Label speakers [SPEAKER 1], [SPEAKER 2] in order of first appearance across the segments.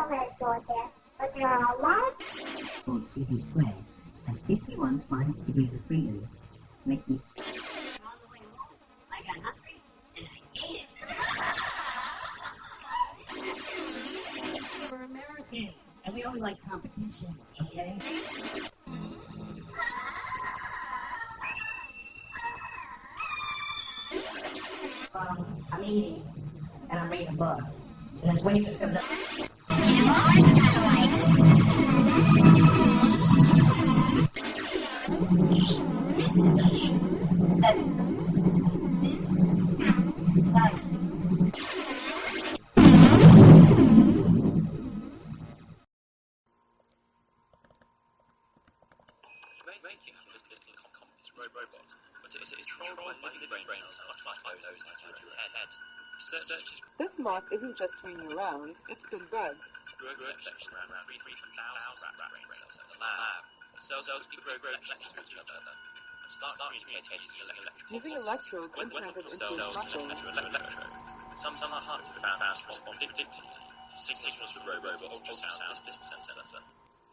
[SPEAKER 1] Pervs out there, but there are a lot.
[SPEAKER 2] Old CD Square has 51 fine degrees of freedom. Make me.
[SPEAKER 1] I got hungry and I ate it.
[SPEAKER 2] We're Americans, and we only like competition, okay? I'm eating, and I'm reading a book. And this waitress comes up.
[SPEAKER 3] Robot, but it is controlled by living brain cells much like those inside your head. Researchers.
[SPEAKER 4] This moth isn't just swinging around, it's been bugged.
[SPEAKER 3] Grow collections around 3,000 brain cells in the lab. Cells can grow collections with each other and start communicating
[SPEAKER 4] using electrodes implanted into its muscles.
[SPEAKER 3] Some are hard to respond predictably. Signals from robots or ultrasound distance sensor.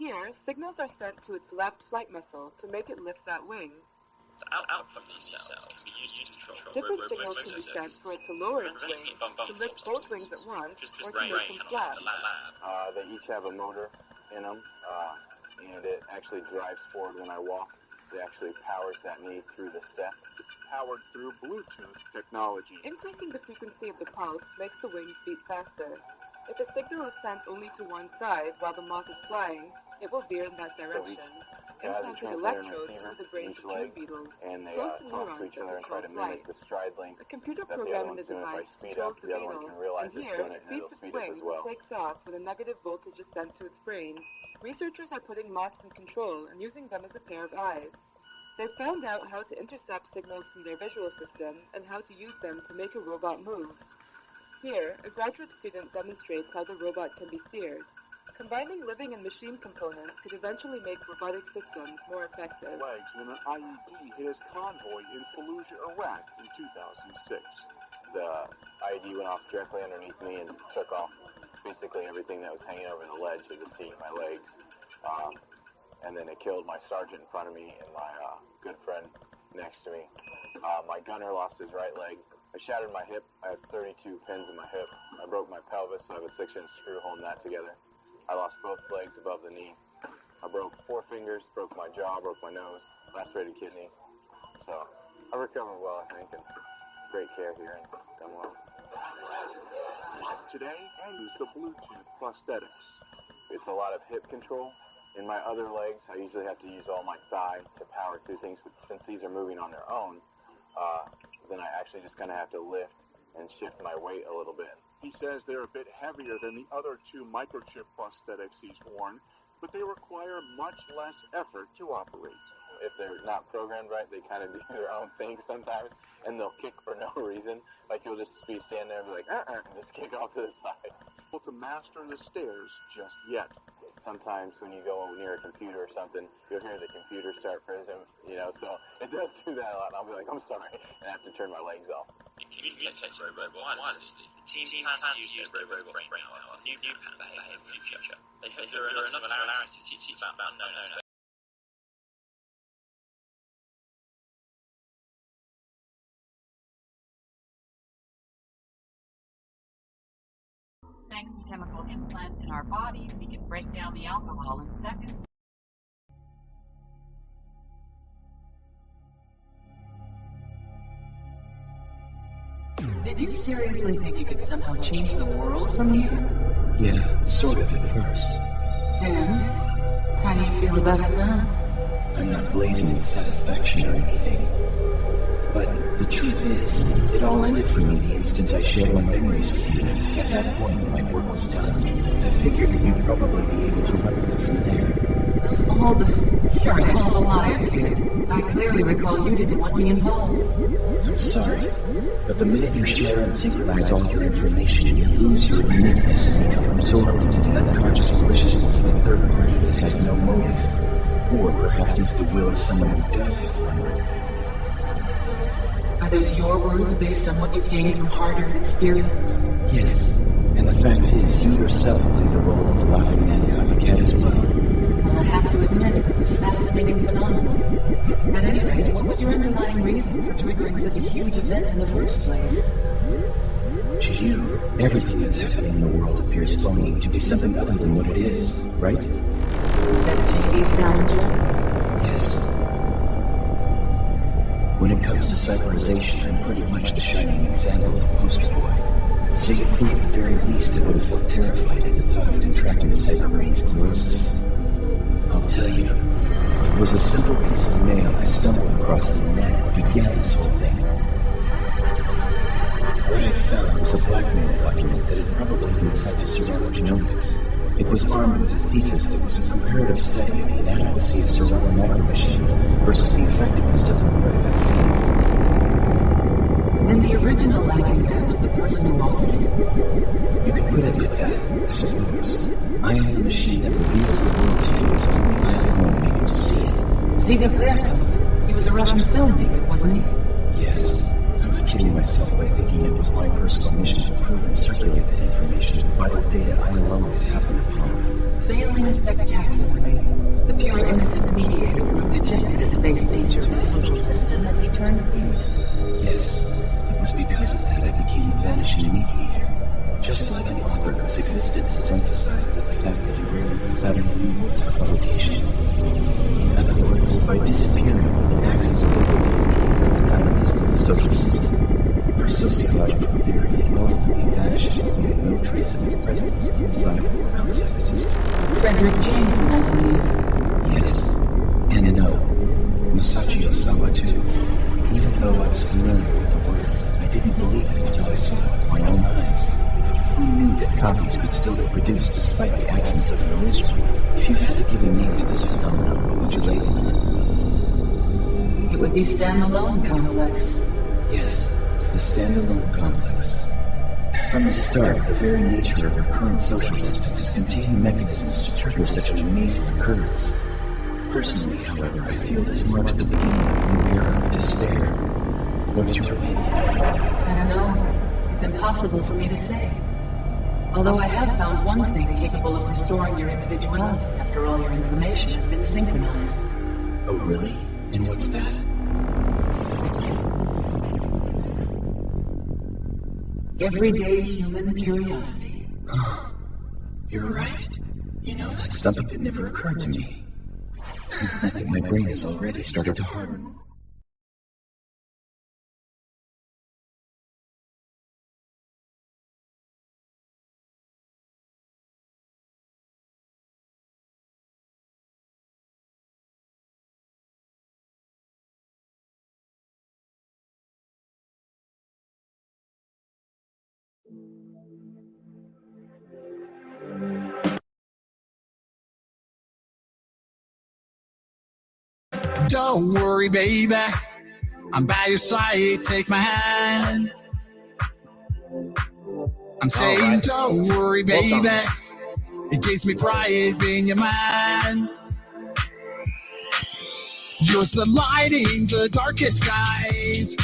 [SPEAKER 4] Here, signals are sent to its left flight muscle to make it lift that wing.
[SPEAKER 3] The output of these cells can be used to control
[SPEAKER 4] different signals can be sent for it to lower its wing, to lift both wings at once, or to make them flat.
[SPEAKER 5] They each have a motor in them, and it actually drives forward when I walk. It actually powers that knee through the step.
[SPEAKER 6] It's powered through Bluetooth technology.
[SPEAKER 4] Increasing the frequency of the pulse makes the wings beat faster. If a signal is sent only to one side while the moth is flying, it will veer in that direction. Implanted electrodes into the brains of tree beetles,
[SPEAKER 5] and they
[SPEAKER 4] close to
[SPEAKER 5] talk to
[SPEAKER 4] neurons
[SPEAKER 5] each other and try to
[SPEAKER 4] flight.
[SPEAKER 5] mimic the stride length.
[SPEAKER 4] A computer
[SPEAKER 5] that the
[SPEAKER 4] program
[SPEAKER 5] other
[SPEAKER 4] in the
[SPEAKER 5] one's doing. If I
[SPEAKER 4] device
[SPEAKER 5] speed
[SPEAKER 4] controls
[SPEAKER 5] up,
[SPEAKER 4] the
[SPEAKER 5] the other one
[SPEAKER 4] beetle,
[SPEAKER 5] can realize
[SPEAKER 4] and
[SPEAKER 5] it's
[SPEAKER 4] here
[SPEAKER 5] doing it,
[SPEAKER 4] it
[SPEAKER 5] and
[SPEAKER 4] beats
[SPEAKER 5] it'll
[SPEAKER 4] its
[SPEAKER 5] speed up
[SPEAKER 4] wings
[SPEAKER 5] as well.
[SPEAKER 4] and takes off when a negative voltage is sent to its brain. Researchers are putting moths in control and using them as a pair of eyes. They've found out how to intercept signals from their visual system and how to use them to make a robot move. Here, a graduate student demonstrates how the robot can be steered. Combining living and machine components could eventually make robotic systems more effective.
[SPEAKER 6] Legs when an IED hit his convoy in Fallujah, Iraq in 2006.
[SPEAKER 5] The IED went off directly underneath me and took off basically everything that was hanging over the ledge of the seat, my legs. And then it killed my sergeant in front of me and my good friend next to me. My gunner lost his right leg. I shattered my hip. I had 32 pins in my hip. I broke my pelvis, so I have a 6-inch screw holding that together. I lost both legs above the knee. I broke 4 fingers, broke my jaw, broke my nose, lacerated kidney. So I recovered well, I think, and great care here and done well.
[SPEAKER 6] Today, I use the Bluetooth prosthetics.
[SPEAKER 5] It's a lot of hip control. In my other legs, I usually have to use all my thigh to power through things, but since these are moving on their own, then I actually just kind of have to lift and shift my weight a little bit.
[SPEAKER 6] He says they're a bit heavier than the other 2 microchip prosthetics he's worn, but they require much less effort to operate.
[SPEAKER 5] If they're not programmed right, they kind of do their own thing sometimes, and they'll kick for no reason. Like you'll just be standing there and be like, and just kick off to the side.
[SPEAKER 6] Able to master the stairs just yet.
[SPEAKER 5] Sometimes when you go near a computer or something, you'll hear the computer start frizzing, so it does do that a lot. And I'll be like, I'm sorry, and I have to turn my legs off.
[SPEAKER 3] Communicates robot wirelessly. The team plans to use the robot brain power. New can behave in the future. They hope there are enough similarities to teach about unknown aspects.
[SPEAKER 7] Thanks to chemical implants in our bodies, we can break down the alcohol in seconds. Did you seriously think you could somehow change the world from here?
[SPEAKER 8] Yeah, sort of at first.
[SPEAKER 7] And? How do you feel about it now?
[SPEAKER 8] I'm not blazing with satisfaction or anything. But the truth is, it all ended for me the instant I shared my memories with you. At that point, when my work was done, I figured you'd probably be able to run with it from there.
[SPEAKER 7] You're a hell of a liar, kid. I clearly recall you didn't want me involved.
[SPEAKER 8] I'm sorry, but the minute you share and synchronize all your information, you lose your uniqueness and become absorbed into the unconscious maliciousness of a third party that has no motive, or perhaps into the will of someone who does have one.
[SPEAKER 7] Are those your words based on what you've gained from hard-earned experience?
[SPEAKER 8] Yes, And the fact is, you yourself play the role of the laughing man copycat as well.
[SPEAKER 7] Well, I have to admit, it was a fascinating phenomenon. At any rate, what was your underlying reason for triggering such a huge event in the first place?
[SPEAKER 8] To you, everything that's happening in the world appears phony to be something other than what it is, right?
[SPEAKER 7] Is that JD Salinger?
[SPEAKER 8] Yes. When it comes to cyberization, I'm pretty much the shining example of a poster boy. So you think at the very least I would have felt terrified at the thought of contracting cyberbrain sclerosis. I'll tell you, it was a simple piece of mail I stumbled across the net that began this whole thing. What I found was a blackmail document that had probably been sent to Sorella Genomics. It was armed with a thesis that was a comparative study of the inadequacy of Sorella micromachines versus the effectiveness of the mRNA vaccine.
[SPEAKER 7] Then the original lagging man was the person who authored it.
[SPEAKER 8] You could put it like that, I suppose. I am the machine that reveals the world to you as only I alone am able to see it.
[SPEAKER 7] See the Verto. He was a Russian filmmaker, wasn't he?
[SPEAKER 8] Yes. I was kidding myself by thinking it was my personal mission to prove and circulate that information, vital data I alone could happen upon.
[SPEAKER 7] Failing spectacularly, the pure innocent mediator proved dejected at the base nature of the social system and he turned abused.
[SPEAKER 8] Yes. It was because of that I became a vanishing mediator. Just like an author whose existence is emphasized by the fact that he rarely puts out any new works of publication. In other words, by disappearing, it acts as a catalyst of the social system. For sociological theory, it ultimately vanishes, leaving no trace of its presence inside or outside the system.
[SPEAKER 7] Frederick James, I believe.
[SPEAKER 8] Yes. And no. Masachi Osawa, too. Even though I was familiar with the words, I didn't believe it until I saw it with my own eyes. Who knew that copies could still be produced despite the absence of an original? If you had to give a name to this phenomenon, what would you label it?
[SPEAKER 7] It would be standalone complex.
[SPEAKER 8] Yes, it's the standalone complex. From the start, the very nature of our current social system has contained mechanisms to trigger such an amazing occurrence. Personally, however, I feel this marks the beginning of a new era of despair. What's your opinion?
[SPEAKER 7] I don't know. It's impossible for me to say. Although I have found one thing capable of restoring your individuality after all your information has been synchronized.
[SPEAKER 8] Oh, really? And what's that?
[SPEAKER 7] Everyday human curiosity.
[SPEAKER 8] You're right. You know, that's something that never occurred to me. I think my brain has already started to harden.
[SPEAKER 9] Don't worry, baby. I'm by your side. Take my hand. I'm saying, don't worry, baby. It gives me pride being your man. You're the light in the darkest skies.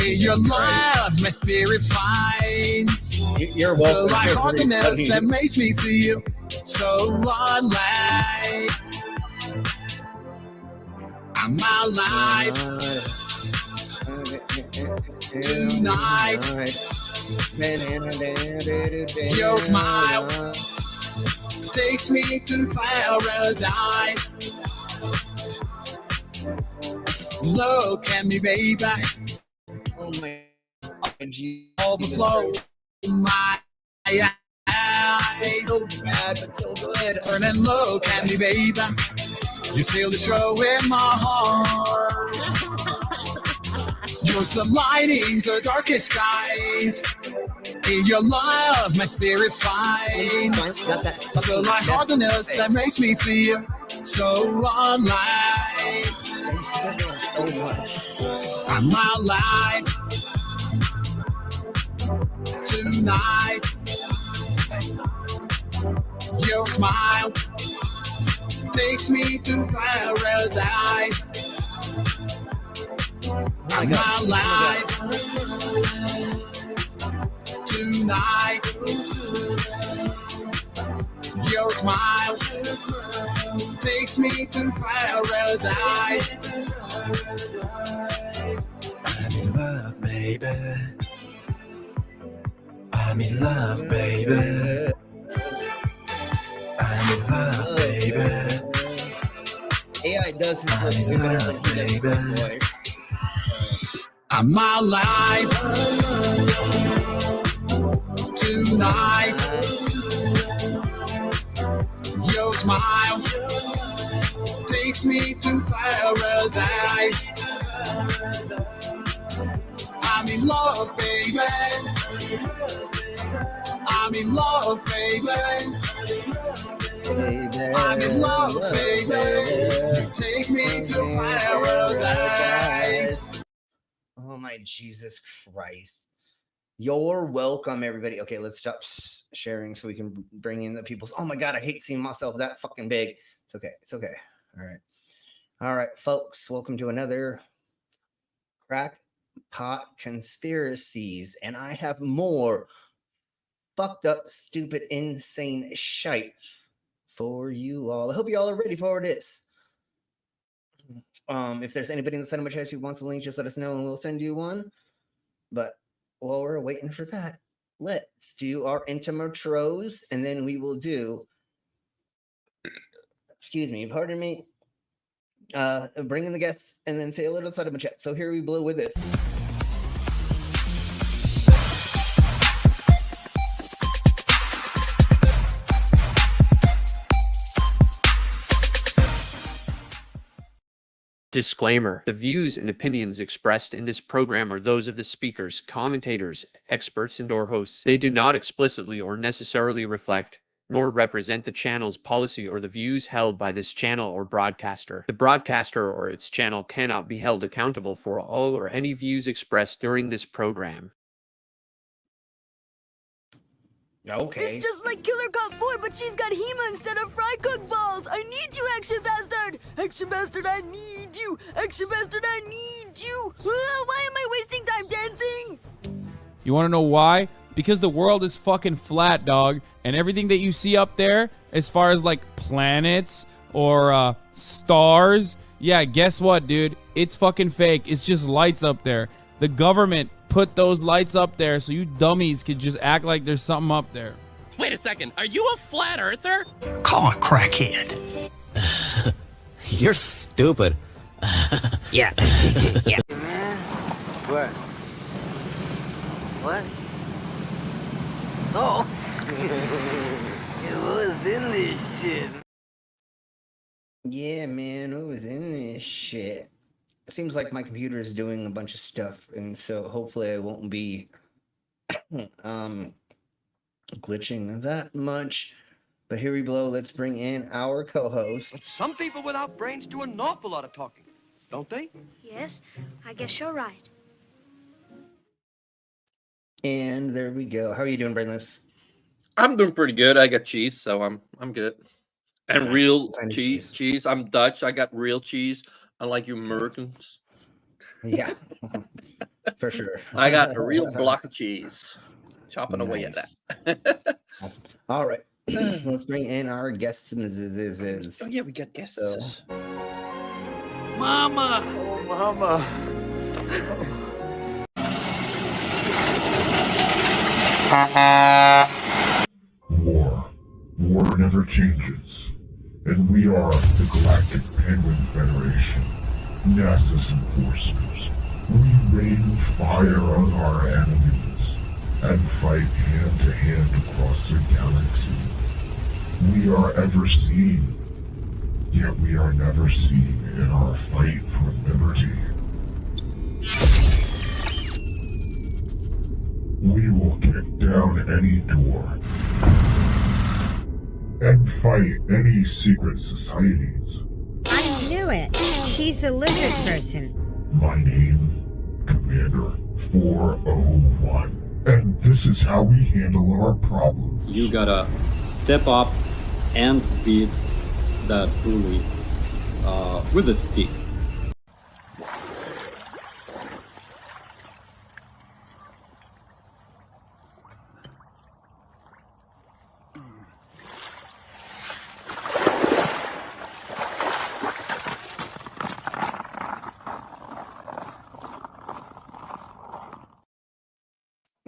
[SPEAKER 9] In your love, my spirit finds.
[SPEAKER 10] You're welcome.
[SPEAKER 9] The lightheartedness that makes me feel so alive. I'm alive tonight. Your smile takes me to paradise. Look at me, baby.
[SPEAKER 10] Oh my God.
[SPEAKER 9] Overflow my eyes.
[SPEAKER 10] So bad, but so good.
[SPEAKER 9] Turn and look at me, baby. You seal the show in my heart. You're the light in the darkest skies. In your love, my spirit finds. The lightheartedness that makes me feel so alive.
[SPEAKER 10] So much.
[SPEAKER 9] I'm alive tonight. Your smile takes me to paradise. I'm alive tonight. smile takes me to paradise.
[SPEAKER 8] I'm in love, baby. I'm in love, baby. I'm in love, baby.
[SPEAKER 10] AI does his voice way better than he does his voice.
[SPEAKER 9] I'm alive tonight. Your smile takes me to paradise. I'm in love, baby. I'm in love, baby. I'm in love, baby. Take me to paradise.
[SPEAKER 10] Oh my Jesus Christ. You're welcome, everybody. Okay, let's stop sharing so we can bring in the people's. Oh my God, I hate seeing myself that fucking big. It's okay. It's okay. All right. All right, folks. Welcome to another Crackpot Conspiracies. And I have more fucked up, stupid, insane shite for you all. I hope you all are ready for this. If there's anybody in the cinema chat who wants a link, just let us know and we'll send you one. But while we're waiting for that, let's do our intros and then we will do, excuse me, pardon me, bring in the guests and then say a little side of my chat. So here we blow with this.
[SPEAKER 11] Disclaimer: the views and opinions expressed in this program are those of the speakers, commentators, experts, and/or hosts. They do not explicitly or necessarily reflect nor represent the channel's policy or the views held by this channel or broadcaster. The broadcaster or its channel cannot be held accountable for all or any views expressed during this program.
[SPEAKER 10] Okay.
[SPEAKER 12] It's just like Killer Cop 4, but she's got Hema instead of fry cook balls. I need you, Action Bastard. Action Bastard, I need you. Action Bastard, I need you. Why am I wasting time dancing?
[SPEAKER 13] You want to know why? Because the world is fucking flat, dog. And everything that you see up there, as far as like planets or stars, yeah, guess what, dude? It's fucking fake. It's just lights up there. The government put those lights up there so you dummies could just act like there's something up there.
[SPEAKER 14] Wait a second, are you a flat earther?
[SPEAKER 15] Call a crackhead. You're stupid. Yeah. Yeah.
[SPEAKER 16] What? What? Oh. What was in this shit?
[SPEAKER 10] Yeah, man, what was in this shit? It seems like my computer is doing a bunch of stuff, and so hopefully I won't be glitching that much. But here we blow. Let's bring in our co-host.
[SPEAKER 17] Some people without brains do an awful lot of talking, don't they?
[SPEAKER 18] Yes, I guess you're right.
[SPEAKER 10] And there we go. How are you doing, Brainless?
[SPEAKER 19] I'm doing pretty good. I got cheese, so I'm good. And
[SPEAKER 10] Nice.
[SPEAKER 19] real
[SPEAKER 10] What kind of
[SPEAKER 19] cheese. I'm Dutch. I got real cheese. Unlike you Americans.
[SPEAKER 10] Yeah, for sure.
[SPEAKER 19] I got a real block of cheese. Chopping away at that.
[SPEAKER 10] Awesome. All right. Let's bring in our guests.
[SPEAKER 19] Oh, yeah, we got guests.
[SPEAKER 10] So,
[SPEAKER 17] Mama!
[SPEAKER 5] Oh, mama.
[SPEAKER 20] War never changes. And we are the Galactic Penguin Federation, NASA's enforcers. We rain fire on our enemies and fight hand to hand across the galaxy. We are ever seen, yet we are never seen in our fight for liberty. We will kick down any door and fight any secret societies.
[SPEAKER 21] I knew it. She's a lizard person.
[SPEAKER 20] My name, Commander 401. And this is how we handle our problems.
[SPEAKER 22] You gotta step up and beat that bully with a stick.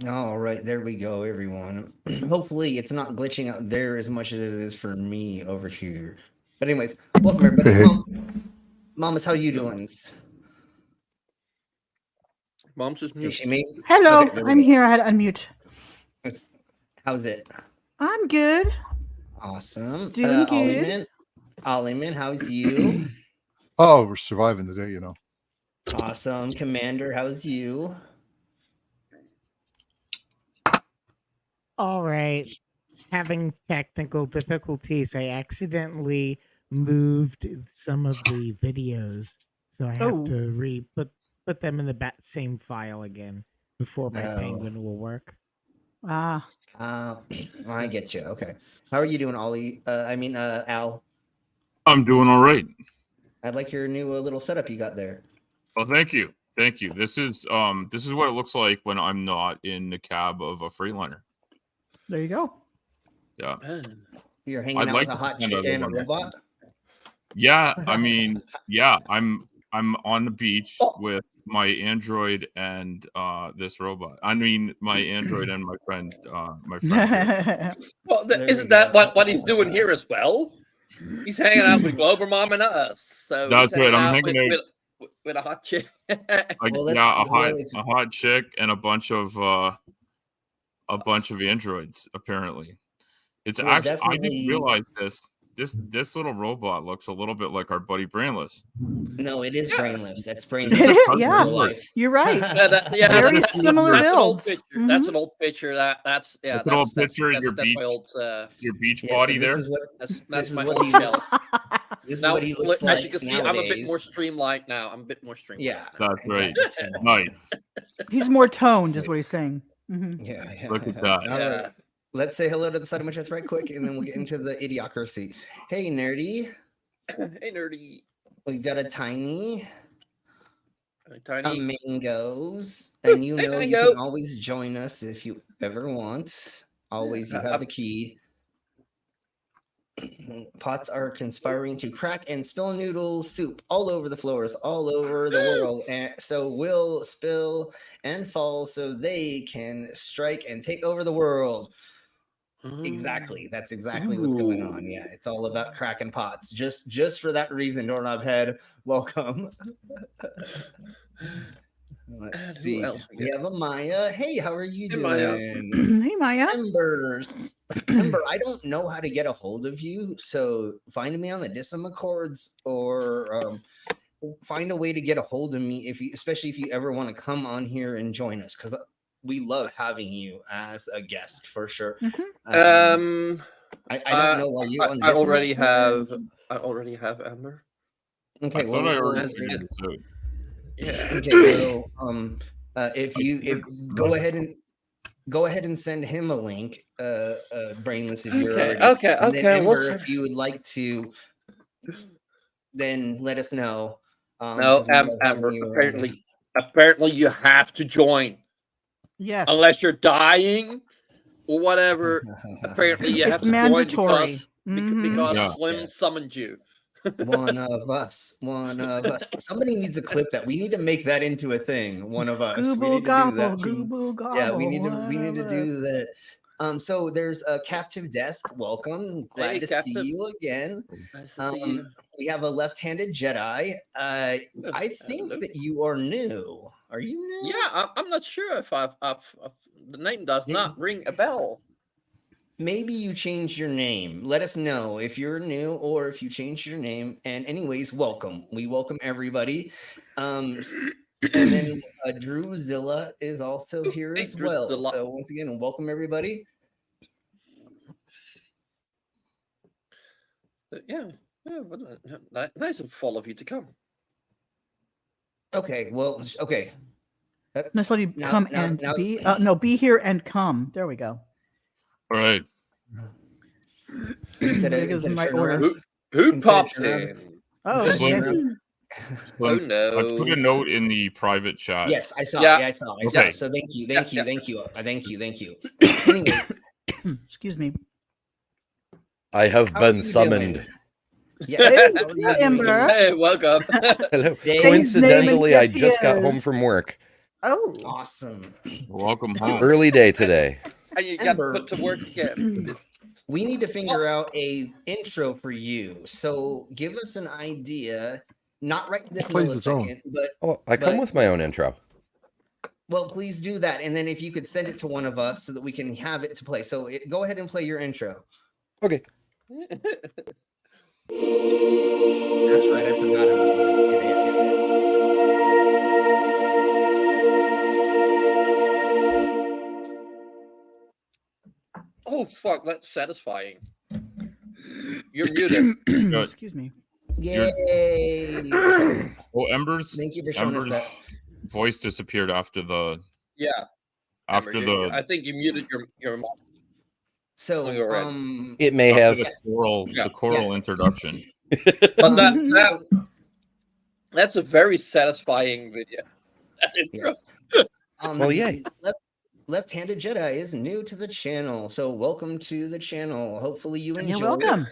[SPEAKER 10] All right, there we go, everyone. Hopefully, it's not glitching out there as much as it is for me over here. But anyways, welcome everybody.
[SPEAKER 20] Hey.
[SPEAKER 10] Mamas, how you doing?
[SPEAKER 19] Mom's just
[SPEAKER 10] Is
[SPEAKER 19] mute.
[SPEAKER 10] she me?
[SPEAKER 1] Hello,
[SPEAKER 10] Okay, there we
[SPEAKER 1] I'm
[SPEAKER 10] go.
[SPEAKER 1] here. I had to unmute.
[SPEAKER 10] How's it?
[SPEAKER 1] I'm good.
[SPEAKER 10] Awesome.
[SPEAKER 1] Doing good.
[SPEAKER 10] Ollie-man, how's you?
[SPEAKER 20] Oh, we're surviving the day, you know.
[SPEAKER 10] Awesome. Commander, how's you?
[SPEAKER 2] All right. Having technical difficulties, I accidentally moved some of the videos, so I have to put them in the same file again before my penguin will work.
[SPEAKER 1] Ah.
[SPEAKER 10] I get you. Okay. How are you doing, Ollie? Al.
[SPEAKER 23] I'm doing all right.
[SPEAKER 10] I like your new little setup you got there.
[SPEAKER 23] Oh, thank you. Thank you. This is what it looks like when I'm not in the cab of a Freightliner.
[SPEAKER 1] There you go.
[SPEAKER 23] Yeah.
[SPEAKER 10] You're hanging out with a hot chick and a robot?
[SPEAKER 23] Yeah, I mean, yeah, I'm on the beach with my android and this robot. I mean, my android and my friend here.
[SPEAKER 19] Well, isn't that what he's doing here as well? He's hanging out with Glober Mom and us. So
[SPEAKER 23] That's
[SPEAKER 19] he's hanging
[SPEAKER 23] right. I'm
[SPEAKER 19] out
[SPEAKER 23] hanging out
[SPEAKER 19] with a hot chick.
[SPEAKER 23] a hot chick and a bunch of androids. Apparently, it's
[SPEAKER 10] Well,
[SPEAKER 23] actually I
[SPEAKER 10] definitely-
[SPEAKER 23] didn't realize this. This little robot looks a little bit like our buddy Brainless.
[SPEAKER 10] No, it is brainless. That's brainless.
[SPEAKER 1] Yeah, you're right. Very similar
[SPEAKER 19] that's
[SPEAKER 1] builds.
[SPEAKER 19] An old picture. That's an old picture. That's
[SPEAKER 23] an old picture of your
[SPEAKER 19] that's
[SPEAKER 23] beach.
[SPEAKER 19] my old,
[SPEAKER 23] your beach
[SPEAKER 10] Yeah,
[SPEAKER 23] body
[SPEAKER 10] so this
[SPEAKER 23] there.
[SPEAKER 10] is what-
[SPEAKER 19] that's
[SPEAKER 10] this is
[SPEAKER 19] my
[SPEAKER 10] what
[SPEAKER 19] old
[SPEAKER 10] he
[SPEAKER 19] shell.
[SPEAKER 10] looks- This is
[SPEAKER 19] Now,
[SPEAKER 10] what he looks
[SPEAKER 19] as
[SPEAKER 10] like
[SPEAKER 19] you can see, I'm a bit more
[SPEAKER 10] nowadays.
[SPEAKER 19] streamlined now. I'm a bit more streamlined.
[SPEAKER 10] Yeah,
[SPEAKER 23] That's right.
[SPEAKER 10] exactly.
[SPEAKER 23] Nice.
[SPEAKER 1] He's more toned, is what he's saying. Mhm.
[SPEAKER 10] Yeah.
[SPEAKER 23] Look at that.
[SPEAKER 10] All right. Let's say hello to the side of my chest right quick, and then we'll get into the idiocracy. Hey, nerdy.
[SPEAKER 19] Hey, nerdy.
[SPEAKER 10] We got a tiny.
[SPEAKER 19] Tiny.
[SPEAKER 10] Mangoes. And you
[SPEAKER 19] Hey,
[SPEAKER 10] know you
[SPEAKER 19] Mango.
[SPEAKER 10] can always join us if you ever want. Always, you have the key. Pots are conspiring to crack and spill noodle soup all over the floors, all over the world. And so will spill and fall so they can strike and take over the world. Exactly. That's exactly what's going on. Yeah, it's all about cracking pots. Just for that reason, Doorknob Head, welcome. Let's see. We have a Maya. Hey, how are you doing?
[SPEAKER 19] Maya.
[SPEAKER 1] Hey, Maya.
[SPEAKER 10] Embers. Ember, I don't know how to get a hold of you, so find me on the Dism Accords or find a way to get a hold of me especially if you ever want to come on here and join us, because we love having you as a guest for sure. I don't know why you on
[SPEAKER 19] I
[SPEAKER 10] Dism
[SPEAKER 19] already have.
[SPEAKER 10] Accords.
[SPEAKER 19] I already have Ember.
[SPEAKER 10] Okay,
[SPEAKER 23] I thought I already
[SPEAKER 10] well,
[SPEAKER 23] did, so.
[SPEAKER 19] Yeah.
[SPEAKER 10] Okay, well, if go ahead and send him a link, Brainless, if you're already. And then Ember, if you would like to, then let us know.
[SPEAKER 19] No,
[SPEAKER 10] 'cause we love having
[SPEAKER 19] Amber.
[SPEAKER 10] you around.
[SPEAKER 19] Apparently, you have to join.
[SPEAKER 1] Yes.
[SPEAKER 19] Unless you're dying or whatever. Apparently, you have
[SPEAKER 1] It's
[SPEAKER 19] to
[SPEAKER 1] mandatory.
[SPEAKER 19] join because
[SPEAKER 23] Yeah.
[SPEAKER 19] Slim summoned you.
[SPEAKER 10] One of us. Somebody needs a clip that we need to make that into a thing. One of us. We
[SPEAKER 1] Google
[SPEAKER 10] need to do
[SPEAKER 1] gobble,
[SPEAKER 10] that.
[SPEAKER 1] google gobble.
[SPEAKER 10] Yeah, we need to do
[SPEAKER 1] one of
[SPEAKER 10] that. So there's a Captive Desk. Welcome. Glad
[SPEAKER 19] Hey,
[SPEAKER 10] to
[SPEAKER 19] Captive.
[SPEAKER 10] see you again.
[SPEAKER 19] Nice to see you.
[SPEAKER 10] We have a left-handed Jedi. I think that you are new. Are you new?
[SPEAKER 19] Yeah, I'm not sure if I've the name does not ring a bell.
[SPEAKER 10] Maybe you changed your name. Let us know if you're new or if you changed your name. And anyways, welcome. We welcome everybody. And then Drewzilla is also here as well.
[SPEAKER 19] Drewzilla.
[SPEAKER 10] So once again, welcome everybody.
[SPEAKER 19] Yeah, nice of all of you to come.
[SPEAKER 10] Okay, well, okay.
[SPEAKER 1] Let's let you
[SPEAKER 10] Now-
[SPEAKER 1] come
[SPEAKER 10] now-
[SPEAKER 1] and
[SPEAKER 10] now-
[SPEAKER 1] be. No, be here and come. There we go.
[SPEAKER 23] All right.
[SPEAKER 10] Instead of,
[SPEAKER 1] There goes
[SPEAKER 10] instead of
[SPEAKER 1] my
[SPEAKER 10] turning
[SPEAKER 1] order.
[SPEAKER 10] around-
[SPEAKER 19] Who
[SPEAKER 10] instead of
[SPEAKER 19] popped
[SPEAKER 10] turning around-
[SPEAKER 19] in?
[SPEAKER 1] Oh,
[SPEAKER 10] instead of turning
[SPEAKER 1] Jimmy.
[SPEAKER 10] around-
[SPEAKER 19] Oh no!
[SPEAKER 23] I put a note in the private chat.
[SPEAKER 10] Yes, I saw.
[SPEAKER 19] Yeah.
[SPEAKER 10] Yeah, I saw.
[SPEAKER 23] Okay.
[SPEAKER 10] So thank you.
[SPEAKER 19] Yeah.
[SPEAKER 10] Anyways,
[SPEAKER 1] Excuse me.
[SPEAKER 24] I have
[SPEAKER 10] how are
[SPEAKER 24] been
[SPEAKER 10] you
[SPEAKER 24] summoned.
[SPEAKER 10] doing? Yes. how are you doing?
[SPEAKER 1] Ember.
[SPEAKER 19] Hey, welcome.
[SPEAKER 24] Hello.
[SPEAKER 10] Dave-
[SPEAKER 24] Coincidentally,
[SPEAKER 1] Name
[SPEAKER 24] I
[SPEAKER 1] and
[SPEAKER 24] just got home
[SPEAKER 1] yes.
[SPEAKER 24] from work.
[SPEAKER 1] Oh,
[SPEAKER 10] awesome.
[SPEAKER 23] Welcome home.
[SPEAKER 24] Early day today.
[SPEAKER 19] And you got
[SPEAKER 10] Ember.
[SPEAKER 19] put to work again.
[SPEAKER 10] We need to figure out a intro for you. So give us an idea. Not right this
[SPEAKER 24] Plays its own.
[SPEAKER 10] millisecond, but
[SPEAKER 24] I come
[SPEAKER 10] but-
[SPEAKER 24] with my own intro.
[SPEAKER 10] Well, please do that, and then if you could send it to one of us so that we can have it to play. So go ahead and play your intro.
[SPEAKER 24] Okay.
[SPEAKER 10] That's right. I forgot about this today.
[SPEAKER 19] Oh fuck, that's satisfying. You're muted.
[SPEAKER 1] Excuse me.
[SPEAKER 10] Yay!
[SPEAKER 23] Oh, Ember's.
[SPEAKER 10] Thank you for showing us that.
[SPEAKER 23] Voice disappeared after the.
[SPEAKER 19] Yeah.
[SPEAKER 23] After
[SPEAKER 19] Amber,
[SPEAKER 23] the.
[SPEAKER 19] I think you muted your.
[SPEAKER 10] So
[SPEAKER 24] It may
[SPEAKER 23] after
[SPEAKER 24] have
[SPEAKER 23] the choral introduction.
[SPEAKER 19] But that's a very satisfying video.
[SPEAKER 10] Yes.
[SPEAKER 24] Well, yay.
[SPEAKER 10] Left-handed Jedi is new to the channel, so welcome to the channel. Hopefully you enjoy.
[SPEAKER 1] You're welcome.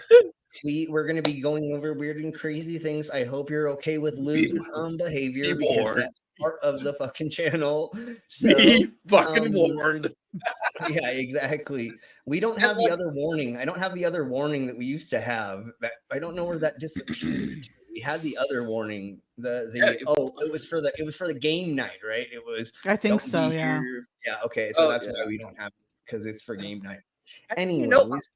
[SPEAKER 10] We're going to be going over weird and crazy things. I hope you're okay with lewd behavior because that's part of the fucking channel. So,
[SPEAKER 19] Be fucking warned.
[SPEAKER 10] Yeah, exactly. We don't have the other warning. I don't have the other warning that we used to have. I don't know where that disappeared. We had the other warning. It was for the game night, right? It was.
[SPEAKER 1] I think
[SPEAKER 10] don't
[SPEAKER 1] so.
[SPEAKER 10] be
[SPEAKER 1] Yeah.
[SPEAKER 10] here. Yeah. Okay. So that's why we don't have it, because it's for game night. Anyways,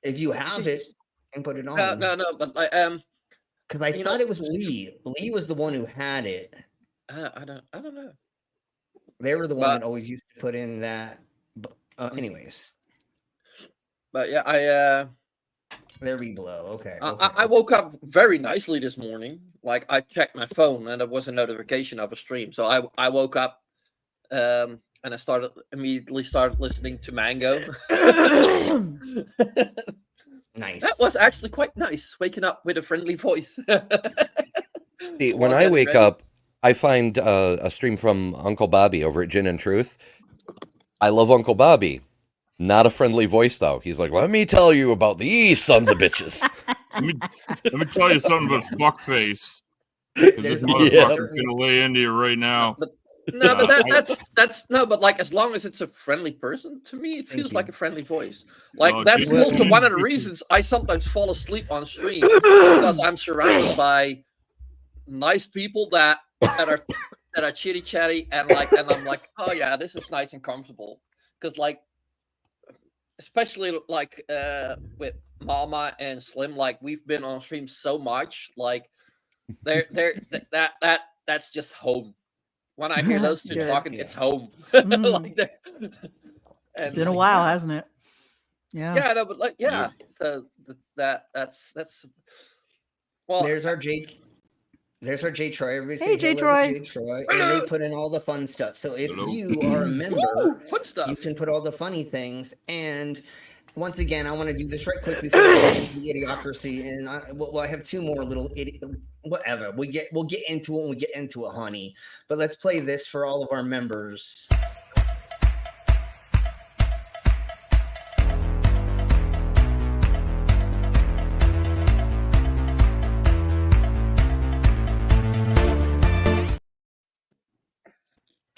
[SPEAKER 10] if you have it and put it on.
[SPEAKER 19] No. But
[SPEAKER 10] because I thought it was Lee. Lee was the one who had it.
[SPEAKER 19] I don't know.
[SPEAKER 10] They were the one that always used to put in that. Anyways.
[SPEAKER 19] But yeah,
[SPEAKER 10] there we blow. Okay.
[SPEAKER 19] I woke up very nicely this morning. Like I checked my phone and there was a notification of a stream. So I woke up and I immediately started listening to Mango.
[SPEAKER 10] Nice.
[SPEAKER 19] That was actually quite nice, waking up with a friendly voice.
[SPEAKER 24] See, when I wake up, I find a stream from Uncle Bobby over at Gin and Truth. I love Uncle Bobby. Not a friendly voice, though. He's like, let me tell you about these sons of bitches.
[SPEAKER 23] let me tell you something about fuckface. Because this motherfucker's gonna lay into you right now.
[SPEAKER 19] No, but that's no, but like as long as it's a friendly person, to me it feels like a friendly voice. Like that's also one of the reasons I sometimes fall asleep on stream, because I'm surrounded by nice people that are chitty chatty and I'm like, oh yeah, this is nice and comfortable. Because like, especially like with Mama and Slim, like we've been on stream so much, like that's just home. When I hear those two talking, it's home. Like
[SPEAKER 1] it's been a while, hasn't it? Yeah.
[SPEAKER 19] Yeah, no, but like, yeah. So that's well.
[SPEAKER 10] There's our J Troy. Everybody
[SPEAKER 1] hey, J Troy.
[SPEAKER 10] J Troy. And they put in all the fun stuff. So if you are a member, you can put all the funny things. And once again, I want to do this right quick before we get into the idiocracy. And I have two more little whatever. We'll get into it when we get into it, honey. But let's play this for all of our members.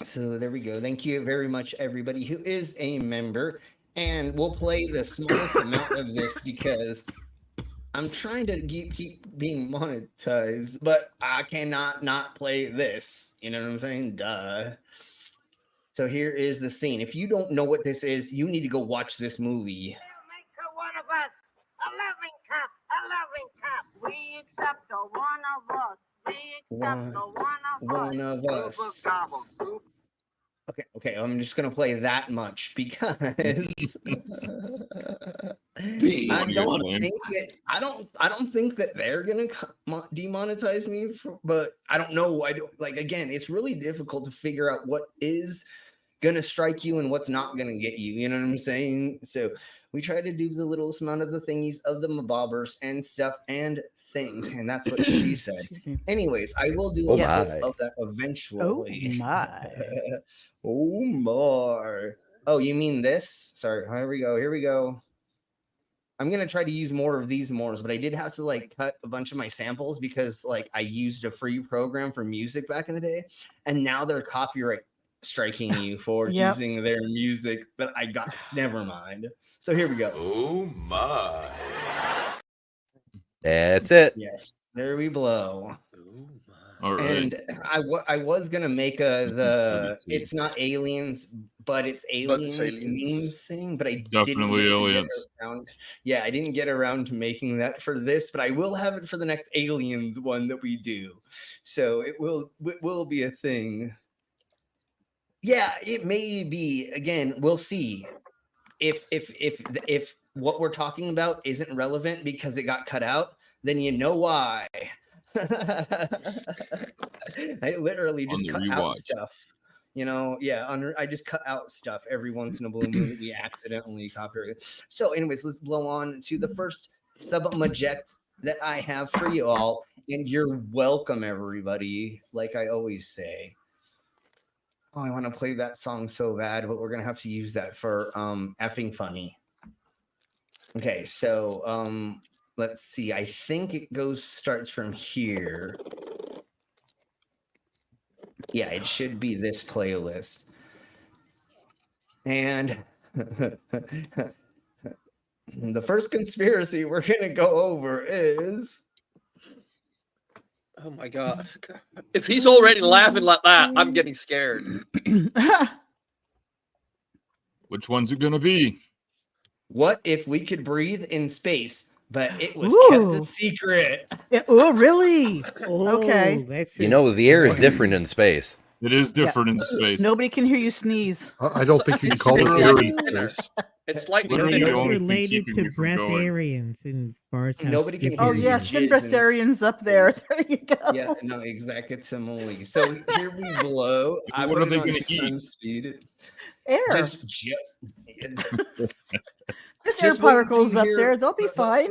[SPEAKER 10] So there we go. Thank you very much, everybody who is a member. And we'll play the smallest amount of this because I'm trying to keep being monetized, but I cannot not play this. You know what I'm saying? Duh. So here is the scene. If you don't know what this is, you need to go watch this movie.
[SPEAKER 3] One of us, a loving cup. We accept the one of us. We accept the
[SPEAKER 10] one of us. Okay, I'm just gonna play that much because I don't think that they're gonna demonetize me but I don't know. Again, it's really difficult to figure out what is gonna strike you and what's not gonna get you. You know what I'm saying? So we try to do the littlest amount of the thingies of the mabobbers and stuff and things, and that's what she said. Anyways, I will do a bit of that eventually.
[SPEAKER 1] Oh my.
[SPEAKER 10] Oh my. Oh, you mean this? Sorry. Here we go. I'm gonna try to use more of these mores, but I did have to like cut a bunch of my samples because like I used a free program for music back in the day, and now they're copyright striking you for using their music that I got. Never mind. So here we go.
[SPEAKER 24] Oh my. That's it.
[SPEAKER 10] Yes, there we blow.
[SPEAKER 23] All right.
[SPEAKER 10] And I was gonna make it's not aliens, but it's aliens meme thing, but I
[SPEAKER 23] Definitely
[SPEAKER 10] didn't
[SPEAKER 23] aliens.
[SPEAKER 10] get around. Yeah, I didn't get around to making that for this, but I will have it for the next aliens one that we do. So it will be a thing. Yeah, it may be. Again, we'll see. If what we're talking about isn't relevant because it got cut out, then you know why. I literally just cut out stuff, I just cut out stuff every once in a blue moon that we accidentally copyrighted. So anyways, let's blow on to the first subject that I have for you all, and you're welcome, everybody, like I always say. Oh, I want to play that song so bad, but we're gonna have to use that for effing funny. Okay, so let's see. I think it starts from here. Yeah, it should be this playlist. And the first conspiracy we're gonna go over is.
[SPEAKER 19] Oh my god! If he's already laughing like that, I'm getting scared.
[SPEAKER 23] Which one's it gonna be?
[SPEAKER 10] What if we could breathe in space, but it was kept a secret?
[SPEAKER 1] Oh, really? Okay.
[SPEAKER 24] The air is different in space.
[SPEAKER 23] It is different in space.
[SPEAKER 1] Nobody can hear you sneeze.
[SPEAKER 4] I don't think you can call it air in space.
[SPEAKER 19] It's like
[SPEAKER 23] literally the only thing
[SPEAKER 2] related
[SPEAKER 23] keeping
[SPEAKER 2] to
[SPEAKER 23] me from going.
[SPEAKER 2] breatharians in bars.
[SPEAKER 10] Nobody can
[SPEAKER 1] Oh
[SPEAKER 10] hear
[SPEAKER 1] yeah,
[SPEAKER 10] you.
[SPEAKER 1] Shinbreatharians up there. There you go.
[SPEAKER 10] Yeah, no, exactly. So here we blow.
[SPEAKER 23] What are they going to eat?
[SPEAKER 10] Speed.
[SPEAKER 1] Air.
[SPEAKER 10] Just
[SPEAKER 1] There's air particles up there. They'll be fine.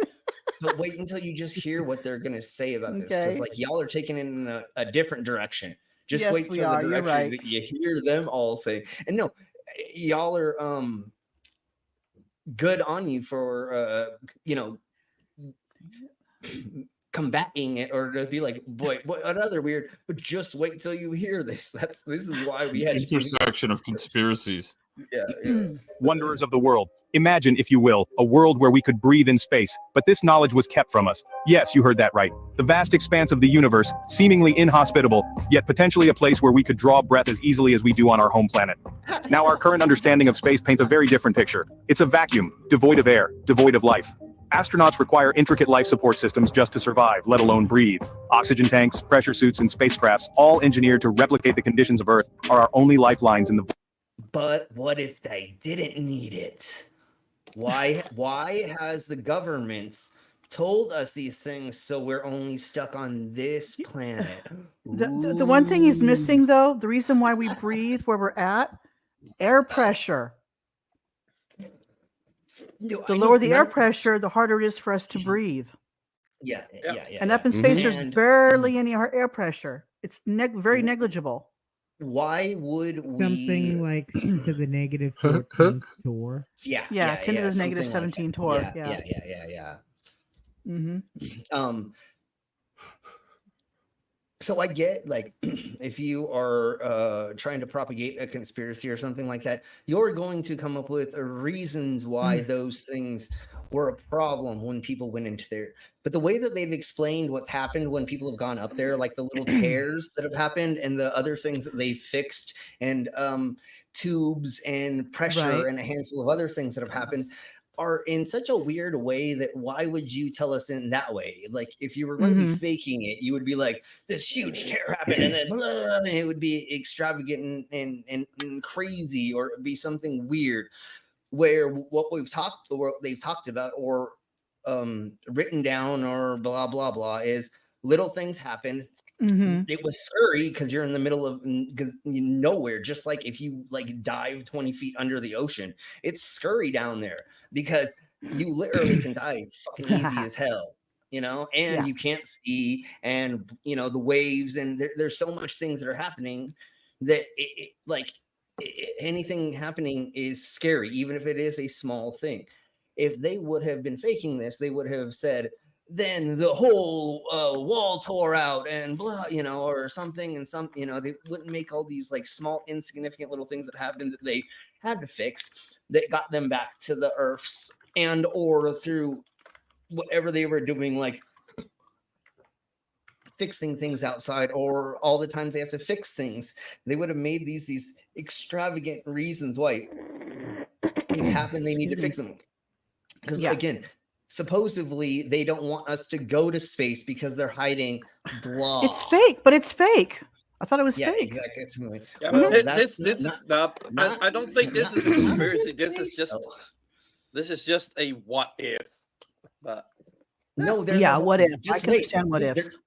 [SPEAKER 10] But wait until you just hear what they're going to say about this, because
[SPEAKER 1] Okay.
[SPEAKER 10] like y'all are taking it in a different direction. Just
[SPEAKER 1] Yes,
[SPEAKER 10] wait
[SPEAKER 1] we
[SPEAKER 10] till
[SPEAKER 1] are.
[SPEAKER 10] the
[SPEAKER 1] You're
[SPEAKER 10] direction
[SPEAKER 1] right.
[SPEAKER 10] that you hear them all say. And no, y'all are good on you for combating it, or to be like, boy, what another weird. But just wait till you hear this. This is why we had
[SPEAKER 23] Intersection of conspiracies.
[SPEAKER 10] Yeah.
[SPEAKER 6] Wanderers of the world, imagine, if you will, a world where we could breathe in space, but this knowledge was kept from us. Yes, you heard that right. The vast expanse of the universe, seemingly inhospitable, yet potentially a place where we could draw breath as easily as we do on our home planet. Now, our current understanding of space paints a very different picture. It's a vacuum, devoid of air, devoid of life. Astronauts require intricate life support systems just to survive, let alone breathe. Oxygen tanks, pressure suits, and spacecrafts, all engineered to replicate the conditions of Earth, are our only lifelines in the.
[SPEAKER 10] But what if they didn't need it? Why has the governments told us these things so we're only stuck on this planet?
[SPEAKER 1] The one thing he's missing, though, the reason why we breathe where we're at, air pressure. The lower the air pressure, the harder it is for us to breathe.
[SPEAKER 10] Yeah.
[SPEAKER 1] And up in space, there's
[SPEAKER 10] And
[SPEAKER 1] barely any air pressure. It's very negligible.
[SPEAKER 10] why would we
[SPEAKER 2] Something like to the negative 14th tour.
[SPEAKER 10] Yeah,
[SPEAKER 1] 10 to the
[SPEAKER 10] something
[SPEAKER 1] negative
[SPEAKER 10] like
[SPEAKER 1] 17
[SPEAKER 10] that.
[SPEAKER 1] tour.
[SPEAKER 10] Yeah.
[SPEAKER 1] Mm-hmm.
[SPEAKER 10] So I get, like, if you are trying to propagate a conspiracy or something like that, you're going to come up with reasons why those things were a problem when people went into there. But the way that they've explained what's happened when people have gone up there, like the little tears that have happened and the other things that they fixed, and tubes and pressure and a handful of other things that have happened, are in such a weird way that why would you tell us in that way? Like, if you were going to be faking it, you would be like, this huge tear happened, and then blah, and it would be extravagant and crazy, or it'd be something weird. Where what they've talked about, or written down, or blah blah blah, is little things happen. It was scary because you're in the middle of nowhere. Just like if you like dive 20 feet under the ocean, it's scary down there because you literally can die fucking easy as hell, and you can't see, and the waves, and there's so much things that are happening that anything happening is scary, even if it is a small thing. if they would have been faking this, they would have said, then the whole wall tore out and blah, or something, and they wouldn't make all these like small insignificant little things that happened that they had to fix that got them back to the Earths, and or through whatever they were doing, like fixing things outside, or all the times they have to fix things. They would have made these extravagant reasons why things happen. They need to fix them because again, supposedly they don't want us to go to space because they're hiding blah.
[SPEAKER 1] It's fake, but it's fake. I thought it was fake.
[SPEAKER 10] Exactly.
[SPEAKER 19] Yeah,
[SPEAKER 10] Well,
[SPEAKER 19] but
[SPEAKER 10] that's
[SPEAKER 19] this is not. I don't think this is a conspiracy. This is just a what if. But
[SPEAKER 10] no,
[SPEAKER 1] what if? I
[SPEAKER 10] Just
[SPEAKER 1] can
[SPEAKER 10] wait.
[SPEAKER 1] understand what ifs.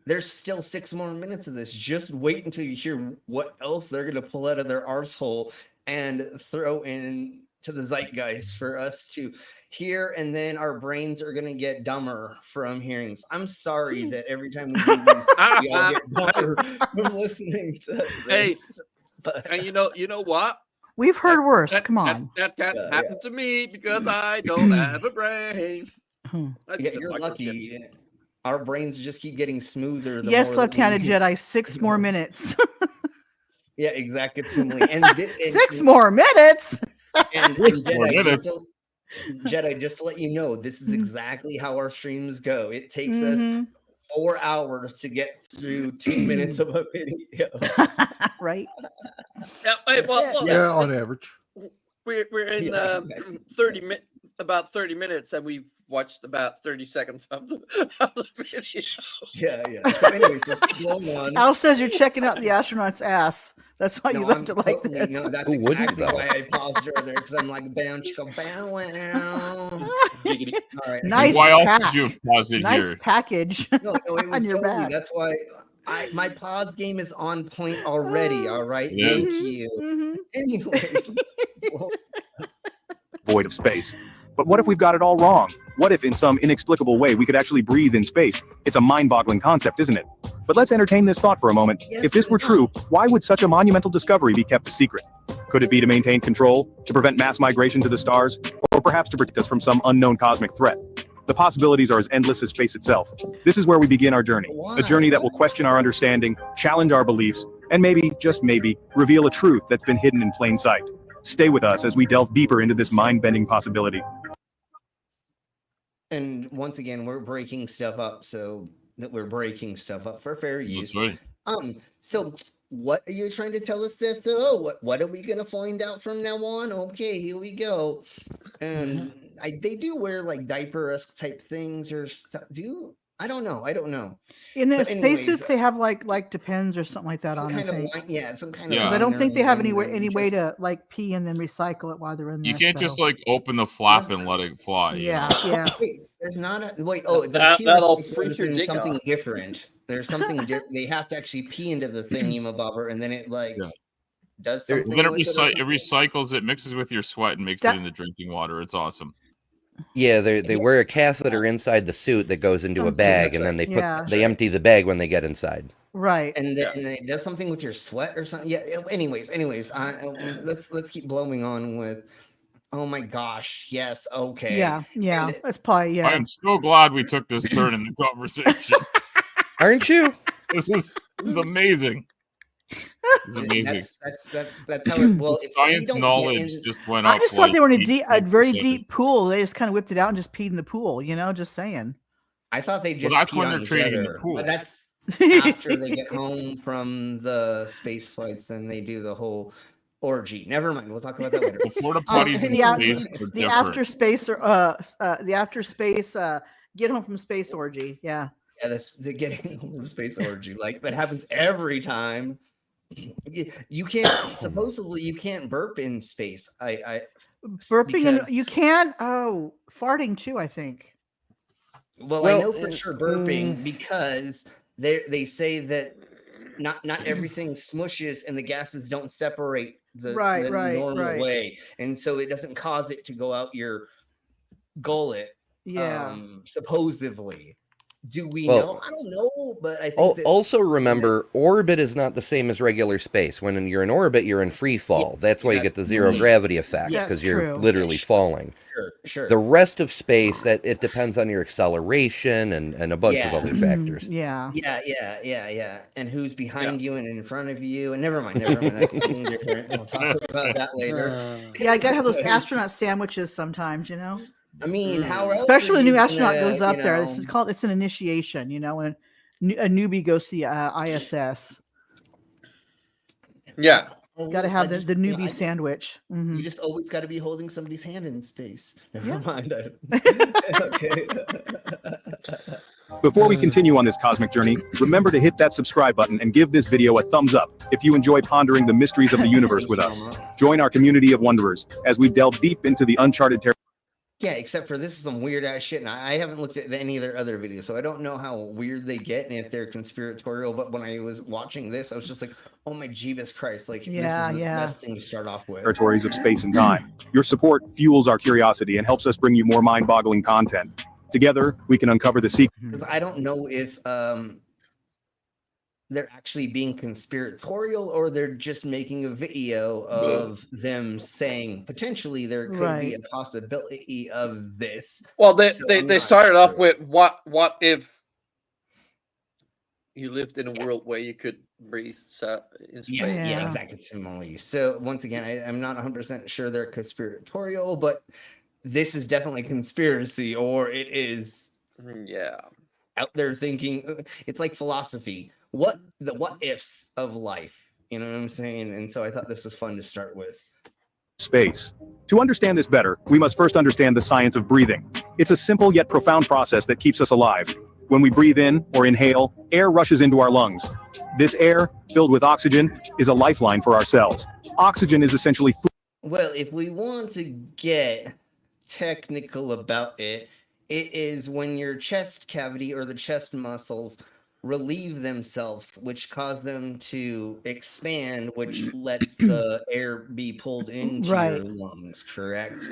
[SPEAKER 10] There's still 6 more minutes of this. Just wait until you hear what else they're gonna pull out of their arsehole and throw in to the zeitgeist for us to hear, and then our brains are gonna get dumber from hearing this. I'm sorry that every time we do these, we all get dumber from listening to this.
[SPEAKER 19] Hey, and you know what?
[SPEAKER 1] We've heard worse. Come on.
[SPEAKER 19] That can't happen to me because I don't have a brain.
[SPEAKER 10] Yeah, you're lucky. Our brains just keep getting smoother. The
[SPEAKER 1] Yes,
[SPEAKER 10] more that
[SPEAKER 1] Lieutenant
[SPEAKER 10] we-
[SPEAKER 1] Jedi, 6 more minutes.
[SPEAKER 10] Yeah, exactly. And
[SPEAKER 1] 6 more minutes.
[SPEAKER 10] And
[SPEAKER 23] minutes.
[SPEAKER 10] Jedi, just to let you know, this is exactly how our streams go. It takes us 4 hours to get through 2 minutes of a video.
[SPEAKER 1] Right.
[SPEAKER 19] Yeah, well,
[SPEAKER 4] on average.
[SPEAKER 19] We're in about 30 minutes, and we've watched about 30 seconds of the video.
[SPEAKER 10] Yeah. So anyways, let's keep going on.
[SPEAKER 1] Al says you're checking out the astronaut's ass. That's why you left it like this.
[SPEAKER 10] No, that's
[SPEAKER 24] Who wouldn't,
[SPEAKER 10] exactly
[SPEAKER 24] though?
[SPEAKER 10] why I paused her there, because I'm like, bow, chicka, bow, wow. All right.
[SPEAKER 1] Nice
[SPEAKER 23] Why else
[SPEAKER 1] pack.
[SPEAKER 23] would you have paused it
[SPEAKER 1] Nice
[SPEAKER 23] here?
[SPEAKER 1] package.
[SPEAKER 10] No, it was
[SPEAKER 1] on your
[SPEAKER 10] totally.
[SPEAKER 1] back.
[SPEAKER 10] That's why my pause game is on point already. All right.
[SPEAKER 23] It
[SPEAKER 10] Thank
[SPEAKER 23] is.
[SPEAKER 10] you. Anyways,
[SPEAKER 6] void of space. But what if we've got it all wrong? What if in some inexplicable way we could actually breathe in space? It's a mind-boggling concept, isn't it? But let's entertain this thought for a moment.
[SPEAKER 10] Yes,
[SPEAKER 6] If this were true, why would such a monumental discovery be kept a secret? Could it be to maintain control, to prevent mass migration to the stars, or perhaps to protect us from some unknown cosmic threat? The possibilities are as endless as space itself. This is where we begin our journey. A journey that will question our understanding, challenge our beliefs, and maybe, just maybe, reveal a truth that's been hidden in plain sight. Stay with us as we delve deeper into this mind-bending possibility.
[SPEAKER 10] and once again, we're breaking stuff up so that we're breaking stuff up for fair use.
[SPEAKER 23] That's right.
[SPEAKER 10] So what are you trying to tell us that though? What are we gonna find out from now on? Okay, here we go. And they do wear like diaper-esque type things or stuff. I don't know.
[SPEAKER 1] In their
[SPEAKER 10] But anyways,
[SPEAKER 1] spacesuits, they have like Depends or something like that
[SPEAKER 10] some
[SPEAKER 1] on.
[SPEAKER 10] kind
[SPEAKER 1] I
[SPEAKER 10] of
[SPEAKER 1] think.
[SPEAKER 10] some kind
[SPEAKER 23] Yeah.
[SPEAKER 10] of.
[SPEAKER 1] I don't think they have any
[SPEAKER 10] liner
[SPEAKER 1] way
[SPEAKER 10] just-
[SPEAKER 1] to like pee and then recycle it while they're in there.
[SPEAKER 23] You can't just
[SPEAKER 1] so.
[SPEAKER 23] like open the flap and let it fly. you
[SPEAKER 1] Yeah,
[SPEAKER 23] know?
[SPEAKER 1] yeah.
[SPEAKER 10] Wait, there's not a wait. Oh, the
[SPEAKER 19] That'll
[SPEAKER 10] pee
[SPEAKER 19] freeze your
[SPEAKER 10] in
[SPEAKER 19] dick
[SPEAKER 10] something
[SPEAKER 19] off.
[SPEAKER 10] different. There's something different. They have to actually pee into the thingy-mabobber, and then it like
[SPEAKER 23] Yeah.
[SPEAKER 10] does
[SPEAKER 23] Well,
[SPEAKER 10] something.
[SPEAKER 23] then it,
[SPEAKER 10] with it or
[SPEAKER 23] it recycles it, mixes with your sweat, and makes
[SPEAKER 1] That-
[SPEAKER 23] it into drinking water. It's awesome.
[SPEAKER 24] Yeah, they wear a catheter inside the suit that goes into a bag, and then they they empty the bag when they get inside.
[SPEAKER 1] Right.
[SPEAKER 10] And then and it does something with your sweat or something. Yeah. Anyways, let's keep blowing on with. Oh my gosh! Yes. Okay.
[SPEAKER 1] Yeah.
[SPEAKER 10] And
[SPEAKER 1] That's probably
[SPEAKER 23] I am so glad we took this turn in the conversation.
[SPEAKER 24] Aren't you?
[SPEAKER 23] This is amazing. It's amazing.
[SPEAKER 10] that's how it. Well,
[SPEAKER 23] The
[SPEAKER 10] if we
[SPEAKER 23] science
[SPEAKER 10] don't get
[SPEAKER 23] knowledge
[SPEAKER 10] into-
[SPEAKER 23] just went up.
[SPEAKER 1] I just thought they were in
[SPEAKER 23] like
[SPEAKER 1] a very
[SPEAKER 23] 80%.
[SPEAKER 1] deep pool. They just kind of whipped it out and just peed in the pool. Just saying.
[SPEAKER 10] I thought they just.
[SPEAKER 23] that's
[SPEAKER 10] peed
[SPEAKER 23] when
[SPEAKER 10] on
[SPEAKER 23] they're
[SPEAKER 10] each
[SPEAKER 23] training in the
[SPEAKER 10] other,
[SPEAKER 23] pool.
[SPEAKER 10] But that's after they get home from the space flights. Then they do the whole orgy. Never mind. We'll talk about that later.
[SPEAKER 23] The porta potties in
[SPEAKER 1] the
[SPEAKER 23] space are
[SPEAKER 1] the
[SPEAKER 23] different.
[SPEAKER 1] after space or the after space get home from space orgy. Yeah.
[SPEAKER 10] Yeah, that's the getting home from space orgy. Like that happens every time. You can't. Supposedly, you can't burp in space.
[SPEAKER 1] Burping and
[SPEAKER 10] because-
[SPEAKER 1] you can farting too, I think.
[SPEAKER 10] Well, I know for sure burping because they say that not everything smushes and the gases don't separate the normal way, and so it doesn't cause it to go out your gullet.
[SPEAKER 1] Yeah.
[SPEAKER 10] Supposedly. Do we
[SPEAKER 24] Well,
[SPEAKER 10] know? I don't know, but I think that
[SPEAKER 24] Also remember, orbit is not the same as regular space. When you're in orbit, you're in free fall. That's why you
[SPEAKER 10] yes,
[SPEAKER 24] get the zero
[SPEAKER 10] right.
[SPEAKER 24] gravity effect,
[SPEAKER 10] That's
[SPEAKER 24] because you're
[SPEAKER 1] true.
[SPEAKER 24] literally falling.
[SPEAKER 10] Sure.
[SPEAKER 24] The rest of space, that it depends on your acceleration and a bunch of
[SPEAKER 10] Yeah.
[SPEAKER 24] other factors.
[SPEAKER 1] Yeah.
[SPEAKER 10] Yeah. And who's behind you and in front of you? And never mind. That's something different. We'll talk about that later.
[SPEAKER 1] Yeah, I gotta have those astronaut sandwiches sometimes,
[SPEAKER 10] I mean, how else?
[SPEAKER 1] Especially when a
[SPEAKER 10] are
[SPEAKER 1] new
[SPEAKER 10] you
[SPEAKER 1] astronaut
[SPEAKER 10] gonna,
[SPEAKER 1] goes up there. It's an initiation, when a newbie goes to the ISS.
[SPEAKER 19] Yeah.
[SPEAKER 1] Got to have the newbie sandwich. Mhm.
[SPEAKER 10] You just always got to be holding somebody's hand in space. Never mind. Okay.
[SPEAKER 6] Before we continue on this cosmic journey, remember to hit that subscribe button and give this video a thumbs up if you enjoy pondering the mysteries of the universe with us. Join our community of wanderers as we delve deep into the uncharted territory.
[SPEAKER 10] Yeah, except for this is some weird ass shit, and I haven't looked at any of their other videos, so I don't know how weird they get and if they're conspiratorial. But when I was watching this, I was just like, "Oh my Jeebus Christ!" Like, this is the best thing to start off with.
[SPEAKER 6] Territories of space and time. Your support fuels our curiosity and helps us bring you more mind-boggling content. Together, we can uncover the secret.
[SPEAKER 10] Because I don't know if they're actually being conspiratorial or they're just making a video of them saying potentially there could be a possibility of this.
[SPEAKER 19] Well,
[SPEAKER 10] So I'm
[SPEAKER 19] they
[SPEAKER 10] not
[SPEAKER 19] started off
[SPEAKER 10] sure.
[SPEAKER 19] with what if you lived in a world where you could breathe in space?
[SPEAKER 10] Yeah, exactly, Timoli. So once again, I'm not 100% sure they're conspiratorial, but this is definitely conspiracy, or it is out there thinking. It's like philosophy. What ifs of life, you know what I'm saying? And so I thought this was fun to start with.
[SPEAKER 6] Space. To understand this better, we must first understand the science of breathing. It's a simple yet profound process that keeps us alive. When we breathe in or inhale, air rushes into our lungs. This air, filled with oxygen, is a lifeline for our cells. Oxygen is essentially food.
[SPEAKER 10] Well, if we want to get technical about it, it is when your chest cavity or the chest muscles relieve themselves, which cause them to expand, which lets the air be pulled into your lungs, correct?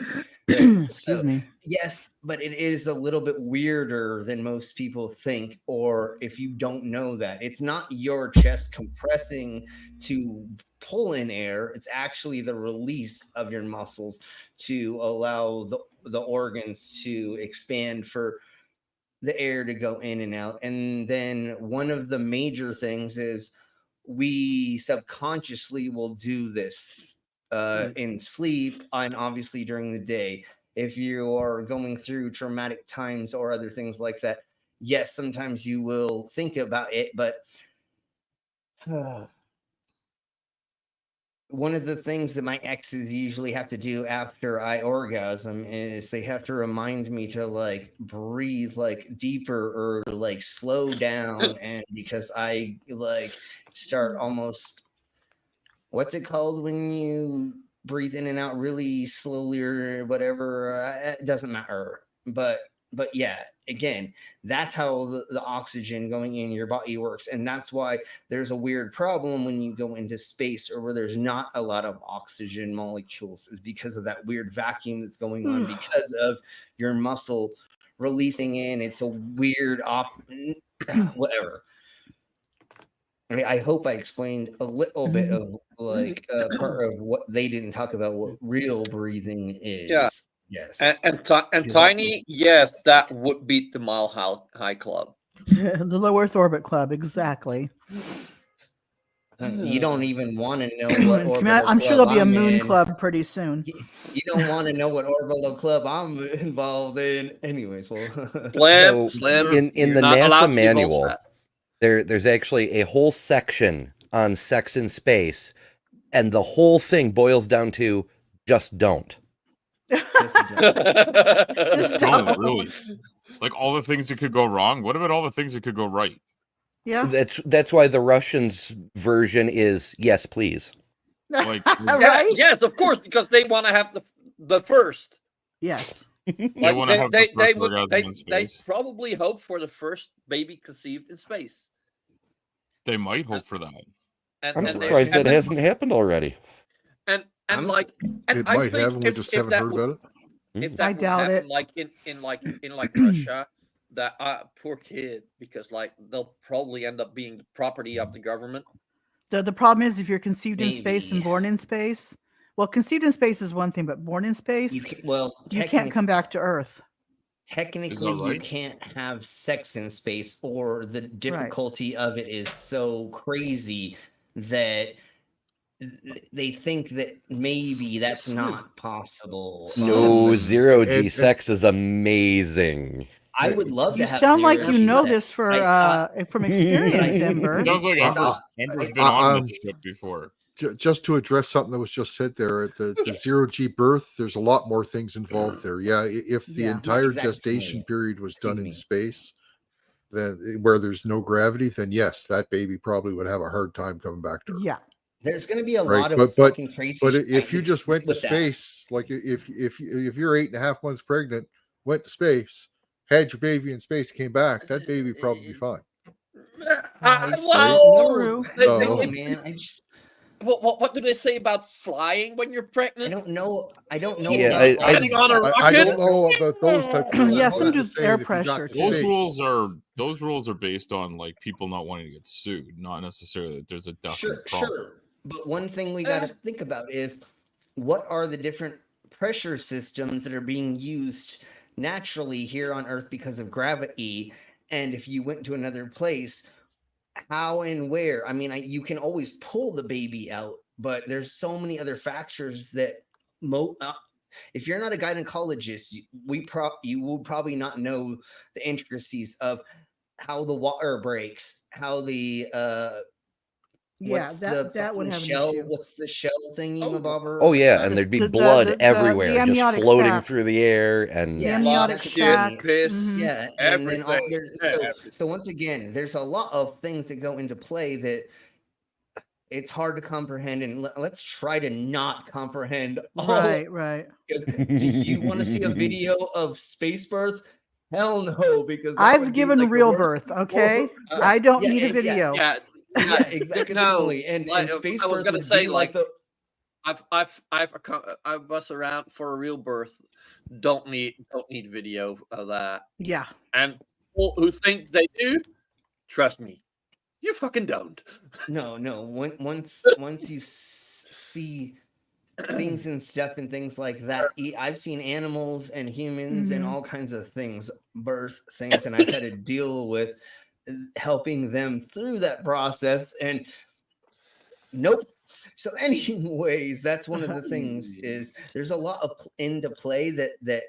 [SPEAKER 1] Excuse me.
[SPEAKER 10] Yes, but it is a little bit weirder than most people think, or if you don't know that. It's not your chest compressing to pull in air, it's actually the release of your muscles to allow the organs to expand for the air to go in and out. And then one of the major things is we subconsciously will do this in sleep and obviously during the day. If you are going through traumatic times or other things like that, yes, sometimes you will think about it, but one of the things that my exes usually have to do after I orgasm is they have to remind me to like breathe like deeper or like slow down. And because I like start almost, what's it called when you breathe in and out really slowly or whatever, it doesn't matter. But yeah, again, that's how the oxygen going in your body works. And that's why there's a weird problem when you go into space or where there's not a lot of oxygen molecules, is because of that weird vacuum that's going on because of your muscle releasing in. It's a weird whatever. I hope I explained a little bit of like part of what they didn't talk about, what real breathing is.
[SPEAKER 19] Yeah.
[SPEAKER 10] Yes.
[SPEAKER 19] And Tiny, yes, that would beat the Mile High Club.
[SPEAKER 1] The Low Earth Orbit Club, exactly.
[SPEAKER 10] You don't even want to know what orbital
[SPEAKER 1] I'm sure there'll be a moon club pretty soon.
[SPEAKER 10] You don't want to know what orbital club I'm involved in. Anyways, well,
[SPEAKER 24] in the NASA manual, there's actually a whole section on sex in space, and the whole thing boils down to just don't.
[SPEAKER 23] Oh, really? Like all the things that could go wrong? What about all the things that could go right?
[SPEAKER 1] Yeah.
[SPEAKER 24] That's why the Russians version is yes, please.
[SPEAKER 23] Like
[SPEAKER 1] right?
[SPEAKER 19] Yes, of course, because they want to have the first.
[SPEAKER 1] Yes.
[SPEAKER 23] They want to have the first orgasm in space.
[SPEAKER 19] They probably hope for the first baby conceived in space.
[SPEAKER 23] They might hope for that.
[SPEAKER 24] I'm surprised that hasn't happened already.
[SPEAKER 19] And
[SPEAKER 4] it might have, and we just haven't heard about it.
[SPEAKER 19] If that
[SPEAKER 1] I doubt
[SPEAKER 19] happen,
[SPEAKER 1] it.
[SPEAKER 19] like in Russia, that poor kid, because like they'll probably end up being the property of the government.
[SPEAKER 1] The problem is if you're conceived in space and
[SPEAKER 10] Maybe.
[SPEAKER 1] born in space. Well, conceived in space is one thing, but born in space, you can't come back to Earth.
[SPEAKER 10] Technically, you
[SPEAKER 23] right?
[SPEAKER 10] can't have sex in space, or the difficulty of it is so crazy that they think that maybe that's not possible.
[SPEAKER 24] No, zero G sex is amazing.
[SPEAKER 10] I would love
[SPEAKER 1] You
[SPEAKER 10] to have
[SPEAKER 1] sound like
[SPEAKER 10] zero
[SPEAKER 1] you
[SPEAKER 10] G
[SPEAKER 1] know
[SPEAKER 10] sex.
[SPEAKER 1] this from experience, Ember.
[SPEAKER 23] Sounds like Amber's been on this ship before.
[SPEAKER 4] Just to address something that was just said there, the zero G birth, there's a lot more things involved there. Yeah, if the entire gestation period was done in space, then where there's no gravity, then yes, that baby probably would have a hard time coming back to Earth.
[SPEAKER 1] Yeah.
[SPEAKER 10] There's going to be a
[SPEAKER 4] Right,
[SPEAKER 10] lot of fucking crazy
[SPEAKER 4] but
[SPEAKER 10] shit
[SPEAKER 4] if you just went to
[SPEAKER 10] with that.
[SPEAKER 4] space, like if you're 8.5 months pregnant, went to space, had your baby in space, came back, that baby probably be fine.
[SPEAKER 19] Well,
[SPEAKER 10] man, I just
[SPEAKER 19] what do they say about flying when you're pregnant?
[SPEAKER 10] I don't know.
[SPEAKER 24] Yeah,
[SPEAKER 19] I
[SPEAKER 4] don't know about those type of
[SPEAKER 1] Yeah, some just air pressure.
[SPEAKER 23] Those rules are based on like people not wanting to get sued, not necessarily that there's a definite problem.
[SPEAKER 10] Sure. But one thing we got to think about is what are the different pressure systems that are being used naturally here on Earth because of gravity, and if you went to another place, how and where? I mean, you can always pull the baby out, but there's so many other factors that if you're not a gynecologist, you will probably not know the intricacies of how the water breaks, how the
[SPEAKER 1] that would have
[SPEAKER 10] shell.
[SPEAKER 1] an issue.
[SPEAKER 10] What's the shell thingy, bobber?
[SPEAKER 24] Oh yeah, and there'd be blood everywhere, just
[SPEAKER 1] amniotic
[SPEAKER 24] floating
[SPEAKER 1] sac.
[SPEAKER 24] through the air, and
[SPEAKER 1] The amniotic sac.
[SPEAKER 10] Yeah, and then
[SPEAKER 23] everything.
[SPEAKER 10] so once again, there's a lot of things that go into play that it's hard to comprehend, and let's try to not comprehend all.
[SPEAKER 1] Right.
[SPEAKER 10] Because do you want to see a video of space birth? Hell no, because that
[SPEAKER 1] I've
[SPEAKER 10] would be,
[SPEAKER 1] given
[SPEAKER 10] like, the
[SPEAKER 1] real
[SPEAKER 10] worst-
[SPEAKER 1] birth, okay? I don't need a video.
[SPEAKER 10] Yeah, exactly. And space
[SPEAKER 19] I was
[SPEAKER 10] birth
[SPEAKER 19] gonna
[SPEAKER 10] would
[SPEAKER 19] say
[SPEAKER 10] be like the
[SPEAKER 19] I bus around for a real birth. Don't need video of that.
[SPEAKER 1] Yeah.
[SPEAKER 19] And people who think they do, trust me, you fucking don't.
[SPEAKER 10] No. Once you see things and stuff and things like that, I've seen animals and humans and all kinds of things birth things, and I've had to deal with helping them through that process. And nope. So, anyways, that's one of the things is there's a lot of into play that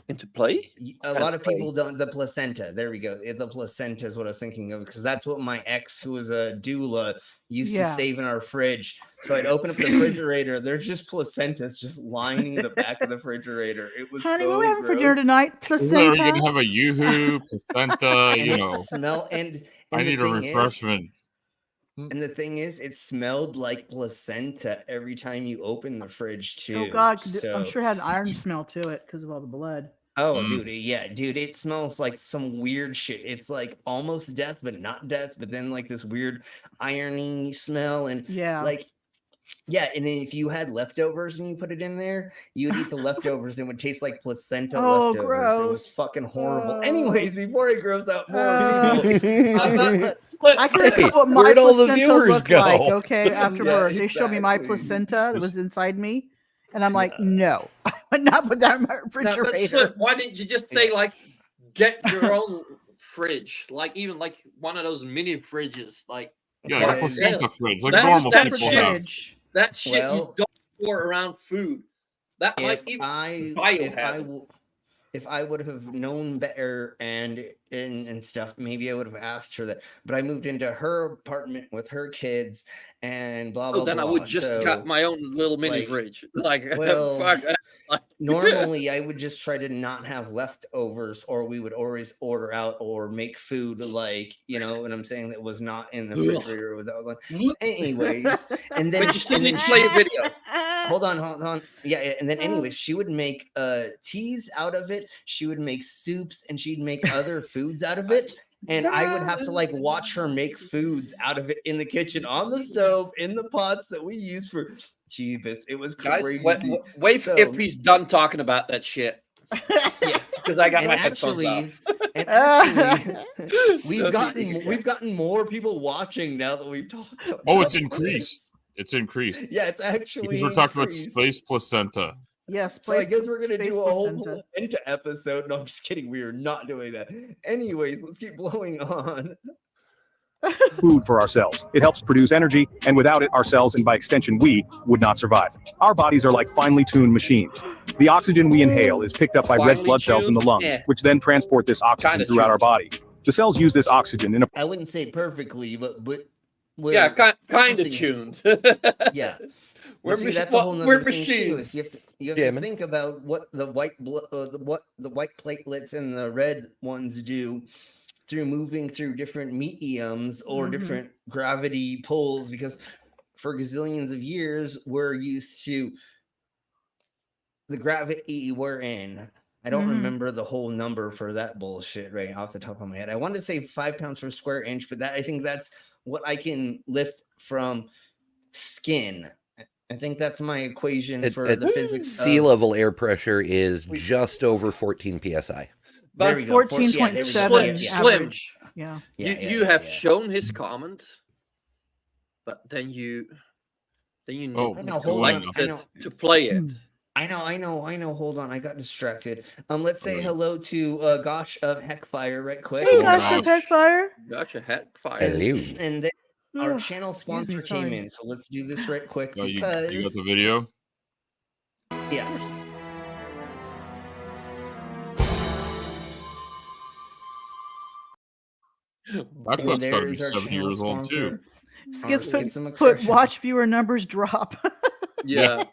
[SPEAKER 19] into play.
[SPEAKER 10] A lot of people don't. The placenta. There we go. The placenta is what I was thinking of, because that's what my ex, who was a doula, used to save in our fridge. So I'd open up the refrigerator. There's just placentas just lining the back of the refrigerator. It was
[SPEAKER 1] Honey,
[SPEAKER 10] so
[SPEAKER 1] what we're having for
[SPEAKER 10] gross.
[SPEAKER 1] dinner tonight? Placenta.
[SPEAKER 23] You're gonna have a yoo-hoo, placenta,
[SPEAKER 10] And
[SPEAKER 23] you
[SPEAKER 10] it
[SPEAKER 23] know.
[SPEAKER 10] smell and
[SPEAKER 23] I
[SPEAKER 10] the
[SPEAKER 23] need a
[SPEAKER 10] thing is-
[SPEAKER 23] refreshment.
[SPEAKER 10] And the thing is, it smelled like placenta every time you open the fridge too.
[SPEAKER 1] Oh God,
[SPEAKER 10] So,
[SPEAKER 1] I'm sure it had an iron smell to it because of all the blood.
[SPEAKER 10] oh, dude, yeah, dude, it smells like some weird shit. It's like almost death, but not death. But then like this weird irony smell, and like. Yeah, and then if you had leftovers and you put it in there, you would eat the leftovers and it would taste like placenta
[SPEAKER 1] Oh,
[SPEAKER 10] leftovers. It
[SPEAKER 1] gross.
[SPEAKER 10] was fucking horrible. Anyways, before it grows out more
[SPEAKER 1] I can tell what my
[SPEAKER 24] Where'd all the
[SPEAKER 1] placenta
[SPEAKER 24] viewers
[SPEAKER 1] looked
[SPEAKER 24] go?
[SPEAKER 1] like, okay, after
[SPEAKER 10] Yeah,
[SPEAKER 1] birth. They showed me my
[SPEAKER 10] exactly.
[SPEAKER 1] placenta that was inside me, and I'm like, no, I would not put that in my
[SPEAKER 19] No, but
[SPEAKER 1] refrigerator.
[SPEAKER 19] Slim, why didn't you just say like get your own fridge, like even like one of those mini fridges, like
[SPEAKER 23] Yeah, like a placenta fridge, like
[SPEAKER 19] That's
[SPEAKER 23] normal
[SPEAKER 19] separate
[SPEAKER 23] people have.
[SPEAKER 19] fridge. That shit you
[SPEAKER 10] Well,
[SPEAKER 19] don't store around food. That might
[SPEAKER 10] if
[SPEAKER 19] even
[SPEAKER 10] I if I would have known better and stuff, maybe I would have asked her that. But I moved into her apartment with her kids and blah blah.
[SPEAKER 19] then
[SPEAKER 10] blah.
[SPEAKER 19] I would just
[SPEAKER 10] So,
[SPEAKER 19] got my own little mini
[SPEAKER 10] like,
[SPEAKER 19] fridge. Like
[SPEAKER 10] well,
[SPEAKER 19] fuck.
[SPEAKER 10] normally I would just try to not have leftovers, or we would always order out or make food, like, you know what I'm saying, that was not in the refrigerator. It was out. Anyways, and then
[SPEAKER 19] But you still
[SPEAKER 10] and
[SPEAKER 19] need
[SPEAKER 10] then
[SPEAKER 19] to play a video.
[SPEAKER 10] Hold on. Yeah, and then anyways, she would make teas out of it. She would make soups, and she'd make other foods out of it. And I would have to like watch her make foods out of it in the kitchen, on the stove, in the pots that we use for Jeebus. It was
[SPEAKER 19] Guys,
[SPEAKER 10] crazy.
[SPEAKER 19] wait
[SPEAKER 10] So-
[SPEAKER 19] if he's done talking about that shit. Because I got
[SPEAKER 10] And
[SPEAKER 19] my headphones off.
[SPEAKER 10] we've gotten more people watching now that we've talked about.
[SPEAKER 23] Oh, it's increased. It's increased.
[SPEAKER 10] Yeah, it's actually
[SPEAKER 23] because we're talking about
[SPEAKER 10] increased.
[SPEAKER 23] space placenta.
[SPEAKER 1] Yes,
[SPEAKER 10] So I guess we're gonna
[SPEAKER 1] space
[SPEAKER 10] do a whole
[SPEAKER 1] placenta.
[SPEAKER 10] placenta episode. No, I'm just kidding. We are not doing that. Anyways, let's keep blowing on.
[SPEAKER 6] Food for our cells. It helps produce energy, and without it, our cells, and by extension we, would not survive. Our bodies are like finely tuned machines. The oxygen we inhale is picked up by red
[SPEAKER 19] Finely
[SPEAKER 6] blood cells in the
[SPEAKER 19] tuned?
[SPEAKER 6] lungs,
[SPEAKER 19] Yeah.
[SPEAKER 6] which then transport this oxygen
[SPEAKER 19] Kinda
[SPEAKER 6] throughout our
[SPEAKER 19] tuned.
[SPEAKER 6] body. The cells use this oxygen in a
[SPEAKER 10] I wouldn't say perfectly, but
[SPEAKER 19] Yeah, kind of
[SPEAKER 10] something-
[SPEAKER 19] tuned.
[SPEAKER 10] Yeah.
[SPEAKER 19] We're
[SPEAKER 10] See,
[SPEAKER 19] machi-
[SPEAKER 10] that's a whole
[SPEAKER 19] we're
[SPEAKER 10] nother thing too.
[SPEAKER 19] machines.
[SPEAKER 10] Is you have to think about what the white the white platelets and the red ones do through moving through different mediums or different gravity pulls, because for gazillions of years we're used to the gravity we're in. I don't remember the whole number for that bullshit right off the top of my head. I wanted to say 5 pounds per square inch, but that I think that's what I can lift from skin. I think that's my equation for the physics.
[SPEAKER 24] Sea level air pressure is just over 14 psi.
[SPEAKER 10] There
[SPEAKER 19] But
[SPEAKER 10] we go.
[SPEAKER 1] 14.7
[SPEAKER 19] Slim.
[SPEAKER 1] average. Yeah.
[SPEAKER 19] You have shown his comment, but then you
[SPEAKER 23] Oh,
[SPEAKER 19] neglected to play it.
[SPEAKER 10] I know. Hold on, I got distracted. Let's say hello to Gosh of Heckfire right quick.
[SPEAKER 1] Hey, Gosh of Heckfire.
[SPEAKER 19] Gotcha, Heckfire.
[SPEAKER 10] And then our
[SPEAKER 1] Ugh,
[SPEAKER 10] channel
[SPEAKER 1] excuse me,
[SPEAKER 10] sponsor came
[SPEAKER 1] sorry.
[SPEAKER 10] in, so let's do this right quick
[SPEAKER 23] Oh, you
[SPEAKER 10] because
[SPEAKER 23] got the video?
[SPEAKER 10] yeah.
[SPEAKER 23] That
[SPEAKER 10] And
[SPEAKER 23] clip's got to
[SPEAKER 10] there
[SPEAKER 23] be
[SPEAKER 10] is our
[SPEAKER 23] 70
[SPEAKER 10] channel
[SPEAKER 23] years old too.
[SPEAKER 10] sponsor.
[SPEAKER 1] Skip
[SPEAKER 10] Get some
[SPEAKER 1] put
[SPEAKER 10] correction.
[SPEAKER 1] watch viewer numbers drop.
[SPEAKER 19] Yeah.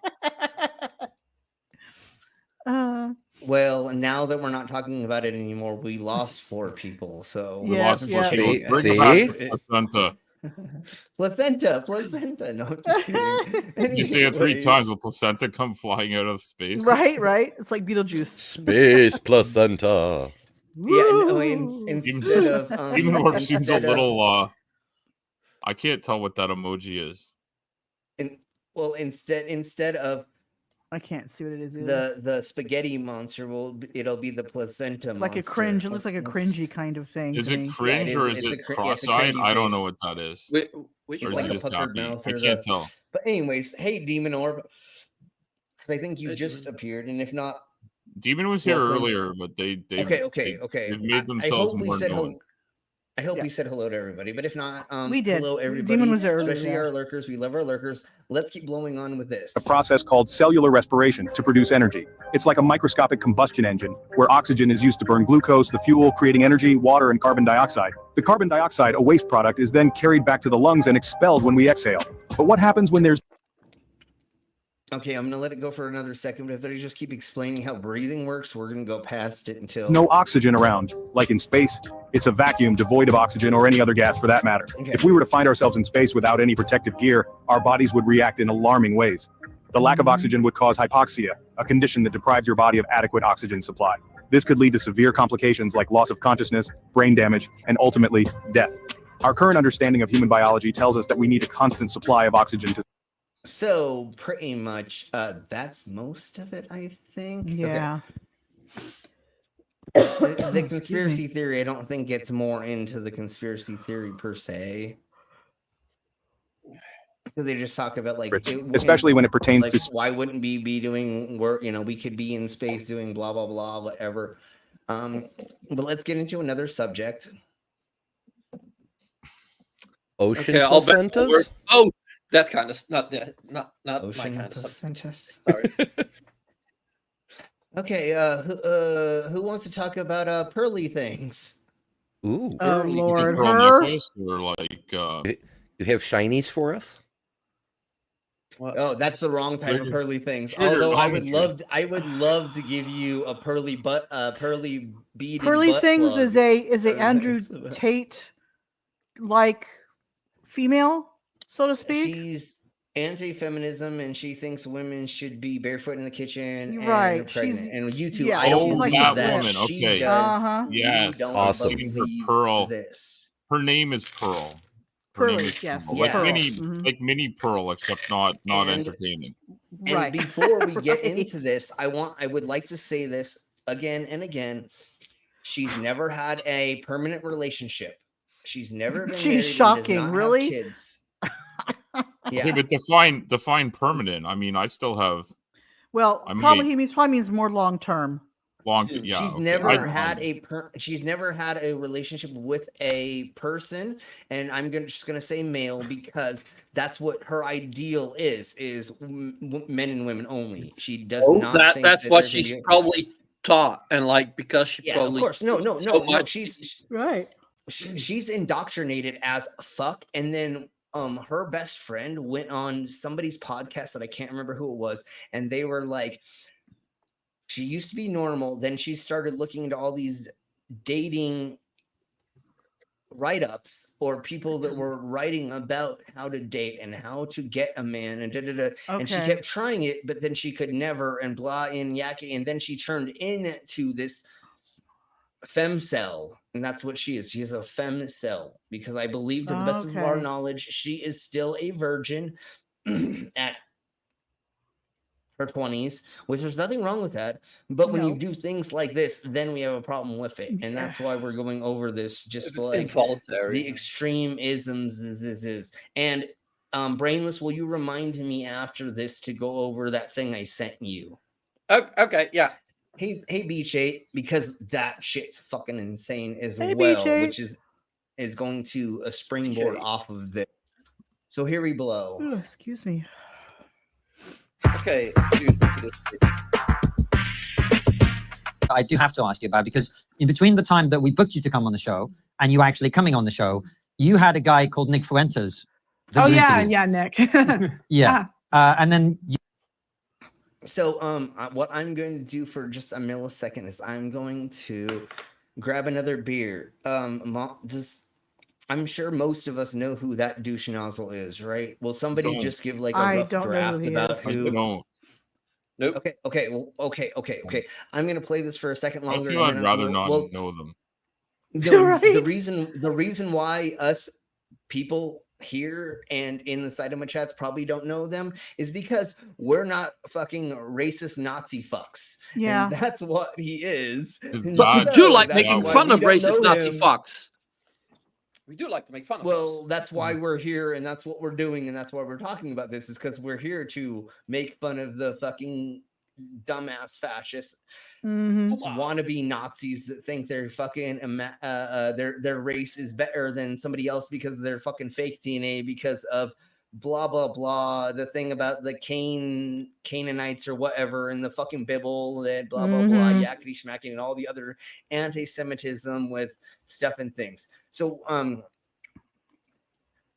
[SPEAKER 10] Well, now that we're not talking about it anymore, we lost 4 people. So
[SPEAKER 23] We lost
[SPEAKER 1] yeah.
[SPEAKER 23] Bring
[SPEAKER 24] See?
[SPEAKER 23] it back to placenta.
[SPEAKER 10] placenta. No, I'm just kidding.
[SPEAKER 23] You say it 3
[SPEAKER 10] Anyways.
[SPEAKER 23] times, will placenta come flying out of space?
[SPEAKER 1] Right. It's like Beetlejuice.
[SPEAKER 24] Space placenta.
[SPEAKER 10] Yeah, no, instead of
[SPEAKER 23] Even more seems a
[SPEAKER 10] instead of-
[SPEAKER 23] little. I can't tell what that emoji is.
[SPEAKER 10] Instead of
[SPEAKER 1] I can't see what it is either.
[SPEAKER 10] the spaghetti monster, it'll be the placenta
[SPEAKER 1] Like
[SPEAKER 10] monster.
[SPEAKER 1] a cringe. It looks like a
[SPEAKER 10] Let's-
[SPEAKER 1] cringy kind of thing.
[SPEAKER 23] Is
[SPEAKER 1] to
[SPEAKER 23] it
[SPEAKER 1] me.
[SPEAKER 23] cringe or is
[SPEAKER 10] it's
[SPEAKER 23] it
[SPEAKER 10] a
[SPEAKER 23] cross-eyed?
[SPEAKER 10] cringy
[SPEAKER 23] I don't
[SPEAKER 10] face.
[SPEAKER 23] know what that is.
[SPEAKER 19] Which
[SPEAKER 23] Or
[SPEAKER 10] It's
[SPEAKER 23] is
[SPEAKER 10] like
[SPEAKER 23] he
[SPEAKER 10] a
[SPEAKER 23] just
[SPEAKER 10] puckered
[SPEAKER 23] happy?
[SPEAKER 10] mouth.
[SPEAKER 23] I
[SPEAKER 10] or
[SPEAKER 23] can't
[SPEAKER 10] the-
[SPEAKER 23] tell.
[SPEAKER 10] But anyways, hey Demon Orb, because I think you
[SPEAKER 19] Hey,
[SPEAKER 10] just
[SPEAKER 19] Demon.
[SPEAKER 10] appeared, and if not,
[SPEAKER 23] Demon was here
[SPEAKER 10] Welcome.
[SPEAKER 23] earlier, but they've
[SPEAKER 10] okay.
[SPEAKER 23] they've made themselves more known.
[SPEAKER 10] I hope we said hello to everybody, but if not,
[SPEAKER 1] We did.
[SPEAKER 10] hello everybody.
[SPEAKER 1] Demon was there earlier,
[SPEAKER 10] especially
[SPEAKER 1] yeah.
[SPEAKER 10] our lurkers. We love our lurkers. Let's keep blowing on with this.
[SPEAKER 6] a process called cellular respiration to produce energy. It's like a microscopic combustion engine, where oxygen is used to burn glucose, the fuel, creating energy, water, and carbon dioxide. The carbon dioxide, a waste product, is then carried back to the lungs and expelled when we exhale. But what happens when there's
[SPEAKER 10] Okay, I'm gonna let it go for another second, but if they just keep explaining how breathing works, we're gonna go past it until
[SPEAKER 6] no oxygen around? Like in space, it's a vacuum devoid of oxygen or any other gas for that matter.
[SPEAKER 10] Okay.
[SPEAKER 6] If we were to find ourselves in space without any protective gear, our bodies would react in alarming ways. The lack of oxygen would cause hypoxia, a condition that deprives your body of adequate oxygen supply. This could lead to severe complications like loss of consciousness, brain damage, and ultimately, death. Our current understanding of human biology tells us that we need a constant supply of oxygen to
[SPEAKER 10] So pretty much, that's most of it, I think. Okay.
[SPEAKER 1] Yeah.
[SPEAKER 10] The conspiracy theory, I don't think gets more into the conspiracy theory per se. Because they just talk about like,
[SPEAKER 6] especially when it pertains
[SPEAKER 10] like,
[SPEAKER 6] to
[SPEAKER 10] why wouldn't we be doing work? We could be in space doing blah blah blah, whatever. But let's get into another subject.
[SPEAKER 24] Ocean
[SPEAKER 19] Okay, I'll bet
[SPEAKER 24] placentas?
[SPEAKER 19] we're- Oh, that kind of not
[SPEAKER 10] Ocean
[SPEAKER 19] my kind of stuff.
[SPEAKER 10] placentas.
[SPEAKER 19] Sorry.
[SPEAKER 10] Okay, who wants to talk about pearly things?
[SPEAKER 24] Ooh.
[SPEAKER 1] Oh
[SPEAKER 23] Like a
[SPEAKER 1] Lord,
[SPEAKER 23] pearl
[SPEAKER 1] her.
[SPEAKER 23] necklace or like
[SPEAKER 24] You have shinies for us?
[SPEAKER 10] Oh, that's the wrong type of
[SPEAKER 23] Trigger-
[SPEAKER 10] pearly things.
[SPEAKER 23] trigger
[SPEAKER 10] Although I would
[SPEAKER 23] geometry.
[SPEAKER 10] love to give you a pearly beaded
[SPEAKER 1] Pearly
[SPEAKER 10] butt
[SPEAKER 1] things
[SPEAKER 10] plug.
[SPEAKER 1] is a Andrew
[SPEAKER 10] That's-
[SPEAKER 1] Tate like female, so to speak.
[SPEAKER 10] She's anti-feminism and she thinks women should be barefoot in the kitchen and
[SPEAKER 1] Right,
[SPEAKER 10] pregnant.
[SPEAKER 1] she's-
[SPEAKER 10] And you two,
[SPEAKER 1] yeah,
[SPEAKER 10] I don't
[SPEAKER 1] she's like
[SPEAKER 10] believe
[SPEAKER 23] that
[SPEAKER 10] that.
[SPEAKER 23] woman,
[SPEAKER 10] She
[SPEAKER 23] okay.
[SPEAKER 10] does.
[SPEAKER 1] Uh-huh.
[SPEAKER 10] We
[SPEAKER 23] Yes,
[SPEAKER 10] don't
[SPEAKER 24] Awesome.
[SPEAKER 23] Looking for
[SPEAKER 10] believe
[SPEAKER 23] Pearl.
[SPEAKER 10] this.
[SPEAKER 23] Her name is Pearl. Her name
[SPEAKER 1] Pearly,
[SPEAKER 23] is
[SPEAKER 1] yes,
[SPEAKER 23] Pearl.
[SPEAKER 10] yeah.
[SPEAKER 23] Like mini,
[SPEAKER 1] Mhm.
[SPEAKER 23] like mini Pearl, except not
[SPEAKER 10] And-
[SPEAKER 23] entertaining.
[SPEAKER 10] And
[SPEAKER 1] Right.
[SPEAKER 10] before we get
[SPEAKER 1] Right.
[SPEAKER 10] into this, I would like to say this again and again, she's never had a permanent relationship. She's never been married
[SPEAKER 1] She's
[SPEAKER 10] and does
[SPEAKER 1] shocking,
[SPEAKER 10] not
[SPEAKER 1] really?
[SPEAKER 10] have kids.
[SPEAKER 23] Okay, but define permanent. I mean, I still have
[SPEAKER 1] Well,
[SPEAKER 23] I
[SPEAKER 1] probably
[SPEAKER 23] might-
[SPEAKER 1] he means more long term.
[SPEAKER 23] yeah.
[SPEAKER 10] She's
[SPEAKER 23] okay.
[SPEAKER 10] never had she's never had a relationship with a person, and I'm just gonna say male because that's what her ideal is men and women only. She does not think
[SPEAKER 19] That's
[SPEAKER 10] that
[SPEAKER 19] what
[SPEAKER 10] there's gonna
[SPEAKER 19] she's
[SPEAKER 10] be
[SPEAKER 19] probably taught, and like because she
[SPEAKER 10] yeah,
[SPEAKER 19] probably
[SPEAKER 10] of course. No,
[SPEAKER 19] much.
[SPEAKER 1] Right.
[SPEAKER 10] She's indoctrinated as fuck, and then her best friend went on somebody's podcast that I can't remember who it was, and they were like, she used to be normal, then she started looking into all these dating write-ups or people that were writing about how to date and how to get a man and and she
[SPEAKER 1] Okay.
[SPEAKER 10] kept trying it, but then she could never and blah and yakking, and then she turned into this femcell, and that's what she is. She is a femcell because I believe, to the best of our
[SPEAKER 1] Okay.
[SPEAKER 10] knowledge, she is still a virgin at her 20s, which there's nothing wrong with that. But when you
[SPEAKER 1] No.
[SPEAKER 10] do things like this, then we have a problem with it, and that's why we're going over this, just
[SPEAKER 19] If it's
[SPEAKER 10] like
[SPEAKER 19] involuntary.
[SPEAKER 10] the extreme isms is. And Brainless, will you remind me after this to go over that thing I sent you?
[SPEAKER 19] Okay, yeah.
[SPEAKER 10] Hey, Beach 8, because that shit's fucking insane as
[SPEAKER 1] Hey,
[SPEAKER 10] well,
[SPEAKER 1] Beach 8.
[SPEAKER 10] which is going to a springboard off of this. So here we blow.
[SPEAKER 1] Ugh, excuse me.
[SPEAKER 19] Okay.
[SPEAKER 7] I do have to ask you about, because in between the time that we booked you to come on the show and you actually coming on the show, you had a guy called Nick Fuentes. that
[SPEAKER 8] Oh
[SPEAKER 7] you
[SPEAKER 8] yeah,
[SPEAKER 7] interviewed.
[SPEAKER 8] yeah, Nick.
[SPEAKER 7] Yeah. And then you,
[SPEAKER 10] So what I'm going to do for just a millisecond is I'm going to grab another beer. I'm sure most of us know who that douche nozzle is, right? Will somebody
[SPEAKER 23] Don't.
[SPEAKER 10] just give like a
[SPEAKER 1] I
[SPEAKER 10] rough
[SPEAKER 1] don't know who
[SPEAKER 10] draft
[SPEAKER 1] he
[SPEAKER 10] about
[SPEAKER 1] is.
[SPEAKER 23] I
[SPEAKER 10] who?
[SPEAKER 23] don't.
[SPEAKER 19] Nope.
[SPEAKER 10] Okay. I'm gonna play this for a second
[SPEAKER 23] I
[SPEAKER 10] longer.
[SPEAKER 23] feel
[SPEAKER 10] and
[SPEAKER 23] I'd
[SPEAKER 10] then
[SPEAKER 23] rather not know them.
[SPEAKER 10] The reason why us people here and in the Saitama chats probably don't know them is because we're not fucking racist Nazi fucks.
[SPEAKER 1] Yeah.
[SPEAKER 10] And that's what he is. And
[SPEAKER 19] But we
[SPEAKER 10] so
[SPEAKER 19] do like
[SPEAKER 10] that's
[SPEAKER 19] making
[SPEAKER 10] why
[SPEAKER 19] fun
[SPEAKER 10] we
[SPEAKER 19] of
[SPEAKER 10] don't
[SPEAKER 19] racist
[SPEAKER 10] know
[SPEAKER 19] Nazi
[SPEAKER 10] him.
[SPEAKER 19] fucks. We do like to make fun of.
[SPEAKER 10] Well, that's why we're here, and that's what we're doing, and that's why we're talking about this, is because we're here to make fun of the fucking dumbass fascists, wannabe Nazis that think they're fucking their race is better than somebody else because they're fucking fake DNA because of blah blah blah. The thing about the Canaanites or whatever in the fucking Bible, that blah blah blah, yakety schmacky, and all the other anti-Semitism with stuff and things. So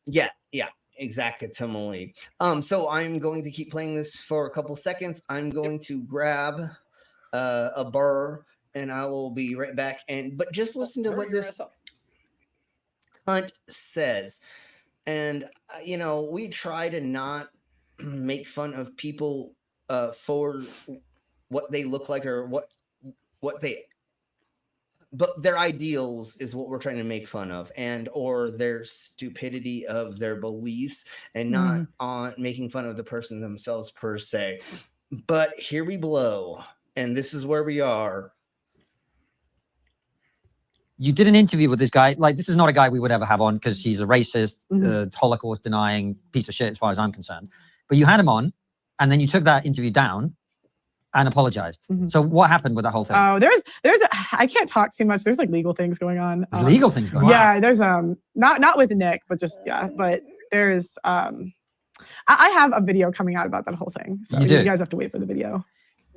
[SPEAKER 10] yeah, exactly. So I'm going to keep playing this for a couple seconds. I'm going to grab a burr, and I will be right back. But just listen to what this cunt says. And we try to not make fun of people for what they look like or what they. But their ideals is what we're trying to make fun of, and or their stupidity of their beliefs, and not on making fun of the person themselves per se. But here we blow, and this is where we are.
[SPEAKER 7] you did an interview with this guy. Like, this is not a guy we would ever have on because he's a racist, Holocaust denying piece of shit as far as I'm concerned. But you had him on, and then you took that interview down and apologized. So what happened with that whole thing?
[SPEAKER 8] Oh, I can't talk too much. There's like legal things going on.
[SPEAKER 7] There's legal things going on.
[SPEAKER 8] Yeah, there's not with Nick, but just but there's I have a video coming out about that whole thing. So
[SPEAKER 7] You do?
[SPEAKER 8] you guys have to wait for the video.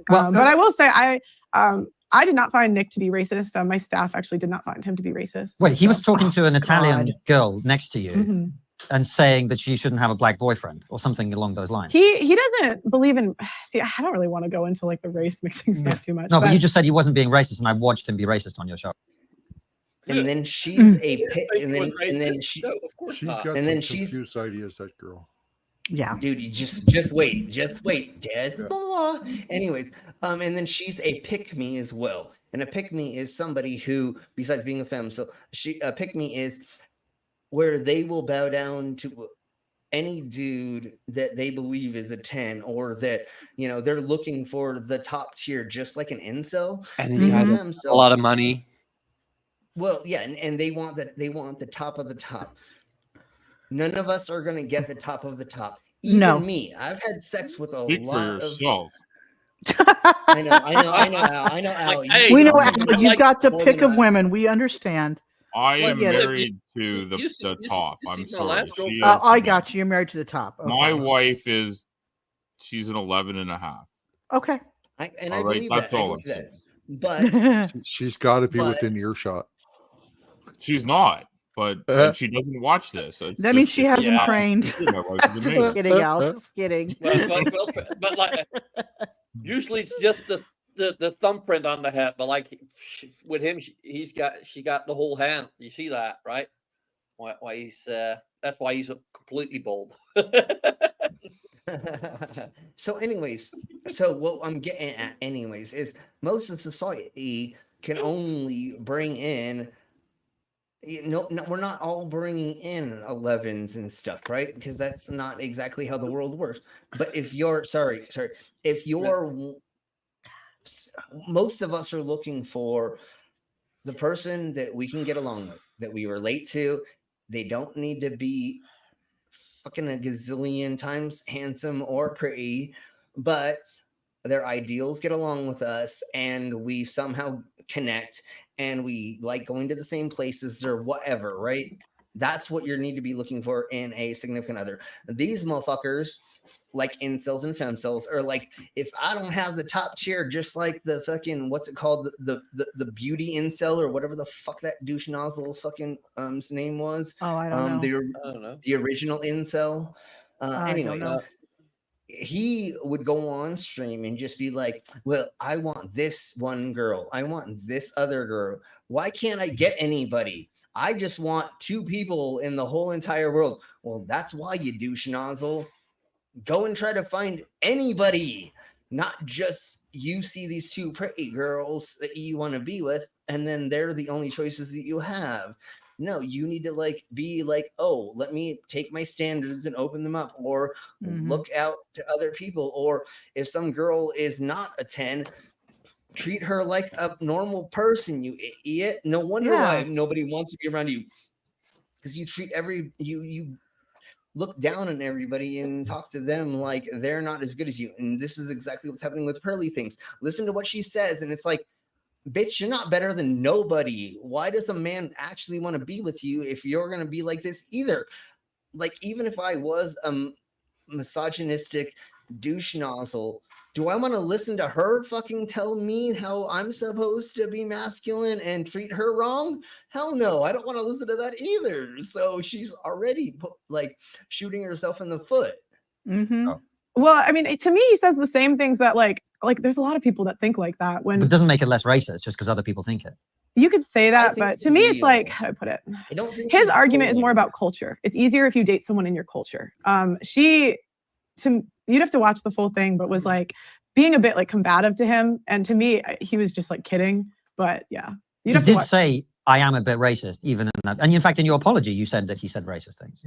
[SPEAKER 7] Well,
[SPEAKER 8] but I will say I did not find Nick to be racist. My staff actually did not find him to be racist.
[SPEAKER 7] Wait, he was talking to an Italian girl next to you
[SPEAKER 8] Mhm.
[SPEAKER 7] and saying that she shouldn't have a black boyfriend or something along those lines.
[SPEAKER 8] He doesn't believe in. See, I don't really want to go into like the race mixing stuff too much.
[SPEAKER 7] No, but you just said he wasn't being racist, and I watched him be racist on your show.
[SPEAKER 10] And then she's a pit, and then she,
[SPEAKER 4] She's got
[SPEAKER 10] and then
[SPEAKER 4] some
[SPEAKER 10] she's
[SPEAKER 4] confused ideas, that girl.
[SPEAKER 1] Yeah,
[SPEAKER 10] dude, you just wait, blah. Anyways, and then she's a pick-me as well, and a pick-me is somebody who, besides being a femme, so she a pick-me is where they will bow down to any dude that they believe is a 10, or that, you know, they're looking for the top tier, just like an incel.
[SPEAKER 19] And
[SPEAKER 10] They
[SPEAKER 19] he has
[SPEAKER 10] give
[SPEAKER 19] a
[SPEAKER 10] themselves
[SPEAKER 19] lot of money.
[SPEAKER 10] Well, yeah, and they want the top of the top. None of us are gonna get the top of the top. Even
[SPEAKER 1] No.
[SPEAKER 10] me. I've had sex with a
[SPEAKER 23] Speak for
[SPEAKER 10] lot of
[SPEAKER 23] yourself.
[SPEAKER 10] I know, Al.
[SPEAKER 19] Hey,
[SPEAKER 1] We know,
[SPEAKER 19] like,
[SPEAKER 1] Al, you've got the
[SPEAKER 10] more
[SPEAKER 1] pick
[SPEAKER 10] than
[SPEAKER 1] of
[SPEAKER 10] I-
[SPEAKER 1] women. We understand.
[SPEAKER 23] I
[SPEAKER 1] We
[SPEAKER 23] am
[SPEAKER 1] get it.
[SPEAKER 23] married to the top. I'm
[SPEAKER 19] my
[SPEAKER 23] sorry.
[SPEAKER 19] last
[SPEAKER 23] She is
[SPEAKER 19] girlfriend-
[SPEAKER 1] I got you. You're married to the top. Okay.
[SPEAKER 23] my wife is she's an 11.5.
[SPEAKER 1] Okay.
[SPEAKER 10] I
[SPEAKER 23] All right,
[SPEAKER 10] believe
[SPEAKER 23] that's
[SPEAKER 10] that. I
[SPEAKER 23] all I'm
[SPEAKER 10] believe
[SPEAKER 23] saying.
[SPEAKER 10] that. But
[SPEAKER 4] She's got to be
[SPEAKER 10] But-
[SPEAKER 4] within earshot.
[SPEAKER 23] She's not, but and she doesn't watch this. It's
[SPEAKER 1] That means
[SPEAKER 23] just-
[SPEAKER 1] she hasn't
[SPEAKER 19] Yeah.
[SPEAKER 1] trained.
[SPEAKER 23] My wife is
[SPEAKER 1] Just
[SPEAKER 23] amazing.
[SPEAKER 1] kidding, Al. Just kidding.
[SPEAKER 19] But like, usually it's just the thumbprint on the hat. But like with him, she got the whole hand. You see that, right? Why he's that's why he's completely bald.
[SPEAKER 10] So anyways, so what I'm getting at anyways is most of society can only bring in no, we're not all bringing in 11s and stuff, right? Because that's not exactly how the world works. But if you're if you're most of us are looking for the person that we can get along with, that we relate to. They don't need to be fucking a gazillion times handsome or pretty, but their ideals get along with us and we somehow connect and we like going to the same places or whatever, right? That's what you need to be looking for in a significant other. These motherfuckers, like incels and femcels, are like, if I don't have the top tier, just like the fucking what's it called, the beauty incel or whatever the fuck that douche nozzle fucking his name was.
[SPEAKER 1] Oh, I don't know.
[SPEAKER 19] I don't know.
[SPEAKER 10] The original incel.
[SPEAKER 1] I don't
[SPEAKER 10] Anyways,
[SPEAKER 1] know.
[SPEAKER 10] he would go on stream and just be like, well, I want this one girl. I want this other girl. Why can't I get anybody? I just want 2 people in the whole entire world. Well, that's why you douche nozzle. Go and try to find anybody, not just you see these 2 pretty girls that you want to be with, and then they're the only choices that you have. No, you need to like be like, oh, let me take my standards and open them up, or look out to other people. Or if some girl is not a 10, treat her like a normal person, you idiot. No wonder why nobody wants to be around you, because you treat you look down on everybody and talk to them like they're not as good as you. And this is exactly what's happening with Pearly things. Listen to what she says, and it's like, bitch, you're not better than nobody. Why does a man actually want to be with you if you're going to be like this either? Like, even if I was a misogynistic douche nozzle, do I want to listen to her fucking tell me how I'm supposed to be masculine and treat her wrong? Hell no, I don't want to listen to that either. So she's already like shooting herself in the foot.
[SPEAKER 8] Well, I mean, to me, he says the same things that like there's a lot of people that think like that. When
[SPEAKER 7] It doesn't make it less racist just because other people think it.
[SPEAKER 8] you could say that, but to me, it's like, how do I put it?
[SPEAKER 10] I don't think
[SPEAKER 8] His
[SPEAKER 10] she's
[SPEAKER 8] argument is
[SPEAKER 10] trolling.
[SPEAKER 8] more about culture. It's easier if you date someone in your culture. You'd have to watch the full thing, but was like being a bit like combative to him. And to me, he was just like kidding. But yeah,
[SPEAKER 7] You did say, I am a bit racist, even in that. And in fact, in your apology, you said that he said racist things.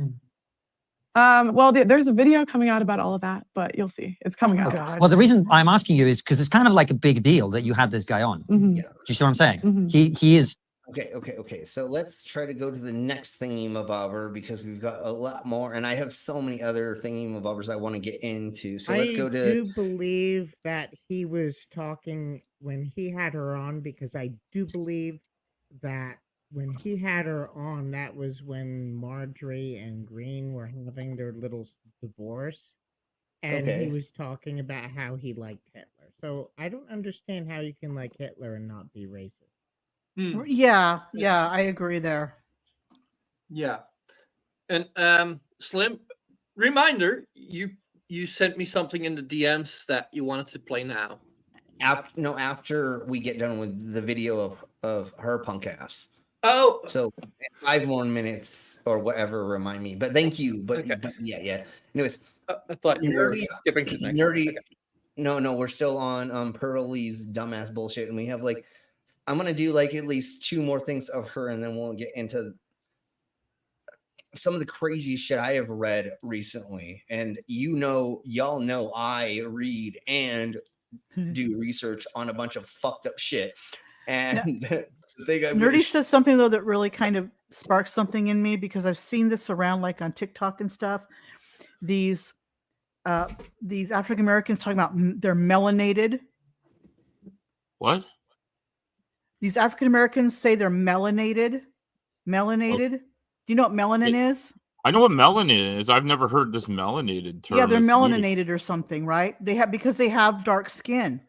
[SPEAKER 8] Well, there's a video coming out about all of that, but you'll see. It's coming out.
[SPEAKER 7] Well, the reason I'm asking you is because it's kind of like a big deal that you had this guy on.
[SPEAKER 8] Mhm.
[SPEAKER 7] Do you see what I'm saying?
[SPEAKER 8] Mhm.
[SPEAKER 7] He is.
[SPEAKER 10] Okay. So let's try to go to the next thingy-mabobber, because we've got a lot more, and I have so many other thingy-mabobbers I want to get into. So let's go to.
[SPEAKER 2] I do believe that he was talking when he had her on, because I do believe that when he had her on, that was when Marjorie and Green were having their little divorce. And
[SPEAKER 10] Okay.
[SPEAKER 2] he was talking about how he liked Hitler. So I don't understand how you can like Hitler and not be racist.
[SPEAKER 1] Yeah, I agree there.
[SPEAKER 19] Yeah. And Slim, reminder, you sent me something in the DMs that you wanted to play now.
[SPEAKER 10] After we get done with the video of her punk ass.
[SPEAKER 19] Oh,
[SPEAKER 10] so 5 more minutes or whatever. Remind me, but thank you. But yeah. Anyways,
[SPEAKER 19] I thought you were skipping to the next one.
[SPEAKER 10] nerdy. No, we're still on Pearly's dumbass bullshit, and we have like, I'm gonna do like at least 2 more things of her, and then we'll get into some of the craziest shit I have read recently, and y'all know I read and do research on a bunch of fucked up shit. And the thing I'm gonna
[SPEAKER 1] Nerdy says something though that really kind of sparked something in me, because I've seen this around like on TikTok and stuff. These African Americans talking about they're melanated.
[SPEAKER 23] What?
[SPEAKER 1] These African Americans say they're melanated. Melanated. Do you know what melanin is?
[SPEAKER 23] I know what melanin is. I've never heard this melanated term.
[SPEAKER 1] Yeah, they're
[SPEAKER 23] It's new.
[SPEAKER 1] melaninated or something, right? Because they have dark skin.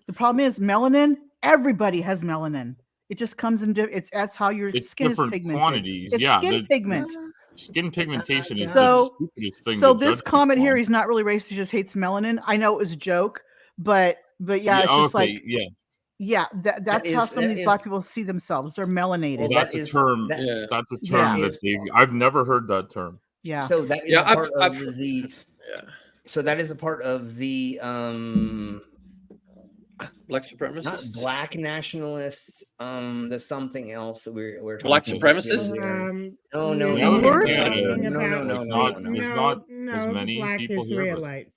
[SPEAKER 1] The problem is melanin. Everybody has melanin. It just comes in. That's how your skin is
[SPEAKER 23] Different
[SPEAKER 1] pigmented.
[SPEAKER 23] quantities.
[SPEAKER 1] It's
[SPEAKER 23] Yeah,
[SPEAKER 1] skin pigment.
[SPEAKER 23] Skin pigmentation is the
[SPEAKER 1] So,
[SPEAKER 23] stupidest thing.
[SPEAKER 1] so
[SPEAKER 23] to
[SPEAKER 1] this
[SPEAKER 23] judge
[SPEAKER 1] comment
[SPEAKER 23] people
[SPEAKER 1] here,
[SPEAKER 23] on.
[SPEAKER 1] he's not really racist. He just hates melanin. I know it was a joke, but yeah, it's just like that's how some of these black people see themselves. They're melanated.
[SPEAKER 23] Well, that's a term. That's a term that I've never heard that term.
[SPEAKER 1] Yeah.
[SPEAKER 10] So that is a part of the. So that is a part of the
[SPEAKER 19] black supremacists,
[SPEAKER 10] not black nationalists. There's something else that we're
[SPEAKER 19] black
[SPEAKER 10] talking about the
[SPEAKER 19] supremacists.
[SPEAKER 10] other day.
[SPEAKER 23] No,
[SPEAKER 10] No,
[SPEAKER 23] as many
[SPEAKER 2] black
[SPEAKER 23] people here.
[SPEAKER 2] Israelites.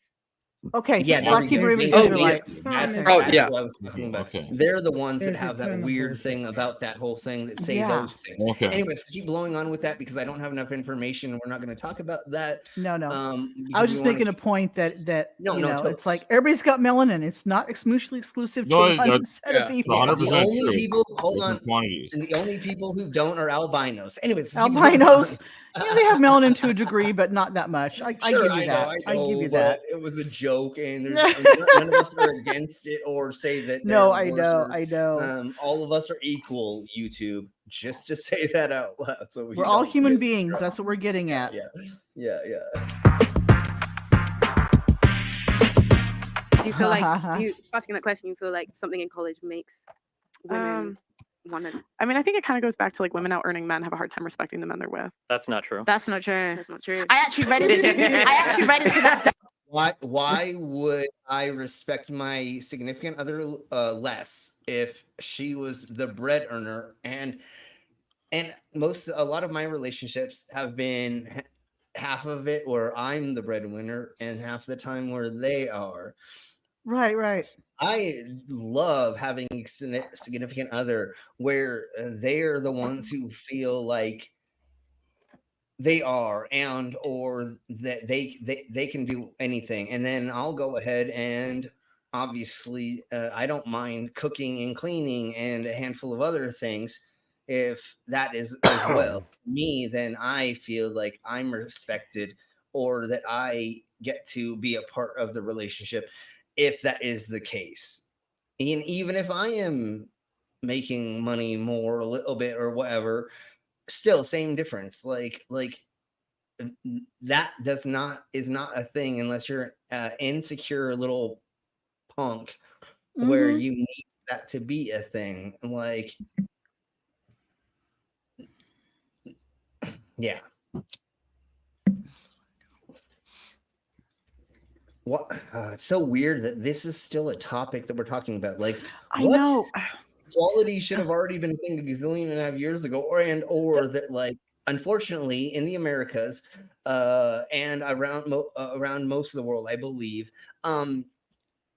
[SPEAKER 1] Okay,
[SPEAKER 10] Yeah,
[SPEAKER 1] black Hebrew Israelites.
[SPEAKER 10] That's
[SPEAKER 1] Okay.
[SPEAKER 10] what I was talking about.
[SPEAKER 23] Okay.
[SPEAKER 10] They're the ones that
[SPEAKER 2] There's a
[SPEAKER 10] have
[SPEAKER 2] ton
[SPEAKER 10] that
[SPEAKER 2] of
[SPEAKER 10] weird
[SPEAKER 2] bullshit.
[SPEAKER 10] thing about that whole thing that say
[SPEAKER 1] Yeah.
[SPEAKER 10] those things.
[SPEAKER 23] Okay.
[SPEAKER 10] Anyways, keep blowing on with that because I don't have enough information. And we're not going to talk about that.
[SPEAKER 1] No. I
[SPEAKER 10] because
[SPEAKER 1] was
[SPEAKER 10] we
[SPEAKER 1] just
[SPEAKER 10] wanna
[SPEAKER 1] making a
[SPEAKER 10] keep-
[SPEAKER 1] point that
[SPEAKER 10] No,
[SPEAKER 1] you
[SPEAKER 10] no,
[SPEAKER 1] know,
[SPEAKER 10] totally.
[SPEAKER 1] it's like everybody's got melanin. It's not mutually exclusive to
[SPEAKER 23] No,
[SPEAKER 1] 100%
[SPEAKER 23] that's
[SPEAKER 1] of people.
[SPEAKER 23] 100%
[SPEAKER 10] The only
[SPEAKER 23] true.
[SPEAKER 10] people, hold on,
[SPEAKER 23] Different quantities.
[SPEAKER 10] and the only people who don't are albinos. Anyways, keep moving
[SPEAKER 1] Albinos,
[SPEAKER 10] on.
[SPEAKER 1] yeah, they have melanin to a degree, but not that much. I give you that.
[SPEAKER 10] I know,
[SPEAKER 1] give you
[SPEAKER 10] but
[SPEAKER 1] that.
[SPEAKER 10] it was a joke, and there's, none of us are against it or say that.
[SPEAKER 1] No,
[SPEAKER 10] they're
[SPEAKER 1] I
[SPEAKER 10] worse
[SPEAKER 1] know,
[SPEAKER 10] or-
[SPEAKER 1] I know.
[SPEAKER 10] All of us are equal. YouTube, just to say that out loud, so
[SPEAKER 1] We're all
[SPEAKER 10] don't
[SPEAKER 1] human
[SPEAKER 10] get
[SPEAKER 1] beings.
[SPEAKER 10] struck.
[SPEAKER 1] That's what we're getting at.
[SPEAKER 10] Yeah.
[SPEAKER 9] Do you feel like you asking that question? You feel like something in college makes women want to?
[SPEAKER 8] I mean, I think it kind of goes back to like women out earning men have a hard time respecting the men they're with.
[SPEAKER 11] That's not true.
[SPEAKER 9] That's not true.
[SPEAKER 8] That's not true.
[SPEAKER 9] I actually read it. I actually read it. That.
[SPEAKER 10] Why would I respect my significant other less if she was the bread earner? And a lot of my relationships have been half of it where I'm the breadwinner and half the time where they are.
[SPEAKER 1] Right.
[SPEAKER 10] I love having a significant other where they're the ones who feel like they are or that they can do anything, and then I'll go ahead and obviously I don't mind cooking and cleaning and a handful of other things if that is as well me. Then I feel like I'm respected or that I get to be a part of the relationship if that is the case. And even if I am making money more a little bit or whatever, still same difference. Like that is not a thing unless you're insecure little punk where you need that to be a thing. Like, yeah. What? It's so weird that this is still a topic that we're talking about. Like,
[SPEAKER 1] I know.
[SPEAKER 10] Equality should have already been a thing a gazillion and a half years ago, or that, like, unfortunately, in the Americas and around most of the world, I believe,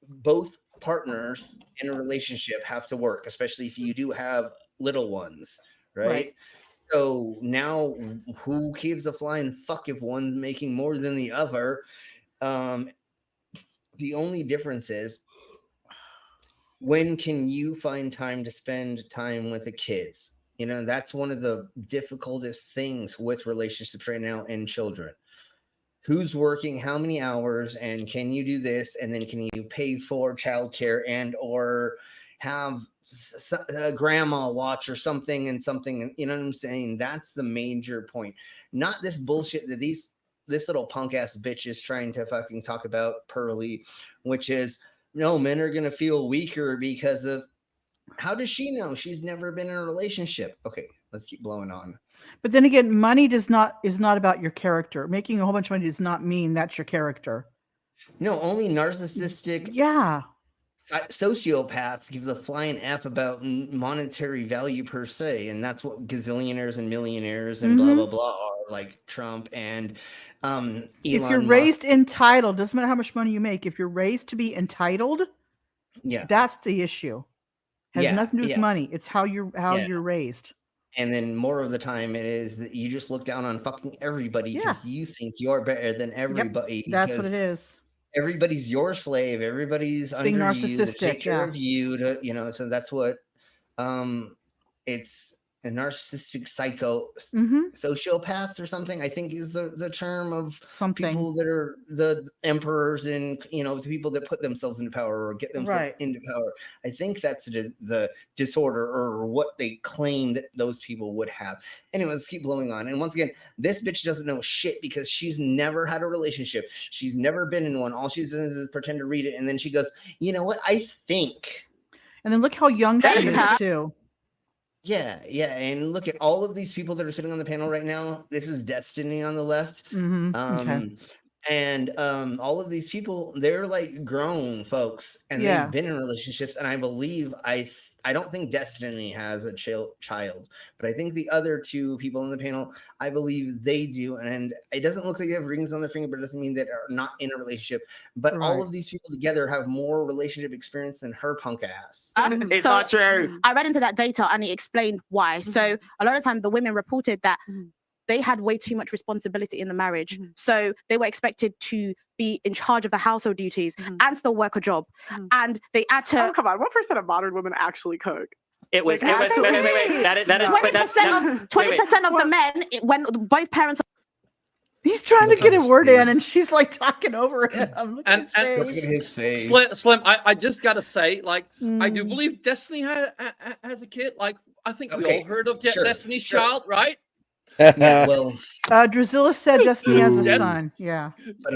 [SPEAKER 10] both partners in a relationship have to work, especially if you do have little ones, right? So now, who gives a flying fuck if one's making more than the other? The only difference is, when can you find time to spend time with the kids? You know, that's one of the difficultest things with relationships right now and children. Who's working how many hours, and can you do this? And then can you pay for childcare and or have a grandma watch or something, you know what I'm saying? That's the major point. Not this bullshit that this little punk ass bitch is trying to fucking talk about, Pearly, which is, no, men are going to feel weaker because of, how does she know? She's never been in a relationship. Okay, let's keep blowing on.
[SPEAKER 1] But then again, money is not about your character. Making a whole bunch of money does not mean that's your character.
[SPEAKER 10] No, only narcissistic.
[SPEAKER 1] Yeah.
[SPEAKER 10] sociopaths gives a flying F about monetary value per se, and that's what gazillionaires and millionaires and blah blah blah are, like Trump and Elon
[SPEAKER 1] If you're
[SPEAKER 10] Musk.
[SPEAKER 1] raised entitled, doesn't matter how much money you make. If you're raised to be entitled, that's the issue. Has nothing to do with money. It's how you're raised.
[SPEAKER 10] And then more of the time it is that you just look down on fucking everybody because you think you're better than everybody.
[SPEAKER 1] That's what it is.
[SPEAKER 10] Everybody's your slave. Everybody's
[SPEAKER 1] being
[SPEAKER 10] under you to
[SPEAKER 1] narcissistic,
[SPEAKER 10] take care of you. To so that's what it's a narcissistic sociopaths or something. I think is the term of people that are the emperors and the people that put themselves into power or get themselves into power. I think that's the disorder or what they claim that those people would have. Anyways, let's keep blowing on. And once again, this bitch doesn't know shit because she's never had a relationship. She's never been in one. All she's doing is pretend to read it, and then she goes, "You know what? I think."
[SPEAKER 1] And then look how young she is too.
[SPEAKER 10] Yeah, and look at all of these people that are sitting on the panel right now. This is Destiny on the left. And all of these people, they're like grown folks, and they've been in relationships. And I believe I don't think Destiny has a child, but I think the other two people on the panel, I believe they do. And it doesn't look like they have rings on their finger, but it doesn't mean that are not in a relationship. But all of these people together have more relationship experience than her punk ass.
[SPEAKER 11] It's not true. I read into that data and it explained why. So a lot of time the women reported that they had way too much responsibility in the marriage. So they were expected to be in charge of the household duties and still work a job. And they had to...
[SPEAKER 8] Oh, come on. What percent of modern women actually cook?
[SPEAKER 11] It was wait. That is 20% of the men, when both parents...
[SPEAKER 1] He's trying to get a word in, and she's like talking over him. Look at his face.
[SPEAKER 19] Slim, I just gotta say, like, I do believe Destiny has a kid. Like, I think we all heard of Destiny's Child, right?
[SPEAKER 10] Yeah, well,
[SPEAKER 1] Drusilla said Destiny has a son. Yeah.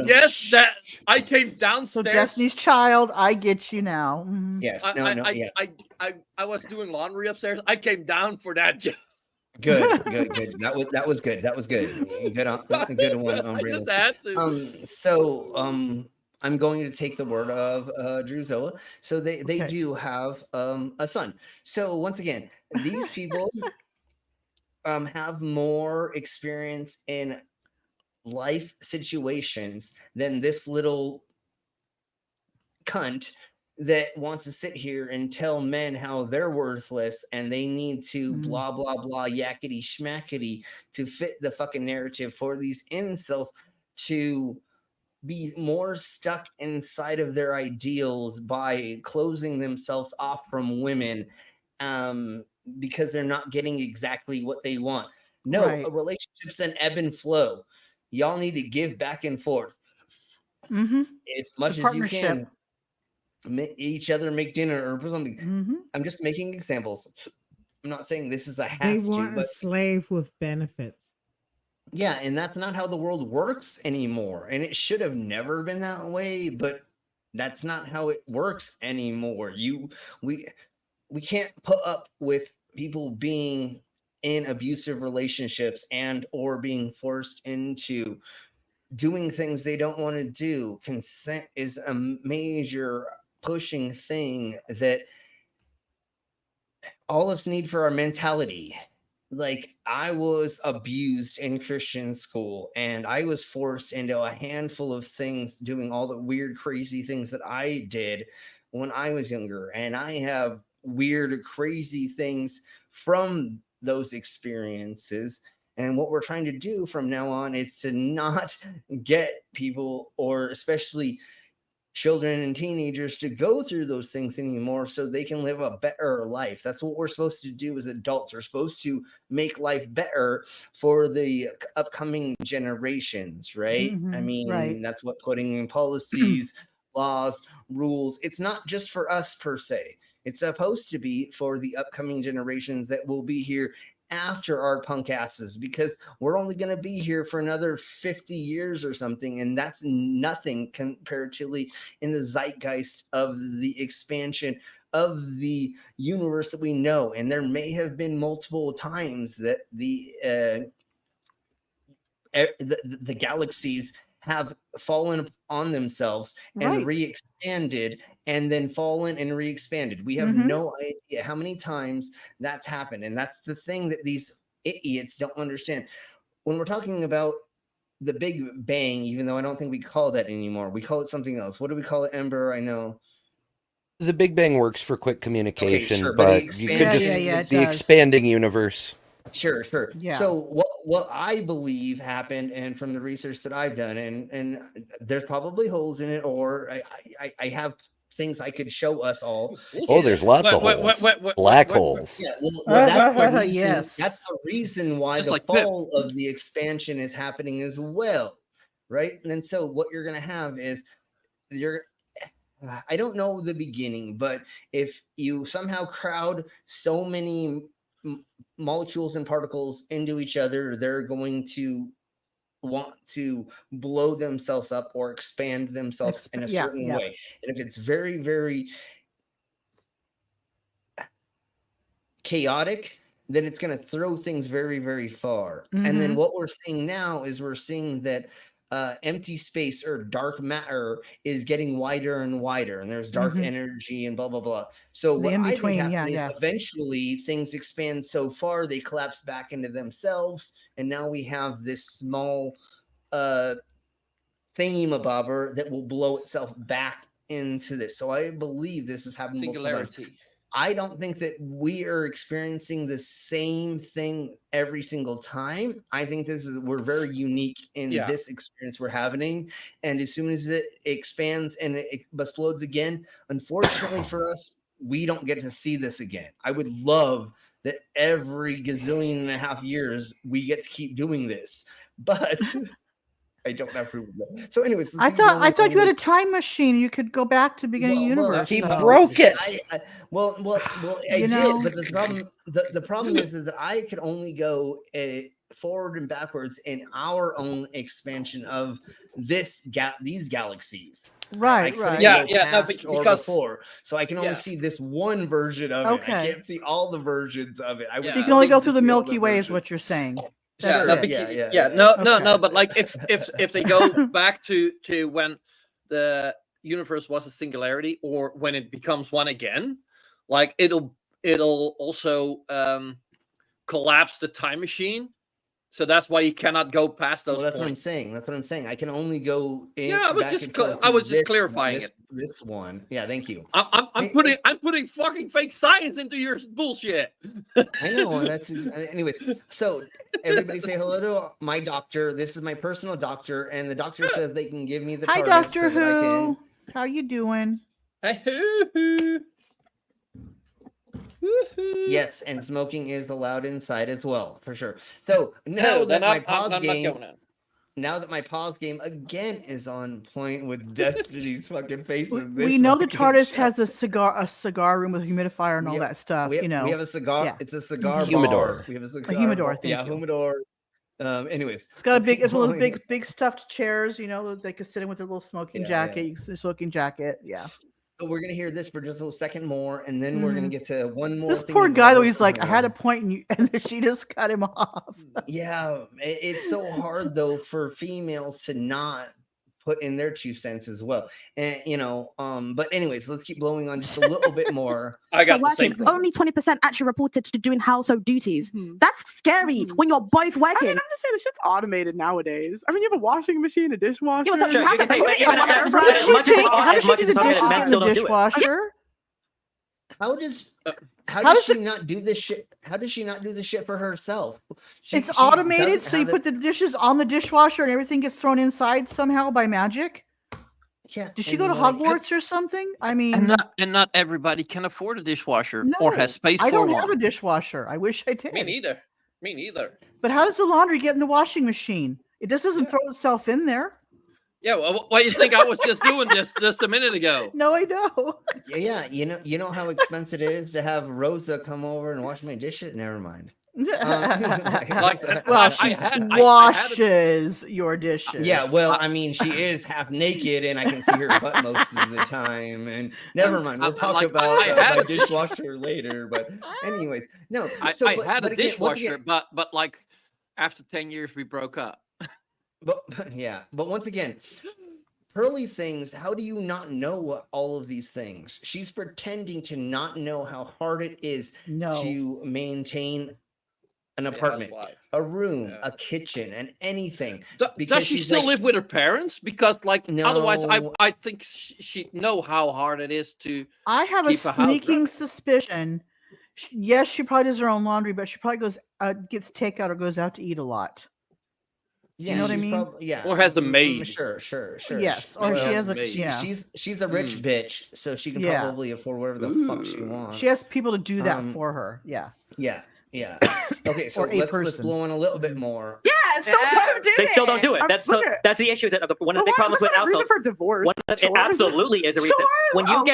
[SPEAKER 19] Yes, that I came downstairs.
[SPEAKER 1] So Destiny's Child, I get you now.
[SPEAKER 10] Yes.
[SPEAKER 19] I was doing laundry upstairs. I came down for that job.
[SPEAKER 10] Good. That was good. Good one.
[SPEAKER 19] I just had to.
[SPEAKER 10] I'm going to take the word of Drusilla. So they do have a son. So once again, these people have more experience in life situations than this little cunt that wants to sit here and tell men how they're worthless and they need to blah blah blah yakety schmackety to fit the fucking narrative for these incels to be more stuck inside of their ideals by closing themselves off from women because they're not getting exactly what they want. No, a relationship's an ebb and flow. Y'all need to give back and forth as much as you can. Each other make dinner or something. I'm just making examples. I'm not saying this is a has
[SPEAKER 2] they want
[SPEAKER 10] to, but
[SPEAKER 2] a slave with benefits.
[SPEAKER 10] Yeah, and that's not how the world works anymore. And it should have never been that way, but that's not how it works anymore. We can't put up with people being in abusive relationships and or being forced into doing things they don't want to do. Consent is a major pushing thing that all of us need for our mentality. Like, I was abused in Christian school and I was forced into a handful of things, doing all the weird, crazy things that I did when I was younger. And I have weird, crazy things from those experiences. And what we're trying to do from now on is to not get people, or especially children and teenagers, to go through those things anymore so they can live a better life. That's what we're supposed to do as adults. We're supposed to make life better for the upcoming generations, right? I mean, that's what putting in policies, laws, rules. It's not just for us per se. It's supposed to be for the upcoming generations that will be here after our punk asses, because we're only going to be here for another 50 years or something, and that's nothing comparatively in the zeitgeist of the expansion of the universe that we know. And there may have been multiple times that the galaxies have fallen on themselves and
[SPEAKER 1] Right.
[SPEAKER 10] re-expanded and then fallen and re-expanded. We have
[SPEAKER 1] Mhm.
[SPEAKER 10] no idea how many times that's happened. And that's the thing that these idiots don't understand. When we're talking about the Big Bang, even though I don't think we call that anymore, we call it something else. What do we call it, Ember? I know.
[SPEAKER 24] The Big Bang works for quick communication,
[SPEAKER 10] sure, but
[SPEAKER 24] but
[SPEAKER 10] it
[SPEAKER 24] you
[SPEAKER 10] expands
[SPEAKER 24] could just
[SPEAKER 1] it
[SPEAKER 24] the
[SPEAKER 1] does.
[SPEAKER 24] expanding universe.
[SPEAKER 10] Sure.
[SPEAKER 1] Yeah.
[SPEAKER 10] So what I believe happened, and from the research that I've done, and there's probably holes in it, or I have things I could show us all.
[SPEAKER 24] Oh, there's lots of holes. Black holes.
[SPEAKER 10] Yeah, well, that's the reason.
[SPEAKER 1] Yes.
[SPEAKER 10] That's the reason why
[SPEAKER 19] Just
[SPEAKER 10] the
[SPEAKER 19] like Pip.
[SPEAKER 10] fall of the expansion is happening as well, right? And then so what you're gonna have is I don't know the beginning, but if you somehow crowd so many molecules and particles into each other, they're going to want to blow themselves up or expand themselves in a certain way. And if it's very, very chaotic, then it's going to throw things very, very far. And then what we're seeing now is we're seeing that empty space or dark matter is getting wider and wider, and there's dark energy and blah blah blah. So what I think happens is eventually things expand so far they collapse back into themselves, and now we have this small thingy-mabobber that will blow itself back into this. So I believe this is happening.
[SPEAKER 19] Singularity.
[SPEAKER 10] I don't think that we are experiencing the same thing every single time. I think we're very unique in this experience we're having. And as soon as it expands and it explodes again, unfortunately for us, we don't get to see this again. I would love that every gazillion and a half years we get to keep doing this, but I don't have proof of that. So, anyways,
[SPEAKER 1] I thought you had a time machine. You could go back to the beginning of the universe.
[SPEAKER 24] He broke it.
[SPEAKER 10] I did, but the problem is that I could only go forward and backwards in our own expansion of these galaxies.
[SPEAKER 1] Right.
[SPEAKER 10] Because before, so I can only see this one version of it. I can't see all the versions of it.
[SPEAKER 1] So you can only go through the Milky Way, is what you're saying.
[SPEAKER 19] No, but like if they go back to when the universe was a singularity, or when it becomes one again, like it'll also collapse the time machine. So that's why you cannot go past those.
[SPEAKER 10] Well, that's
[SPEAKER 19] points.
[SPEAKER 10] That's what I'm saying. I can only go in.
[SPEAKER 19] Yeah, I was just clarifying it.
[SPEAKER 10] This one. Yeah, thank you.
[SPEAKER 19] I'm putting fucking fake science into your bullshit.
[SPEAKER 10] I know. Anyways. So everybody say hello to my doctor. This is my personal doctor, and the doctor says they can give me the.
[SPEAKER 1] Hi, Doctor Who. How you doing?
[SPEAKER 19] Hi,
[SPEAKER 10] Yes, and smoking is allowed inside as well, for sure. So now
[SPEAKER 19] No,
[SPEAKER 10] that
[SPEAKER 19] then
[SPEAKER 10] my
[SPEAKER 19] I'm
[SPEAKER 10] pause
[SPEAKER 19] not
[SPEAKER 10] game,
[SPEAKER 19] going in.
[SPEAKER 10] now that my pause game again is on point with Destiny's fucking face.
[SPEAKER 1] We know the TARDIS has a cigar room with a humidifier and all that stuff.
[SPEAKER 10] We have a cigar.
[SPEAKER 1] Yeah.
[SPEAKER 10] It's a cigar
[SPEAKER 24] Humidor.
[SPEAKER 10] bar. We have a cigar.
[SPEAKER 1] humidor.
[SPEAKER 10] Humidor. Anyways,
[SPEAKER 1] it's got it's one of those big stuffed chairs. That they could sit in with their little smoking jacket. You can sit smoking jacket. Yeah.
[SPEAKER 10] So we're gonna hear this for just a second more, and then we're gonna get to one more.
[SPEAKER 1] This poor guy, though, he's like, I had a point, and she just cut him off.
[SPEAKER 10] Yeah, it's so hard though for females to not put in their 2 cents as well, and but anyways, let's keep blowing on just a little bit more.
[SPEAKER 19] I got the same.
[SPEAKER 11] Only 20% actually reported to doing household duties. That's scary when you're both working.
[SPEAKER 8] I mean, I'm just saying the shit's automated nowadays. I mean, you have a washing machine, a dishwasher.
[SPEAKER 11] Yeah, so
[SPEAKER 1] How does she do the dishes in the dishwasher?
[SPEAKER 10] How does she not do this shit? How does she not do this shit for herself?
[SPEAKER 1] It's automated, so you put the dishes on the dishwasher and everything gets thrown inside somehow by magic.
[SPEAKER 10] Yeah.
[SPEAKER 1] Did she go to Hogwarts or something? I mean,
[SPEAKER 19] and not everybody can afford a dishwasher or has space for one.
[SPEAKER 1] I don't have a dishwasher. I wish I did.
[SPEAKER 19] Me neither.
[SPEAKER 1] But how does the laundry get in the washing machine? It just doesn't throw itself in there.
[SPEAKER 19] Yeah, well, why do you think I was just doing this just a minute ago?
[SPEAKER 1] No, I know.
[SPEAKER 10] Yeah, you know how expensive it is to have Rosa come over and wash my dishes. Never mind.
[SPEAKER 1] She washes your dishes.
[SPEAKER 10] Yeah, well, I mean, she is half naked, and I can see her butt most of the time. And never mind, we'll talk about my dishwasher later. But anyways, no.
[SPEAKER 19] I had a dishwasher, but like after 10 years, we broke up.
[SPEAKER 10] But yeah, but once again, Pearly things, how do you not know all of these things? She's pretending to not know how hard it is to maintain an apartment, a room, a kitchen, and anything.
[SPEAKER 19] Does she still live with her parents? Because like otherwise, I think she'd know how hard it is to.
[SPEAKER 1] I have a sneaking suspicion. Yes, she probably does her own laundry, but she probably goes gets takeout or goes out to eat a lot.
[SPEAKER 10] Yeah,
[SPEAKER 1] you know what I mean?
[SPEAKER 19] Or has the maid.
[SPEAKER 10] Sure.
[SPEAKER 1] Yes, or she has a
[SPEAKER 10] she's a rich bitch, so she can probably afford whatever the fuck she wants.
[SPEAKER 1] She has people to do that for her. Yeah.
[SPEAKER 10] Okay, so let's blow on a little bit more.
[SPEAKER 12] They still don't do it. That's the issue. Is that one of the big problems with households
[SPEAKER 8] for divorce?
[SPEAKER 12] It absolutely is a reason. When you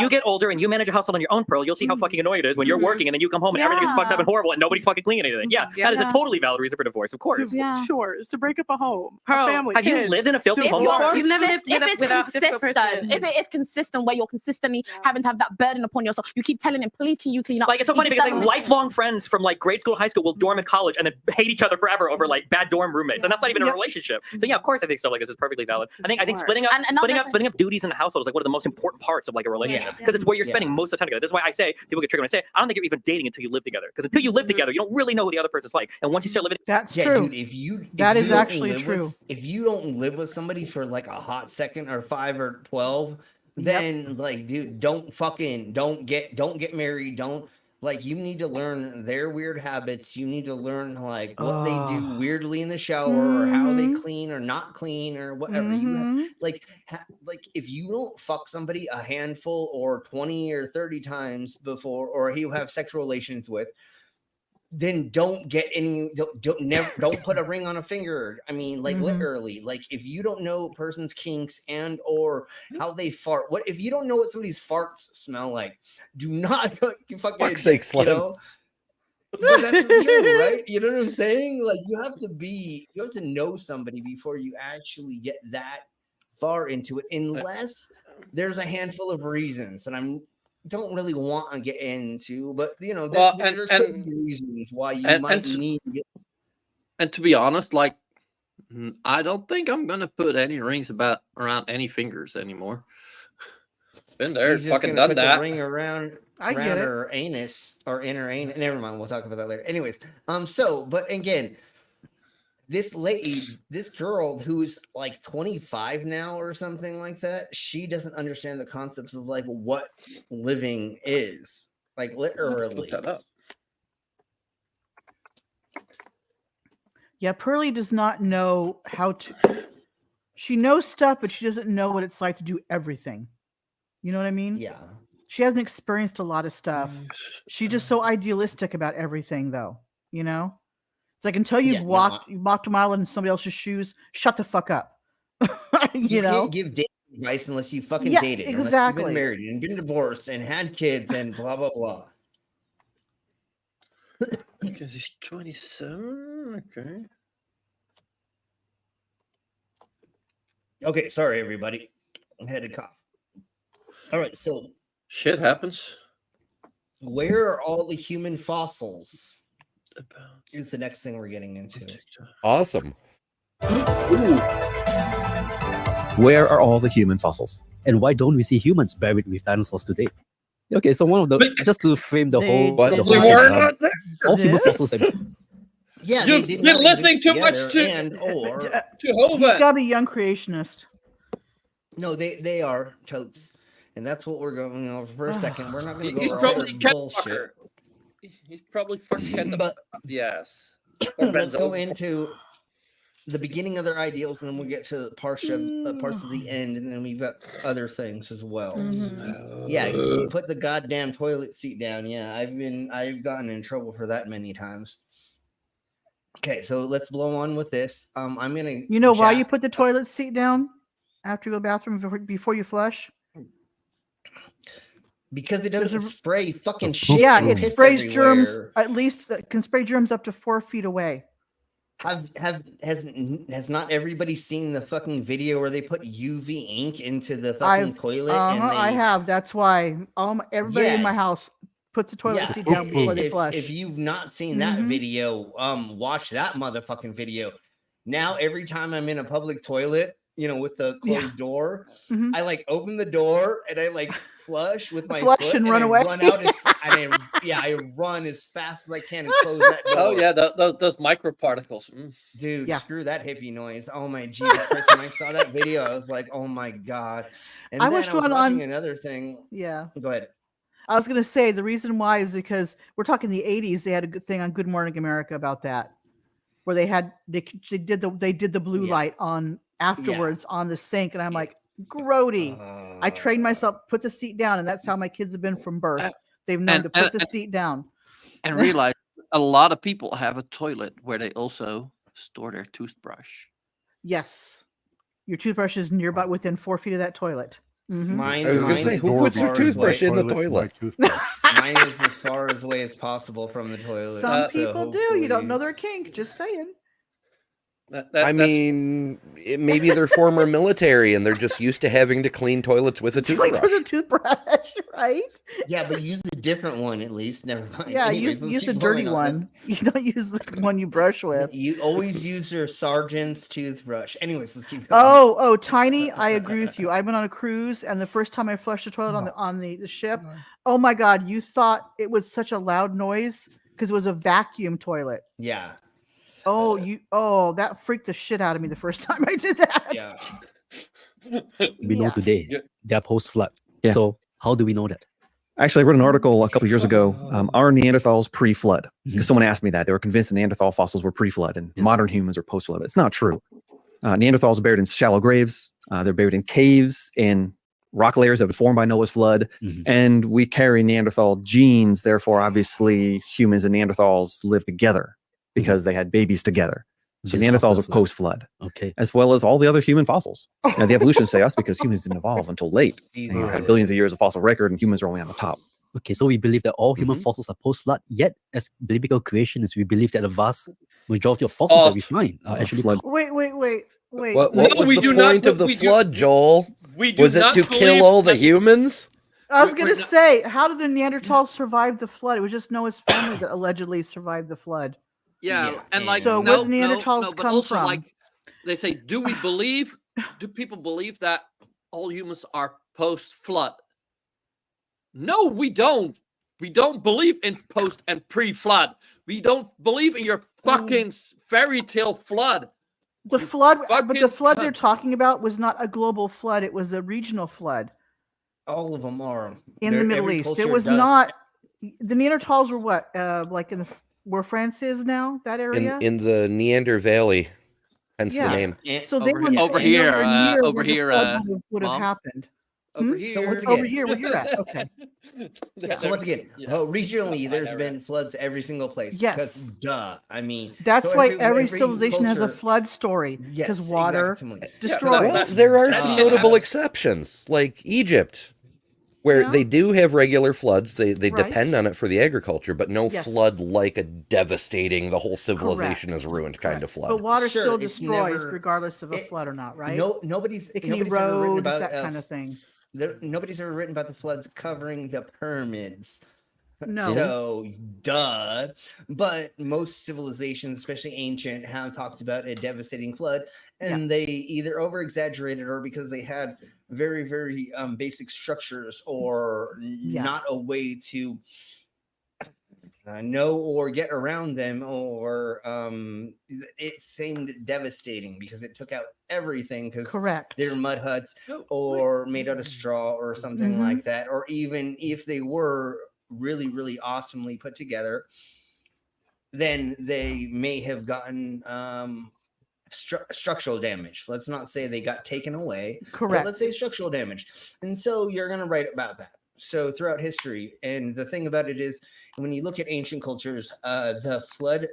[SPEAKER 12] get older and you manage a household on your own, Pearl, you'll see how fucking annoying it is when you're working and then you come home and everything is fucked up and horrible and nobody's fucking cleaning anything. Yeah, that is a totally valid reason for divorce, of course.
[SPEAKER 8] Chores to break up a home,
[SPEAKER 12] Pearl,
[SPEAKER 8] a family.
[SPEAKER 12] Have you lived in a filthy home before?
[SPEAKER 11] You've never lived with a difficult person. If it is consistent, where you're consistently having to have that burden upon yourself, you keep telling him, "Please, can you clean up?"
[SPEAKER 12] Like it's so funny because like lifelong friends from like grade school, high school will dorm in college and then hate each other forever over like bad dorm roommates, and that's not even a relationship. So yeah, of course I think stuff like this is perfectly valid. I think splitting up duties in the household is like one of the most important parts of like a relationship because it's where you're spending most of the time together. This is why I say people get triggered when I say I don't think you're even dating until you live together, because until you live together, you don't really know who the other person's like, and once you start living,
[SPEAKER 1] that's true.
[SPEAKER 10] Dude,
[SPEAKER 1] that is actually true.
[SPEAKER 10] If you don't live with somebody for like a hot second or 5 or 12, then like, dude, don't get married. Don't. Like, you need to learn their weird habits. You need to learn like what they do weirdly in the shower or how they clean or not clean or whatever. You have, like if you don't fuck somebody a handful or 20 or 30 times before, or you have sexual relations with, then don't get any. Don't put a ring on a finger. I mean, like literally. Like if you don't know a person's kinks and or how they fart, what if you don't know what somebody's farts smell like? Do not fucking
[SPEAKER 24] fuck's sake, Slim.
[SPEAKER 10] But that's true, right? You know what I'm saying? Like you have to know somebody before you actually get that far into it, unless there's a handful of reasons that don't really want to get into, but you know, there could be reasons why you might need to get.
[SPEAKER 19] And to be honest, like I don't think I'm gonna put any rings around any fingers anymore. Been there, fucking done that.
[SPEAKER 10] The ring around her anus or inner anus. Never mind, we'll talk about that later. Anyways, but again, this girl who's like 25 now or something like that, she doesn't understand the concepts of like what living is. Like literally.
[SPEAKER 19] Look that up.
[SPEAKER 1] Yeah, Pearly does not know how to. She knows stuff, but she doesn't know what it's like to do everything. You know what I mean?
[SPEAKER 10] Yeah.
[SPEAKER 1] She hasn't experienced a lot of stuff. She's just so idealistic about everything, though. You know? It's like until you've walked a mile in somebody else's shoes, shut the fuck up. you know?
[SPEAKER 10] Can't give dating advice unless you fucking dated.
[SPEAKER 1] Exactly.
[SPEAKER 10] Unless you've been married and been divorced and had kids and blah, blah, blah.
[SPEAKER 19] Because he's 27. Okay.
[SPEAKER 10] Okay, sorry, everybody. I had a cough. All right, so
[SPEAKER 19] shit happens.
[SPEAKER 10] Where are all the human fossils? Is the next thing we're getting into.
[SPEAKER 24] Awesome.
[SPEAKER 13] Where are all the human fossils? And why don't we see humans buried with dinosaurs today? Okay, so one of the just to frame the whole all human fossils.
[SPEAKER 10] Yeah,
[SPEAKER 19] you've been listening too much to Jehovah.
[SPEAKER 1] He's got to be young creationist.
[SPEAKER 10] No, they are totes, and that's what we're going over for a second. We're not going to go.
[SPEAKER 19] He's
[SPEAKER 10] over
[SPEAKER 19] probably
[SPEAKER 10] bullshit.
[SPEAKER 19] He's probably fucking yes.
[SPEAKER 10] Let's go into the beginning of their ideals, and then we'll get to parts of the end, and then we've got other things as well. Yeah, you put the goddamn toilet seat down. Yeah, I've gotten in trouble for that many times. Okay, so let's blow on with this. I'm gonna.
[SPEAKER 1] You know why you put the toilet seat down after you go to the bathroom before you flush?
[SPEAKER 10] Because it doesn't spray fucking shit.
[SPEAKER 1] Yeah, it sprays germs. At least it can spray germs up to 4 feet away.
[SPEAKER 10] Has not everybody seen the fucking video where they put UV ink into the fucking toilet?
[SPEAKER 1] I have. That's why everybody in my house puts the toilet seat down before they flush.
[SPEAKER 10] If you've not seen that video, watch that motherfucking video. Now every time I'm in a public toilet, you know, with the closed door,
[SPEAKER 1] Mhm.
[SPEAKER 10] I like open the door and I like flush with my
[SPEAKER 1] Flush
[SPEAKER 10] foot
[SPEAKER 1] and run
[SPEAKER 10] I
[SPEAKER 1] away.
[SPEAKER 10] run out I run as fast as I can and close that door.
[SPEAKER 19] Oh yeah, those microparticles.
[SPEAKER 10] Dude,
[SPEAKER 1] Yeah.
[SPEAKER 10] screw that hippie noise. Oh my Jesus Christ. When I saw that video, I was like, oh my God. And
[SPEAKER 1] I
[SPEAKER 10] then
[SPEAKER 1] watched
[SPEAKER 10] I was
[SPEAKER 1] one
[SPEAKER 10] watching
[SPEAKER 1] on-
[SPEAKER 10] another thing.
[SPEAKER 1] Yeah.
[SPEAKER 10] Go ahead.
[SPEAKER 1] I was gonna say the reason why is because we're talking the 80s. They had a good thing on Good Morning America about that, where they did the blue light on afterwards on the sink, and I'm like, grody. I trained myself, put the seat down, and that's how my kids have been from birth. They've known to put the seat down.
[SPEAKER 19] And realize a lot of people have a toilet where they also store their toothbrush.
[SPEAKER 1] Yes, your toothbrush is nearby within 4 feet of that toilet. Mhm.
[SPEAKER 10] Mine,
[SPEAKER 24] I was gonna say, who puts your toothbrush in the toilet?
[SPEAKER 10] Mine is as far away as possible from the toilet.
[SPEAKER 1] Some
[SPEAKER 10] so
[SPEAKER 1] people do. You don't know their kink. Just saying.
[SPEAKER 24] I mean, maybe they're former military and they're just used to having to clean toilets with a
[SPEAKER 1] Clean
[SPEAKER 24] toothbrush.
[SPEAKER 1] with a toothbrush, right?
[SPEAKER 10] Yeah, but use a different one at least. Never mind.
[SPEAKER 1] Yeah,
[SPEAKER 10] Anyways, we'll
[SPEAKER 1] use
[SPEAKER 10] keep
[SPEAKER 1] a dirty
[SPEAKER 10] going on
[SPEAKER 1] one. You don't use the one you brush with.
[SPEAKER 10] You always use your sergeant's toothbrush. Anyways, let's keep going.
[SPEAKER 1] Oh, Tiny, I agree with you. I went on a cruise, and the first time I flushed the toilet on the ship, oh my God, you thought it was such a loud noise because it was a vacuum toilet.
[SPEAKER 10] Yeah.
[SPEAKER 1] That freaked the shit out of me the first time I did that.
[SPEAKER 10] Yeah.
[SPEAKER 13] We know today they're post-flood.
[SPEAKER 14] Yeah.
[SPEAKER 13] So how do we know that?
[SPEAKER 14] Actually, I wrote an article a couple years ago. Are Neanderthals pre-flood? Because someone asked me that. They were convinced the Neanderthal fossils were pre-flood and modern humans are post-flood. It's not true. Neanderthals are buried in shallow graves. They're buried in caves, in rock layers that were formed by Noah's flood. And we carry Neanderthal genes. Therefore, obviously, humans and Neanderthals live together because they had babies together. So
[SPEAKER 13] Just
[SPEAKER 14] Neanderthals
[SPEAKER 13] after
[SPEAKER 14] are
[SPEAKER 13] flood.
[SPEAKER 14] post-flood.
[SPEAKER 13] Okay.
[SPEAKER 14] As well as all the other human fossils. Now, the evolutionists say us because humans didn't evolve until late. And you had billions of years of fossil record and humans are only on the top.
[SPEAKER 13] Okay, so we believe that all human fossils are post-flood, yet as biblical creationists, we believe that the vast majority of fossils that we find are actually flood.
[SPEAKER 1] Wait.
[SPEAKER 24] What was the point of the flood, Joel? Was it
[SPEAKER 19] not
[SPEAKER 24] to
[SPEAKER 19] believe
[SPEAKER 24] kill all the
[SPEAKER 19] that-
[SPEAKER 24] humans?
[SPEAKER 1] I was gonna say, how did the Neanderthals survive the flood? It was just Noah's family that allegedly survived the flood.
[SPEAKER 19] Yeah, and like
[SPEAKER 1] So where did the Neanderthals
[SPEAKER 19] but
[SPEAKER 1] come
[SPEAKER 19] also
[SPEAKER 1] from?
[SPEAKER 19] like they say, do people believe that all humans are post-flood? No, we don't. We don't believe in post and pre-flood. We don't believe in your fucking fairy tale flood.
[SPEAKER 1] The flood, but the
[SPEAKER 19] fucking
[SPEAKER 1] flood they're talking about was not a global flood; it was a regional flood
[SPEAKER 10] All of them are
[SPEAKER 1] in the Middle East. It was not. The Neanderthals were what, like where France is now, that area.
[SPEAKER 24] In the Neander Valley, hence the name.
[SPEAKER 1] So they were
[SPEAKER 19] over here, over here,
[SPEAKER 1] would have
[SPEAKER 19] Mom.
[SPEAKER 1] happened.
[SPEAKER 19] Over here.
[SPEAKER 10] So once
[SPEAKER 1] Over
[SPEAKER 10] again,
[SPEAKER 1] here, where you're at. Okay.
[SPEAKER 10] So once again, regionally, there's been floods every single place.
[SPEAKER 1] Yes.
[SPEAKER 10] Because duh. I mean,
[SPEAKER 1] That's
[SPEAKER 10] so
[SPEAKER 1] why every
[SPEAKER 10] every
[SPEAKER 1] civilization has a
[SPEAKER 10] culture-
[SPEAKER 1] flood story because
[SPEAKER 10] Yes,
[SPEAKER 1] water
[SPEAKER 10] exactly.
[SPEAKER 1] destroys.
[SPEAKER 24] Well, there are some notable exceptions, like Egypt, where they do have regular floods. They
[SPEAKER 1] Right.
[SPEAKER 24] depend on it for the agriculture, but no
[SPEAKER 1] Yes.
[SPEAKER 24] flood like a devastating, the whole civilization is ruined kind of flood.
[SPEAKER 1] But water
[SPEAKER 10] Sure,
[SPEAKER 1] still
[SPEAKER 10] it's
[SPEAKER 1] destroys
[SPEAKER 10] never-
[SPEAKER 1] regardless of a flood or not, right?
[SPEAKER 10] Nobody's
[SPEAKER 1] It can
[SPEAKER 10] ever written
[SPEAKER 1] erode,
[SPEAKER 10] about
[SPEAKER 1] that kind of thing.
[SPEAKER 10] Nobody's ever written about the floods covering the pyramids.
[SPEAKER 1] No.
[SPEAKER 10] So, duh. But most civilizations, especially ancient, have talked about a devastating flood, and they either over exaggerated or because they had very, very basic structures or not a way to know or get around them, or it seemed devastating because it took out everything because they're mud huts or made out of straw or something like that, or even if they were really, really awesomely put together, then they may have gotten structural damage. Let's not say they got taken away.
[SPEAKER 1] Correct.
[SPEAKER 10] But let's say structural damage. And so you're going to write about that. So throughout history, and the thing about it is, when you look at ancient cultures, the flood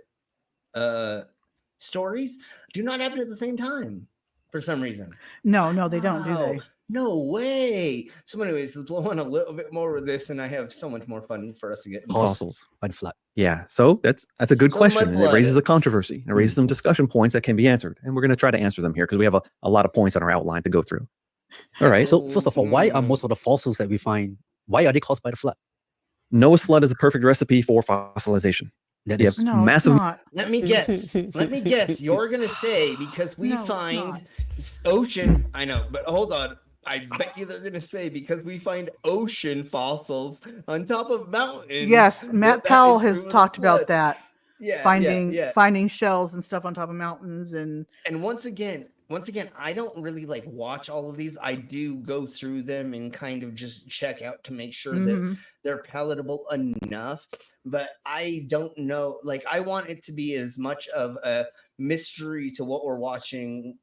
[SPEAKER 10] stories do not happen at the same time for some reason.
[SPEAKER 1] No, they don't, do they?
[SPEAKER 10] No way. So anyways, let's blow on a little bit more with this, and I have so much more fun for us to get into.
[SPEAKER 14] Fossils by the flood. Yeah, so that's a good question, and it raises a controversy. It raises some discussion points that can be answered, and we're going to try to answer them here because we have a lot of points on our outline to go through. All right.
[SPEAKER 13] So first of all, why are most of the fossils that we find, why are they caused by the flood?
[SPEAKER 14] Noah's flood is a perfect recipe for fossilization.
[SPEAKER 13] That
[SPEAKER 14] Yes,
[SPEAKER 13] is
[SPEAKER 1] No,
[SPEAKER 14] massive.
[SPEAKER 1] it's not.
[SPEAKER 10] Let me guess. Let me guess. You're gonna say because we
[SPEAKER 1] No, it's
[SPEAKER 10] find ocean. I know, but hold on. I bet you they're gonna say because we find ocean fossils on top of mountains.
[SPEAKER 1] Yes, Matt
[SPEAKER 10] that
[SPEAKER 1] Powell
[SPEAKER 10] is
[SPEAKER 1] has
[SPEAKER 10] proof of the
[SPEAKER 1] talked
[SPEAKER 10] flood.
[SPEAKER 1] about that.
[SPEAKER 10] Yeah,
[SPEAKER 1] Finding shells and stuff on top of mountains and
[SPEAKER 10] once again, I don't really like watch all of these. I do go through them and kind of just check out to make sure that
[SPEAKER 1] Mhm.
[SPEAKER 10] they're palatable enough. But I don't know. Like, I want it to be as much of a mystery to what we're watching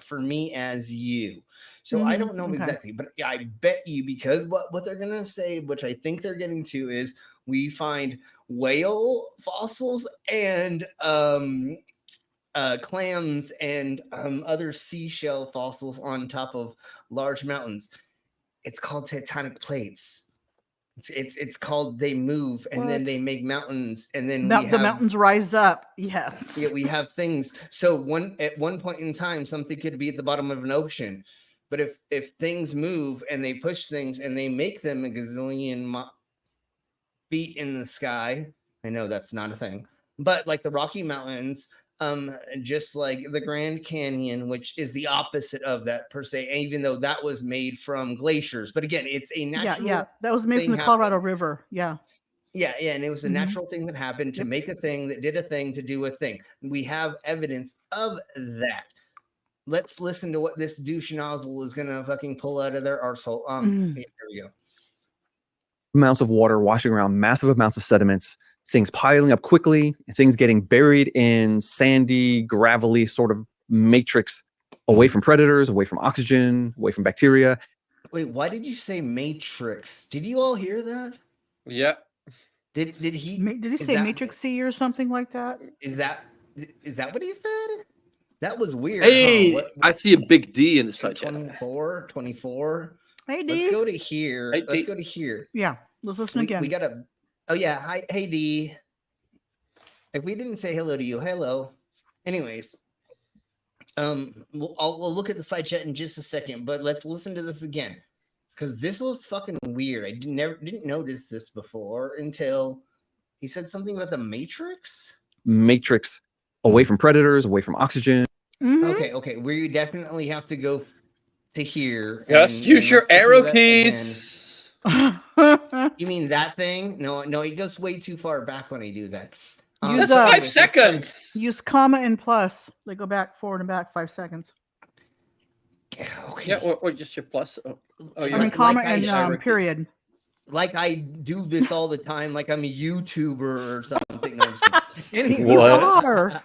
[SPEAKER 10] for me as you. So I don't know
[SPEAKER 1] Okay.
[SPEAKER 10] exactly, but I bet you because what they're gonna say, which I think they're getting to, is we find whale fossils and clams and other seashell fossils on top of large mountains. It's called tectonic plates. It's called they move and then
[SPEAKER 1] What?
[SPEAKER 10] they make mountains and then
[SPEAKER 1] the mountains rise up. Yes.
[SPEAKER 10] yeah, we have things. So at one point in time, something could be at the bottom of an ocean. But if things move and they push things and they make them a gazillion feet in the sky, I know that's not a thing, but like the Rocky Mountains, just like the Grand Canyon, which is the opposite of that per se, even though that was made from glaciers. But again, it's a natural.
[SPEAKER 1] Yeah, that was made from the Colorado River. Yeah.
[SPEAKER 10] Yeah, and it was a natural thing that happened to make a thing that did a thing to do a thing. We have evidence of that. Let's listen to what this douche nozzle is gonna fucking pull out of their arsehole. Here we go.
[SPEAKER 14] Amounts of water washing around, massive amounts of sediments, things piling up quickly, things getting buried in sandy, gravelly sort of matrix, away from predators, away from oxygen, away from bacteria.
[SPEAKER 10] Wait, why did you say matrix? Did you all hear that?
[SPEAKER 19] Yeah.
[SPEAKER 10] Did he
[SPEAKER 1] say matrixy or something like that?
[SPEAKER 10] Is that what he said? That was weird.
[SPEAKER 19] Hey,
[SPEAKER 10] huh?
[SPEAKER 19] I see a big D in the side chat.
[SPEAKER 10] 24.
[SPEAKER 1] Hey, D.
[SPEAKER 10] Let's go to here.
[SPEAKER 19] Hey,
[SPEAKER 10] Let's
[SPEAKER 19] D.
[SPEAKER 10] go to here.
[SPEAKER 1] Yeah, let's listen again.
[SPEAKER 10] We gotta. Oh yeah, hi, hey D. If we didn't say hello to you, hello. Anyways, we'll look at the side chat in just a second, but let's listen to this again because this was fucking weird. I didn't notice this before until he said something about the Matrix.
[SPEAKER 14] Matrix, away from predators, away from oxygen.
[SPEAKER 10] Okay. We definitely have to go to here.
[SPEAKER 19] Just use your arrow keys.
[SPEAKER 10] You mean that thing? No, he goes way too far back when I do that.
[SPEAKER 1] Use
[SPEAKER 19] 5 seconds.
[SPEAKER 1] Use comma and plus. They go back, forward and back 5 seconds.
[SPEAKER 10] Okay.
[SPEAKER 19] Yeah, or just your plus.
[SPEAKER 1] I mean, comma and period.
[SPEAKER 10] Like I do this all the time, like I'm a YouTuber or something. No,
[SPEAKER 1] You are.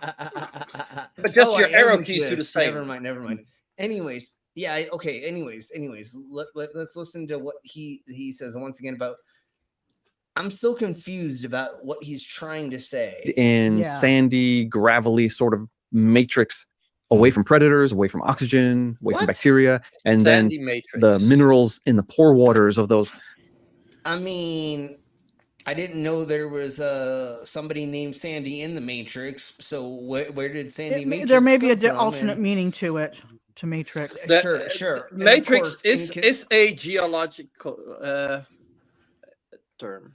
[SPEAKER 19] But just your arrow keys do the same.
[SPEAKER 10] Never mind. Anyways, yeah, okay. Anyways, let's listen to what he says once again about. I'm so confused about what he's trying to say.
[SPEAKER 14] In sandy, gravelly sort of matrix, away from predators, away from oxygen, away from bacteria, and
[SPEAKER 19] Sandy
[SPEAKER 14] then
[SPEAKER 19] matrix.
[SPEAKER 14] the minerals in the pore waters of those.
[SPEAKER 10] I mean, I didn't know there was somebody named Sandy in the Matrix. So where did Sandy Matrix?
[SPEAKER 1] There may be
[SPEAKER 10] come
[SPEAKER 1] an
[SPEAKER 10] from?
[SPEAKER 1] alternate meaning to it, to Matrix.
[SPEAKER 10] Sure. And
[SPEAKER 19] Matrix
[SPEAKER 10] of course,
[SPEAKER 19] is a geological term.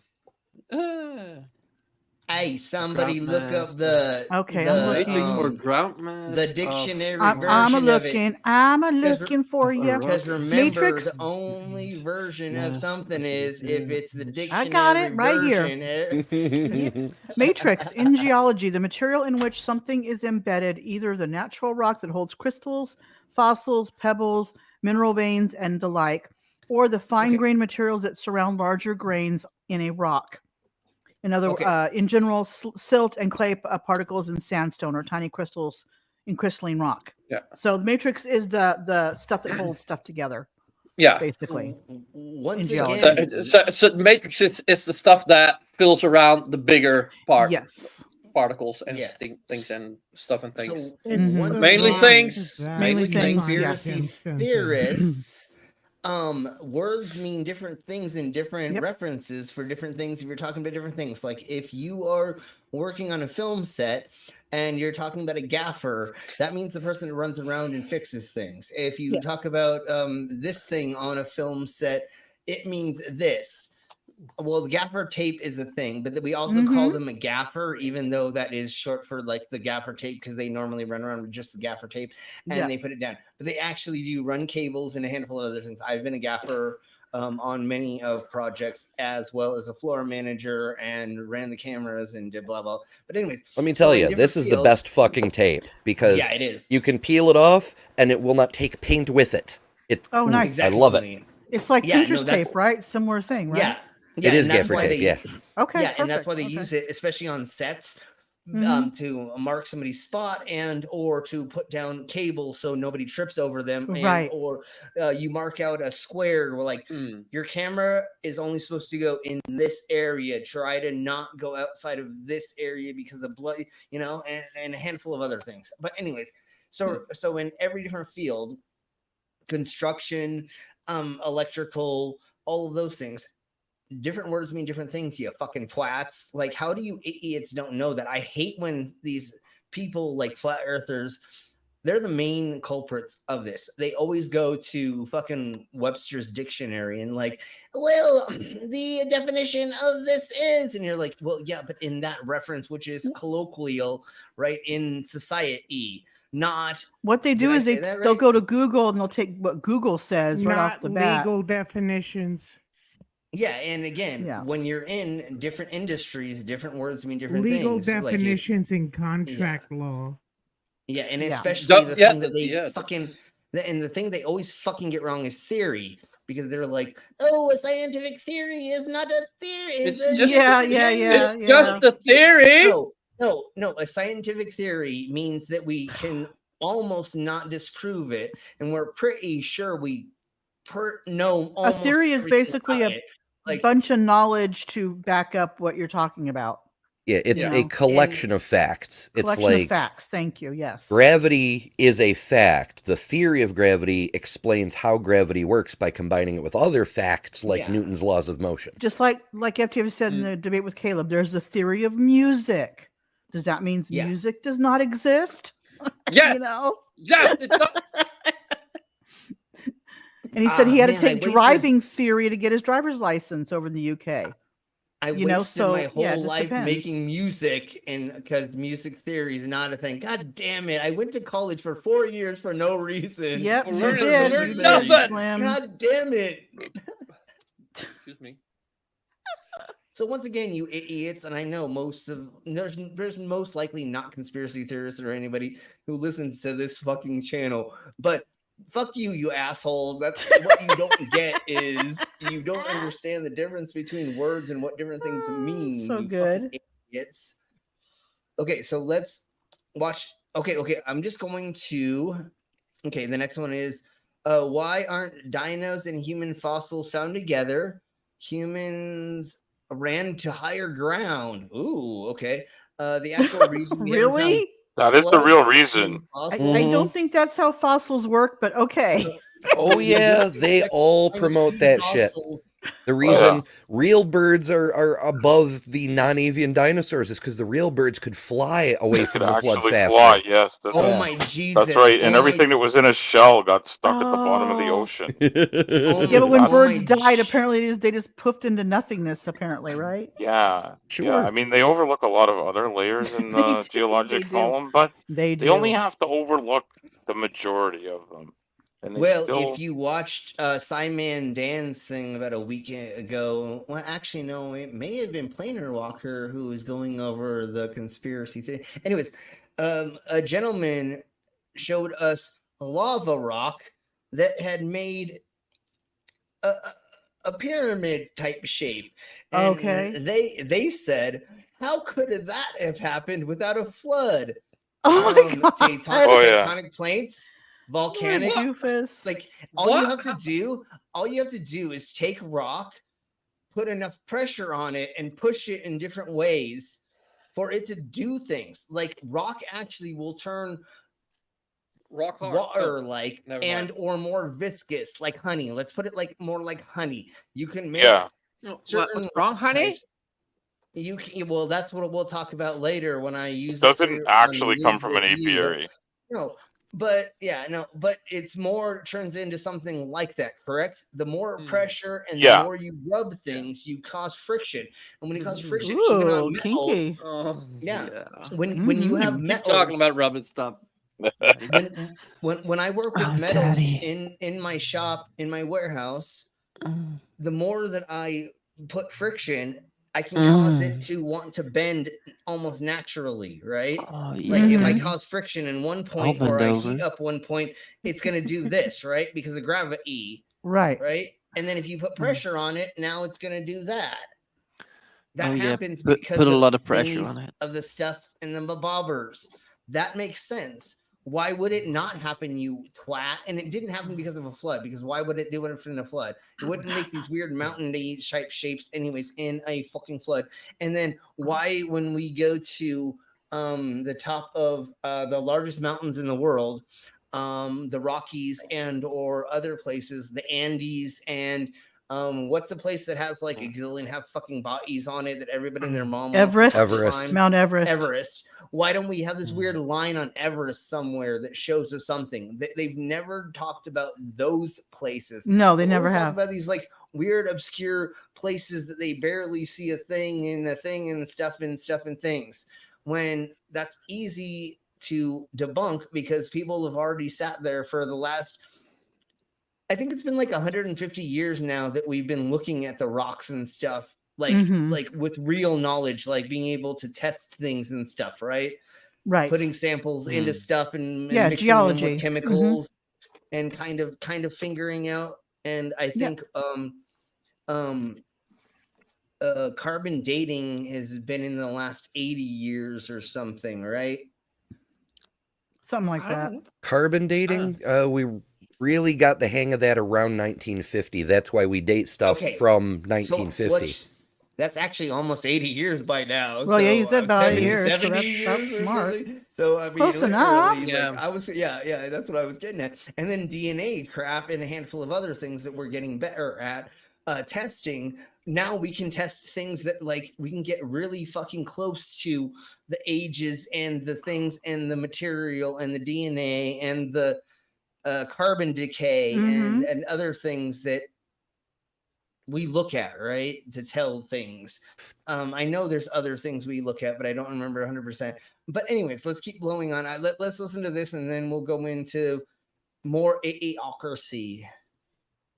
[SPEAKER 10] Hey, somebody look up the
[SPEAKER 1] Okay,
[SPEAKER 10] the dictionary version
[SPEAKER 1] I'm
[SPEAKER 10] of it.
[SPEAKER 1] I'm looking for you.
[SPEAKER 10] Because remember,
[SPEAKER 1] Matrix.
[SPEAKER 10] the only version of something is if it's the dictionary.
[SPEAKER 1] I got it right
[SPEAKER 10] version.
[SPEAKER 1] here. Matrix in geology, the material in which something is embedded, either the natural rock that holds crystals, fossils, pebbles, mineral veins, and the like, or the fine-grained materials that surround larger grains in a rock. In general, silt and clay particles in sandstone or tiny crystals in crystalline rock.
[SPEAKER 19] Yeah.
[SPEAKER 1] So the matrix is the stuff that holds stuff together.
[SPEAKER 19] Yeah.
[SPEAKER 1] Basically.
[SPEAKER 10] Once
[SPEAKER 19] again, so the matrix is the stuff that fills around the bigger part.
[SPEAKER 1] Yes.
[SPEAKER 19] Particles and things and stuff and things.
[SPEAKER 10] So
[SPEAKER 19] Mainly things.
[SPEAKER 10] Conspiracy theorists. Words mean different things in different references for different things. If you're talking about different things, like if you are working on a film set and you're talking about a gaffer, that means the person that runs around and fixes things. If you talk about this thing on a film set, it means this. Well, gaffer tape is a thing, but we also call them a gaffer, even though that is short for like the gaffer tape, because they normally run around with just the gaffer tape and they put it down. But they actually do run cables and a handful of other things. I've been a gaffer on many of projects, as well as a floor manager, and ran the cameras and did blah blah. But anyways,
[SPEAKER 24] let me tell you, this is the best fucking tape because
[SPEAKER 10] it is.
[SPEAKER 24] You can peel it off and it will not take paint with it.
[SPEAKER 1] Oh, nice.
[SPEAKER 24] I love it.
[SPEAKER 1] It's like painter's tape, right? Similar thing, right?
[SPEAKER 10] Yeah,
[SPEAKER 24] it is
[SPEAKER 10] and that's
[SPEAKER 24] gaffer
[SPEAKER 10] why
[SPEAKER 24] tape.
[SPEAKER 10] they-
[SPEAKER 1] Okay.
[SPEAKER 10] Yeah, and that's why they use it, especially on sets, to mark somebody's spot and or to put down cables so nobody trips over them, and,
[SPEAKER 1] Right.
[SPEAKER 10] or you mark out a square where like your camera is only supposed to go in this area. Try to not go outside of this area because of blood, you know, and a handful of other things. But anyways, so in every different field, construction, electrical, all of those things, different words mean different things, you fucking twats. Like, how do you idiots don't know that? I hate when these people like flat earthers, they're the main culprits of this. They always go to fucking Webster's dictionary and like, well, the definition of this is, and you're like, well, yeah, but in that reference, which is colloquial, right, in society, not
[SPEAKER 1] what they do is they'll go to Google and they'll take what Google says right off the bat.
[SPEAKER 2] Legal definitions.
[SPEAKER 10] Yeah, and again, when you're in different industries, different words mean different
[SPEAKER 2] Legal
[SPEAKER 10] things.
[SPEAKER 2] definitions in contract law.
[SPEAKER 10] Yeah, and especially the thing that they fucking, and the thing they always fucking get wrong is theory, because they're like, oh, a scientific theory is not a theory.
[SPEAKER 19] It's
[SPEAKER 10] a
[SPEAKER 19] just-
[SPEAKER 10] it's
[SPEAKER 19] just a theory.
[SPEAKER 10] No, a scientific theory means that we can almost not disprove it, and we're pretty sure we know
[SPEAKER 1] A
[SPEAKER 10] almost
[SPEAKER 1] theory is
[SPEAKER 10] everything
[SPEAKER 1] basically
[SPEAKER 10] about
[SPEAKER 1] a
[SPEAKER 10] it.
[SPEAKER 1] bunch of knowledge to back up what you're talking about.
[SPEAKER 24] Yeah, it's a collection of facts. It's
[SPEAKER 1] Collection
[SPEAKER 24] like
[SPEAKER 1] of facts. Thank you. Yes.
[SPEAKER 24] gravity is a fact. The theory of gravity explains how gravity works by combining it with other facts like Newton's laws of motion.
[SPEAKER 1] Just like FTF said in the debate with Caleb, there's the theory of music. Does that mean music does not exist?
[SPEAKER 19] Yes.
[SPEAKER 1] You know?
[SPEAKER 19] Yes. It's not-
[SPEAKER 1] And he said he had to
[SPEAKER 10] Man, I
[SPEAKER 1] take
[SPEAKER 10] wasted-
[SPEAKER 1] driving theory to get his driver's license over in the UK.
[SPEAKER 10] I
[SPEAKER 1] You know,
[SPEAKER 10] wasted
[SPEAKER 1] so,
[SPEAKER 10] my
[SPEAKER 1] yeah,
[SPEAKER 10] whole
[SPEAKER 1] it just
[SPEAKER 10] life
[SPEAKER 1] depends.
[SPEAKER 10] making music, and because music theory is not a thing. God damn it! I went to college for 4 years for no reason.
[SPEAKER 1] Yep,
[SPEAKER 10] For
[SPEAKER 1] you
[SPEAKER 10] learning-
[SPEAKER 1] did.
[SPEAKER 10] learning
[SPEAKER 1] You did,
[SPEAKER 10] nothing.
[SPEAKER 1] Slim.
[SPEAKER 10] God damn it!
[SPEAKER 19] Excuse me.
[SPEAKER 10] So once again, you idiots, and I know there's most likely not conspiracy theorists or anybody who listens to this fucking channel, but fuck you, you assholes. That's what you don't get, is you don't understand the difference between words and what different things mean.
[SPEAKER 1] so
[SPEAKER 10] you
[SPEAKER 1] good.
[SPEAKER 10] fucking idiots. Okay, so let's watch. Okay, I'm just going to. Okay, the next one is why aren't dinos and human fossils found together? Humans ran to higher ground. Ooh, okay. The actual reason we haven't found
[SPEAKER 1] Really?
[SPEAKER 23] That is the
[SPEAKER 10] blood
[SPEAKER 23] real
[SPEAKER 10] in
[SPEAKER 23] reason.
[SPEAKER 1] I
[SPEAKER 10] fossils-
[SPEAKER 1] don't think that's how fossils work, but okay.
[SPEAKER 24] Oh yeah, they all promote that shit. The reason real birds are above the non-avian dinosaurs is because the real birds could fly away from the flood
[SPEAKER 23] Actually
[SPEAKER 24] faster.
[SPEAKER 23] fly, yes. That's
[SPEAKER 10] Oh
[SPEAKER 23] right.
[SPEAKER 10] my Jesus!
[SPEAKER 23] That's right. And
[SPEAKER 10] Oh
[SPEAKER 23] everything that was in a shell got stuck at the bottom of the
[SPEAKER 1] Oh.
[SPEAKER 23] ocean.
[SPEAKER 1] Yeah, but when
[SPEAKER 23] That's-
[SPEAKER 1] birds died, apparently they just poofed into nothingness, apparently, right?
[SPEAKER 23] Yeah.
[SPEAKER 1] Sure.
[SPEAKER 23] Yeah. I mean, they overlook a lot of other layers in
[SPEAKER 1] They
[SPEAKER 23] the
[SPEAKER 1] do,
[SPEAKER 23] geologic
[SPEAKER 1] they do.
[SPEAKER 23] column, but
[SPEAKER 1] They
[SPEAKER 23] they only
[SPEAKER 1] do.
[SPEAKER 23] have to overlook the majority of them. And they
[SPEAKER 10] Well,
[SPEAKER 23] still...
[SPEAKER 10] if you watched Simon Dan's thing about a week ago, well, actually, no, it may have been Planer Walker who was going over the conspiracy thing. Anyways, a gentleman showed us a lava rock that had made a pyramid type shape. And
[SPEAKER 1] Okay.
[SPEAKER 10] they said, how could that have happened without a flood?
[SPEAKER 1] Oh my God.
[SPEAKER 10] Tectonic plates. Volcanic,
[SPEAKER 1] doofus.
[SPEAKER 10] like all you have to do is take rock, put enough pressure on it, and push it in different ways for it to do things. Like rock actually will turn
[SPEAKER 19] rock hard,
[SPEAKER 10] water like
[SPEAKER 19] never
[SPEAKER 10] and
[SPEAKER 19] mind.
[SPEAKER 10] or more viscous, like honey. Let's put it like more like honey. You can make certain
[SPEAKER 19] what's wrong, honey?
[SPEAKER 10] types- You can, well, that's what we'll talk about later when I use
[SPEAKER 23] doesn't
[SPEAKER 10] for-
[SPEAKER 23] actually
[SPEAKER 10] on
[SPEAKER 23] come from an
[SPEAKER 10] review.
[SPEAKER 23] apiary.
[SPEAKER 10] No, But yeah, no, but it's more turns into something like that, correct? The more pressure and the more you rub things, you cause friction. And when you cause friction, even on metals,
[SPEAKER 1] kinky.
[SPEAKER 10] when you have
[SPEAKER 19] Keep
[SPEAKER 10] metals,
[SPEAKER 19] talking about rubbing stuff.
[SPEAKER 10] when I work with metals in my shop, in my warehouse, the more that I put friction, I can cause it to want to bend almost naturally, right? Like if I cause friction in one point or I heat up one point, it's going to do this, right? Because of gravity.
[SPEAKER 1] Right.
[SPEAKER 10] Right. And then if you put pressure on it, now it's going to do that. That
[SPEAKER 15] Oh, yeah.
[SPEAKER 10] happens
[SPEAKER 15] Put
[SPEAKER 10] because
[SPEAKER 15] a
[SPEAKER 10] of
[SPEAKER 15] lot
[SPEAKER 10] the
[SPEAKER 15] of pressure
[SPEAKER 10] thingies
[SPEAKER 15] on it.
[SPEAKER 10] of the stuffs and the bobbers. That makes sense. Why would it not happen, you twat? And it didn't happen because of a flood, because why would it do it in a flood? It wouldn't make these weird mountain-y type shapes anyways in a fucking flood. And then why, when we go to the top of the largest mountains in the world, the Rockies and or other places, the Andes, and what's the place that has like a gazillion have fucking bodies on it that everybody and their mom
[SPEAKER 1] Everest.
[SPEAKER 10] wants to climb?
[SPEAKER 1] Mount Everest.
[SPEAKER 10] Everest. Why don't we have this weird line on Everest somewhere that shows us something? They've never talked about those places.
[SPEAKER 1] No, they
[SPEAKER 10] They
[SPEAKER 1] never
[SPEAKER 10] always talk
[SPEAKER 1] have.
[SPEAKER 10] about these like weird, obscure places that they barely see a thing and a thing and stuff and things. When that's easy to debunk because people have already sat there for the last, I think it's been like 150 years now that we've been looking at the rocks and stuff, like like with real knowledge, like being able to test things and stuff, right?
[SPEAKER 1] Right.
[SPEAKER 10] Putting samples into stuff and
[SPEAKER 1] Yeah,
[SPEAKER 10] mixing
[SPEAKER 1] geology.
[SPEAKER 10] them with chemicals and kind of figuring out. And I think carbon dating has been in the last 80 years or something, right?
[SPEAKER 1] Something like that.
[SPEAKER 24] Carbon dating, we really got the hang of that around 1950. That's why we date stuff from 1950.
[SPEAKER 10] That's actually almost 80 years by now.
[SPEAKER 1] Well, yeah, you said about 80
[SPEAKER 10] 70
[SPEAKER 1] years, so
[SPEAKER 10] 70
[SPEAKER 1] that's
[SPEAKER 10] years or
[SPEAKER 1] smart.
[SPEAKER 10] something. So I mean,
[SPEAKER 1] Close
[SPEAKER 10] literally,
[SPEAKER 1] enough.
[SPEAKER 10] like, I was, yeah, that's what I was getting at. And then DNA crap and a handful of other things that we're getting better at testing. Now we can test things that like we can get really fucking close to the ages and the things and the material and the DNA and the carbon decay and other things that we look at, right, to tell things. I know there's other things we look at, but I don't remember 100%. But anyways, let's keep blowing on. Let's listen to this, and then we'll go into more idiocracy.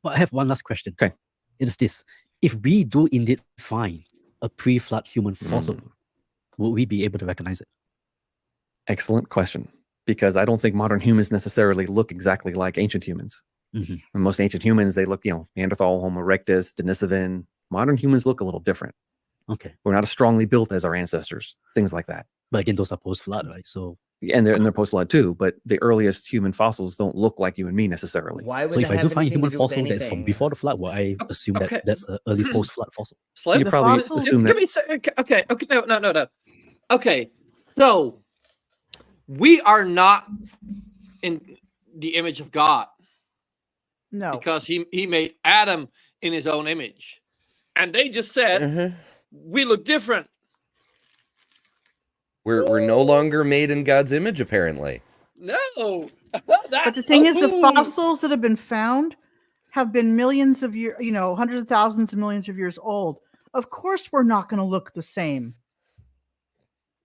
[SPEAKER 13] Well, I have one last question. Okay. It is this. If we do indeed find a pre-flood human fossil, will we be able to recognize it?
[SPEAKER 14] Excellent question. Because I don't think modern humans necessarily look exactly like ancient humans. And most ancient humans, they look, Neanderthal, Homo erectus, Denisovan. Modern humans look a little different.
[SPEAKER 13] Okay.
[SPEAKER 14] We're not as strongly built as our ancestors, things like that.
[SPEAKER 13] But again, those are post-flood, right? So
[SPEAKER 14] and they're post-flood too, but the earliest human fossils don't look like you and me necessarily.
[SPEAKER 10] Why would
[SPEAKER 13] so if I do find a human
[SPEAKER 10] anything to do with
[SPEAKER 13] fossil that's from
[SPEAKER 10] anything?
[SPEAKER 13] before the flood, well, I assume that that's an early post-flood fossil.
[SPEAKER 14] You probably assume that.
[SPEAKER 19] Okay, no. Okay, so we are not in the image of God.
[SPEAKER 1] No.
[SPEAKER 19] Because he made Adam in his own image. And they just said, we look different.
[SPEAKER 24] We're no longer made in God's image, apparently.
[SPEAKER 19] No.
[SPEAKER 1] But the thing is, the fossils that have been found have been millions of years, hundreds of thousands and millions of years old. Of course, we're not going to look the same.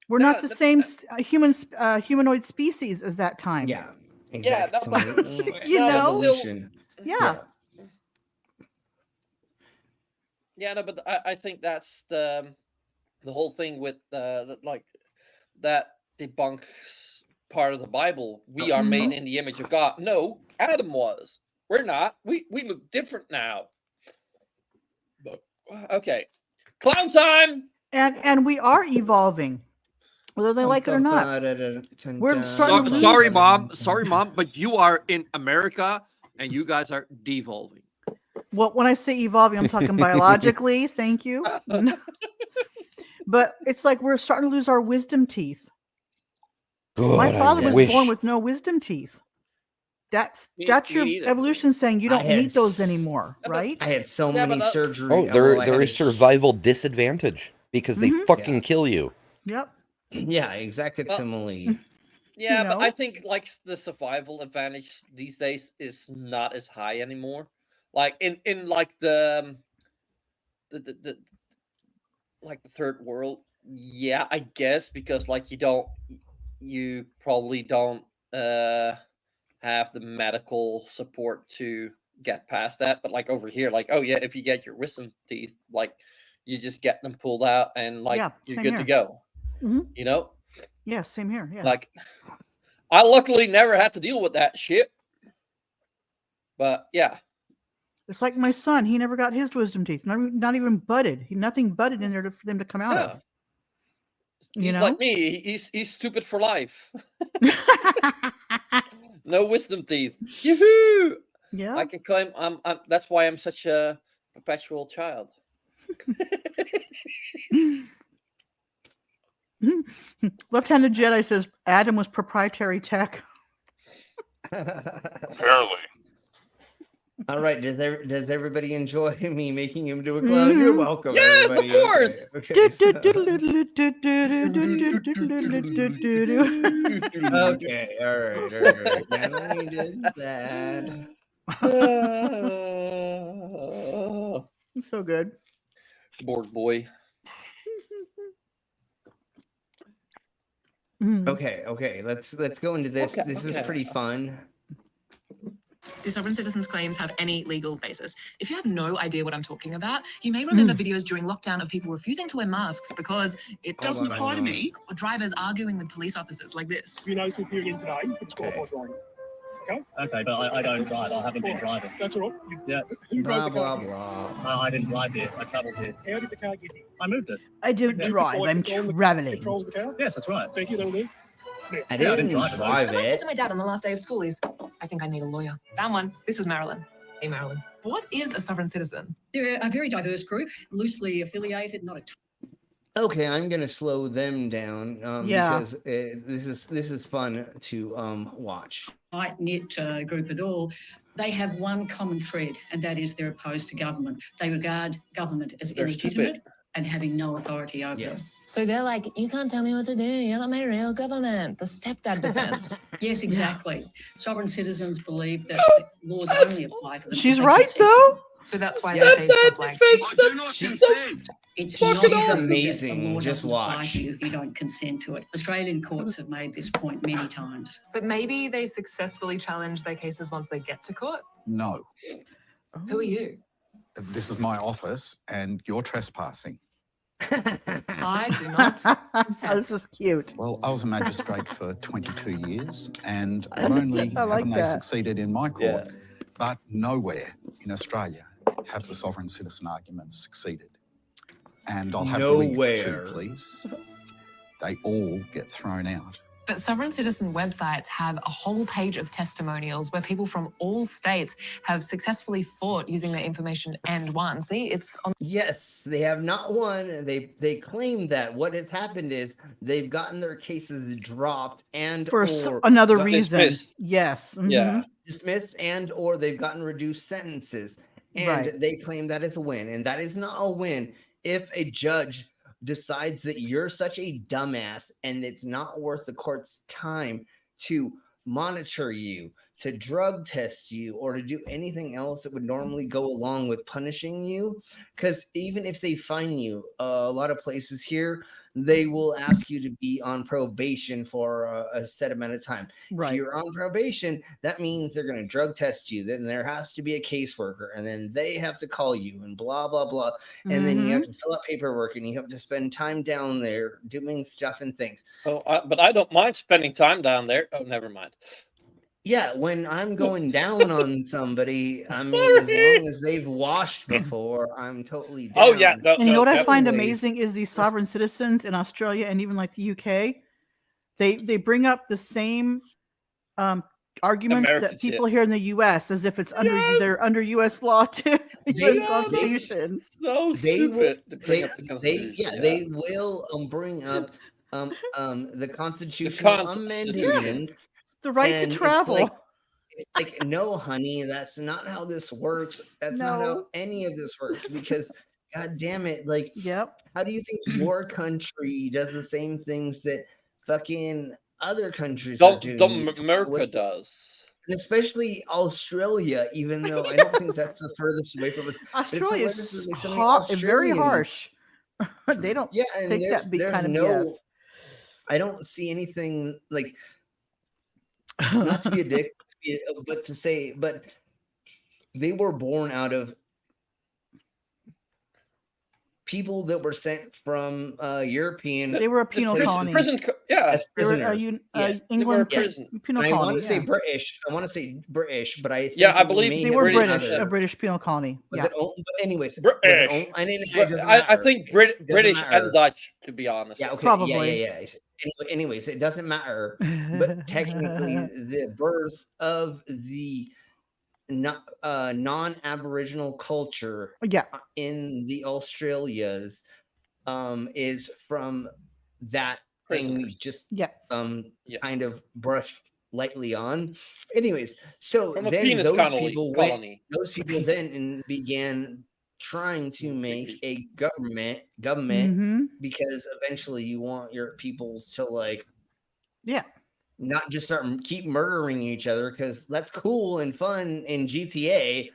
[SPEAKER 1] We're not the same humanoid species as that time.
[SPEAKER 10] Yeah, exactly.
[SPEAKER 1] Evolution. Yeah.
[SPEAKER 19] Yeah, no, but I think that's the whole thing with like that debunks part of the Bible. We are made in the image of God. No, Adam was. We're not. We look different now. Okay, clown time.
[SPEAKER 1] And we are evolving, whether they like it or not. We're starting to lose.
[SPEAKER 19] Sorry, mom, but you are in America, and you guys are devolving.
[SPEAKER 1] Well, when I say evolving, I'm talking biologically. Thank you. But it's like we're starting to lose our wisdom teeth. My father was born with no wisdom teeth. That's your evolution saying you don't need those anymore, right?
[SPEAKER 10] I had so many surgeries.
[SPEAKER 24] Oh, they're a survival disadvantage because they fucking kill you.
[SPEAKER 1] Yep.
[SPEAKER 10] Yeah, exactly.
[SPEAKER 19] Yeah,
[SPEAKER 1] You
[SPEAKER 19] but
[SPEAKER 1] know?
[SPEAKER 19] I think like the survival advantage these days is not as high anymore. Like in like the like the third world, yeah, I guess, because like you probably don't have the medical support to get past that. But like over here, like, oh yeah, if you get your wisdom teeth, like you just get them pulled out and like
[SPEAKER 1] Yeah,
[SPEAKER 19] you're
[SPEAKER 1] same
[SPEAKER 19] good to
[SPEAKER 1] here.
[SPEAKER 19] go.
[SPEAKER 1] Mhm.
[SPEAKER 19] You know?
[SPEAKER 1] Yeah, same here. Yeah.
[SPEAKER 19] Like I luckily never had to deal with that shit. But yeah.
[SPEAKER 1] It's like my son. He never got his wisdom teeth. Not even budded. Nothing budded in there for them to come out of. You
[SPEAKER 19] He's
[SPEAKER 1] know?
[SPEAKER 19] like me. He's stupid for life. No wisdom teeth. Yoo-hoo!
[SPEAKER 1] Yeah.
[SPEAKER 19] I can claim I'm that's why I'm such a perpetual child.
[SPEAKER 1] Left-handed Jedi says Adam was proprietary tech.
[SPEAKER 23] Apparently.
[SPEAKER 10] All right. Does everybody enjoy me making him do a clown? You're welcome.
[SPEAKER 19] Yes, of
[SPEAKER 10] everybody.
[SPEAKER 19] course.
[SPEAKER 10] Okay. Okay. All right. Now let me do that.
[SPEAKER 1] So good.
[SPEAKER 19] Bored boy.
[SPEAKER 10] Okay. Let's go into this.
[SPEAKER 15] Okay,
[SPEAKER 10] This is pretty fun.
[SPEAKER 15] Do sovereign citizens' claims have any legal basis? If you have no idea what I'm talking about, you may remember videos during lockdown of people refusing to wear masks because it
[SPEAKER 10] doesn't apply to me.
[SPEAKER 15] Or drivers arguing with police officers like this.
[SPEAKER 16] You know, through again today, you can score by driving. Okay, but I don't drive. I haven't been driving. That's all right. Yeah. Who drove the car?
[SPEAKER 22] I didn't drive here. I travelled here.
[SPEAKER 16] How did the car get here?
[SPEAKER 22] I moved it.
[SPEAKER 1] I don't drive. I'm traveling.
[SPEAKER 16] Controls the car?
[SPEAKER 22] Yes, that's right.
[SPEAKER 16] Thank you, that'll do.
[SPEAKER 10] I didn't drive
[SPEAKER 15] As I said
[SPEAKER 10] it.
[SPEAKER 15] to my dad on the last day of school is, I think I need a lawyer. Found one. This is Marilyn. Hey, Marilyn. What is a sovereign citizen?
[SPEAKER 17] They're a very diverse group, loosely affiliated, not a
[SPEAKER 10] Okay, I'm gonna slow them down
[SPEAKER 1] Yeah.
[SPEAKER 10] because this is fun to watch.
[SPEAKER 17] tight-knit group at all. They have one common thread, and that is they're opposed to government. They regard government as
[SPEAKER 19] They're
[SPEAKER 17] illegitimate
[SPEAKER 19] stupid.
[SPEAKER 17] and having no authority over them.
[SPEAKER 15] So they're like, you can't tell me what to do. You're not my real government. The stepdad defense.
[SPEAKER 17] Yes, exactly. Sovereign citizens believe that laws only apply to them. if
[SPEAKER 1] She's
[SPEAKER 17] they
[SPEAKER 1] right
[SPEAKER 17] consent.
[SPEAKER 1] though.
[SPEAKER 15] So that's why they say stuff like,
[SPEAKER 17] It's
[SPEAKER 10] She's
[SPEAKER 17] not true that the
[SPEAKER 10] amazing.
[SPEAKER 17] law
[SPEAKER 10] Just
[SPEAKER 17] doesn't apply
[SPEAKER 10] watch.
[SPEAKER 17] to you if you don't consent to it. Australian courts have made this point many times.
[SPEAKER 15] but maybe they successfully challenge their cases once they get to court.
[SPEAKER 18] No,
[SPEAKER 15] Who are you?
[SPEAKER 18] this is my office and you're trespassing.
[SPEAKER 15] I do not consent.
[SPEAKER 1] This is cute.
[SPEAKER 18] Well, I was a magistrate for 22 years, and not only
[SPEAKER 1] I like
[SPEAKER 18] haven't they
[SPEAKER 1] that.
[SPEAKER 18] succeeded in my court, but nowhere in Australia have the sovereign citizen arguments succeeded. And I'll have to link
[SPEAKER 10] Nowhere.
[SPEAKER 18] two, please. They all get thrown out.
[SPEAKER 15] But sovereign citizen websites have a whole page of testimonials where people from all states have successfully fought using their information and won. See, it's on.
[SPEAKER 10] Yes, they have not won. They claim that what has happened is they've gotten their cases dropped and
[SPEAKER 1] For
[SPEAKER 10] or
[SPEAKER 1] another
[SPEAKER 10] got
[SPEAKER 1] reason.
[SPEAKER 10] dismissed.
[SPEAKER 1] Yes.
[SPEAKER 10] Yeah, dismissed and or they've gotten reduced sentences, and
[SPEAKER 1] Right.
[SPEAKER 10] they claim that is a win, and that is not a win if a judge decides that you're such a dumbass and it's not worth the court's time to monitor you, to drug test you, or to do anything else that would normally go along with punishing you. Because even if they fine you, a lot of places here, they will ask you to be on probation for a set amount of time.
[SPEAKER 1] Right.
[SPEAKER 10] If you're on probation, that means they're going to drug test you. Then there has to be a caseworker, and then they have to call you and blah, blah, blah. And then you have to fill out paperwork and you have to spend time down there doing stuff and things.
[SPEAKER 19] Oh, but I don't mind spending time down there. Oh, never mind.
[SPEAKER 10] Yeah, when I'm going down on somebody, I mean, as long as they've washed before, I'm totally down.
[SPEAKER 19] Oh yeah.
[SPEAKER 1] And you know what I find
[SPEAKER 10] Anyways,
[SPEAKER 1] amazing is these sovereign citizens in Australia and even like the UK, they bring up the same arguments
[SPEAKER 19] American
[SPEAKER 1] that people
[SPEAKER 19] shit.
[SPEAKER 1] here in the US as if it's they're under US law too. US Constitution.
[SPEAKER 19] So
[SPEAKER 10] they will,
[SPEAKER 19] stupid to bring up the
[SPEAKER 10] they
[SPEAKER 19] Constitution.
[SPEAKER 10] yeah, they will bring up the constitutional amendments.
[SPEAKER 1] The right
[SPEAKER 10] and
[SPEAKER 1] to
[SPEAKER 10] it's
[SPEAKER 1] travel.
[SPEAKER 10] like, no, honey, that's not how this works. That's not how
[SPEAKER 1] No.
[SPEAKER 10] any of this works because, god damn it, like,
[SPEAKER 1] Yep.
[SPEAKER 10] how do you think your country does the same things that fucking other countries are doing it.
[SPEAKER 19] America does.
[SPEAKER 10] And especially Australia, even though I don't think that's the furthest away from us.
[SPEAKER 1] Australia is very harsh. They don't
[SPEAKER 10] and
[SPEAKER 1] take that
[SPEAKER 10] there's
[SPEAKER 1] kind of
[SPEAKER 10] no,
[SPEAKER 1] BS.
[SPEAKER 10] I don't see anything like, not to be a dick, but to say, but they were born out of people that were sent from European.
[SPEAKER 1] They were a penal colony.
[SPEAKER 10] As prisoners.
[SPEAKER 1] England penal colony.
[SPEAKER 10] I want to say British. I want to say British, but I think
[SPEAKER 19] I believe
[SPEAKER 1] they were British. A British penal colony.
[SPEAKER 10] Was
[SPEAKER 1] Yeah.
[SPEAKER 10] it but anyways,
[SPEAKER 19] British. I think British and Dutch, to be honest.
[SPEAKER 10] Yeah. Okay.
[SPEAKER 1] Probably.
[SPEAKER 10] Yeah. Anyways, it doesn't matter. But technically, the birth of the non-Aboriginal culture in the Australias is from that thing we just kind of brushed lightly on. Anyways, so
[SPEAKER 19] From a
[SPEAKER 10] then
[SPEAKER 19] penis colony.
[SPEAKER 10] those people then began trying to make a government because eventually you want your peoples to not just keep murdering each other, because that's cool and fun in GTA,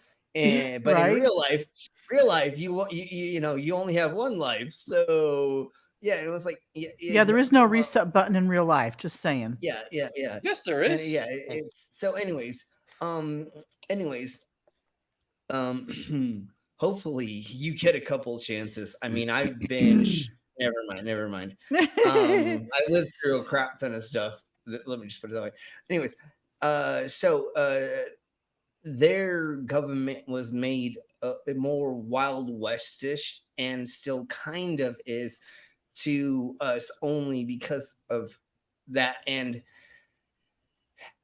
[SPEAKER 10] but in real life you only have one life. So it was like
[SPEAKER 1] there is no reset button in real life. Just saying.
[SPEAKER 10] Yeah.
[SPEAKER 19] Yes, there is.
[SPEAKER 10] And it's so. Hopefully you get a couple chances. I mean, I've binged. Never mind. I lived through a crap ton of stuff. Let me just put it that way. Anyways, their government was made more Wild Westish, and still kind of is to us, only because of that. And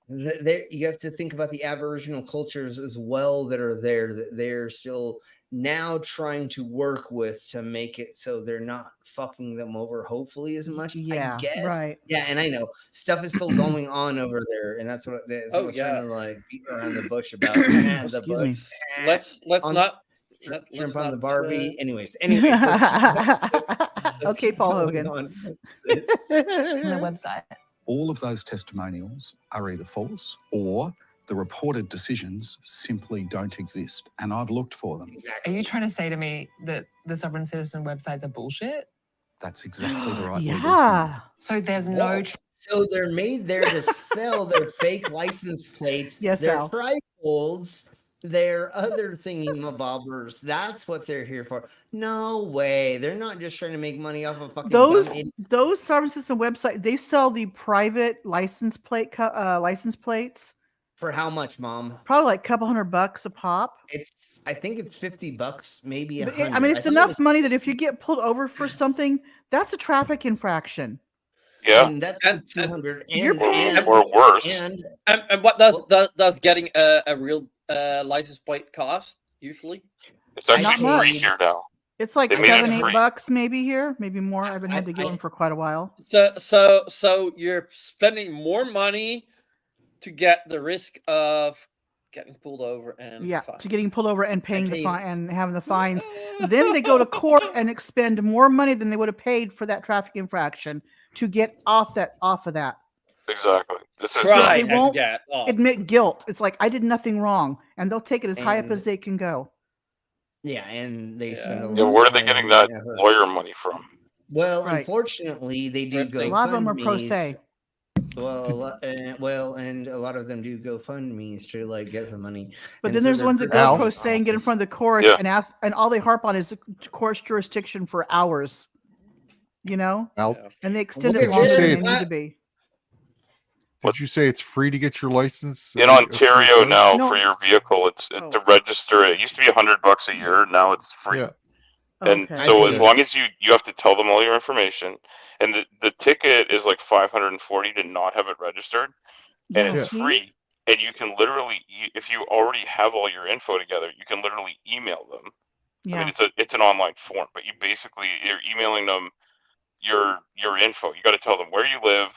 [SPEAKER 10] you have to think about the Aboriginal cultures as well that are there, that they're still now trying to work with to make it so they're not fucking them over, hopefully, as much. I guess.
[SPEAKER 1] Right.
[SPEAKER 10] Yeah, and I know stuff is still going on over there, and that's what trying to beat around the bush about.
[SPEAKER 19] Let's not
[SPEAKER 10] jump on the Barbie. Anyways,
[SPEAKER 1] okay, Paul Hogan.
[SPEAKER 15] On the website.
[SPEAKER 18] All of those testimonials are either false, or the reported decisions simply don't exist. And I've looked for them.
[SPEAKER 15] Are you trying to say to me that the sovereign citizen websites are bullshit?
[SPEAKER 18] That's exactly the right legal
[SPEAKER 1] term.
[SPEAKER 15] So there's no...
[SPEAKER 10] So they're made there to sell their fake license plates, their trifolds, their other thingy-mabobbers. That's what they're here for. No way. They're not just trying to make money off of fucking
[SPEAKER 1] those sovereign citizen website. They sell the private license plates.
[SPEAKER 10] For how much, Mom?
[SPEAKER 1] Probably like a couple $100 a pop.
[SPEAKER 10] I think it's $50, maybe $100.
[SPEAKER 1] I mean, it's enough money that if you get pulled over for something, that's a traffic infraction.
[SPEAKER 23] Yeah,
[SPEAKER 10] and that's 200
[SPEAKER 23] or worse.
[SPEAKER 19] And what does getting a real license plate cost usually?
[SPEAKER 23] It's actually free here now.
[SPEAKER 1] It's like $7-8 maybe here, maybe more. I haven't had to get one for quite a while.
[SPEAKER 19] So you're spending more money to get the risk of getting pulled over and
[SPEAKER 1] to getting pulled over and paying the fine and having the fines. Then they go to court and expend more money than they would have paid for that traffic infraction to get off of that.
[SPEAKER 23] Exactly. This is
[SPEAKER 1] they won't admit guilt. It's like, I did nothing wrong, and they'll take it as high up as they can go.
[SPEAKER 10] Yeah, and they spend a lot.
[SPEAKER 23] Yeah, where are they getting that lawyer money from?
[SPEAKER 10] Well, unfortunately, they do go.
[SPEAKER 1] A lot of them are pro se.
[SPEAKER 10] Well, and a lot of them do GoFundMe's to get the money.
[SPEAKER 1] But then there's ones that go pro se and get in front of the court and ask, and all they harp on is the court's jurisdiction for hours. And they extend it longer than they need to be.
[SPEAKER 4] Did you say it's free to get your license
[SPEAKER 23] in Ontario now for your vehicle? To register it. It used to be $100 a year. Now it's free. Yeah. And so as long as you have to tell them all your information, and the ticket is like $540 to not have it registered, and it's free. And you can literally, if you already have all your info together, you can literally email them. Yeah. I mean, it's an online form, but you're emailing them your info. You got to tell them where you live,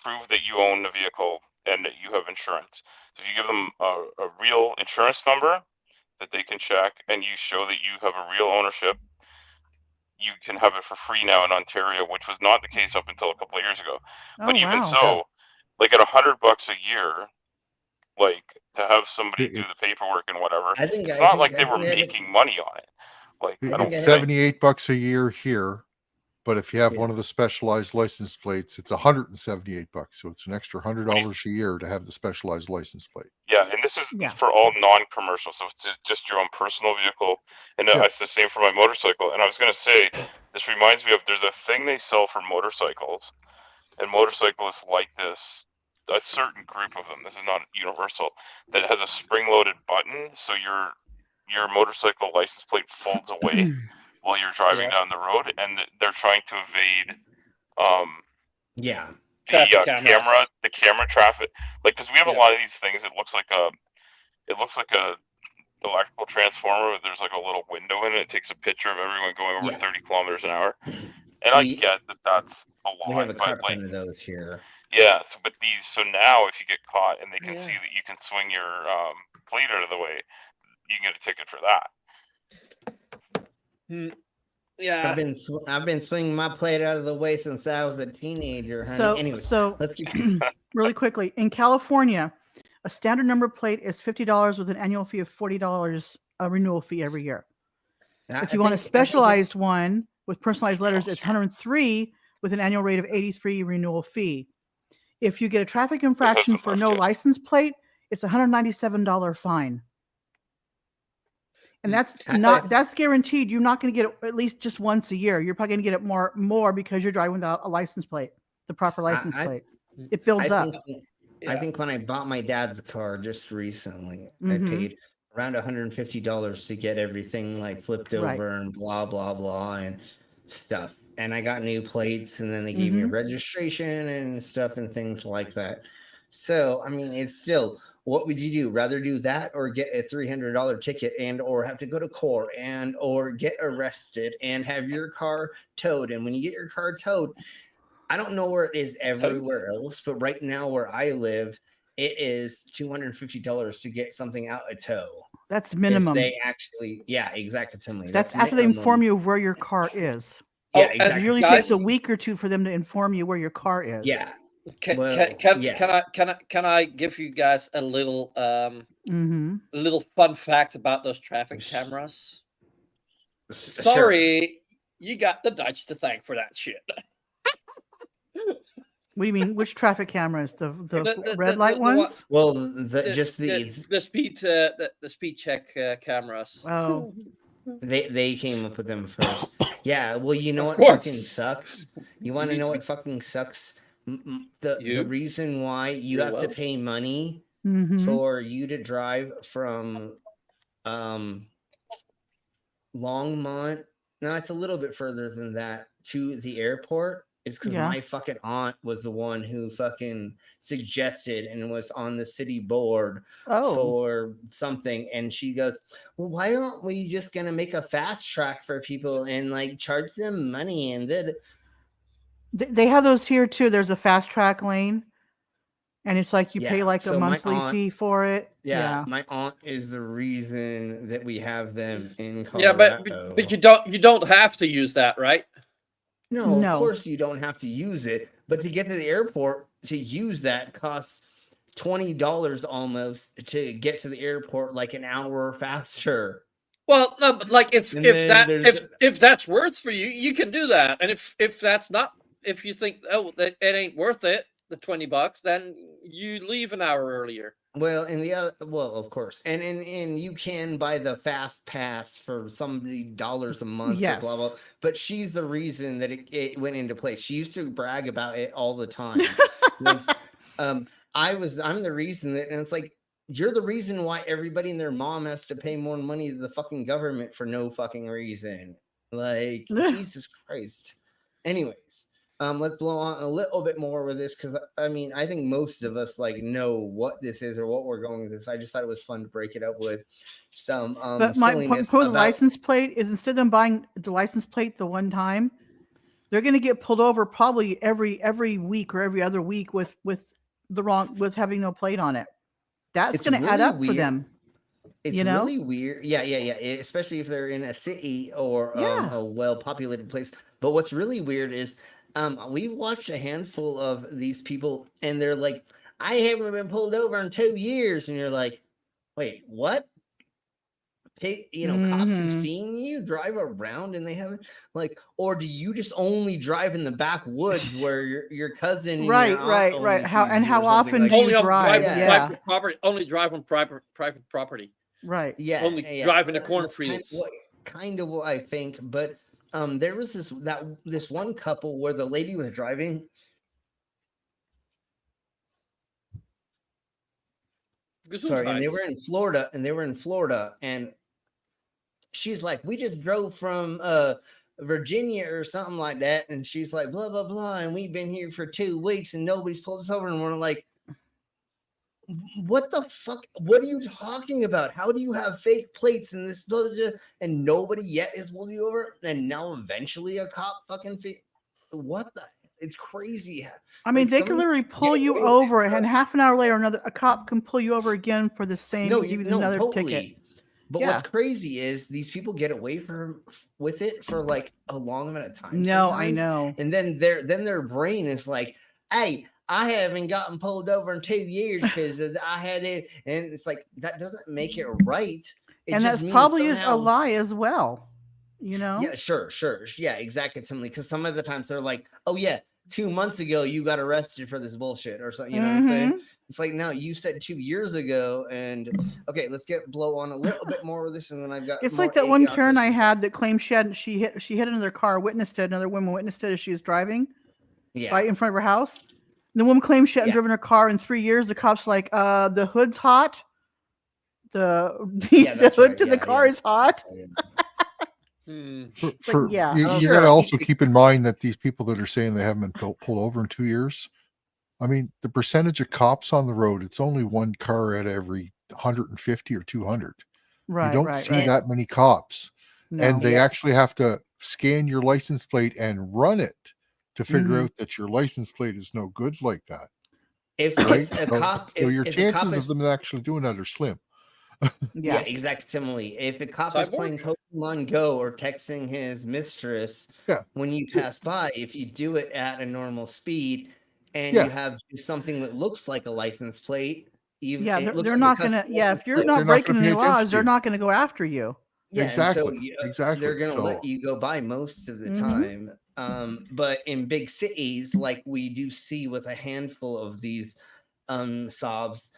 [SPEAKER 23] prove that you own the vehicle, and that you have insurance. So if you give them a real insurance number that they can check, and you show that you have a real ownership, you can have it for free now in Ontario, which was not the case up until a couple of years ago.
[SPEAKER 1] Oh,
[SPEAKER 23] But even
[SPEAKER 1] wow.
[SPEAKER 23] so, like at $100 a year, like to have somebody do the paperwork and whatever, it's not like they were making money on it. Like I don't
[SPEAKER 4] It's
[SPEAKER 23] think.
[SPEAKER 4] $78 a year here, but if you have one of the specialized license plates, it's $178. So it's an extra $100 a year to have the specialized license plate.
[SPEAKER 23] Yeah, and this is for all non-commercial, so it's just your own personal vehicle, and it's the same for my motorcycle. And I was gonna say, this reminds me of there's a thing they sell for motorcycles, and motorcyclists like this. A certain group of them. This is not universal. That has a spring-loaded button, so your motorcycle license plate folds away while you're driving down the road, and they're trying to evade the camera traffic, like because we have a lot of these things. It looks like a electrical transformer. There's like a little window in it. It takes a picture of everyone going over 30 kilometers an hour, and I get that that's a lot.
[SPEAKER 10] We have a crap
[SPEAKER 23] but,
[SPEAKER 10] ton of those here.
[SPEAKER 23] Yeah, so now if you get caught and they can see that you can swing your plate out of the way, you can get a ticket for that.
[SPEAKER 10] Yeah, I've been swinging my plate out of the way since I was a teenager. Honey.
[SPEAKER 1] So
[SPEAKER 10] let's keep
[SPEAKER 1] really quickly, in California, a standard number plate is $50 with an annual fee of $40, a renewal fee every year. If you want a specialized one with personalized letters, it's $103 with an annual rate of $83 renewal fee. If you get a traffic infraction for no license plate, it's a $197 fine. And that's guaranteed. You're not going to get it at least just once a year. You're probably going to get it more because you're driving without a license plate, the proper license plate. It builds up.
[SPEAKER 10] I think when I bought my dad's car just recently, I paid around $150 to get everything like flipped over and blah, blah, blah and stuff. And I got new plates, and then they gave me a registration and stuff and things like that. So, I mean, it's still, what would you do? Rather do that or get a $300 ticket and or have to go to court and or get arrested and have your car towed? And when you get your car towed, I don't know where it is everywhere else, but right now where I live, it is $250 to get something out of tow.
[SPEAKER 1] That's minimum.
[SPEAKER 10] If they actually, exactly.
[SPEAKER 1] That's after they inform you of where your car is.
[SPEAKER 10] Yeah, exactly.
[SPEAKER 1] It usually takes a week or two for them to inform you where your car is.
[SPEAKER 10] Yeah.
[SPEAKER 19] Can I give you guys a little little fun fact about those traffic cameras? Sorry, you got the Dutch to thank for that shit.
[SPEAKER 1] What do you mean? Which traffic cameras? The red light ones?
[SPEAKER 10] Well,
[SPEAKER 19] the speed check cameras.
[SPEAKER 1] Oh.
[SPEAKER 10] They came up with them first. Yeah, well, you know what fucking sucks? You want to know what fucking sucks? The reason why you have to pay money for you to drive from Longmont, no, it's a little bit further than that, to the airport is because my fucking aunt was the one who fucking suggested and was on the city board for something. And she goes, well, why aren't we just going to make a fast track for people and like charge them money? And then
[SPEAKER 1] they have those here too. There's a fast track lane. And it's like you pay like a monthly fee for it.
[SPEAKER 10] Yeah, my aunt is the reason that we have them in Colorado.
[SPEAKER 19] Yeah, but you don't have to use that, right?
[SPEAKER 10] No, of course you don't have to use it, but to get to the airport to use that costs $20 almost to get to the airport, like an hour faster.
[SPEAKER 19] Well, no, but like if that's worth for you, you can do that. And if that's not, if you think that it ain't worth it, the $20, then you leave an hour earlier.
[SPEAKER 10] Well, of course, and you can buy the fast pass for $70 a month. Yes. Or blah blah. But she's the reason that it went into place. She used to brag about it all the time. I'm the reason that, and it's like you're the reason why everybody and their mom has to pay more money to the fucking government for no fucking reason. Like Jesus Christ. Anyways. Let's blow on a little bit more with this because I mean I think most of us like know what this is or what we're going with this. I just thought it was fun to break it up with some
[SPEAKER 1] but my point with the license plate is instead of them buying the license plate the one time, they're going to get pulled over probably every week or every other week with having no plate on it. That's going to add up for them.
[SPEAKER 10] It's really weird. Yeah. Especially if they're in a city or a well-populated place. But what's really weird is we've watched a handful of these people, and they're like, I haven't been pulled over in 2 years. And you're like, wait, what? Cops have seen you drive around and they haven't, like, or do you just only drive in the backwoods where your cousin and your aunt only sees
[SPEAKER 1] How
[SPEAKER 10] you or
[SPEAKER 1] often
[SPEAKER 10] like
[SPEAKER 1] do you
[SPEAKER 10] that?
[SPEAKER 1] drive?
[SPEAKER 19] Private property. Only drive on private property.
[SPEAKER 1] Right.
[SPEAKER 10] Yeah.
[SPEAKER 19] Only drive in the
[SPEAKER 10] That's
[SPEAKER 19] cornfields.
[SPEAKER 10] kind of what I think. But there was this one couple where the lady was driving. Sorry, and they were in Florida, and she's like, we just drove from Virginia or something like that, and she's like, blah blah blah, and we've been here for 2 weeks and nobody's pulled us over, and we're like, what the fuck? What are you talking about? How do you have fake plates in this blah, blah, blah, and nobody yet has pulled you over, and now eventually a cop fucking what the? It's crazy.
[SPEAKER 1] I mean, they can literally pull you over, and half an hour later, a cop can pull you over again for the same, another ticket.
[SPEAKER 10] But what's crazy is these people get away with it for like a long amount of time.
[SPEAKER 1] No, I know.
[SPEAKER 10] And then their brain is like, hey, I haven't gotten pulled over in 2 years because I had it, and it's like that doesn't make it right.
[SPEAKER 1] And that's probably a lie as well.
[SPEAKER 10] Yeah, sure. Yeah, exactly. Because some of the times they're like, oh yeah, 2 months ago you got arrested for this bullshit or something. You know what I'm saying? It's like, no, you said 2 years ago. And okay, let's blow on a little bit more of this, and then I've got.
[SPEAKER 1] It's like that one Karen I had that claimed she hit another car, witnessed it. Another woman witnessed it as she was driving, right in front of her house. And the woman claimed she hadn't driven her car in 3 years. The cop's like, the hood's hot. The hood to the car is hot.
[SPEAKER 4] You got to also keep in mind that these people that are saying they haven't been pulled over in 2 years, I mean, the percentage of cops on the road, it's only one car at every 150 or 200.
[SPEAKER 1] Right,
[SPEAKER 4] you don't see that many cops. No. And they actually have to scan your license plate and run it to figure out that your license plate is no good like that.
[SPEAKER 10] If
[SPEAKER 4] your chances of them actually doing that are slim.
[SPEAKER 10] Yeah, exactly. If a cop is playing Pokemon Go or texting his mistress when you pass by, if you do it at a normal speed and you have something that looks like a license plate,
[SPEAKER 1] they're not gonna. Yeah, if you're not breaking any laws, they're not gonna go after you.
[SPEAKER 10] Yeah,
[SPEAKER 4] exactly.
[SPEAKER 10] They're gonna let you go by most of the time. But in big cities, like we do see with a handful of these SOBs,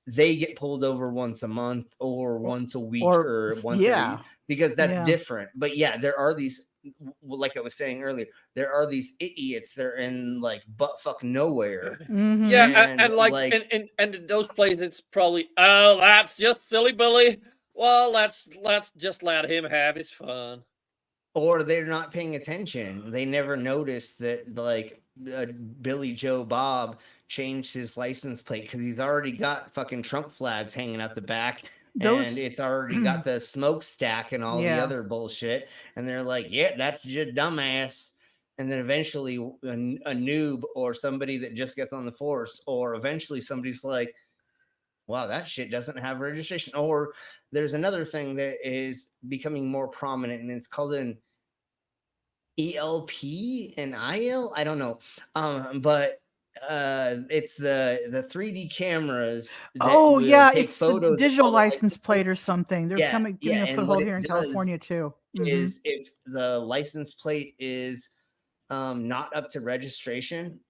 [SPEAKER 10] they get pulled over once a month or once a week or once a week because that's different. But there are these, like I was saying earlier, there are these idiots. They're in like butt fuck nowhere.
[SPEAKER 19] Yeah, and like in those places, it's probably that's just silly Billy. Well, let's just let him have his fun.
[SPEAKER 10] Or they're not paying attention. They never noticed that like Billy Joe Bob changed his license plate because he's already got fucking Trump flags hanging out the back, and it's already got the smokestack and all the other bullshit. And they're like, yeah, that's just dumbass. And then eventually a noob or somebody that just gets on the force, or eventually somebody's like, wow, that shit doesn't have registration. Or there's another thing that is becoming more prominent, and it's called an ELP and IL. I don't know. But it's the 3D cameras that take
[SPEAKER 1] it's
[SPEAKER 10] photos,
[SPEAKER 1] the digital license plate or something. They're getting a foothold here in California too.
[SPEAKER 10] Is if the license plate is not up to registration,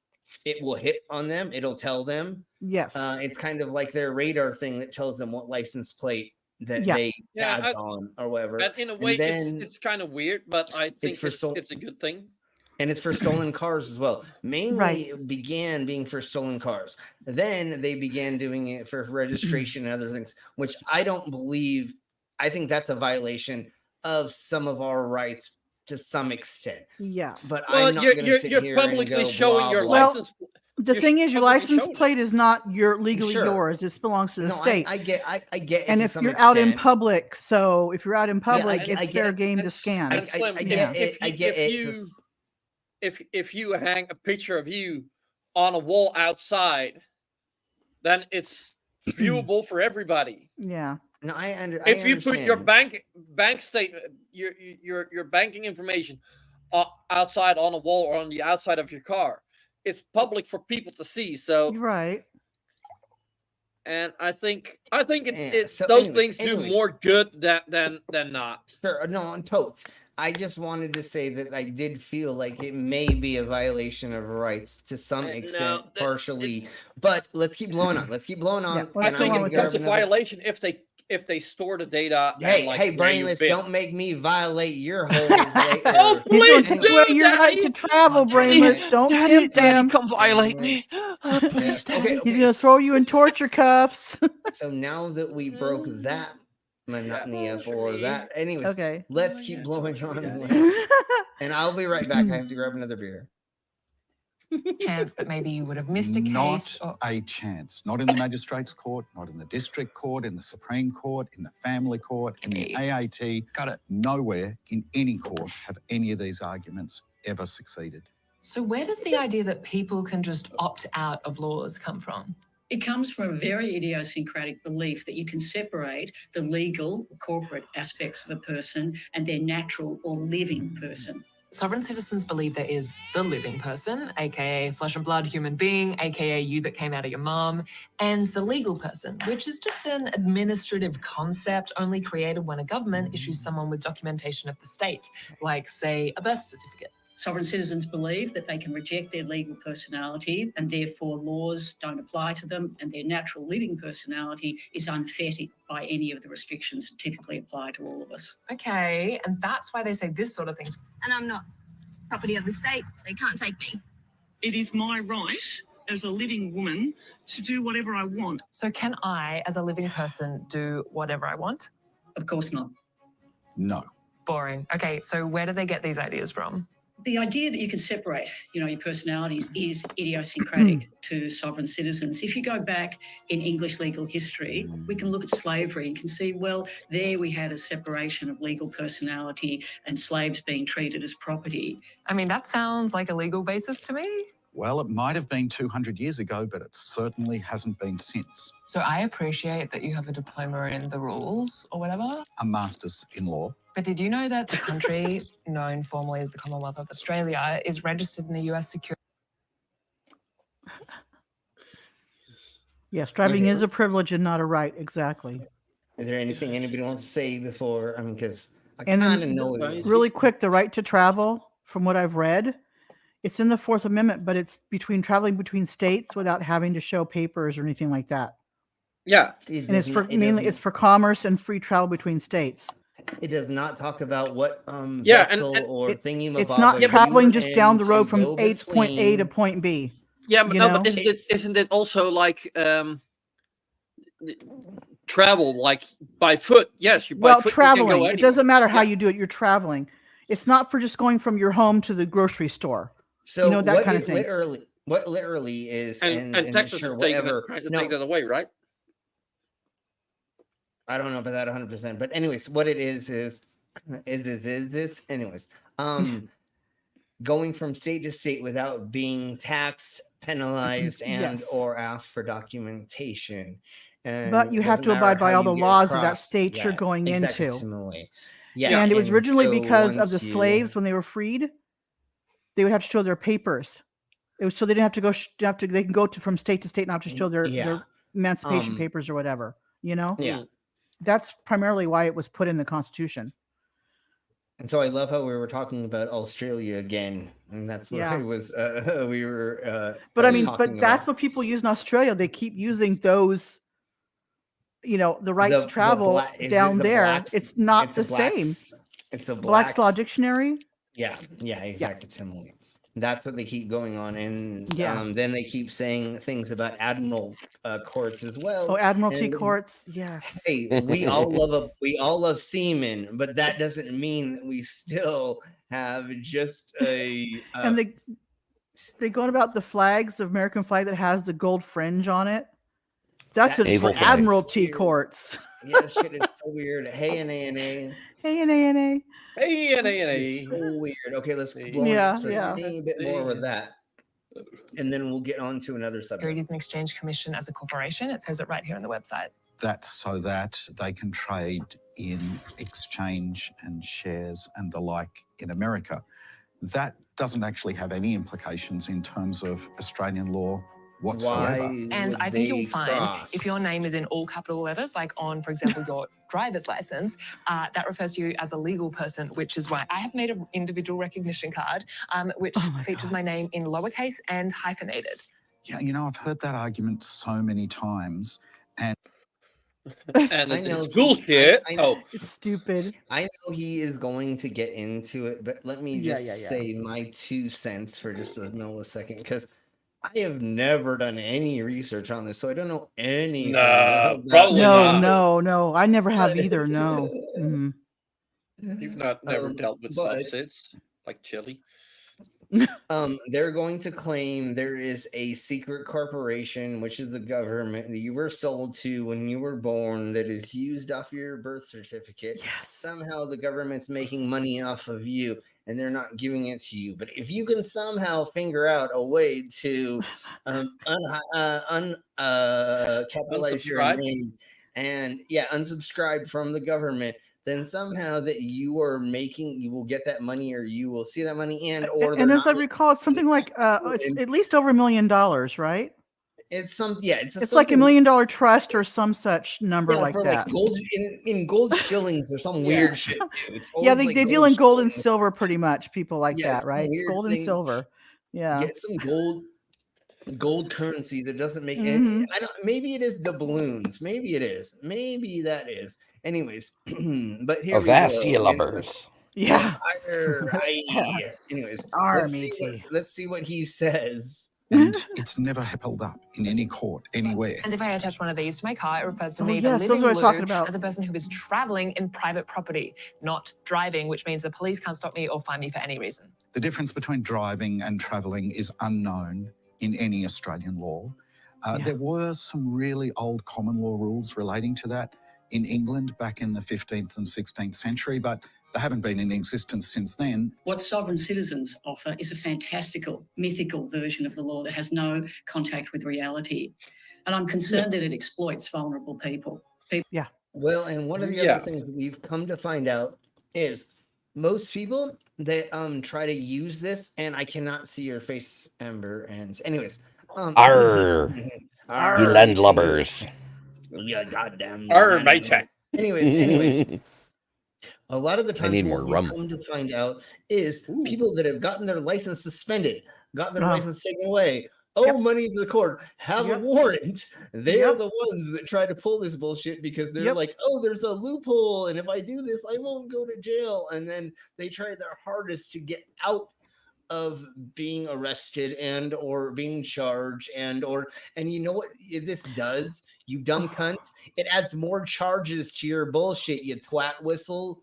[SPEAKER 10] it will hit on them. It'll tell them.
[SPEAKER 1] Yes.
[SPEAKER 10] It's kind of like their radar thing that tells them what license plate that they tagged on or whatever.
[SPEAKER 19] In a way, it's kind of weird, but I think it's a good thing.
[SPEAKER 10] And it's for stolen cars as well. Mainly it began being for stolen cars. Then they began doing it for registration and other things, which I don't believe. I think that's a violation of some of our rights to some extent.
[SPEAKER 1] Yeah.
[SPEAKER 10] But I'm not going to sit here
[SPEAKER 19] publicly
[SPEAKER 10] and go,
[SPEAKER 19] showing your license.
[SPEAKER 1] The thing is, your license plate is not legally yours. It belongs to the state.
[SPEAKER 10] I get.
[SPEAKER 1] And if you're out in public, it's fair game to scan.
[SPEAKER 10] I get it.
[SPEAKER 19] If you hang a picture of you on a wall outside, then it's viewable for everybody.
[SPEAKER 1] Yeah.
[SPEAKER 10] No, I
[SPEAKER 19] If you put your
[SPEAKER 10] understand.
[SPEAKER 19] bank statement, your banking information outside on a wall or on the outside of your car, it's public for people to see. So
[SPEAKER 1] You're right.
[SPEAKER 19] And I think
[SPEAKER 10] So
[SPEAKER 19] those things do more good than not.
[SPEAKER 10] Sure, no, on totes. I just wanted to say that I did feel like it may be a violation of rights to some extent, partially. But let's keep blowing on. Let's keep blowing on.
[SPEAKER 19] I think it becomes a violation if they store the data.
[SPEAKER 10] Hey,
[SPEAKER 19] and, like,
[SPEAKER 10] hey,
[SPEAKER 19] where you've
[SPEAKER 10] brainless!
[SPEAKER 19] been.
[SPEAKER 10] Don't make me violate your holes later.
[SPEAKER 19] Oh,
[SPEAKER 1] He's going
[SPEAKER 19] please
[SPEAKER 1] to
[SPEAKER 19] do,
[SPEAKER 1] swear your right
[SPEAKER 19] Daddy.
[SPEAKER 1] to travel, brainless. Don't tempt him.
[SPEAKER 19] come violate me. Please,
[SPEAKER 10] Okay,
[SPEAKER 1] He's going to throw you in torture cuffs.
[SPEAKER 10] So now that we broke that monotony up or that, anyways,
[SPEAKER 1] Okay.
[SPEAKER 10] let's keep blowing on. And I'll be right back. I have to grab another beer.
[SPEAKER 15] Chance that maybe you would have missed a case.
[SPEAKER 18] Not a chance. Not in the magistrates' court, not in the district court, in the Supreme Court, in the family court, in the AAT.
[SPEAKER 15] Got it.
[SPEAKER 18] Nowhere in any court have any of these arguments ever succeeded.
[SPEAKER 15] So where does the idea that people can just opt out of laws come from?
[SPEAKER 17] It comes from a very idiosyncratic belief that you can separate the legal, corporate aspects of a person and their natural or living person.
[SPEAKER 15] Sovereign citizens believe there is the living person, aka flesh and blood human being, aka you that came out of your mom, and the legal person, which is just an administrative concept only created when a government issues someone with documentation of the state, like, say, a birth certificate.
[SPEAKER 17] Sovereign citizens believe that they can reject their legal personality and therefore laws don't apply to them, and their natural living personality is unfettered by any of the restrictions that typically apply to all of us.
[SPEAKER 15] Okay, and that's why they say this sort of thing.
[SPEAKER 3] And I'm not property of the state, so you can't take me.
[SPEAKER 5] It is my right as a living woman to do whatever I want.
[SPEAKER 15] So can I, as a living person, do whatever I want?
[SPEAKER 17] Of course not.
[SPEAKER 18] No.
[SPEAKER 15] Boring. Okay, so where do they get these ideas from?
[SPEAKER 17] The idea that you can separate, your personalities is idiosyncratic to sovereign citizens. If you go back in English legal history, we can look at slavery and can see, well, there we had a separation of legal personality and slaves being treated as property.
[SPEAKER 15] I mean, that sounds like a legal basis to me.
[SPEAKER 18] Well, it might have been 200 years ago, but it certainly hasn't been since.
[SPEAKER 15] So I appreciate that you have a diploma in the rules or whatever.
[SPEAKER 18] A master's in law.
[SPEAKER 15] But did you know that the country, known formally as the Commonwealth of Australia, is registered in the US Security?
[SPEAKER 1] Yes, driving is a privilege and not a right. Exactly.
[SPEAKER 10] Is there anything anybody wants to say before? I mean, because I
[SPEAKER 1] And
[SPEAKER 10] kind of
[SPEAKER 1] then,
[SPEAKER 10] know it.
[SPEAKER 1] really quick, the right to travel, from what I've read, it's in the Fourth Amendment, but it's traveling between states without having to show papers or anything like that.
[SPEAKER 19] Yeah,
[SPEAKER 1] And it's for mainly it's for commerce and free travel between states.
[SPEAKER 10] It does not talk about what
[SPEAKER 19] Yeah,
[SPEAKER 10] vessel or thingy.
[SPEAKER 1] It's not traveling just down the road from point A to point B.
[SPEAKER 19] Yeah, but
[SPEAKER 1] you
[SPEAKER 19] no,
[SPEAKER 1] know?
[SPEAKER 19] but isn't it also like travel, like by foot? Yes, you by
[SPEAKER 1] Well,
[SPEAKER 19] foot, you can
[SPEAKER 1] traveling.
[SPEAKER 19] go
[SPEAKER 1] It
[SPEAKER 19] anywhere.
[SPEAKER 1] doesn't matter how you do it. You're traveling. It's not for just going from your home to the grocery store.
[SPEAKER 10] So
[SPEAKER 1] that
[SPEAKER 10] what
[SPEAKER 1] kind of
[SPEAKER 10] it
[SPEAKER 1] thing.
[SPEAKER 10] literally is,
[SPEAKER 19] And
[SPEAKER 10] and
[SPEAKER 19] Texas
[SPEAKER 10] sure,
[SPEAKER 19] is taking
[SPEAKER 10] whatever.
[SPEAKER 19] it, trying to
[SPEAKER 10] No,
[SPEAKER 19] take that away, right?
[SPEAKER 10] I don't know about that 100%, but anyways, what it is this. Anyways, going from state to state without being taxed, penalized, and
[SPEAKER 1] Yes.
[SPEAKER 10] or asked for documentation. And
[SPEAKER 1] But you
[SPEAKER 10] it
[SPEAKER 1] have
[SPEAKER 10] doesn't
[SPEAKER 1] to
[SPEAKER 10] matter
[SPEAKER 1] abide by
[SPEAKER 10] how
[SPEAKER 1] all
[SPEAKER 10] you
[SPEAKER 1] the
[SPEAKER 10] get
[SPEAKER 1] laws of that
[SPEAKER 10] across
[SPEAKER 1] state you're
[SPEAKER 10] that.
[SPEAKER 1] going
[SPEAKER 10] Exactly,
[SPEAKER 1] into.
[SPEAKER 10] similarly. Yeah,
[SPEAKER 1] And it was originally
[SPEAKER 10] so
[SPEAKER 1] because of
[SPEAKER 10] once
[SPEAKER 1] the slaves when they were freed, they would have to show their papers. It was so they didn't have to go. They can go from state to state and have to show their emancipation papers or whatever. You know.
[SPEAKER 10] Yeah.
[SPEAKER 1] That's primarily why it was put in the Constitution.
[SPEAKER 10] And so I love how we were talking about Australia again, and that's what I was. We were.
[SPEAKER 1] But I mean,
[SPEAKER 10] talking
[SPEAKER 1] but that's
[SPEAKER 10] about.
[SPEAKER 1] what people use in Australia. They keep using those. The right to travel down there. It's not the same.
[SPEAKER 10] It's a
[SPEAKER 1] Black's Law Dictionary.
[SPEAKER 10] Yeah, exactly. Similar. That's what they keep going on, and
[SPEAKER 1] Yeah.
[SPEAKER 10] then they keep saying things about admiral courts as well.
[SPEAKER 1] Oh, Admiralty
[SPEAKER 10] And,
[SPEAKER 1] courts. Yeah.
[SPEAKER 10] Hey, we all love seamen, but that doesn't mean that we still have just a.
[SPEAKER 1] And they go on about the flags, the American flag that has the gold fringe on it. That's just
[SPEAKER 24] Naval
[SPEAKER 1] for
[SPEAKER 24] flag.
[SPEAKER 1] Admiralty courts.
[SPEAKER 10] Yeah, this shit is so weird. Hey, ANA.
[SPEAKER 1] Hey, ANA.
[SPEAKER 19] Hey,
[SPEAKER 10] It's so weird. Okay, let's blow
[SPEAKER 1] Yeah,
[SPEAKER 10] a tiny bit more with that, and then we'll get on to another subject.
[SPEAKER 15] Securities and Exchange Commission as a corporation. It says it right here on the website.
[SPEAKER 18] That's so that they can trade in exchange and shares and the like in America. That doesn't actually have any implications in terms of Australian law whatsoever.
[SPEAKER 15] And I think you'll find if your name is in all capital letters, like on, for example, your driver's license, that refers to you as a legal person, which is why I have made an individual recognition card, which features my name in lowercase and hyphenated.
[SPEAKER 18] Yeah, you know, I've heard that argument so many times, and
[SPEAKER 19] And it's bullshit.
[SPEAKER 1] It's stupid.
[SPEAKER 10] I know he is going to get into it, but let me just say my 2 cents for just a millisecond, because I have never done any research on this, so I don't know anything.
[SPEAKER 19] No, probably not.
[SPEAKER 1] No. I never have either. No. Mhm.
[SPEAKER 19] You've never dealt with subsets like chili.
[SPEAKER 10] They're going to claim there is a secret corporation, which is the government that you were sold to when you were born, that is used off your birth certificate.
[SPEAKER 1] Yes.
[SPEAKER 10] Somehow the government's making money off of you, and they're not giving it to you. But if you can somehow figure out a way to capitalize your name and unsubscribe from the government, then somehow that you will get that money, or you will see that money, and
[SPEAKER 1] as I recall, it's something like it's at least over $1 million, right?
[SPEAKER 10] It's like
[SPEAKER 1] $1 million trust or some such number like
[SPEAKER 10] for
[SPEAKER 1] that.
[SPEAKER 10] Like gold in gold shillings or some weird shit. It's
[SPEAKER 1] They deal in gold and silver pretty much. People like that, right? It's gold and silver. Yeah.
[SPEAKER 10] Get some gold currency that doesn't make any. Maybe it is the balloons. Maybe it is. Maybe that is. Anyways, but here
[SPEAKER 24] Avast
[SPEAKER 10] we
[SPEAKER 24] ye
[SPEAKER 10] go.
[SPEAKER 24] lubbers.
[SPEAKER 10] Yes. Anyways, let's see what he says.
[SPEAKER 18] And it's never held up in any court anywhere.
[SPEAKER 15] And if I attach one of these to my car, it refers to me,
[SPEAKER 1] yes,
[SPEAKER 15] the
[SPEAKER 1] those
[SPEAKER 15] living
[SPEAKER 1] are what I'm talking
[SPEAKER 15] blue,
[SPEAKER 1] about.
[SPEAKER 15] as a person who is traveling in private property, not driving, which means the police can't stop me or fine me for any reason.
[SPEAKER 18] The difference between driving and travelling is unknown in any Australian law. There were some really old common law rules relating to that in England back in the 15th and 16th century, but they haven't been in existence since then.
[SPEAKER 17] What sovereign citizens offer is a fantastical, mythical version of the law that has no contact with reality. And I'm concerned that it exploits vulnerable people.
[SPEAKER 10] Well, and one of the other things that we've come to find out is most people that try to use this, and I cannot see your face, Amber, and anyways.
[SPEAKER 24] Arr. You landlubbers.
[SPEAKER 10] Yeah, goddamn.
[SPEAKER 19] Matey.
[SPEAKER 10] Anyways. A lot of the times,
[SPEAKER 24] I need more rum.
[SPEAKER 10] Come to find out is people that have gotten their license suspended, gotten their license taken away, money to the court, have a warrant. They are the ones that try to pull this bullshit because they're like, oh, there's a loophole, and if I do this, I won't go to jail. And then they try their hardest to get out of being arrested and or being charged and you know what this does, you dumb cunts? It adds more charges to your bullshit, you twat whistle.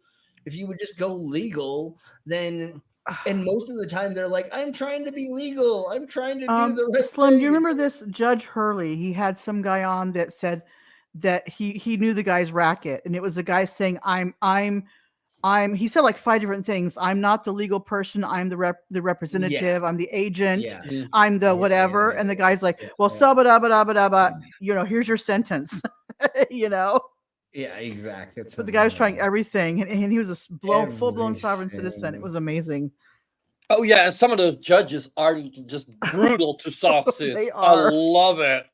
[SPEAKER 10] If you would just go legal, then and most of the time they're like, I'm trying to be legal. I'm trying to do the rest.
[SPEAKER 1] Slim, do you remember this Judge Hurley? He had some guy on that said that he knew the guy's racket, and it was a guy saying, he said like 5 different things. I'm not the legal person. I'm the representative. I'm the agent. I'm the whatever. And the guy's like, well, here's your sentence.
[SPEAKER 10] Yeah, exactly.
[SPEAKER 1] But the guy was trying everything, and he was a full-blown sovereign citizen. It was amazing.
[SPEAKER 19] Oh yeah, and some of the judges are just brutal to soft sits.
[SPEAKER 1] They are.
[SPEAKER 19] I love it.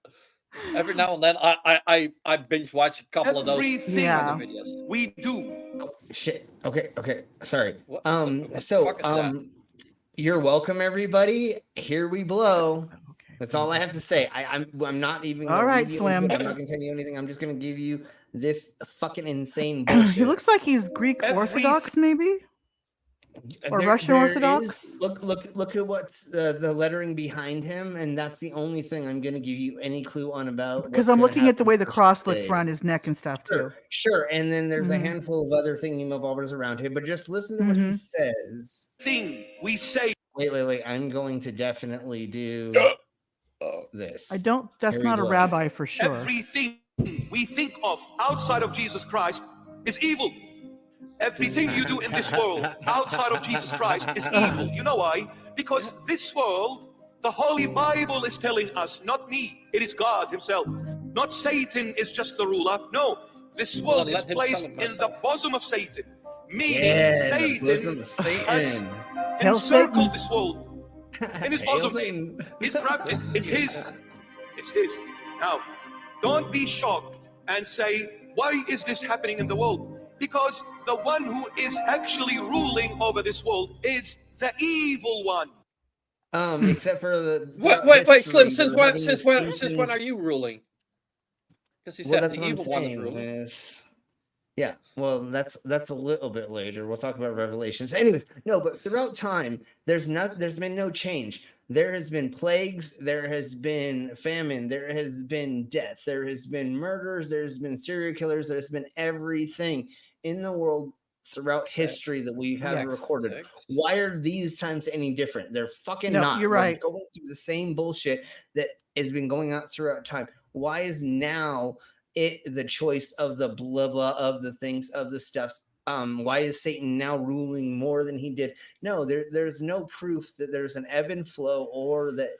[SPEAKER 19] Every now and then, I binge watch a couple of those videos.
[SPEAKER 10] We do. Oh, shit. Okay. Sorry. You're welcome, everybody. Here we blow. That's all I have to say. I'm not even.
[SPEAKER 1] All right, Slim.
[SPEAKER 10] I'm not gonna tell you anything. I'm just gonna give you this fucking insane bullshit.
[SPEAKER 1] He looks like he's Greek Orthodox, maybe, or Russian Orthodox.
[SPEAKER 10] Look at what's the lettering behind him, and that's the only thing I'm gonna give you any clue on about.
[SPEAKER 1] Because I'm looking at the way the crosslets around his neck and stuff too.
[SPEAKER 10] Sure. And then there's a handful of other thingy-mabobbers around him, but just listen to what he says.
[SPEAKER 16] Thing we say.
[SPEAKER 10] Wait. I'm going to definitely do this.
[SPEAKER 1] That's not a rabbi for sure.
[SPEAKER 16] Everything we think of outside of Jesus Christ is evil. Everything you do in this world outside of Jesus Christ is evil. You know why? Because this world, the Holy Bible is telling us, not me, it is God himself. Not Satan is just the ruler. No, this world is placed in the bosom of Satan. Meaning Satan has encircled this world in his bosom. He's grabbed it. It's his. It's his. Now, don't be shocked and say, why is this happening in the world? Because the one who is actually ruling over this world is the evil one.
[SPEAKER 10] Except for the
[SPEAKER 19] wait, Slim. Since when are you ruling? Because he said
[SPEAKER 10] that's
[SPEAKER 19] the
[SPEAKER 10] what
[SPEAKER 19] evil
[SPEAKER 10] I'm
[SPEAKER 19] one is
[SPEAKER 10] saying
[SPEAKER 19] ruling.
[SPEAKER 10] Yeah, well, that's a little bit later. We'll talk about Revelations. Anyways, no, but throughout time, there's been no change. There has been plagues, there has been famine, there has been death, there has been murders, there's been serial killers, there's been everything in the world throughout history that we've had recorded. Why are these times any different? They're fucking not.
[SPEAKER 1] You're right.
[SPEAKER 10] We're going through the same bullshit that has been going on throughout time. Why is now the choice of the blah blah of the things of the stuffs? Why is Satan now ruling more than he did? No, there's no proof that there's an ebb and flow or that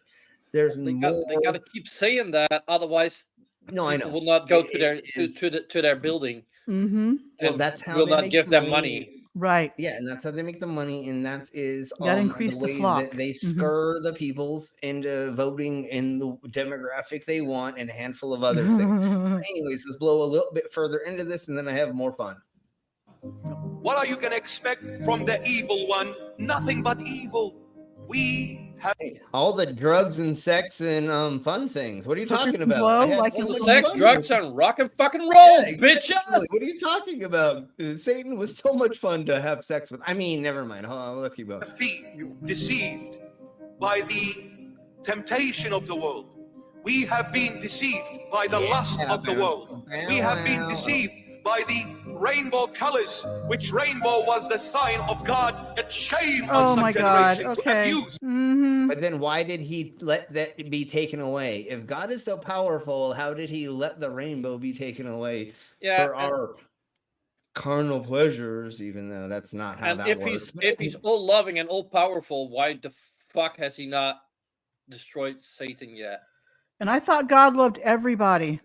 [SPEAKER 10] there's more.
[SPEAKER 19] They got to keep saying that, otherwise,
[SPEAKER 10] I know,
[SPEAKER 19] will not go to their building.
[SPEAKER 1] Mm-hmm.
[SPEAKER 10] Well, that's how
[SPEAKER 19] will
[SPEAKER 10] they
[SPEAKER 19] not
[SPEAKER 10] make
[SPEAKER 19] give them money.
[SPEAKER 1] Right.
[SPEAKER 10] Yeah, and that's how they make the money, and that is
[SPEAKER 1] increase
[SPEAKER 10] the
[SPEAKER 1] the
[SPEAKER 10] way
[SPEAKER 1] flock.
[SPEAKER 10] that they scur the peoples into voting in the demographic they want and a handful of other things. Anyways, let's blow a little bit further into this, and then I have more fun.
[SPEAKER 16] What are you going to expect from the evil one? Nothing but evil. We have
[SPEAKER 10] all the drugs and sex and fun things. What are you talking about?
[SPEAKER 19] I had so much sex, drugs, and rock and fucking roll, bitch.
[SPEAKER 10] What are you talking about? Satan was so much fun to have sex with. I mean, never mind. Hold on, let's keep going.
[SPEAKER 16] Be deceived by the temptation of the world. We have been deceived by the lust of the world. We have been deceived by the rainbow colors, which rainbow was the sign of God. It's shame on such generation to abuse.
[SPEAKER 10] But then why did he let that be taken away? If God is so powerful, how did he let the rainbow be taken away for our carnal pleasures, even though that's not how that works?
[SPEAKER 19] If he's all loving and all powerful, why the fuck has he not destroyed Satan yet?
[SPEAKER 1] And I thought God loved everybody.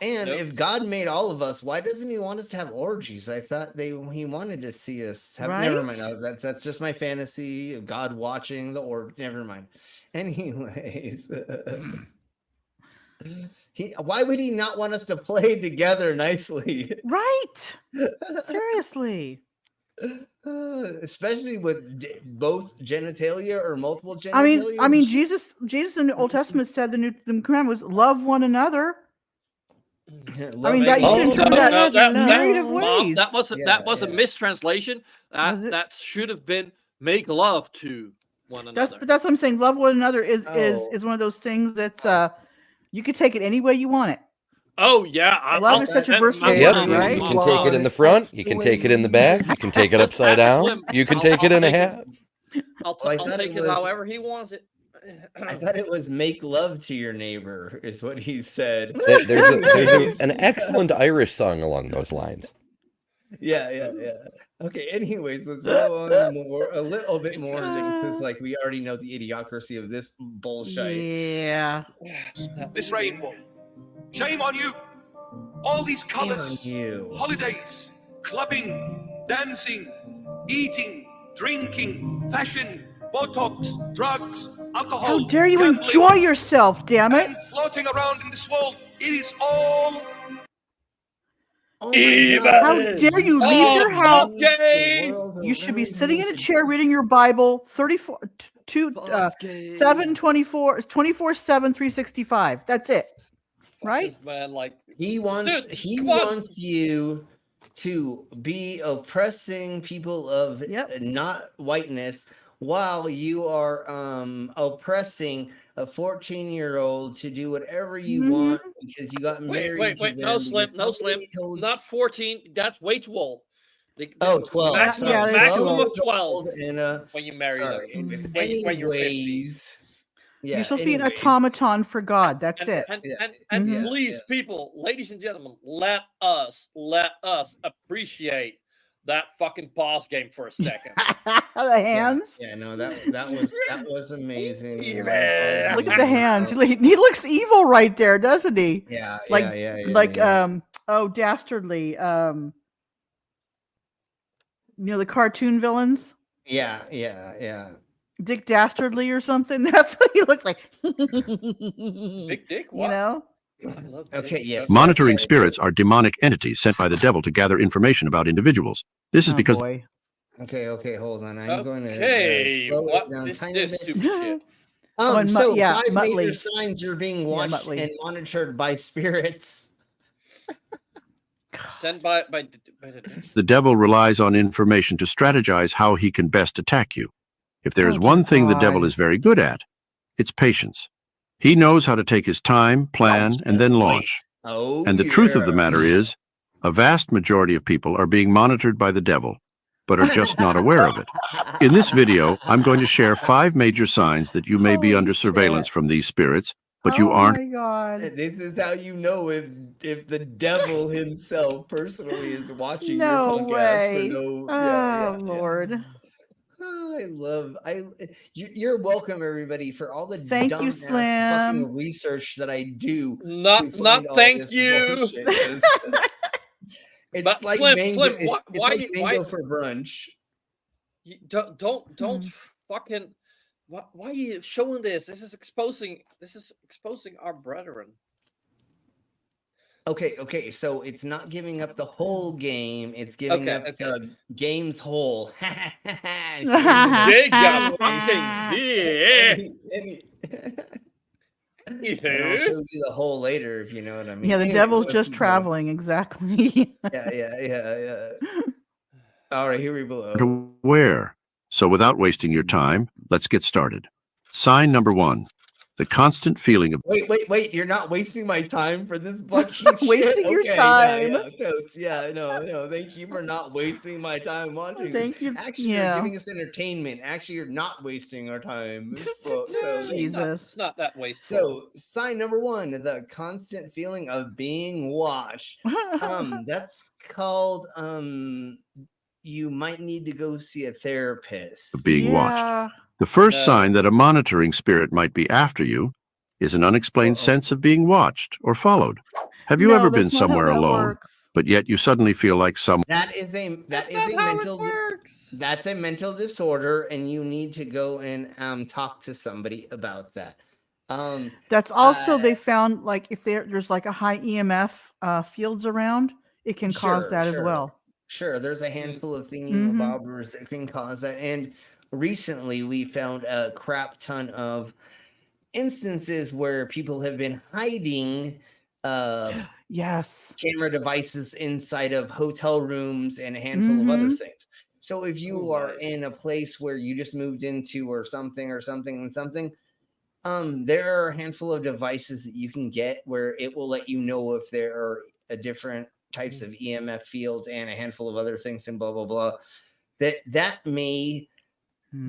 [SPEAKER 10] And if God made all of us, why doesn't he want us to have orgies? I thought he wanted to see us have.
[SPEAKER 1] Right?
[SPEAKER 10] Never mind. That's just my fantasy of God watching never mind. Anyways, why would he not want us to play together nicely?
[SPEAKER 1] Right. Seriously.
[SPEAKER 10] Especially with both genitalia or multiple genitalia.
[SPEAKER 1] I mean, Jesus in the Old Testament said the commandment was love one another. I mean, that you can interpret that in a myriad of ways.
[SPEAKER 19] That was a mistranslation. That should have been make love to one another.
[SPEAKER 1] That's what I'm saying. Love one another is one of those things that's you can take it any way you want it.
[SPEAKER 19] Oh yeah,
[SPEAKER 1] love is such a versatile word, right?
[SPEAKER 24] You can take it in the front. You can take it in the back. You can take it upside down. You can take it in a hat.
[SPEAKER 19] I'll take it however he wants it.
[SPEAKER 10] I thought it was make love to your neighbor is what he said.
[SPEAKER 24] There's an excellent Irish song along those lines.
[SPEAKER 10] Yeah. Okay, anyways, let's go on a little bit more because we already know the idiocracy of this bullshit.
[SPEAKER 1] Yeah.
[SPEAKER 16] This rainbow. Shame on you. All these colors, holidays, clubbing, dancing, eating, drinking, fashion, Botox, drugs, alcohol.
[SPEAKER 1] How dare you
[SPEAKER 16] gambling,
[SPEAKER 1] enjoy yourself, damn it!
[SPEAKER 16] And floating around in this world, it is all
[SPEAKER 1] evil. How dare you leave your house? You should be sitting in a chair reading your Bible 7, 24, 7, 365. That's it. Right?
[SPEAKER 19] Man,
[SPEAKER 10] he wants you to be oppressing people of not whiteness while you are oppressing a 14-year-old to do whatever you want because you got married to them.
[SPEAKER 19] No, Slim, not 14. That's way too old.
[SPEAKER 10] 12.
[SPEAKER 19] Maximum of 12
[SPEAKER 10] when
[SPEAKER 19] you marry them.
[SPEAKER 10] When you're
[SPEAKER 19] 50.
[SPEAKER 10] Yeah,
[SPEAKER 1] you're supposed to be an automaton for God. That's it.
[SPEAKER 19] And please, people, ladies and gentlemen, let us appreciate that fucking pause game for a second.
[SPEAKER 1] The hands.
[SPEAKER 10] Yeah, no, that was amazing.
[SPEAKER 19] Yeah.
[SPEAKER 1] Look at the hands. He looks evil right there, doesn't he?
[SPEAKER 10] Yeah,
[SPEAKER 1] like,
[SPEAKER 10] yeah.
[SPEAKER 1] Oh, dastardly. The cartoon villains.
[SPEAKER 10] Yeah.
[SPEAKER 1] Dick Dastardly or something. That's what he looks like.
[SPEAKER 19] Dick, what?
[SPEAKER 10] Okay, yes.
[SPEAKER 6] Monitoring spirits are demonic entities sent by the devil to gather information about individuals. This is because
[SPEAKER 10] Okay, hold on. I'm going to slow
[SPEAKER 19] what
[SPEAKER 10] it down
[SPEAKER 19] is
[SPEAKER 10] tiny
[SPEAKER 19] this
[SPEAKER 10] bit.
[SPEAKER 19] stupid shit?
[SPEAKER 10] So five
[SPEAKER 1] Muttley.
[SPEAKER 10] major signs you're being watched and monitored by spirits.
[SPEAKER 19] Sent by
[SPEAKER 6] the devil relies on information to strategize how he can best attack you. If there is one thing the devil is very good at, it's patience. He knows how to take his time, plan, and then launch. And the truth of the matter is, a vast majority of people are being monitored by the devil, but are just not aware of it. In this video, I'm going to share 5 major signs that you may be under surveillance from these spirits, but you aren't.
[SPEAKER 1] Oh my God.
[SPEAKER 10] This is how you know if the devil himself personally is watching
[SPEAKER 1] No
[SPEAKER 10] your podcast
[SPEAKER 1] way.
[SPEAKER 10] for no.
[SPEAKER 1] Oh Lord.
[SPEAKER 10] You're welcome, everybody, for all the
[SPEAKER 1] Thank you,
[SPEAKER 10] dumbass
[SPEAKER 1] Slim.
[SPEAKER 10] fucking research that I do.
[SPEAKER 19] Not thank you.
[SPEAKER 10] It's
[SPEAKER 19] But
[SPEAKER 10] like
[SPEAKER 19] Slim,
[SPEAKER 10] mango.
[SPEAKER 19] Slim,
[SPEAKER 10] It's
[SPEAKER 19] why
[SPEAKER 10] like
[SPEAKER 19] you-
[SPEAKER 10] mango
[SPEAKER 19] why-
[SPEAKER 10] for brunch.
[SPEAKER 19] Don't fucking. Why are you showing this? This is exposing our brethren.
[SPEAKER 10] Okay. So it's not giving up the whole game. It's giving up the game's whole.
[SPEAKER 19] They got fucking
[SPEAKER 10] And I'll show you the whole later if you know what I mean.
[SPEAKER 1] Yeah, the
[SPEAKER 10] Anyways,
[SPEAKER 1] devil's
[SPEAKER 10] let's
[SPEAKER 1] just
[SPEAKER 10] keep
[SPEAKER 1] traveling. Exactly.
[SPEAKER 10] going. Yeah. All right, here we go.
[SPEAKER 6] Aware. So without wasting your time, let's get started. Sign number 1, the constant feeling of
[SPEAKER 10] Wait! You're not wasting my time for this fucking shit.
[SPEAKER 1] Wasting your time.
[SPEAKER 10] Yeah, totes. Yeah, no. Thank you for not wasting my time watching.
[SPEAKER 1] Thank you.
[SPEAKER 10] Actually,
[SPEAKER 1] Yeah.
[SPEAKER 10] you're giving us entertainment. Actually, you're not wasting our time. So
[SPEAKER 1] Jesus.
[SPEAKER 19] It's not that wasteful.
[SPEAKER 10] So, sign number 1, the constant feeling of being watched. That's called you might need to go see a therapist.
[SPEAKER 6] being watched. The first sign that a monitoring spirit might be after you is an unexplained sense of being watched or followed. Have you ever been somewhere alone, but yet you suddenly feel like someone?
[SPEAKER 10] That's a mental disorder, and you need to go and talk to somebody about that.
[SPEAKER 1] That's also they found like if there's like a high EMF fields around, it can cause that as well.
[SPEAKER 10] Sure, there's a handful of thingy-bobbers that can cause that, and recently we found a crap ton of instances where people have been hiding camera devices inside of hotel rooms and a handful of other things. So if you are in a place where you just moved into or something, there are a handful of devices that you can get where it will let you know if there are different types of EMF fields and a handful of other things and blah, blah, blah. That may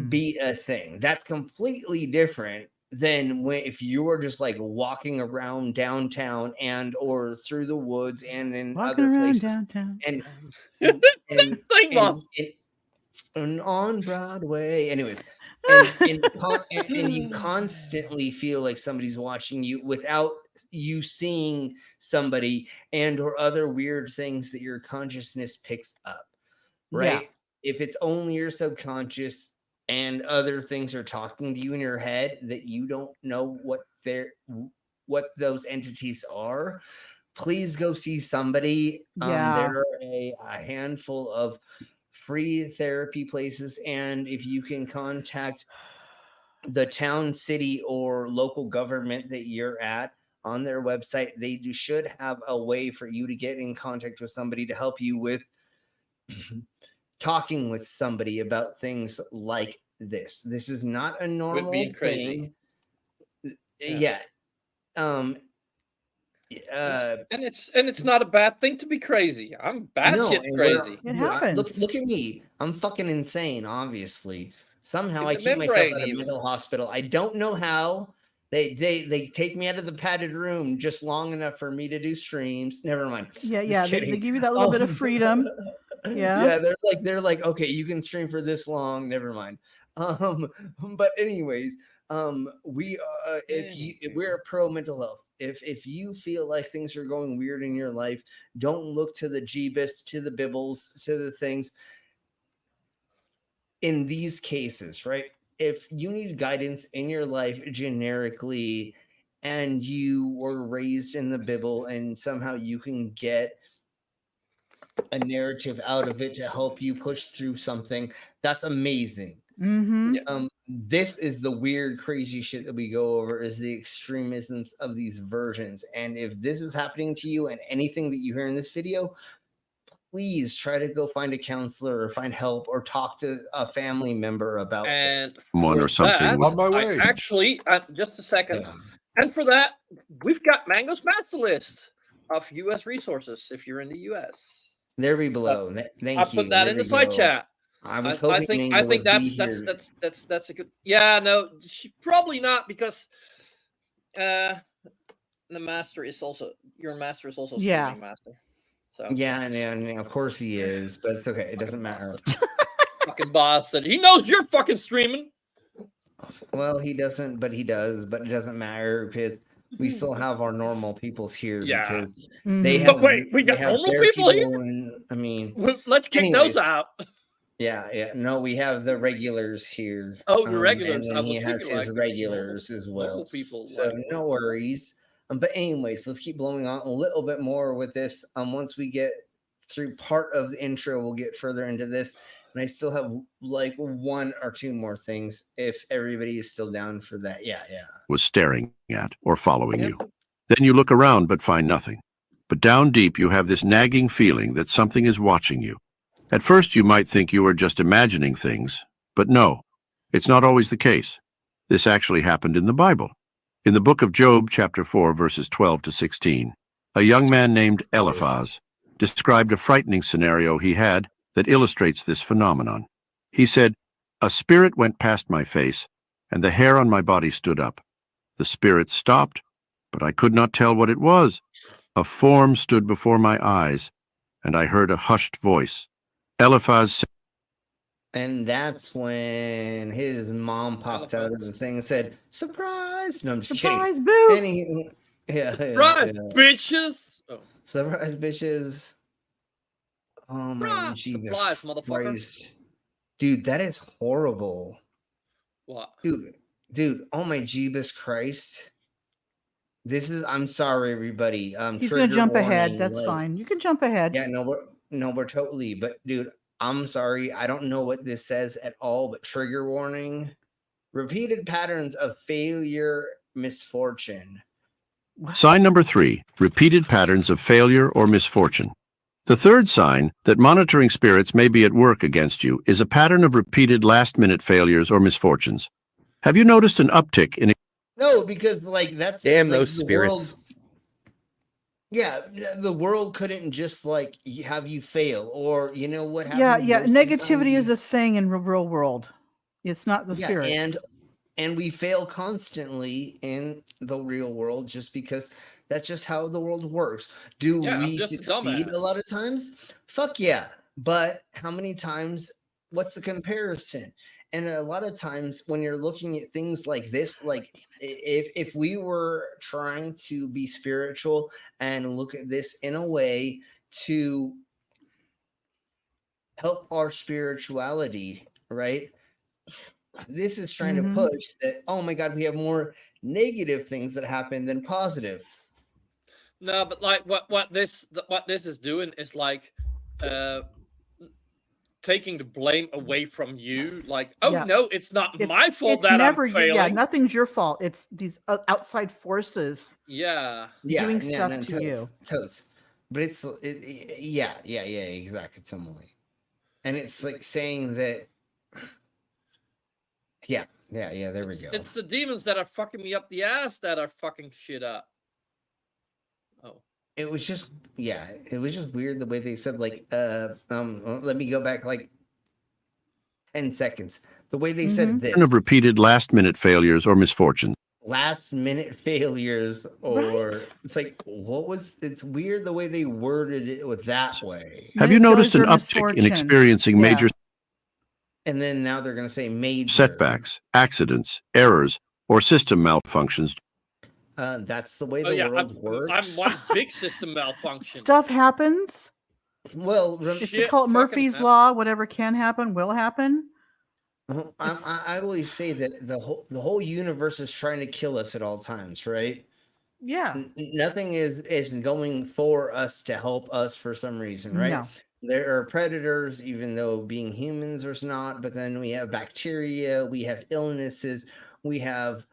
[SPEAKER 10] be a thing. That's completely different than if you're just like walking around downtown and or through the woods and in other places
[SPEAKER 1] downtown.
[SPEAKER 10] and on Broadway. Anyways, and you constantly feel like somebody's watching you without you seeing somebody and or other weird things that your consciousness picks up, right? If it's only your subconscious and other things are talking to you in your head that you don't know what those entities are, please go see somebody. There are a handful of free therapy places, and if you can contact the town, city, or local government that you're at on their website, they should have a way for you to get in contact with somebody to help you with talking with somebody about things like this. This is not a normal thing. And
[SPEAKER 19] it's not a bad thing to be crazy. I'm batshit crazy.
[SPEAKER 1] It happens.
[SPEAKER 10] Look at me. I'm fucking insane, obviously. Somehow I keep myself at a mental hospital. I don't know how. They take me out of the padded room just long enough for me to do streams. Never mind.
[SPEAKER 1] Yeah. They give you that little bit of freedom. Yeah.
[SPEAKER 10] they're like, okay, you can stream for this long. Never mind. But anyways, we're pro mental health. If you feel like things are going weird in your life, don't look to the Jeebus, to the Bibbles, to the things. In these cases, right? If you need guidance in your life generically, and you were raised in the Bible, and somehow you can get a narrative out of it to help you push through something, that's amazing. This is the weird, crazy shit that we go over, is the extremisms of these versions. And if this is happening to you and anything that you hear in this video, please try to go find a counselor or find help or talk to a family member about
[SPEAKER 19] and
[SPEAKER 6] one or something.
[SPEAKER 19] On my way. Actually, just a second. Yeah. And for that, we've got Mango's master list of U.S. resources if you're in the U.S.
[SPEAKER 10] There be below. Thank you.
[SPEAKER 19] I put that in the side chat.
[SPEAKER 10] I was hoping
[SPEAKER 19] I think that's a good. Yeah, no, probably not, because the master is also your master is also streaming master. So
[SPEAKER 10] yeah, of course he is, but it's okay. It doesn't matter.
[SPEAKER 19] Fucking Boston. He knows you're fucking streaming.
[SPEAKER 10] Well, he doesn't, but he does. But it doesn't matter, because we still have our normal peoples here.
[SPEAKER 19] Yeah.
[SPEAKER 10] Because they have.
[SPEAKER 19] But wait, we got normal people here.
[SPEAKER 10] And, I mean,
[SPEAKER 19] let's kick those out.
[SPEAKER 10] Yeah. No, we have the regulars here.
[SPEAKER 19] Oh, the regulars.
[SPEAKER 10] And then he has his regulars as well.
[SPEAKER 19] People.
[SPEAKER 10] So no worries. But anyways, let's keep blowing on a little bit more with this. Once we get through part of the intro, we'll get further into this. And I still have like one or two more things if everybody is still down for that. Yeah.
[SPEAKER 6] Was staring at or following you. Then you look around but find nothing. But down deep you have this nagging feeling that something is watching you. At first you might think you are just imagining things, but no, it's not always the case. This actually happened in the Bible. In the book of Job, chapter 4, verses 12 to 16, a young man named Eliphaz described a frightening scenario he had that illustrates this phenomenon. He said, "A spirit went past my face, and the hair on my body stood up. The spirit stopped, but I could not tell what it was. A form stood before my eyes, and I heard a hushed voice." Eliphaz said,
[SPEAKER 10] and that's when his mom popped out of the thing and said, "Surprise!" No, I'm just kidding.
[SPEAKER 1] Boo.
[SPEAKER 19] Surprise, bitches! Oh.
[SPEAKER 10] Surprise, bitches! Oh my Jesus Christ, dude, that is horrible.
[SPEAKER 19] What,
[SPEAKER 10] dude? Oh my Jeebus Christ! This is. I'm sorry, everybody.
[SPEAKER 1] He's gonna jump ahead. That's fine. You can jump ahead.
[SPEAKER 10] Yeah, we're totally. But dude, I'm sorry. I don't know what this says at all, but trigger warning. Repeated patterns of failure, misfortune.
[SPEAKER 6] Sign number 3, repeated patterns of failure or misfortune. The third sign that monitoring spirits may be at work against you is a pattern of repeated last-minute failures or misfortunes. Have you noticed an uptick in...
[SPEAKER 10] No, because like that's...
[SPEAKER 14] Damn
[SPEAKER 10] like,
[SPEAKER 14] those spirits.
[SPEAKER 10] Yeah, the world couldn't just like have you fail, or you know what happens.
[SPEAKER 1] Yeah. Negativity is a thing in the real world. It's not the spirit.
[SPEAKER 10] And we fail constantly in the real world just because that's just how the world works. Do we succeed a lot of times? Fuck yeah. But how many times? What's the comparison? And a lot of times when you're looking at things like this, like if we were trying to be spiritual and look at this in a way to help our spirituality, right? This is trying to push that, oh my God, we have more negative things that happen than positive.
[SPEAKER 19] No, but like what this is doing is like taking the blame away from you. Like, no, it's not my fault that I'm failing.
[SPEAKER 1] Yeah, nothing's your fault. It's these outside forces. Doing stuff to you.
[SPEAKER 10] Totes. But yeah, exactly, totally. And it's like saying that. Yeah, there we go.
[SPEAKER 19] It's the demons that are fucking me up the ass that are fucking shit up. Oh.
[SPEAKER 10] It was just weird the way they said, like, let me go back like 10 seconds. The way they said this.
[SPEAKER 6] Of repeated last-minute failures or misfortunes.
[SPEAKER 10] last minute failures, or it's like, what was? It's weird the way they worded it with that way.
[SPEAKER 6] Have you noticed an uptick in experiencing major
[SPEAKER 10] And then now they're going to say major
[SPEAKER 6] setbacks, accidents, errors, or system malfunctions?
[SPEAKER 10] That's the way the world works.
[SPEAKER 19] I'm one big system malfunction.
[SPEAKER 1] Stuff happens.
[SPEAKER 10] Well,
[SPEAKER 1] it's called Murphy's Law. Whatever can happen will happen.
[SPEAKER 10] I always say that the whole universe is trying to kill us at all times, right?
[SPEAKER 1] Yeah.
[SPEAKER 10] Nothing is going for us to help us for some reason, right?
[SPEAKER 1] No.
[SPEAKER 10] There are predators, even though being humans there's not, but then we have bacteria, we have illnesses, we have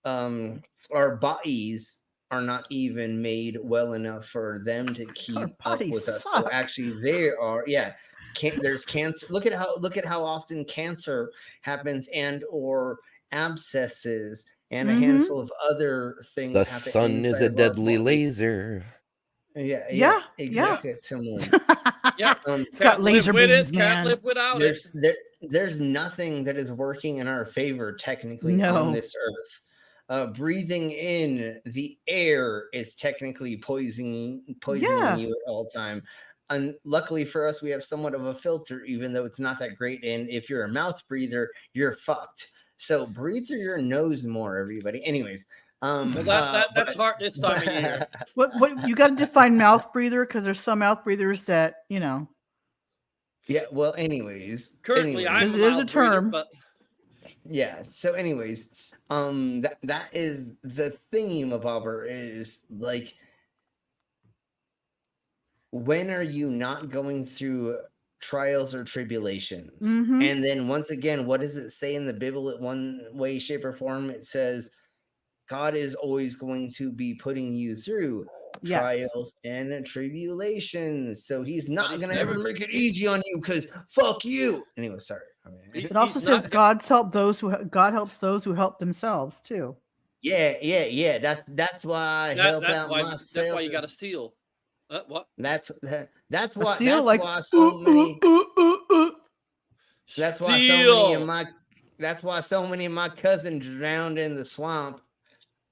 [SPEAKER 10] our bodies are not even made well enough for them to keep up with us. So actually there are, there's cancer. Look at how often cancer happens, and or abscesses and a handful of other things.
[SPEAKER 24] The sun is a deadly laser.
[SPEAKER 10] Yeah, exactly.
[SPEAKER 1] It's got laser beams, man.
[SPEAKER 19] Can't live without it.
[SPEAKER 10] There's nothing that is working in our favor technically on this earth. Breathing in the air is technically poisoning you at all time. And luckily for us, we have somewhat of a filter, even though it's not that great. And if you're a mouth breather, you're fucked. So breathe through your nose more, everybody. Anyways,
[SPEAKER 19] that's hard this time of year.
[SPEAKER 1] What you got to define mouth breather, because there's some mouth breathers that
[SPEAKER 10] Yeah. Well, anyways,
[SPEAKER 19] currently I'm
[SPEAKER 1] there's a term,
[SPEAKER 19] but
[SPEAKER 10] yeah. So, anyways, that is the theme of Bobber is like, when are you not going through trials or tribulations? And then once again, what does it say in the Bible? At one way, shape, or form, it says God is always going to be putting you through trials and tribulations. So he's not going to ever make it easy on you, because fuck you. Anyway, sorry.
[SPEAKER 1] It also says God helps those who help themselves too.
[SPEAKER 10] Yeah. That's why I help out myself.
[SPEAKER 19] That's why you got to steal. What?
[SPEAKER 10] That's why so many of my cousins drowned in the swamp.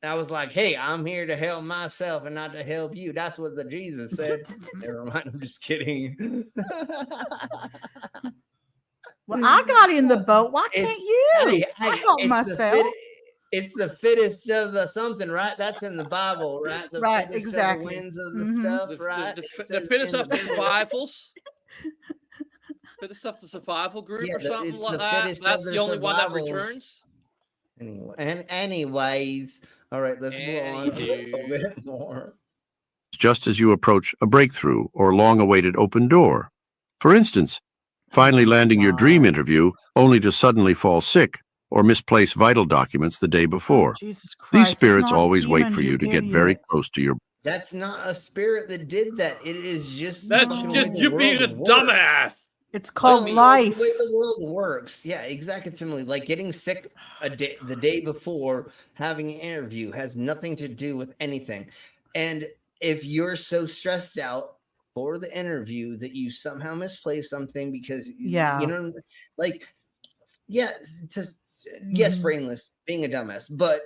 [SPEAKER 10] I was like, hey, I'm here to help myself and not to help you. That's what the Jesus said. Never mind, I'm just kidding.
[SPEAKER 1] Well, I got in the boat. Why can't you? I help myself.
[SPEAKER 10] It's the fittest of the something, right? That's in the Bible, right? The
[SPEAKER 1] right,
[SPEAKER 10] fittest
[SPEAKER 1] exactly.
[SPEAKER 10] Of the wins of the stuff, right?
[SPEAKER 19] The fittest of the survivals. Fittest of the survival group or something like that. That's the only one that returns.
[SPEAKER 10] Anyways, all right, let's go on a bit more.
[SPEAKER 6] Just as you approach a breakthrough or long-awaited open door. For instance, finally landing your dream interview only to suddenly fall sick or misplace vital documents the day before. These spirits always wait for you to get very close to your...
[SPEAKER 10] That's not a spirit that did that. It is just...
[SPEAKER 19] That's just you being a dumbass.
[SPEAKER 1] It's called life.
[SPEAKER 10] It's the way the world works. Yeah, exactly. Similarly, like getting sick the day before having an interview has nothing to do with anything. And if you're so stressed out for the interview that you somehow misplaced something because, brainless, being a dumbass, but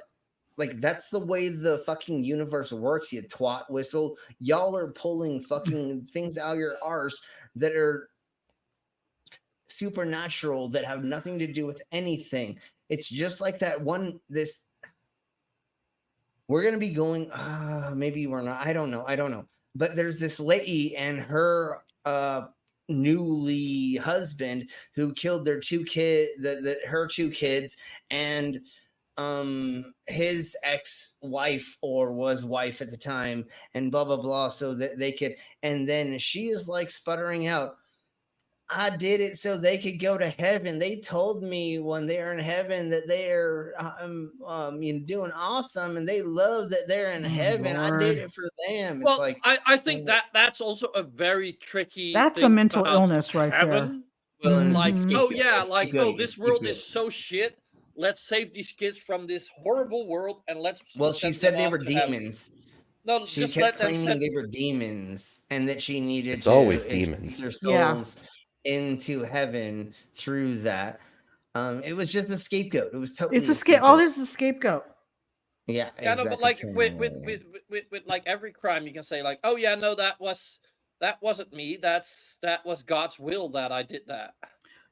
[SPEAKER 10] like that's the way the fucking universe works, you twat whistle. Y'all are pulling fucking things out of your arse that are supernatural, that have nothing to do with anything. It's just like that one, we're gonna be going, maybe we're not, I don't know. But there's this lady and her newly husband who killed their her two kids, and his ex-wife, or was wife at the time, and blah blah blah, so that they could, and then she is like sputtering out, I did it so they could go to heaven. They told me when they're in heaven that they're doing awesome, and they love that they're in heaven.
[SPEAKER 1] Lord.
[SPEAKER 10] I did it for them.
[SPEAKER 19] Well,
[SPEAKER 10] it's like,
[SPEAKER 19] I think that's also a very tricky.
[SPEAKER 1] That's a mental illness right
[SPEAKER 19] heaven.
[SPEAKER 1] there.
[SPEAKER 19] Well, like, this world is so shit. Let's save these kids from this horrible world, and let's.
[SPEAKER 10] Well, she said they were demons.
[SPEAKER 19] No,
[SPEAKER 10] she kept claiming they were demons, and that she needed
[SPEAKER 24] to always demons.
[SPEAKER 10] Their souls into heaven through that. It was just a scapegoat. It was totally.
[SPEAKER 1] It's a scapegoat. All this is a scapegoat.
[SPEAKER 10] Yeah,
[SPEAKER 19] Yeah, no, but like with like every crime, you can say like, oh yeah, no, that wasn't me. That was God's will that I did that.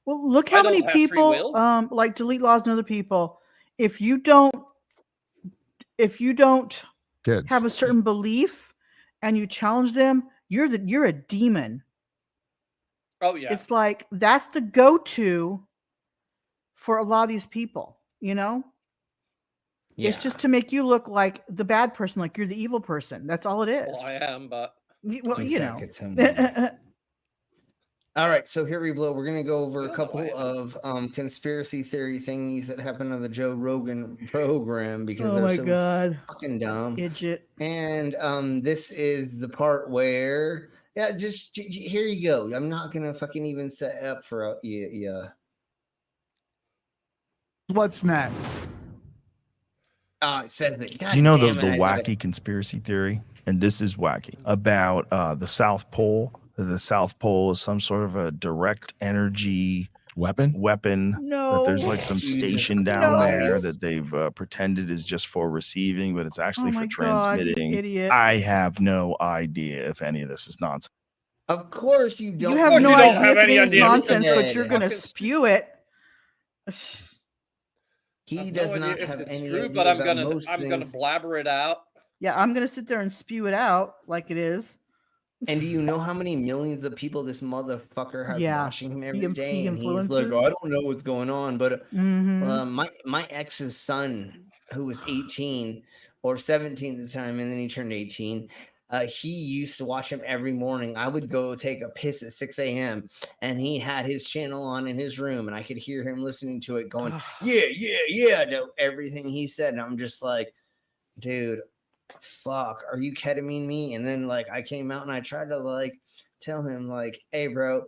[SPEAKER 1] Well, look how many people like delete laws and other people. If you don't have a certain belief and you challenge them, you're a demon.
[SPEAKER 19] Oh yeah.
[SPEAKER 1] It's like that's the go-to for a lot of these people, you know? It's just to make you look like the bad person, like you're the evil person. That's all it is.
[SPEAKER 19] Well, I am, but
[SPEAKER 1] well, you know.
[SPEAKER 10] All right, so here we blow. We're gonna go over a couple of conspiracy theory thingies that happened on the Joe Rogan program because they're so fucking dumb.
[SPEAKER 1] Idiot.
[SPEAKER 10] And this is the part where just here you go. I'm not gonna fucking even set up for you.
[SPEAKER 7] What's next?
[SPEAKER 10] It says that.
[SPEAKER 9] Do you know the wacky conspiracy theory? And this is wacky about the South Pole. The South Pole is some sort of a direct energy weapon.
[SPEAKER 1] No.
[SPEAKER 9] That there's like some station down there that they've pretended is just for receiving, but it's actually for transmitting.
[SPEAKER 1] Idiot.
[SPEAKER 9] I have no idea if any of this is nonsense.
[SPEAKER 10] Of course you don't.
[SPEAKER 1] You have no idea if it is nonsense, but you're gonna spew it.
[SPEAKER 10] He does not have any idea
[SPEAKER 19] but I'm
[SPEAKER 10] about
[SPEAKER 19] gonna
[SPEAKER 10] most things.
[SPEAKER 19] blabber it out.
[SPEAKER 1] Yeah, I'm gonna sit there and spew it out like it is.
[SPEAKER 10] And do you know how many millions of people this motherfucker has watching him every day? And he's like,
[SPEAKER 1] influences?
[SPEAKER 10] I don't know what's going on. But
[SPEAKER 1] Mhm.
[SPEAKER 10] my ex's son, who was 18 or 17 at the time, and then he turned 18. He used to watch him every morning. I would go take a piss at 6 a.m. and he had his channel on in his room, and I could hear him listening to it, going, yeah, to everything he said. And I'm just like, dude, fuck, are you ketamine me? And then like I came out and I tried to like tell him like, hey bro,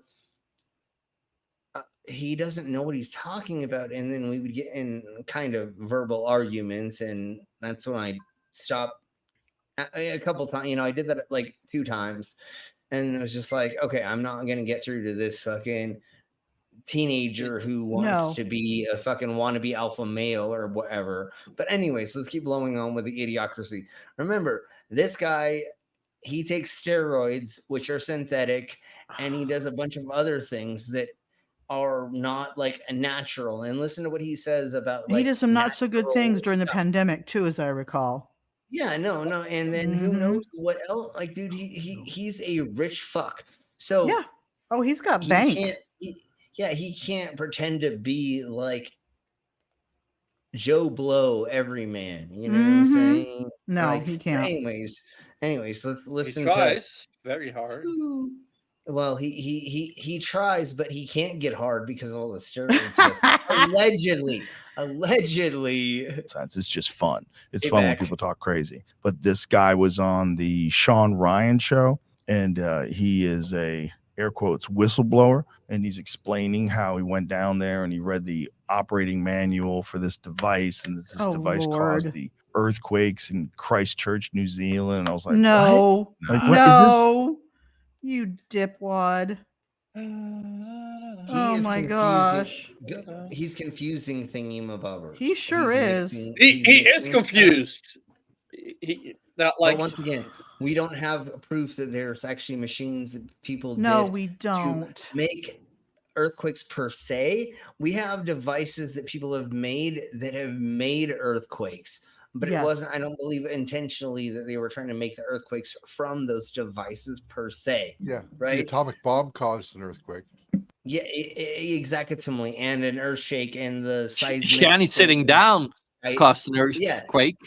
[SPEAKER 10] he doesn't know what he's talking about. And then we would get in kind of verbal arguments, and that's when I stopped a couple times. You know, I did that like 2 times, and it was just like, okay, I'm not gonna get through to this fucking teenager who wants to be a fucking wannabe alpha male or whatever. But anyways, let's keep blowing on with the idiocracy. Remember, this guy, he takes steroids, which are synthetic, and he does a bunch of other things that are not like natural. And listen to what he says about like,
[SPEAKER 1] he did some not so good things during the pandemic too, as I recall.
[SPEAKER 10] Yeah, no. And then who knows what else? Like, dude, he's a rich fuck. So
[SPEAKER 1] yeah. Oh, he's got bank.
[SPEAKER 10] He can't pretend to be like Joe Blow everyman. You know what I'm saying?
[SPEAKER 1] No,
[SPEAKER 10] like,
[SPEAKER 1] he can't.
[SPEAKER 10] Anyways, let's listen.
[SPEAKER 19] He tries very hard.
[SPEAKER 10] Well, he tries, but he can't get hard because of all the steroids. Allegedly.
[SPEAKER 9] It's just fun. It's fun when people talk crazy. But this guy was on the Sean Ryan show, and he is a air quotes whistleblower, and he's explaining how he went down there and he read the operating manual for this device, and this device caused the earthquakes in Christchurch, New Zealand. And I was like,
[SPEAKER 1] no,
[SPEAKER 9] what? Like,
[SPEAKER 1] no, you dipwad. Oh my gosh.
[SPEAKER 10] He's confusing thingy-mabobber.
[SPEAKER 1] He sure is.
[SPEAKER 19] He is confused. Not like,
[SPEAKER 10] but once again, we don't have proof that there's actually machines that people
[SPEAKER 1] we don't
[SPEAKER 10] to make earthquakes per se. We have devices that people have made that have made earthquakes, but it wasn't, I don't believe, intentionally that they were trying to make the earthquakes from those devices per se.
[SPEAKER 4] Yeah,
[SPEAKER 10] right.
[SPEAKER 4] The atomic bomb caused an earthquake.
[SPEAKER 10] Yeah, exactly, and an earth shake, and the seismic.
[SPEAKER 19] Shanny sitting down caused an earthquake.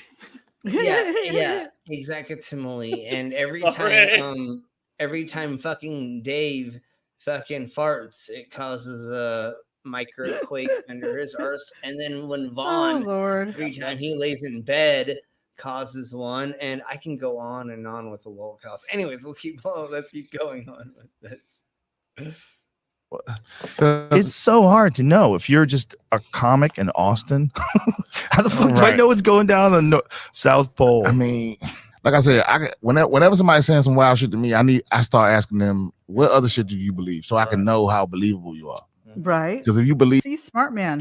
[SPEAKER 10] Yeah, exactly. And every time fucking Dave fucking farts, it causes a microquake under his arse. And then when Vaughn, every time he lays in bed, causes one. And I can go on and on with the Holocaust. Anyways, let's keep going on with this.
[SPEAKER 9] So it's so hard to know if you're just a comic in Austin. How the fuck do I know what's going down on the South Pole?
[SPEAKER 7] I mean, like I said, whenever somebody's saying some wild shit to me, I start asking them, what other shit do you believe, so I can know how believable you are.
[SPEAKER 1] Right.
[SPEAKER 7] Because if you believe,
[SPEAKER 1] he's smart man.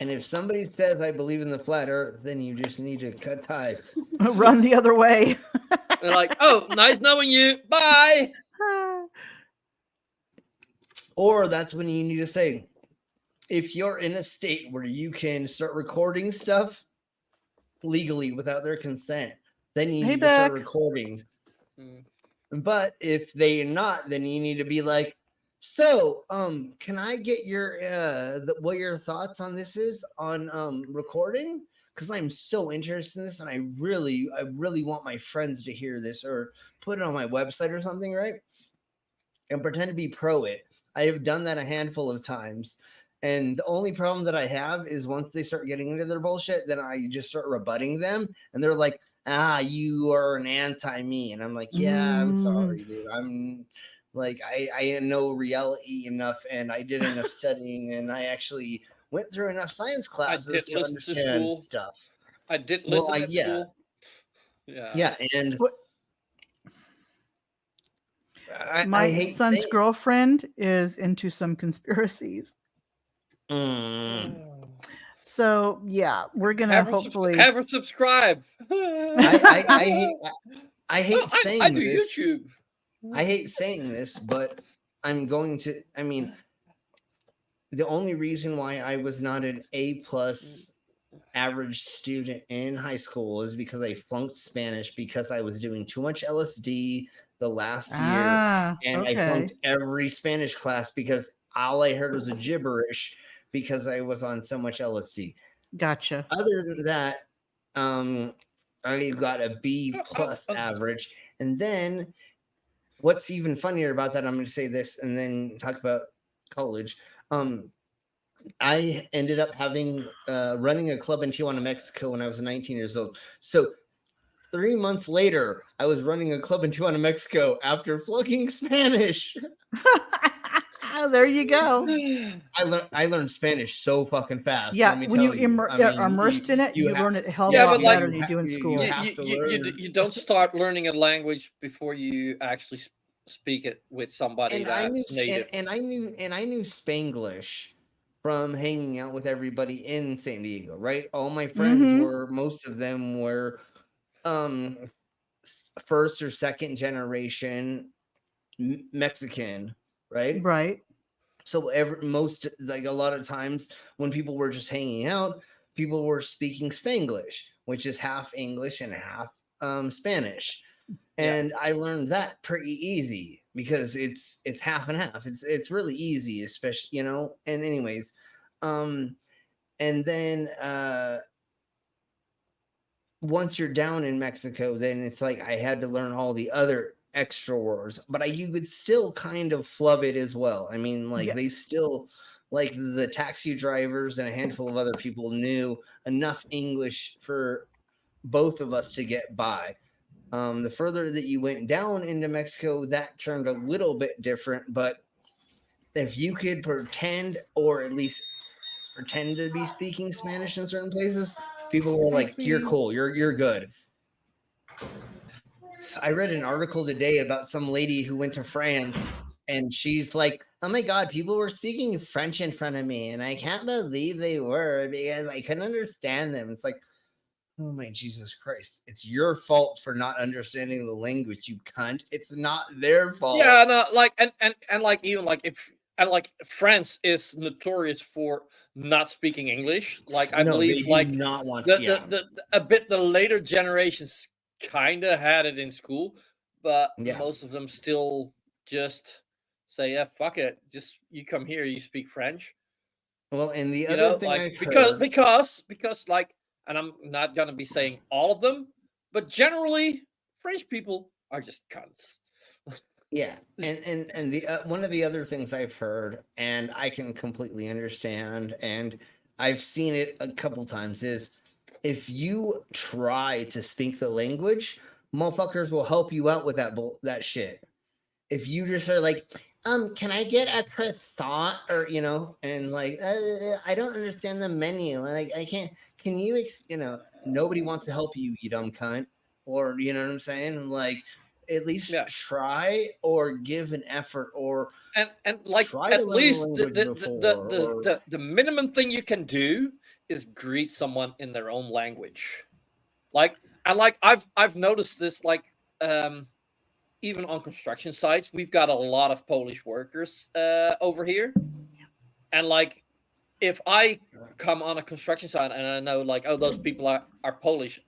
[SPEAKER 10] And if somebody says I believe in the flat earth, then you just need to cut ties.
[SPEAKER 1] Run the other way.
[SPEAKER 19] They're like, oh, nice knowing you. Bye.
[SPEAKER 10] Or that's when you need to say, if you're in a state where you can start recording stuff legally without their consent, then you need to start recording. But if they're not, then you need to be like, so, can I get your what your thoughts on this is on recording? Because I'm so interested in this, and I really want my friends to hear this, or put it on my website or something, right? And pretend to be pro it. I have done that a handful of times, and the only problem that I have is once they start getting into their bullshit, then I just start rebutting them, and they're like, you are an anti-me, and I'm like, yeah, I'm sorry, dude. I'm like, I know reality enough, and I did enough studying, and I actually went through enough science classes to understand stuff.
[SPEAKER 19] I did listen at school.
[SPEAKER 10] Yeah, and
[SPEAKER 1] my son's girlfriend is into some conspiracies. So yeah, we're gonna hopefully
[SPEAKER 19] have her subscribe.
[SPEAKER 10] I hate saying
[SPEAKER 19] I do
[SPEAKER 10] this.
[SPEAKER 19] YouTube.
[SPEAKER 10] I hate saying this, but I'm going to. I mean, the only reason why I was not an A+ average student in high school is because I flunked Spanish because I was doing too much LSD the last year, and I flunked every Spanish class because all I heard was a gibberish because I was on so much LSD.
[SPEAKER 1] Gotcha.
[SPEAKER 10] Other than that, I got a B+ average, and then what's even funnier about that, I'm going to say this and then talk about college. I ended up having running a club in Tijuana, Mexico when I was 19 years old. So 3 months later, I was running a club in Tijuana, Mexico after flunking Spanish.
[SPEAKER 1] There you go.
[SPEAKER 10] I learned Spanish so fucking fast.
[SPEAKER 1] Yeah,
[SPEAKER 10] let me
[SPEAKER 1] when
[SPEAKER 10] tell
[SPEAKER 1] you are immersed in it, you learn it a hell of a lot better than you do in school.
[SPEAKER 19] You don't start learning a language before you actually speak it with somebody that's native.
[SPEAKER 10] And I knew Spanglish from hanging out with everybody in San Diego, right? All my friends were, most of them were first or second generation Mexican, right?
[SPEAKER 1] Right.
[SPEAKER 10] So like a lot of times when people were just hanging out, people were speaking Spanglish, which is half English and half Spanish. And I learned that pretty easy because it's half and half. It's really easy, especially, you know. And anyways, and then once you're down in Mexico, then it's like I had to learn all the other extra words, but you could still kind of flub it as well. I mean, like they still, like the taxi drivers and a handful of other people knew enough English for both of us to get by. The further that you went down into Mexico, that turned a little bit different, but if you could pretend, or at least pretend to be speaking Spanish in certain places, people were like, you're cool, you're good. I read an article today about some lady who went to France, and she's like, oh my God, people were speaking French in front of me, and I can't believe they were because I couldn't understand them. It's like, oh my Jesus Christ. It's your fault for not understanding the language, you cunt. It's not their fault.
[SPEAKER 19] Yeah, no, like and like even like if and like France is notorious for not speaking English. Like I believe like
[SPEAKER 10] not want
[SPEAKER 19] the later generations kind of had it in school, but most of them still just say, yeah, fuck it, just you come here, you speak French.
[SPEAKER 10] Well, and the other thing,
[SPEAKER 19] like because like, and I'm not gonna be saying all of them, but generally French people are just cunts.
[SPEAKER 10] Yeah, and the one of the other things I've heard, and I can completely understand, and I've seen it a couple times, is if you try to speak the language, motherfuckers will help you out with that shit. If you just are like, can I get a croissant, or and like, I don't understand the menu, like I can't. Can you, nobody wants to help you, you dumb cunt, or you know what I'm saying, like. At least try or give an effort, or
[SPEAKER 19] and like at least the minimum thing you can do is greet someone in their own language. I've noticed this, even on construction sites, we've got a lot of Polish workers over here. And if I come on a construction site and I know those people are Polish,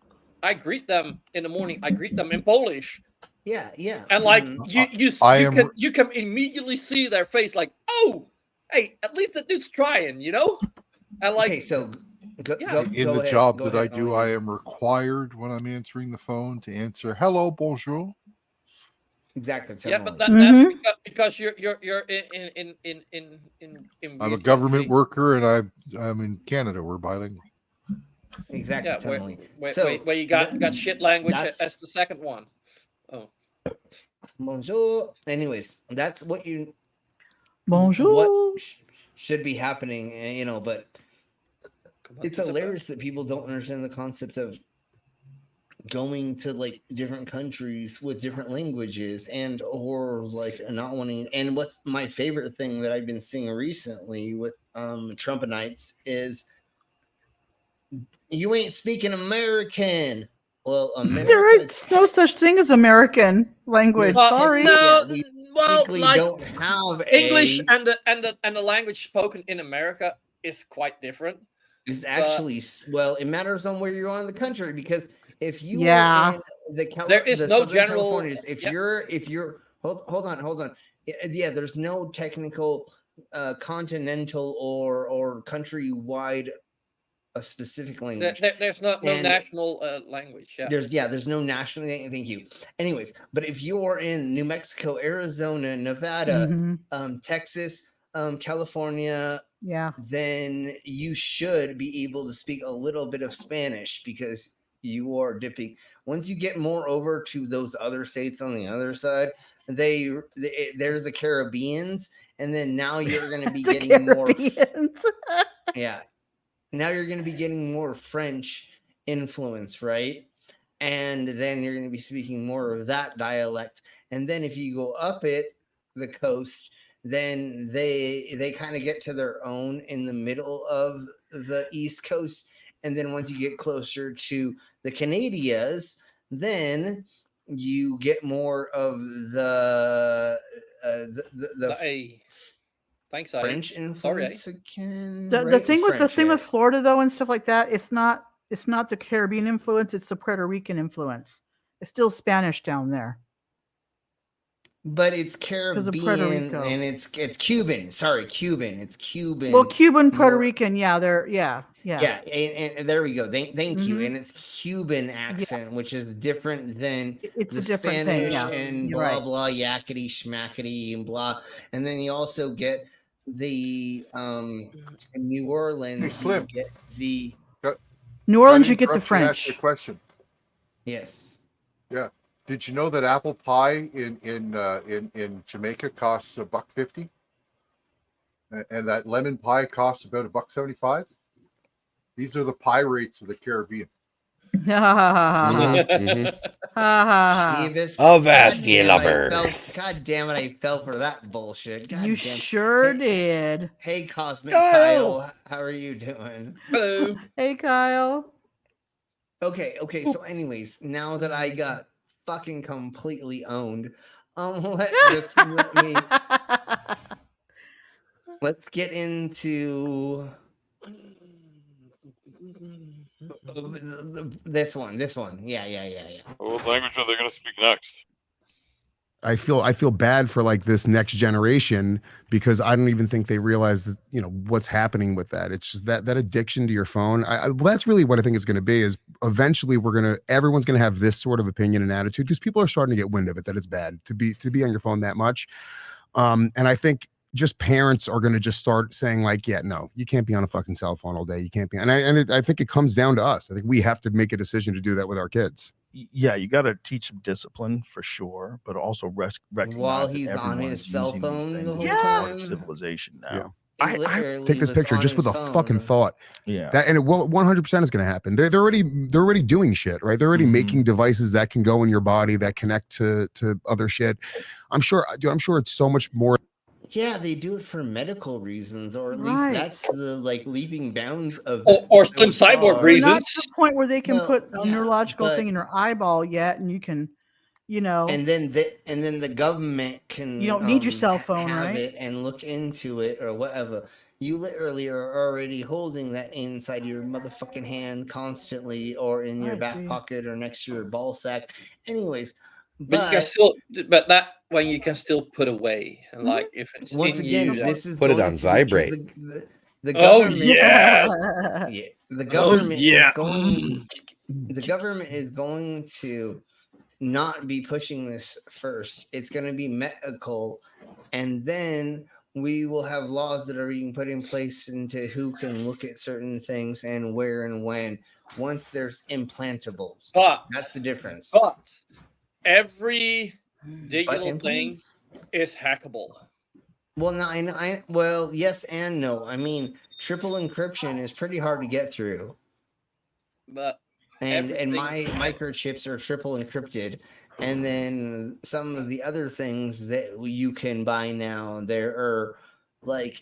[SPEAKER 19] I greet them in the morning. I greet them in Polish.
[SPEAKER 10] Yeah.
[SPEAKER 19] And you can immediately see their face oh, hey, at least that dude's trying, And
[SPEAKER 10] okay, so
[SPEAKER 4] in the job that I do, I am required when I'm answering the phone to answer hello, bonjour.
[SPEAKER 10] Exactly.
[SPEAKER 19] Yeah, but that's because you're in
[SPEAKER 4] I'm a government worker, and I'm in Canada. We're bilingual.
[SPEAKER 10] Exactly.
[SPEAKER 19] Yeah, where you got shit language as the second one. Oh.
[SPEAKER 10] Bonjour. Anyways, that's what
[SPEAKER 1] Bonjour.
[SPEAKER 10] What should be happening, but it's hilarious that people don't understand the concept of going to different countries with different languages or not wanting. And what's my favorite thing that I've been seeing recently with Trumpenites is you ain't speaking American. Well,
[SPEAKER 1] there is no such thing as American language. Sorry.
[SPEAKER 10] We don't have
[SPEAKER 19] English and the language spoken in America is quite different.
[SPEAKER 10] It's actually it matters on where you are in the country, because if you are in
[SPEAKER 19] there is no
[SPEAKER 10] Southern
[SPEAKER 19] general.
[SPEAKER 10] Californias, if you're hold on. Yeah, there's no technical continental or countrywide a specific language.
[SPEAKER 19] There's no national language. Yeah.
[SPEAKER 10] There's no national. Thank you. Anyways, but if you're in New Mexico, Arizona, Nevada, Texas, California, then you should be able to speak a little bit of Spanish, because you are dipping. Once you get more over to those other states on the other side, there's the Caribbeans, and then now you're going to be getting more. Yeah. Now you're going to be getting more French influence, right? And then you're going to be speaking more of that dialect. And then if you go up the coast, then they kind of get to their own in the middle of the East Coast. And then once you get closer to the Canadians, then you get more of the
[SPEAKER 19] Thanks,
[SPEAKER 10] French influence again.
[SPEAKER 1] The thing with Florida though and stuff like that, it's not the Caribbean influence, it's the Puerto Rican influence. It's still Spanish down there.
[SPEAKER 10] But it's Caribbean and it's Cuban. Sorry, Cuban. It's Cuban.
[SPEAKER 1] Well, Cuban, Puerto Rican, they're
[SPEAKER 10] Yeah, and there we go. Thank you. And it's Cuban accent, which is different than
[SPEAKER 1] it's
[SPEAKER 10] the
[SPEAKER 1] a different
[SPEAKER 10] Spanish
[SPEAKER 1] thing,
[SPEAKER 10] and blah blah yakety schmackety and blah. And then you also get the in New Orleans.
[SPEAKER 4] Slim.
[SPEAKER 10] You get the
[SPEAKER 1] New Orleans. You get the French.
[SPEAKER 4] Ask you a question.
[SPEAKER 10] Yes.
[SPEAKER 4] Yeah. Did you know that apple pie in Jamaica costs $1.50, and that lemon pie costs about $1.75? These are the pie rates of the Caribbean.
[SPEAKER 10] God damn it! I fell for that bullshit. God
[SPEAKER 1] you
[SPEAKER 10] damn.
[SPEAKER 1] Sure did.
[SPEAKER 10] Hey, Cosmic Kyle, how are you doing?
[SPEAKER 19] Hello.
[SPEAKER 1] Hey, Kyle.
[SPEAKER 10] Okay. So, anyways, now that I got fucking completely owned, let's get into this one. Yeah.
[SPEAKER 8] What language are they going to speak next?
[SPEAKER 11] I feel bad for this next generation, because I don't even think they realize that what's happening with that. It's just that addiction to your phone. Well, that's really what I think it's going to be. Is eventually everyone's going to have this sort of opinion and attitude, because people are starting to get wind of it, that it's bad to be on your phone that much. And I think just parents are going to just start saying no, you can't be on a fucking cell phone all day. You can't be. And I think it comes down to us. I think we have to make a decision to do that with our kids.
[SPEAKER 9] Yeah, you got to teach them discipline for sure, but also recognize
[SPEAKER 10] while
[SPEAKER 9] that
[SPEAKER 10] he's on his cell phone the whole
[SPEAKER 9] part of civilization now.
[SPEAKER 11] I take this picture just with a fucking thought.
[SPEAKER 9] Yeah,
[SPEAKER 11] that, and it will 100% is going to happen. They're already doing shit, right? They're already making devices that can go in your body that connect to other shit. I'm sure it's so much more.
[SPEAKER 10] Yeah, they do it for medical reasons, or at least that's the like leaping bounds of
[SPEAKER 19] or some cyborg
[SPEAKER 1] We're not
[SPEAKER 19] reasons.
[SPEAKER 1] to the point where they can
[SPEAKER 10] Well,
[SPEAKER 1] put a
[SPEAKER 10] yeah,
[SPEAKER 1] neurological
[SPEAKER 10] but-
[SPEAKER 1] thing in your eyeball yet, and you can, you know,
[SPEAKER 10] and then the government can
[SPEAKER 1] you don't need your cell phone,
[SPEAKER 10] have
[SPEAKER 1] right?
[SPEAKER 10] it and look into it or whatever. You literally are already holding that inside your motherfucking hand constantly, or in your
[SPEAKER 1] Right,
[SPEAKER 10] back
[SPEAKER 1] see.
[SPEAKER 10] pocket or next to your ball sack. Anyways,
[SPEAKER 19] But you can still, but that one you can still put away, and like if it's
[SPEAKER 10] once
[SPEAKER 19] in
[SPEAKER 10] again,
[SPEAKER 19] you,
[SPEAKER 10] this is
[SPEAKER 24] Put it
[SPEAKER 10] going
[SPEAKER 24] on
[SPEAKER 10] to be
[SPEAKER 24] vibrate.
[SPEAKER 10] the
[SPEAKER 19] Oh,
[SPEAKER 10] government.
[SPEAKER 19] yes!
[SPEAKER 10] Yeah, the
[SPEAKER 19] Oh,
[SPEAKER 10] government
[SPEAKER 19] yeah.
[SPEAKER 10] is going. The government is going to not be pushing this first. It's going to be medical, and then we will have laws that are being put in place into who can look at certain things and where and when. Once there's implantables,
[SPEAKER 19] But
[SPEAKER 10] that's the difference.
[SPEAKER 19] But every
[SPEAKER 10] Butt
[SPEAKER 19] digital thing
[SPEAKER 10] implants?
[SPEAKER 19] is hackable.
[SPEAKER 10] Well, no, well, yes and no. I mean, triple encryption is pretty hard to get through.
[SPEAKER 19] But
[SPEAKER 10] and
[SPEAKER 19] everything-
[SPEAKER 10] my microchips are triple encrypted, and then some of the other things that you can buy now, there are like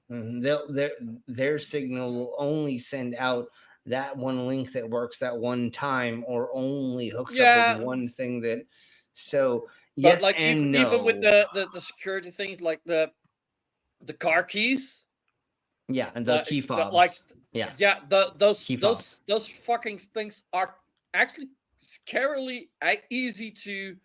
[SPEAKER 10] their signal will only send out that one link that works at one time, or only hooks up with one thing that. So yes,
[SPEAKER 19] but like
[SPEAKER 10] and no.
[SPEAKER 19] even with the security things, like the car keys.
[SPEAKER 10] Yeah, and the key fobs.
[SPEAKER 19] Those fucking things are actually scarily easy to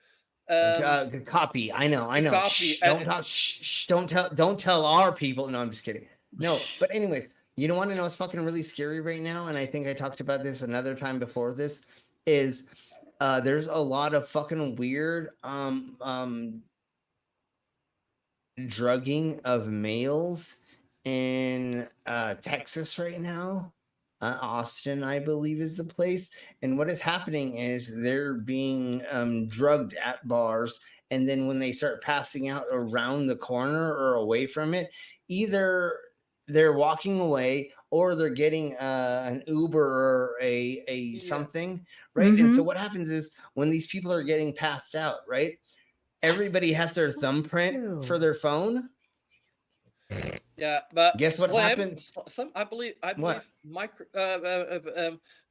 [SPEAKER 10] copy. I know.
[SPEAKER 19] copy.
[SPEAKER 10] Shh, don't tell our people. No, I'm just kidding. No, but anyways, you don't want to know what's fucking really scary right now, and I think I talked about this another time before this, is there's a lot of fucking weird drugging of males in Texas right now. Austin, I believe, is the place. And what is happening is they're being drugged at bars, and then when they start passing out around the corner or away from it, either they're walking away or they're getting an Uber or a something, right? And so what happens is when these people are getting passed out, right? Everybody has their thumbprint for their phone.
[SPEAKER 19] Yeah, but
[SPEAKER 10] guess what happens?
[SPEAKER 19] I believe
[SPEAKER 10] What?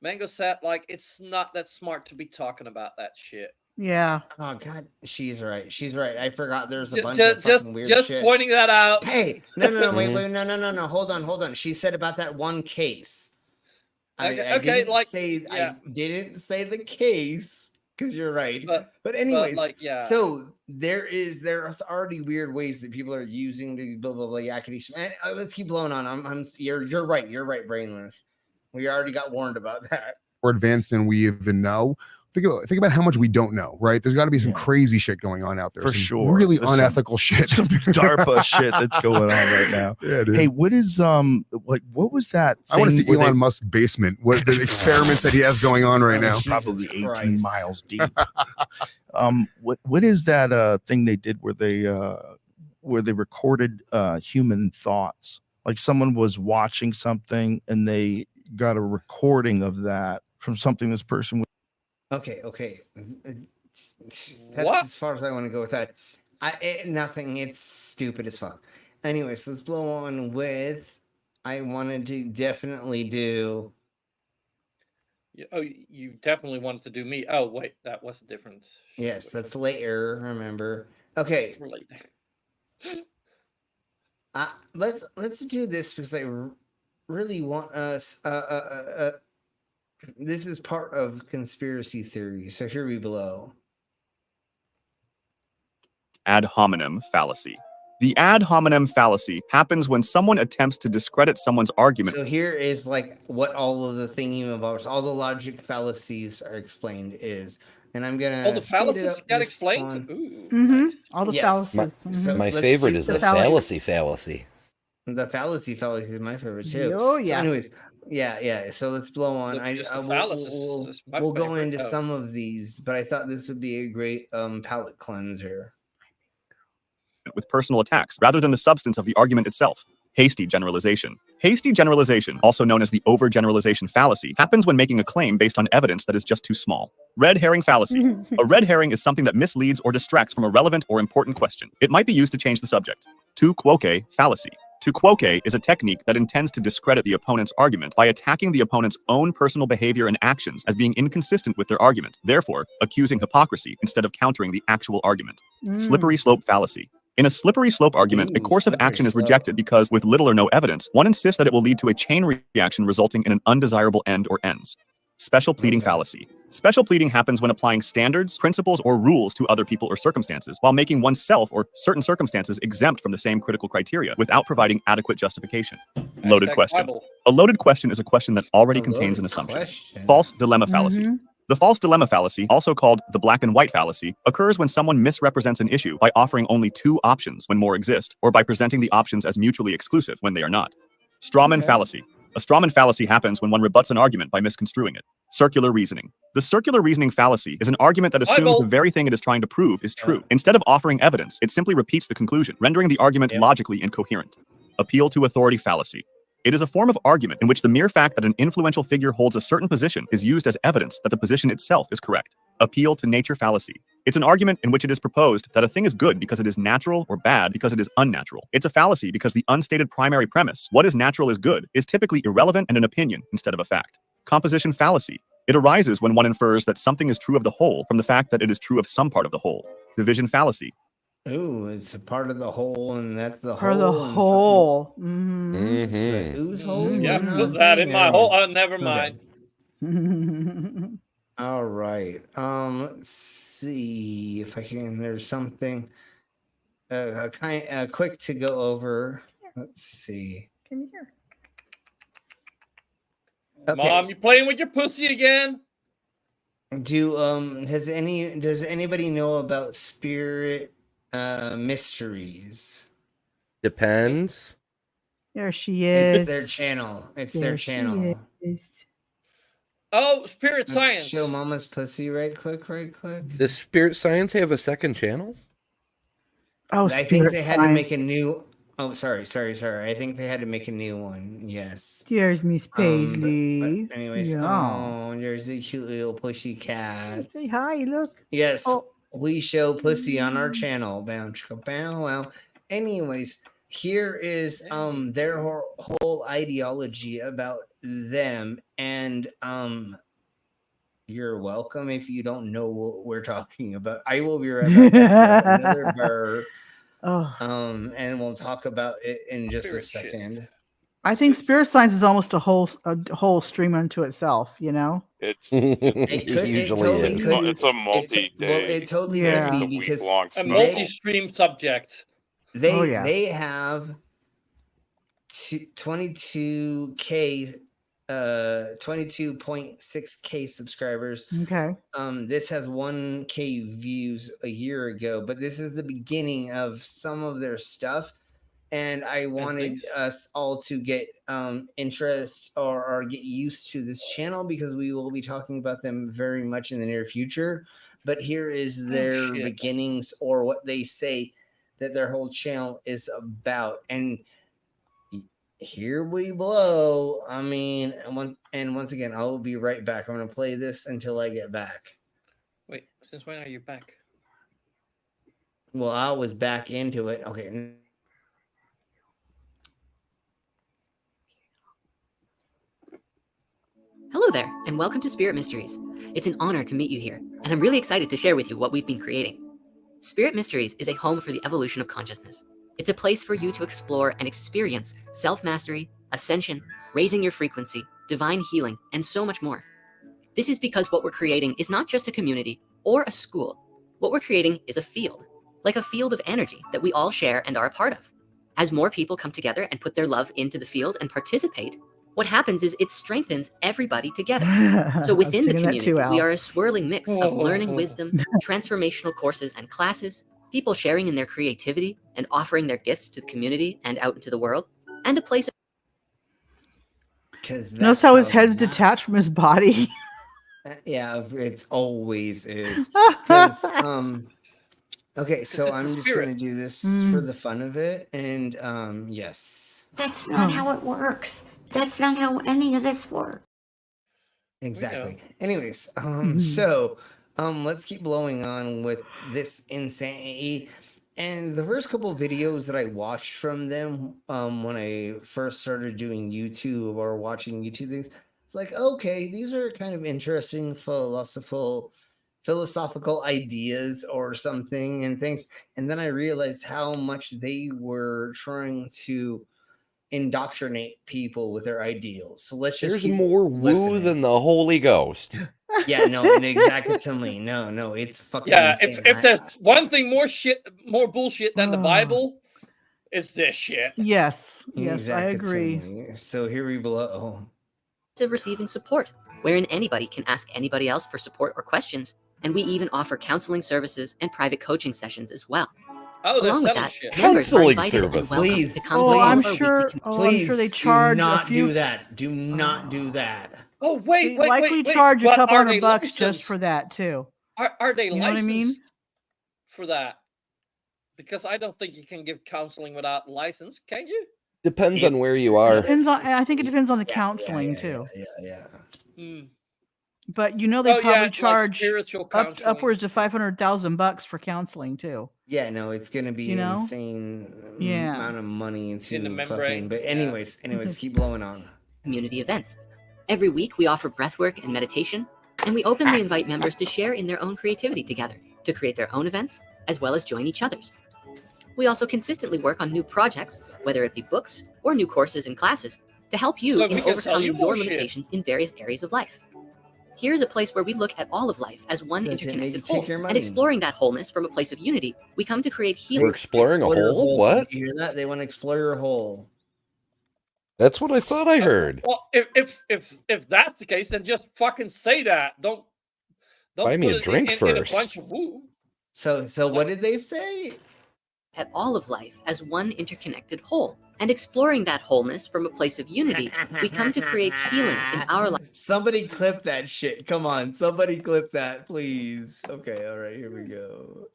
[SPEAKER 19] Mango said like it's not that smart to be talking about that shit.
[SPEAKER 1] Yeah.
[SPEAKER 10] Oh God, she's right. She's right. I forgot there's a bunch
[SPEAKER 19] Just,
[SPEAKER 10] of fucking weird
[SPEAKER 19] just
[SPEAKER 10] shit.
[SPEAKER 19] pointing that out.
[SPEAKER 10] Hey, no, wait, no. Hold on. She said about that one case. I didn't say the case because you're right. But anyways, so there's already weird ways that people are using to blah blah blah yakety. Let's keep blowing on. You're right, Brainless. We already got warned about that.
[SPEAKER 11] More advanced than we even know. Think about how much we don't know, right? There's got to be some crazy shit going on out there.
[SPEAKER 9] For
[SPEAKER 11] some
[SPEAKER 9] sure.
[SPEAKER 11] Really
[SPEAKER 9] There's
[SPEAKER 11] unethical shit.
[SPEAKER 9] Some DARPA shit that's going on right now.
[SPEAKER 11] Yeah, dude.
[SPEAKER 9] Hey, what is like what was that?
[SPEAKER 11] I want to see
[SPEAKER 9] thing where
[SPEAKER 11] Elon Musk's basement. What the experiments that he has going on right now?
[SPEAKER 9] It's probably 18 miles deep. What is that thing they did where they recorded human thoughts? Like someone was watching something and they got a recording of that from something this person.
[SPEAKER 10] Okay. That's as far as I want to go with that. Nothing. It's stupid as fuck. Anyways, let's blow on with. I wanted to definitely do.
[SPEAKER 19] Oh, you definitely wanted to do me. Oh wait, that was a different.
[SPEAKER 10] Yes, that's later. Remember? Okay. Let's do this because I really want us. This is part of conspiracy theory, so here we blow.
[SPEAKER 2] Ad hominem fallacy. The ad hominem fallacy happens when someone attempts to discredit someone's argument.
[SPEAKER 10] So here is like what all of the thingamabobs, all the logic fallacies are explained is, and I'm gonna.
[SPEAKER 19] Oh, the fallacies got explained.
[SPEAKER 1] All the fallacies.
[SPEAKER 24] My favorite is the fallacy fallacy.
[SPEAKER 10] The fallacy is my favorite too.
[SPEAKER 1] Oh yeah.
[SPEAKER 10] So anyways, yeah. So let's blow on. We'll go into some of these, but I thought this would be a great palate cleanser.
[SPEAKER 2] With personal attacks rather than the substance of the argument itself. Hasty generalization. Hasty generalization, also known as the overgeneralization fallacy, happens when making a claim based on evidence that is just too small. Red herring fallacy. A red herring is something that misleads or distracts from a relevant or important question. It might be used to change the subject. Tu quoque fallacy. Tu quoque is a technique that intends to discredit the opponent's argument by attacking the opponent's own personal behavior and actions as being inconsistent with their argument, therefore accusing hypocrisy instead of countering the actual argument. Slippery slope fallacy. In a slippery slope argument, a course of action is rejected because, with little or no evidence, one insists that it will lead to a chain reaction resulting in an undesirable end or ends. Special pleading fallacy. Special pleading happens when applying standards, principles, or rules to other people or circumstances, while making oneself or certain circumstances exempt from the same critical criteria without providing adequate justification. Loaded question. A loaded question is a question that already contains an assumption. False dilemma fallacy. The false dilemma fallacy, also called the black and white fallacy, occurs when someone misrepresents an issue by offering only two options when more exist, or by presenting the options as mutually exclusive when they are not. Strawman fallacy. A strawman fallacy happens when one rebuts an argument by misconstruing it. Circular reasoning. The circular reasoning fallacy is an argument that assumes the very thing it is trying to prove is true. Instead of offering evidence, it simply repeats the conclusion, rendering the argument logically incoherent. Appeal to authority fallacy. It is a form of argument in which the mere fact that an influential figure holds a certain position is used as evidence that the position itself is correct. Appeal to nature fallacy. It's an argument in which it is proposed that a thing is good because it is natural or bad because it is unnatural. It's a fallacy because the unstated primary premise, what is natural is good, is typically irrelevant and an opinion instead of a fact. Composition fallacy. It arises when one infers that something is true of the whole from the fact that it is true of some part of the whole. Division fallacy.
[SPEAKER 10] Ooh, it's a part of the whole, and that's the
[SPEAKER 1] Part
[SPEAKER 10] whole.
[SPEAKER 1] of the whole.
[SPEAKER 10] It's the ooze hole.
[SPEAKER 19] Yeah, put that in my hole. Oh, never mind.
[SPEAKER 10] All right. Let's see if I can. There's something quick to go over. Let's see.
[SPEAKER 1] Can you hear?
[SPEAKER 10] Okay.
[SPEAKER 19] Mom, you playing with your pussy again?
[SPEAKER 10] Does anybody know about spirit mysteries?
[SPEAKER 24] Depends.
[SPEAKER 1] There she is.
[SPEAKER 10] It's their channel. It's
[SPEAKER 1] There
[SPEAKER 10] their
[SPEAKER 1] she
[SPEAKER 10] channel.
[SPEAKER 1] is.
[SPEAKER 19] Oh, spirit
[SPEAKER 10] Let's
[SPEAKER 19] science.
[SPEAKER 10] show Mama's pussy right quick.
[SPEAKER 24] Does Spirit Science have a second channel?
[SPEAKER 1] Oh,
[SPEAKER 10] I think they had to make a new. Oh, sorry. I think they had to make a new one. Yes.
[SPEAKER 1] Here's Miss Paisley.
[SPEAKER 10] But anyways, oh, there's a cute little pushy cat.
[SPEAKER 1] Say hi, look.
[SPEAKER 10] Yes,
[SPEAKER 1] Oh.
[SPEAKER 10] we show pussy on our channel. Bow, chicka, bow, wow. Anyways, here is their whole ideology about them, and you're welcome if you don't know what we're talking about. I will be right back. Another burr. And we'll talk about it in just a second.
[SPEAKER 1] I think spirit science is almost a whole stream unto itself, you know?
[SPEAKER 8] It's
[SPEAKER 10] Totally could.
[SPEAKER 8] It's a multi-day.
[SPEAKER 10] It totally
[SPEAKER 1] Yeah.
[SPEAKER 10] could
[SPEAKER 8] It's a
[SPEAKER 10] be because
[SPEAKER 8] week-long
[SPEAKER 19] A
[SPEAKER 8] study.
[SPEAKER 19] multi-stream subject.
[SPEAKER 10] they have 22K 22.6K subscribers.
[SPEAKER 1] Okay.
[SPEAKER 10] This has 1K views a year ago, but this is the beginning of some of their stuff. And I wanted us all to get interest or get used to this channel because we will be talking about them very much in the near future. But here is their beginnings, or what they say that their whole channel is about. And here we blow. I mean, once again, I will be right back. I'm going to play this until I get back.
[SPEAKER 19] Wait, since when are you back?
[SPEAKER 10] Well, I was back into it. Okay.
[SPEAKER 12] Hello there, and welcome to Spirit Mysteries. It's an honor to meet you here, and I'm really excited to share with you what we've been creating. Spirit Mysteries is a home for the evolution of consciousness. It's a place for you to explore and experience self-mastery, ascension, raising your frequency, divine healing, and so much more. This is because what we're creating is not just a community or a school. What we're creating is a field, like a field of energy that we all share and are a part of. As more people come together and put their love into the field and participate, what happens is it strengthens everybody together. So within the community, we are a swirling mix of learning wisdom, transformational courses and classes, people sharing in their creativity and offering their gifts to the community and out into the world, and a place.
[SPEAKER 1] Notice how his head's detached from his body.
[SPEAKER 10] Yeah, it always is. 'Cause, okay, so I'm just going to do this for the fun of it. And yes.
[SPEAKER 13] That's not how it works. That's not how any of this works.
[SPEAKER 10] Exactly. Anyways, so let's keep blowing on with this insanity. And the first couple of videos that I watched from them, when I first started doing YouTube or watching YouTube things, it's like, okay, these are kind of interesting philosophical ideas or something and things. And then I realized how much they were trying to indoctrinate people with their ideals. So let's just
[SPEAKER 24] There's
[SPEAKER 10] keep
[SPEAKER 24] more woo
[SPEAKER 10] listening.
[SPEAKER 24] than the Holy Ghost.
[SPEAKER 10] Yeah, no, and exactly. No, it's fucking
[SPEAKER 19] Yeah,
[SPEAKER 10] insane.
[SPEAKER 19] if there's one thing more bullshit than the Bible, it's this shit.
[SPEAKER 1] Yes, I agree.
[SPEAKER 10] Exactly. So here we blow.
[SPEAKER 12] To receiving support, wherein anybody can ask anybody else for support or questions, and we even offer counseling services and private coaching sessions as well.
[SPEAKER 19] Oh, they're
[SPEAKER 12] Along with
[SPEAKER 19] selling
[SPEAKER 12] that,
[SPEAKER 19] shit.
[SPEAKER 12] members are
[SPEAKER 24] Counseling
[SPEAKER 12] invited and
[SPEAKER 24] service.
[SPEAKER 12] welcome
[SPEAKER 10] Please,
[SPEAKER 12] to come
[SPEAKER 10] please.
[SPEAKER 12] to all
[SPEAKER 1] I'm
[SPEAKER 12] of our
[SPEAKER 1] sure.
[SPEAKER 12] weekly
[SPEAKER 1] I'm sure they charge
[SPEAKER 10] do not
[SPEAKER 1] a few.
[SPEAKER 10] do that. Do not do that.
[SPEAKER 19] Oh, wait,
[SPEAKER 1] They
[SPEAKER 19] wait,
[SPEAKER 1] likely
[SPEAKER 19] wait.
[SPEAKER 1] charge a
[SPEAKER 19] But
[SPEAKER 1] couple
[SPEAKER 19] are they
[SPEAKER 1] $100 just
[SPEAKER 19] licensed?
[SPEAKER 1] for that too.
[SPEAKER 19] Are they
[SPEAKER 1] You know what I
[SPEAKER 19] licensed
[SPEAKER 1] mean?
[SPEAKER 19] for that? Because I don't think you can give counseling without license, can you?
[SPEAKER 24] Depends on where you are.
[SPEAKER 1] Depends on. I think it depends on the counseling too.
[SPEAKER 10] Yeah.
[SPEAKER 19] Hmm.
[SPEAKER 1] But you know they
[SPEAKER 19] Oh, yeah,
[SPEAKER 1] probably
[SPEAKER 19] like
[SPEAKER 1] charge
[SPEAKER 19] spiritual counseling.
[SPEAKER 1] upwards of $500,000 for counseling too.
[SPEAKER 10] Yeah, no, it's gonna be
[SPEAKER 1] You know?
[SPEAKER 10] insane
[SPEAKER 1] Yeah.
[SPEAKER 10] amount of money into
[SPEAKER 19] In the
[SPEAKER 10] fucking.
[SPEAKER 19] membrane.
[SPEAKER 10] But anyways, keep blowing on.
[SPEAKER 12] community events. Every week, we offer breathwork and meditation, and we openly invite members to share in their own creativity together, to create their own events, as well as join each other's. We also consistently work on new projects, whether it be books or new courses and classes, to help you
[SPEAKER 19] So we
[SPEAKER 12] in
[SPEAKER 19] can sell
[SPEAKER 12] overcoming
[SPEAKER 19] you
[SPEAKER 12] your
[SPEAKER 19] more shit.
[SPEAKER 12] limitations in various areas of life. Here is a place where we look at all of life as one
[SPEAKER 10] So to make you
[SPEAKER 12] interconnected
[SPEAKER 10] take
[SPEAKER 12] whole,
[SPEAKER 10] your
[SPEAKER 12] and
[SPEAKER 10] money.
[SPEAKER 12] exploring that wholeness from a place of unity, we come to create
[SPEAKER 24] We're
[SPEAKER 12] healing.
[SPEAKER 24] exploring a
[SPEAKER 10] Explore your
[SPEAKER 24] hole? What?
[SPEAKER 10] Did you hear that? They want to explore your hole.
[SPEAKER 24] That's what I thought I heard.
[SPEAKER 19] Well, if that's the case, then just fucking say that. Don't
[SPEAKER 24] Buy me
[SPEAKER 19] put
[SPEAKER 24] a
[SPEAKER 19] it
[SPEAKER 24] drink
[SPEAKER 19] in
[SPEAKER 24] first.
[SPEAKER 19] a bunch of woo.
[SPEAKER 10] So what did they say?
[SPEAKER 12] At all of life as one interconnected whole, and exploring that wholeness from a place of unity, we come to create healing in our
[SPEAKER 10] Somebody clip that shit. Come on, somebody clip that, please. Okay, all right, here we go.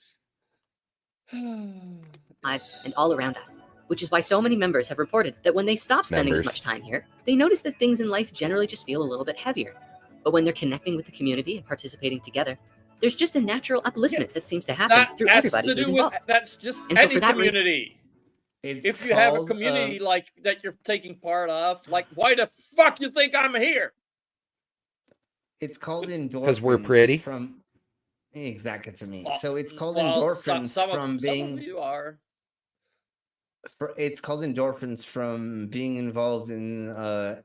[SPEAKER 12] lives and all around us, which is why so many members have reported that when they stop spending as much time here, they notice that things in life generally just feel a little bit heavier. But when they're connecting with the community and participating together, there's just a natural upliftment that seems to happen
[SPEAKER 19] That
[SPEAKER 12] through
[SPEAKER 19] has
[SPEAKER 12] everybody
[SPEAKER 19] to
[SPEAKER 12] who's
[SPEAKER 19] do with
[SPEAKER 12] involved.
[SPEAKER 19] that's just
[SPEAKER 12] And so
[SPEAKER 19] any
[SPEAKER 12] for that reason,
[SPEAKER 19] community.
[SPEAKER 10] It's
[SPEAKER 19] If you have a
[SPEAKER 10] called,
[SPEAKER 19] community like that you're taking part of, like why the fuck you think I'm here?
[SPEAKER 10] It's called endorphins.
[SPEAKER 24] 'Cause we're pretty?
[SPEAKER 10] From exactly to me.
[SPEAKER 19] Well,
[SPEAKER 10] So it's called
[SPEAKER 19] well,
[SPEAKER 10] endorphins
[SPEAKER 19] some
[SPEAKER 10] from
[SPEAKER 19] of
[SPEAKER 10] being.
[SPEAKER 19] you are.
[SPEAKER 10] It's called endorphins from being involved in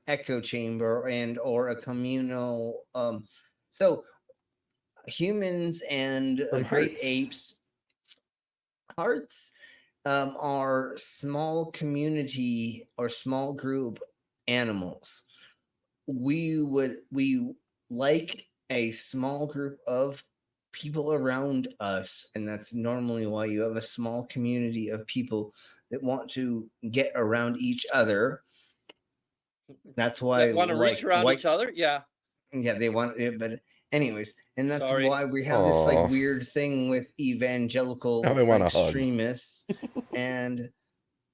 [SPEAKER 10] echo chamber and or a communal. So humans and
[SPEAKER 24] From
[SPEAKER 10] great
[SPEAKER 24] hearts.
[SPEAKER 10] apes hearts are small community or small group animals. We like a small group of people around us, and that's normally why you have a small community of people that want to get around each other. That's why
[SPEAKER 19] That want to reach around each other? Yeah.
[SPEAKER 10] Yeah, they want it, but anyways, and that's
[SPEAKER 19] Sorry.
[SPEAKER 10] why we have this
[SPEAKER 24] Aw.
[SPEAKER 10] like weird thing with evangelical
[SPEAKER 24] Now I want a hug.
[SPEAKER 10] extremists, and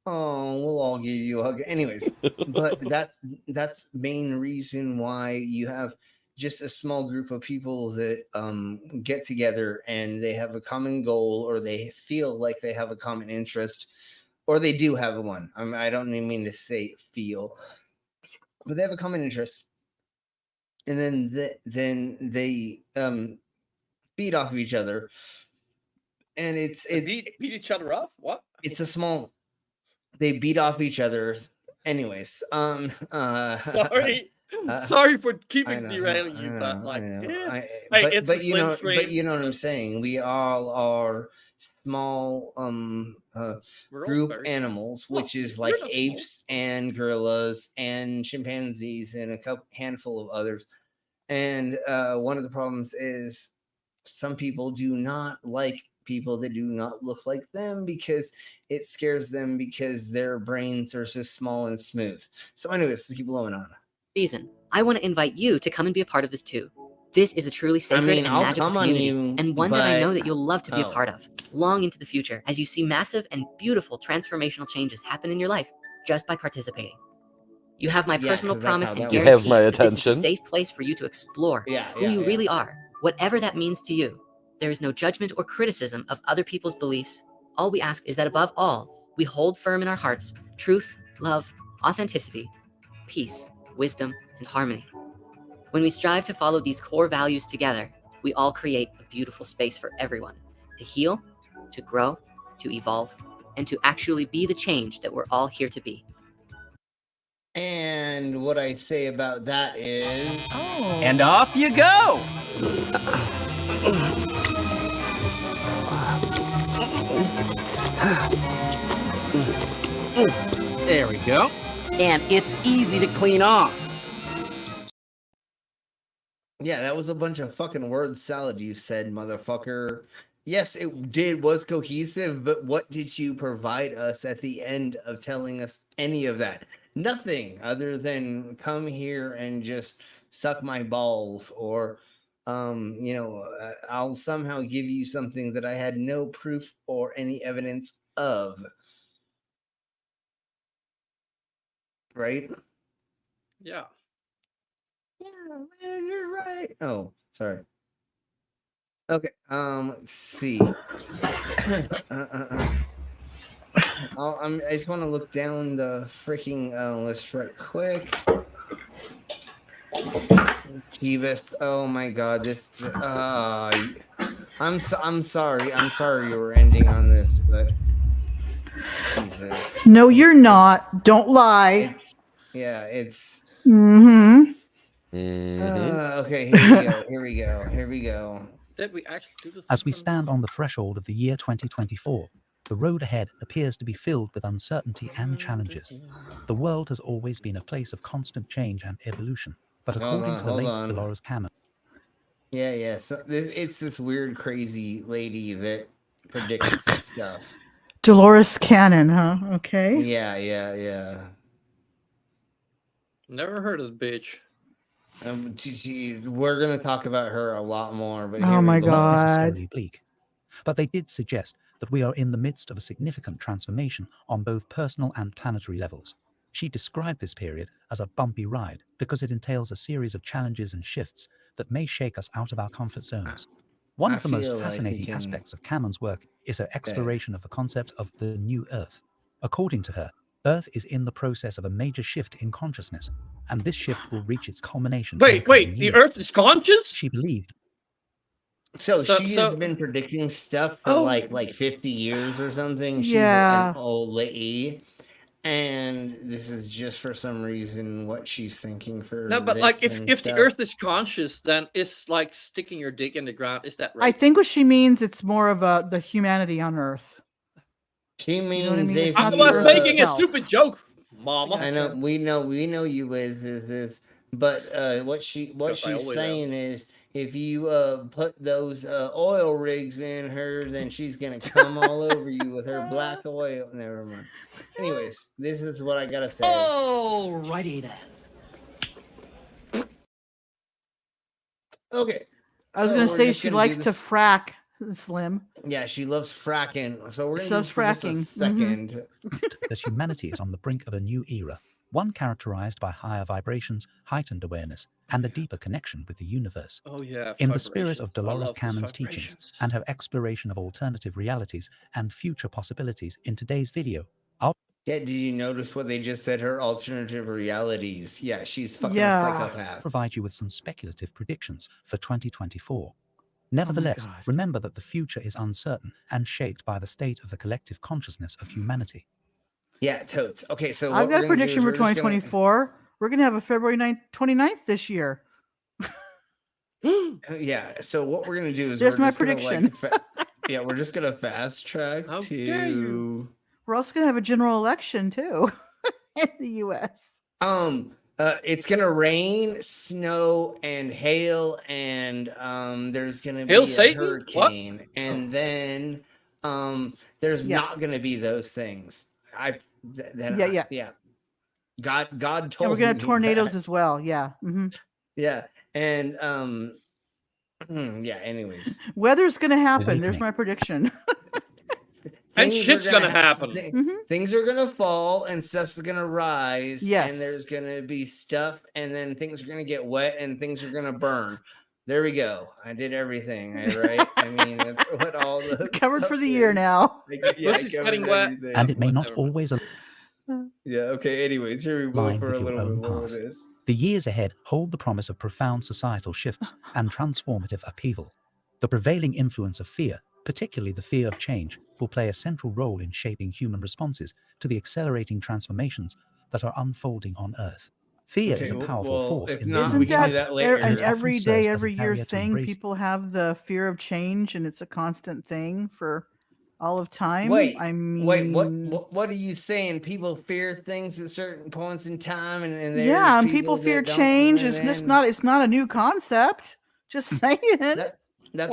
[SPEAKER 10] we'll all give you a hug. Anyways, but that's main reason why you have just a small group of people that get together and they have a common goal, or they feel like they have a common interest, or they do have one. I don't even mean to say feel, but they have a common interest. And then they feed off of each other, and it's
[SPEAKER 19] beat each other up. What?
[SPEAKER 10] It's a small. They beat off each other. Anyways,
[SPEAKER 19] Sorry, sorry for keeping derailing you, but like, it's a
[SPEAKER 10] you
[SPEAKER 19] slim
[SPEAKER 10] know,
[SPEAKER 19] stream.
[SPEAKER 10] but you know what I'm saying. We all are small group animals, which is like apes and gorillas and chimpanzees and a handful of others. And one of the problems is some people do not like people that do not look like them because it scares them because their brains are so small and smooth. So anyways, let's keep blowing on.
[SPEAKER 12] reason, I want to invite you to come and be a part of this too. This is a truly sacred and
[SPEAKER 10] I'll
[SPEAKER 12] magical
[SPEAKER 10] come on
[SPEAKER 12] community,
[SPEAKER 10] you,
[SPEAKER 12] and one that I know
[SPEAKER 10] but-
[SPEAKER 12] that you'll love to be a
[SPEAKER 10] Oh.
[SPEAKER 12] part of long into the future as you see massive and beautiful transformational changes happen in your life just by participating. You have my personal
[SPEAKER 10] 'cause that's
[SPEAKER 12] promise
[SPEAKER 10] how
[SPEAKER 12] and
[SPEAKER 10] that
[SPEAKER 24] You
[SPEAKER 12] guarantee
[SPEAKER 24] have my
[SPEAKER 12] that this is a
[SPEAKER 24] attention.
[SPEAKER 12] safe place for you to explore who you really are, whatever that means to you. There is no judgment or criticism of other people's beliefs. All we ask is that above all, we hold firm in our hearts truth, love, authenticity, peace, wisdom, and harmony. When we strive to follow these core values together, we all create a beautiful space for everyone to heal, to grow, to evolve, and to actually be the change that we're all here to be.
[SPEAKER 10] And what I say about that is...
[SPEAKER 20] And off you go! There we go. And it's easy to clean off.
[SPEAKER 10] Yeah, that was a bunch of fucking word salad you said, motherfucker. Yes, it was cohesive, but what did you provide us at the end of telling us any of that? Nothing other than come here and just suck my balls, or I'll somehow give you something that I had no proof or any evidence of. Right?
[SPEAKER 19] Yeah.
[SPEAKER 10] Yeah, man, you're right. Oh, sorry. Okay, let's see. I just want to look down the freaking list right quick. Jeebus, oh my god, this. I'm sorry. I'm sorry you were ending on this, but Jesus.
[SPEAKER 1] No, you're not. Don't lie.
[SPEAKER 10] It's.
[SPEAKER 1] Mm-hmm.
[SPEAKER 10] Okay, here we go.
[SPEAKER 19] Did we actually do this?
[SPEAKER 21] As we stand on the threshold of the year 2024, the road ahead appears to be filled with uncertainty and challenges. The world has always been a place of constant change and evolution, but according to the late Dolores Cannon.
[SPEAKER 10] Yeah. So it's this weird, crazy lady that predicts stuff.
[SPEAKER 1] Dolores Cannon, huh? Okay.
[SPEAKER 10] Yeah.
[SPEAKER 19] Never heard of the bitch.
[SPEAKER 10] We're gonna talk about her a lot more, but
[SPEAKER 1] oh my god,
[SPEAKER 21] not necessarily bleak, but they did suggest that we are in the midst of a significant transformation on both personal and planetary levels. She described this period as a bumpy ride because it entails a series of challenges and shifts that may shake us out of our comfort zones. One of the most fascinating aspects of Cannon's work is her exploration of the concept of the new Earth. According to her, Earth is in the process of a major shift in consciousness, and this shift will reach its culmination.
[SPEAKER 19] Wait, the Earth is conscious?
[SPEAKER 21] She believed.
[SPEAKER 10] So she has been predicting stuff for like 50 years or something. She's an old lady, and this is just for some reason what she's thinking for.
[SPEAKER 19] No, but like if the Earth is conscious, then it's like sticking your dick in the ground. Is that right?
[SPEAKER 1] I think what she means, it's more of the humanity on Earth.
[SPEAKER 10] She means
[SPEAKER 1] you know what I mean?
[SPEAKER 10] if
[SPEAKER 19] I was making a stupid joke, Mama.
[SPEAKER 10] I know we know you is this, but what she's saying is if you put those oil rigs in her, then she's gonna come all over you with her black oil. Never mind. Anyways, this is what I gotta say.
[SPEAKER 20] Alrighty then.
[SPEAKER 10] Okay.
[SPEAKER 1] I was gonna say she likes to frack. Slim.
[SPEAKER 10] Yeah, she loves fracking. So we're
[SPEAKER 1] she
[SPEAKER 10] gonna
[SPEAKER 1] loves fracking.
[SPEAKER 10] A second.
[SPEAKER 21] That humanity is on the brink of a new era, one characterized by higher vibrations, heightened awareness, and a deeper connection with the universe.
[SPEAKER 19] Oh yeah.
[SPEAKER 21] In the spirit of Dolores Cannon's teachings and her exploration of alternative realities and future possibilities in today's video,
[SPEAKER 10] Yeah, did you notice what they just said? Her alternative realities. Yeah, she's fucking a psychopath.
[SPEAKER 21] Provide you with some speculative predictions for 2024. Nevertheless, remember that the future is uncertain and shaped by the state of the collective consciousness of humanity.
[SPEAKER 10] Yeah, totes. Okay, so
[SPEAKER 1] I've got a prediction for 2024. We're going to have a February 29th this year.
[SPEAKER 10] Yeah, so what we're going to do is
[SPEAKER 1] there's my prediction.
[SPEAKER 10] We're just going to fast track to...
[SPEAKER 1] We're also going to have a general election too in the U.S.
[SPEAKER 10] It's gonna rain, snow, and hail, and there's gonna be a hurricane, and then there's not gonna be those things. Yeah. God told me.
[SPEAKER 1] We're gonna have tornadoes as well. Yeah. Mm-hmm.
[SPEAKER 10] Yeah, and Anyways,
[SPEAKER 1] weather's gonna happen. There's my prediction.
[SPEAKER 19] And shit's gonna happen.
[SPEAKER 10] Things are gonna fall and stuff's gonna rise.
[SPEAKER 1] Yes.
[SPEAKER 10] And there's gonna be stuff, and then things are gonna get wet and things are gonna burn. There we go. I did everything, right? I mean, that's what all the
[SPEAKER 1] covered for
[SPEAKER 10] stuff
[SPEAKER 1] the year
[SPEAKER 10] is.
[SPEAKER 1] now.
[SPEAKER 10] Yeah, I covered everything.
[SPEAKER 21] And it may not always
[SPEAKER 10] Yeah, okay. Anyways, here we go
[SPEAKER 21] align
[SPEAKER 10] for a
[SPEAKER 21] with your
[SPEAKER 10] little bit
[SPEAKER 21] own
[SPEAKER 10] more of
[SPEAKER 21] path.
[SPEAKER 10] this.
[SPEAKER 21] The years ahead hold the promise of profound societal shifts and transformative upheaval. The prevailing influence of fear, particularly the fear of change, will play a central role in shaping human responses to the accelerating transformations that are unfolding on Earth. Fear is a powerful force in
[SPEAKER 1] Isn't that an
[SPEAKER 21] and
[SPEAKER 1] every
[SPEAKER 21] often
[SPEAKER 1] day,
[SPEAKER 21] serves as a
[SPEAKER 1] every year
[SPEAKER 21] barrier to
[SPEAKER 1] thing?
[SPEAKER 21] embrace.
[SPEAKER 1] People have the fear of change, and it's a constant thing for all of time.
[SPEAKER 10] Wait,
[SPEAKER 1] I mean,
[SPEAKER 10] what are you saying? People fear things at certain points in time, and there's
[SPEAKER 1] yeah, and people fear
[SPEAKER 10] that don't,
[SPEAKER 1] change.
[SPEAKER 10] and
[SPEAKER 1] It's
[SPEAKER 10] then-
[SPEAKER 1] not a new concept. Just saying.
[SPEAKER 10] That's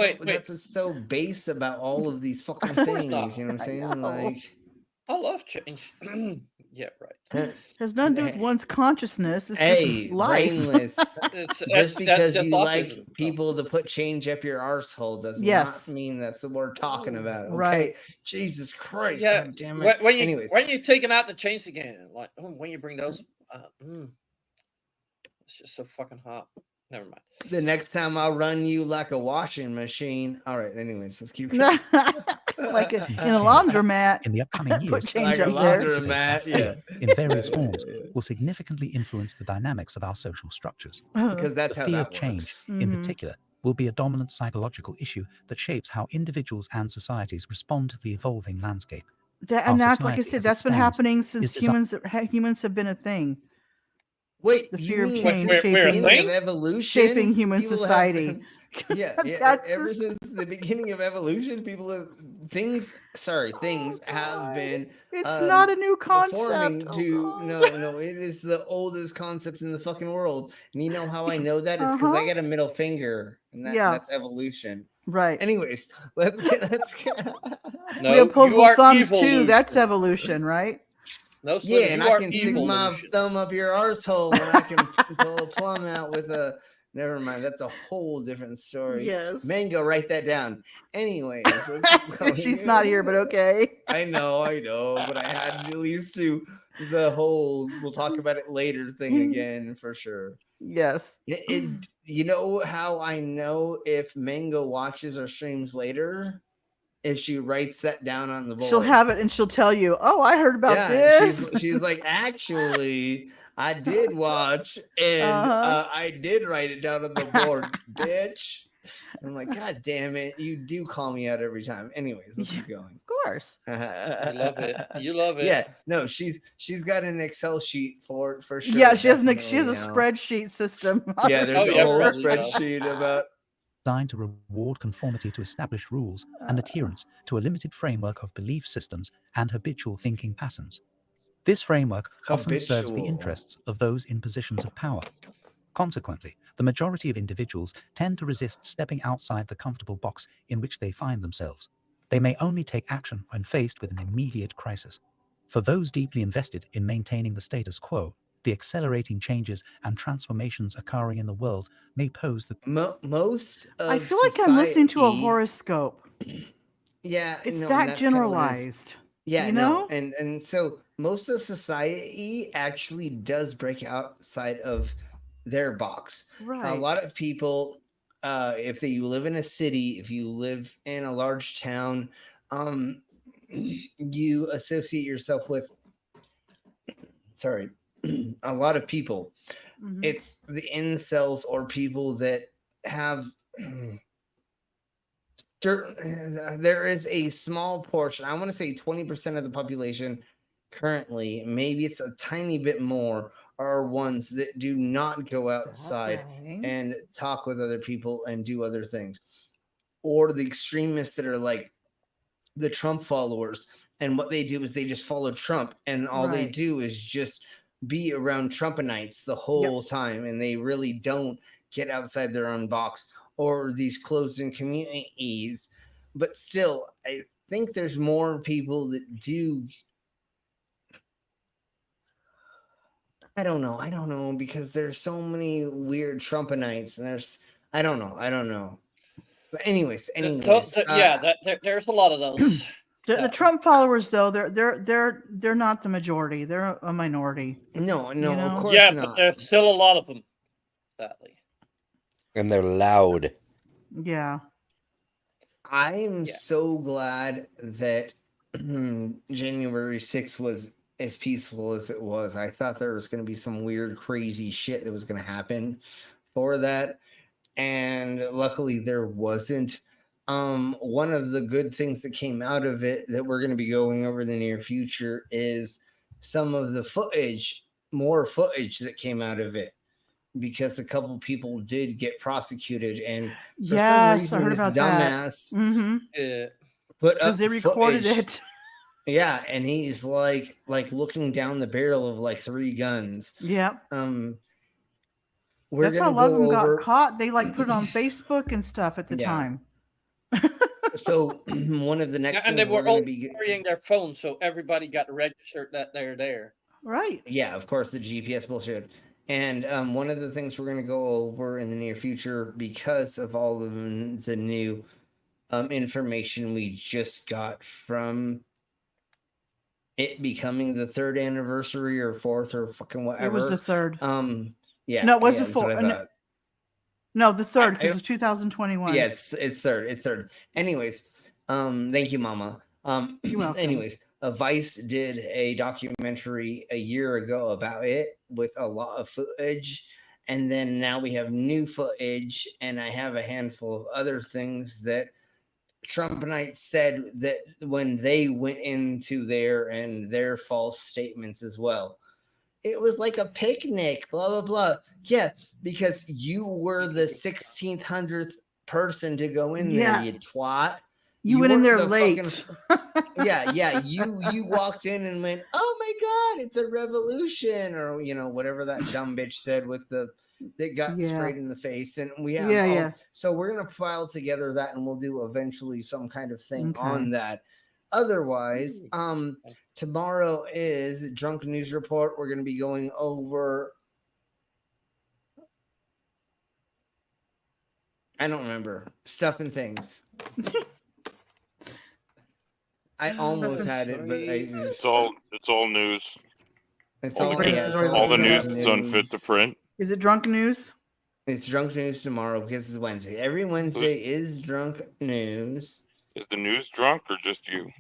[SPEAKER 10] what's so base about all of these fucking things. You know what I'm saying? Like,
[SPEAKER 19] I love change. Yeah, right.
[SPEAKER 1] Has nothing to do with one's consciousness. It's
[SPEAKER 10] hey,
[SPEAKER 1] just life.
[SPEAKER 10] brainless.
[SPEAKER 19] That's
[SPEAKER 10] Just because
[SPEAKER 19] just
[SPEAKER 10] you
[SPEAKER 19] autism.
[SPEAKER 10] like people to put change up your arsehole does
[SPEAKER 1] Yes.
[SPEAKER 10] not mean that's what we're talking about. Okay,
[SPEAKER 1] Right.
[SPEAKER 10] Jesus Christ,
[SPEAKER 19] Yeah,
[SPEAKER 10] God damn it.
[SPEAKER 19] when
[SPEAKER 10] Anyways,
[SPEAKER 19] you're taking out the chains again, like when you bring those, it's just so fucking hot. Never mind.
[SPEAKER 10] the next time I'll run you like a washing machine. All right. Anyways, let's keep going.
[SPEAKER 1] Like in a laundromat.
[SPEAKER 21] In the upcoming years,
[SPEAKER 1] Put change
[SPEAKER 10] Like a
[SPEAKER 1] up there.
[SPEAKER 10] laundromat,
[SPEAKER 21] fear
[SPEAKER 10] yeah.
[SPEAKER 21] in various
[SPEAKER 10] Yeah,
[SPEAKER 21] forms
[SPEAKER 10] yeah.
[SPEAKER 21] will significantly influence the dynamics of our social structures.
[SPEAKER 10] Because that's
[SPEAKER 21] The
[SPEAKER 10] how
[SPEAKER 21] fear
[SPEAKER 10] that
[SPEAKER 21] of change,
[SPEAKER 10] works.
[SPEAKER 21] in
[SPEAKER 1] Mhm.
[SPEAKER 21] particular, will be a dominant psychological issue that shapes how individuals and societies respond to the evolving landscape.
[SPEAKER 1] And
[SPEAKER 21] Our
[SPEAKER 1] that's like I
[SPEAKER 21] society,
[SPEAKER 1] said,
[SPEAKER 21] as it
[SPEAKER 1] that's been
[SPEAKER 21] stands,
[SPEAKER 1] happening since
[SPEAKER 21] is designed-
[SPEAKER 1] humans have been a thing.
[SPEAKER 10] Wait,
[SPEAKER 1] The
[SPEAKER 10] you
[SPEAKER 1] fear of
[SPEAKER 10] mean
[SPEAKER 1] change
[SPEAKER 10] since the beginning
[SPEAKER 1] shaping
[SPEAKER 10] of evolution,
[SPEAKER 1] shaping human
[SPEAKER 10] people have
[SPEAKER 1] society.
[SPEAKER 10] been- yeah,
[SPEAKER 1] That's
[SPEAKER 10] ever
[SPEAKER 1] just-
[SPEAKER 10] since the beginning of evolution, things have been.
[SPEAKER 1] It's not a new
[SPEAKER 10] Forming
[SPEAKER 1] concept.
[SPEAKER 10] to no, it is the oldest concept in the fucking world. And you know how I know that is because I got a middle finger, and
[SPEAKER 1] Yeah.
[SPEAKER 10] that's evolution.
[SPEAKER 1] Right.
[SPEAKER 10] Anyways, let's get.
[SPEAKER 1] We have opposable thumbs too. That's evolution, right?
[SPEAKER 19] No,
[SPEAKER 10] Yeah, and
[SPEAKER 19] you
[SPEAKER 10] I
[SPEAKER 19] are
[SPEAKER 10] can stick my
[SPEAKER 19] evolution.
[SPEAKER 10] thumb up your arsehole and I can pull a plum out with a. Never mind, that's a whole different story.
[SPEAKER 1] Yes.
[SPEAKER 10] Mango, write that down. Anyways, let's keep going.
[SPEAKER 1] She's not here, but okay.
[SPEAKER 10] I know, but I had at least to the whole. We'll talk about it later thing again for sure.
[SPEAKER 1] Yes.
[SPEAKER 10] You know how I know if Mango watches or streams later? If she writes that down on the board.
[SPEAKER 1] She'll have it and she'll tell you, "Oh, I heard about
[SPEAKER 10] Yeah,
[SPEAKER 1] this."
[SPEAKER 10] she's like, actually, I did watch and I did write it down on the board, bitch. I'm like, God damn it, you do call me out every time. Anyways, let's keep going.
[SPEAKER 1] Of course.
[SPEAKER 19] You love it. You love it.
[SPEAKER 10] Yeah, no, she's got an Excel sheet for sure.
[SPEAKER 1] Yeah, she has a
[SPEAKER 10] definitely now.
[SPEAKER 1] spreadsheet system.
[SPEAKER 10] Yeah, there's a whole spreadsheet about.
[SPEAKER 21] Designed to reward conformity to established rules and adherence to a limited framework of belief systems and habitual thinking patterns. This framework often serves the
[SPEAKER 10] Habitual.
[SPEAKER 21] interests of those in positions of power. Consequently, the majority of individuals tend to resist stepping outside the comfortable box in which they find themselves. They may only take action when faced with an immediate crisis. For those deeply invested in maintaining the status quo, the accelerating changes and transformations occurring in the world may pose the
[SPEAKER 10] most of
[SPEAKER 1] I feel like I'm listening to a
[SPEAKER 10] society-
[SPEAKER 1] horoscope.
[SPEAKER 10] Yeah,
[SPEAKER 1] It's
[SPEAKER 10] no,
[SPEAKER 1] that
[SPEAKER 10] that's kinda what it is.
[SPEAKER 1] generalized.
[SPEAKER 10] Yeah,
[SPEAKER 1] you
[SPEAKER 10] no,
[SPEAKER 1] know?
[SPEAKER 10] and so most of society actually does break outside of their box. A
[SPEAKER 1] Right.
[SPEAKER 10] lot of people, if you live in a city, if you live in a large town, you associate yourself with. Sorry, a lot of people.
[SPEAKER 1] Mhm.
[SPEAKER 10] It's the incels or people that have. There is a small portion, I want to say 20% of the population currently, maybe it's a tiny bit more, are ones that do not go outside and talk with other people and do other things. Or the extremists that are like the Trump followers. And what they do is they just follow Trump, and all they
[SPEAKER 1] Right.
[SPEAKER 10] do is just be around Trumpanites the whole time, and they really don't get outside their own box or these closed-in communities. But still, I think there's more people that do. I don't know because there's so many weird Trumpanites, and I don't know. But anyways,
[SPEAKER 19] There's a lot of those.
[SPEAKER 1] The Trump followers, though, they're not the majority. They're a minority.
[SPEAKER 10] No,
[SPEAKER 1] you know?
[SPEAKER 10] of course
[SPEAKER 19] But
[SPEAKER 10] not.
[SPEAKER 19] there's still a lot of them, sadly.
[SPEAKER 24] And they're loud.
[SPEAKER 1] Yeah.
[SPEAKER 10] I'm so glad that January 6th was as peaceful as it was. I thought there was going to be some weird, crazy shit that was going to happen for that. And luckily there wasn't. One of the good things that came out of it that we're going to be going over in the near future is some of the footage, more footage that came out of it, because a couple people did get prosecuted, and for some reason
[SPEAKER 1] I heard
[SPEAKER 10] this
[SPEAKER 1] about
[SPEAKER 10] dumbass
[SPEAKER 1] that. Mm-hmm.
[SPEAKER 10] put up
[SPEAKER 1] Because they recorded
[SPEAKER 10] footage.
[SPEAKER 1] it.
[SPEAKER 10] Yeah, and he's like looking down the barrel of like 3 guns.
[SPEAKER 1] Yep.
[SPEAKER 10] We're
[SPEAKER 1] That's how a
[SPEAKER 10] gonna
[SPEAKER 1] lot of
[SPEAKER 10] go
[SPEAKER 1] them
[SPEAKER 10] over.
[SPEAKER 1] got caught. They like put it on Facebook and stuff at the time.
[SPEAKER 10] So one of the next
[SPEAKER 19] And they
[SPEAKER 10] things we're
[SPEAKER 19] were
[SPEAKER 10] going
[SPEAKER 19] all
[SPEAKER 10] to be
[SPEAKER 19] carrying their phones, so everybody got registered that they're there.
[SPEAKER 1] Right.
[SPEAKER 10] Yeah, of course, the GPS bullshit. And one of the things we're going to go over in the near future, because of all of the new information we just got from it becoming the 3rd anniversary or 4th or fucking whatever.
[SPEAKER 1] It was the 3rd.
[SPEAKER 10] Yeah.
[SPEAKER 1] No, it was the
[SPEAKER 10] that's what
[SPEAKER 1] 4th.
[SPEAKER 10] I thought.
[SPEAKER 1] No, the 3rd, because it was 2021.
[SPEAKER 10] Yeah, it's 3rd. Anyways, thank you, Mama.
[SPEAKER 1] You're welcome.
[SPEAKER 10] Anyways, Vice did a documentary a year ago about it with a lot of footage, and then now we have new footage, and I have a handful of other things that Trumpanites said that when they went into their false statements as well. It was like a picnic, blah, blah, blah. Yeah, because you were the 1600th person to go in there, you twat.
[SPEAKER 1] You went in
[SPEAKER 10] weren't
[SPEAKER 1] there
[SPEAKER 10] the
[SPEAKER 1] late.
[SPEAKER 10] Yeah. You walked in and went, oh my God, it's a revolution, or whatever that dumb bitch said that got sprayed in the face. And we have so we're gonna file together that, and we'll do eventually some kind of thing on that. Otherwise, tomorrow is Drunk News Report. We're going to be going over. I don't remember. Stuff and things. I almost had it, but
[SPEAKER 8] it's all news.
[SPEAKER 10] It's
[SPEAKER 8] all the news is unfit to print.
[SPEAKER 1] Is it drunk news?
[SPEAKER 10] It's drunk news tomorrow because it's Wednesday. Every Wednesday is drunk news.
[SPEAKER 8] Is the news drunk or just you?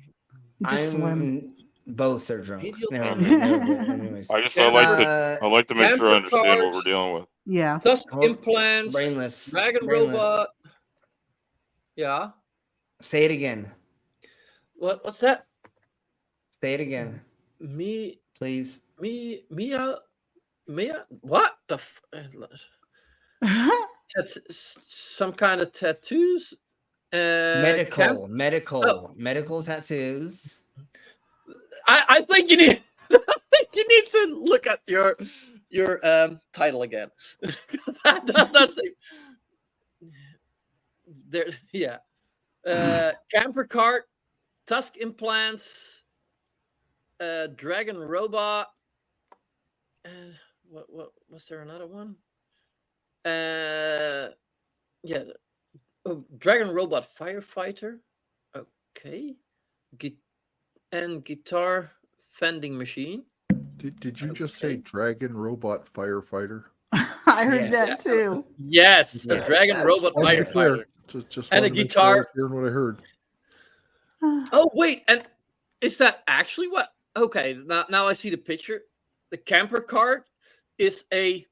[SPEAKER 10] Both are drunk. Anyways,
[SPEAKER 8] I like to make sure I understand what we're dealing with.
[SPEAKER 1] Yeah.
[SPEAKER 19] Tusk implants.
[SPEAKER 10] Brainless.
[SPEAKER 19] Dragon robot. Yeah.
[SPEAKER 10] Say it again.
[SPEAKER 19] What's that?
[SPEAKER 10] Say it again. Please.
[SPEAKER 19] Mia. What the? Some kind of tattoos.
[SPEAKER 10] Medical tattoos.
[SPEAKER 19] I think you need. I think you need to look at your title again. That's there. Yeah. Camper cart, tusk implants, dragon robot, and what was there another one? Yeah. Oh, dragon robot firefighter. Okay. And guitar fending machine.
[SPEAKER 4] Did you just say dragon robot firefighter?
[SPEAKER 1] I heard that too.
[SPEAKER 19] Yes, the dragon robot firefighter.
[SPEAKER 4] Just
[SPEAKER 19] and a guitar.
[SPEAKER 4] Hearing what I heard.
[SPEAKER 19] Oh wait, and is that actually what? Okay, now I see the picture. The camper cart is a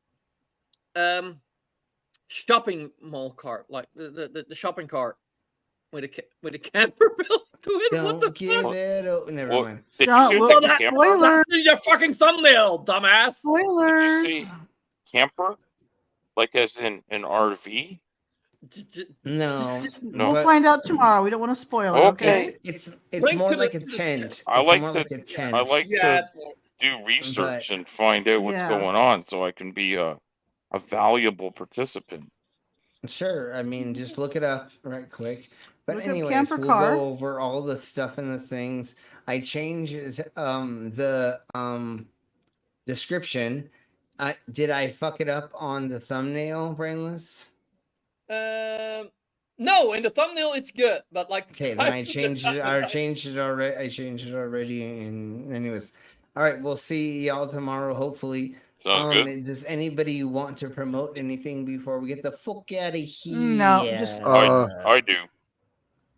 [SPEAKER 19] shopping mall cart, like the shopping cart with a camper built to it.
[SPEAKER 10] Don't
[SPEAKER 19] what the
[SPEAKER 10] give
[SPEAKER 19] fuck?
[SPEAKER 10] it up. Never mind.
[SPEAKER 1] Spoilers.
[SPEAKER 19] That's in your fucking thumbnail, dumbass.
[SPEAKER 1] Spoilers.
[SPEAKER 8] Camper, like as in an RV.
[SPEAKER 10] No,
[SPEAKER 1] We'll find out tomorrow. We don't want to spoil it. Okay.
[SPEAKER 10] It's more like a tent.
[SPEAKER 8] I like to
[SPEAKER 10] tent.
[SPEAKER 8] do research and find out what's going on, so I can be a valuable participant.
[SPEAKER 10] Sure. I mean, just look it up right quick. But
[SPEAKER 1] Look up
[SPEAKER 10] anyways,
[SPEAKER 1] camper
[SPEAKER 10] we'll
[SPEAKER 1] car.
[SPEAKER 10] go over all the stuff and the things. I changed the description. Did I fuck it up on the thumbnail, Brainless?
[SPEAKER 19] No, No, in the thumbnail it's good, but like
[SPEAKER 10] okay, then I changed it. I changed it already. And anyways, all right, we'll see y'all tomorrow. Hopefully. Does anybody want to promote anything before we get the fuck out of here?
[SPEAKER 1] No, just
[SPEAKER 8] I do.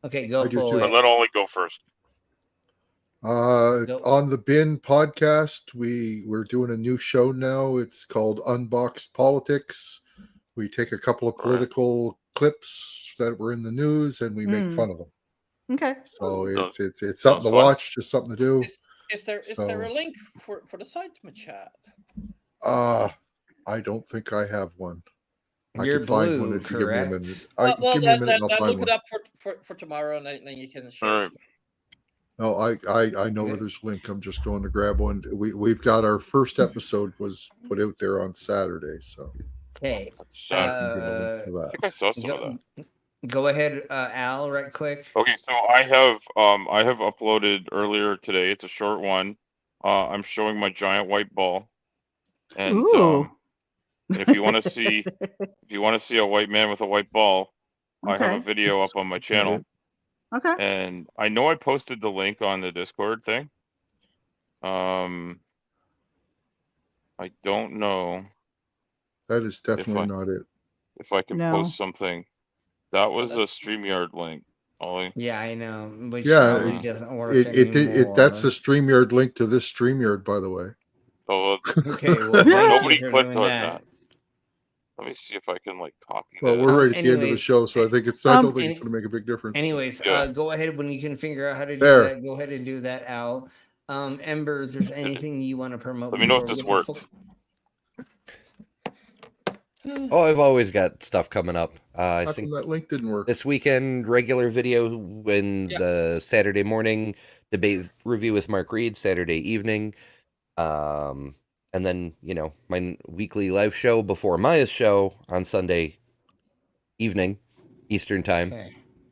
[SPEAKER 10] Okay, go for
[SPEAKER 8] But
[SPEAKER 10] it.
[SPEAKER 8] let Ollie go first.
[SPEAKER 4] On the Bin podcast, we're doing a new show now. It's called Unboxed Politics. We take a couple of political clips that were in the news and we make fun of them.
[SPEAKER 1] Okay.
[SPEAKER 4] So it's something to watch, just something to do.
[SPEAKER 19] Is there a link for the site chat?
[SPEAKER 4] I don't think I have one.
[SPEAKER 10] You're
[SPEAKER 4] can find
[SPEAKER 10] blue,
[SPEAKER 4] one if you give me a
[SPEAKER 10] correct?
[SPEAKER 4] minute.
[SPEAKER 19] Well,
[SPEAKER 4] give me a minute and I'll find
[SPEAKER 19] look
[SPEAKER 4] one.
[SPEAKER 19] it up for tomorrow, and then you can share.
[SPEAKER 4] No, I know where there's a link. I'm just going to grab one. We've got our first episode was put out there on Saturday, so
[SPEAKER 10] okay.
[SPEAKER 4] I can give a link to that.
[SPEAKER 8] I think I saw some of that.
[SPEAKER 10] Go ahead, Al, right quick.
[SPEAKER 8] Okay, so I have uploaded earlier today. It's a short one. I'm showing my giant white ball, and if you want to see a white man with a white ball, I have a video up on my channel.
[SPEAKER 1] Okay.
[SPEAKER 8] And I know I posted the link on the Discord thing. I don't know.
[SPEAKER 4] That is definitely not it.
[SPEAKER 8] If I can post something. That was a StreamYard link, Ollie.
[SPEAKER 10] Yeah, I know. Which
[SPEAKER 4] Yeah,
[SPEAKER 10] probably doesn't work
[SPEAKER 4] it that's the StreamYard link to this StreamYard, by the way.
[SPEAKER 8] Oh,
[SPEAKER 10] okay. Well,
[SPEAKER 8] nobody clicked on that. Let me see if I can copy
[SPEAKER 4] Well,
[SPEAKER 8] that.
[SPEAKER 4] we're right at the end of the show, so I think I don't think it's going to make a big difference.
[SPEAKER 10] Anyways, go ahead when you can figure out how to do
[SPEAKER 4] There.
[SPEAKER 10] that. Go ahead and do that, Al. Ember, is there anything you want to promote?
[SPEAKER 8] Let me know if this works.
[SPEAKER 24] Oh, I've always got stuff coming up. I
[SPEAKER 4] How
[SPEAKER 24] think
[SPEAKER 4] come that link didn't work?
[SPEAKER 24] this weekend, regular video in the Saturday morning, debate review with Mark Reed, Saturday evening. And then, my weekly live show before Maya's show on Sunday evening, Eastern time,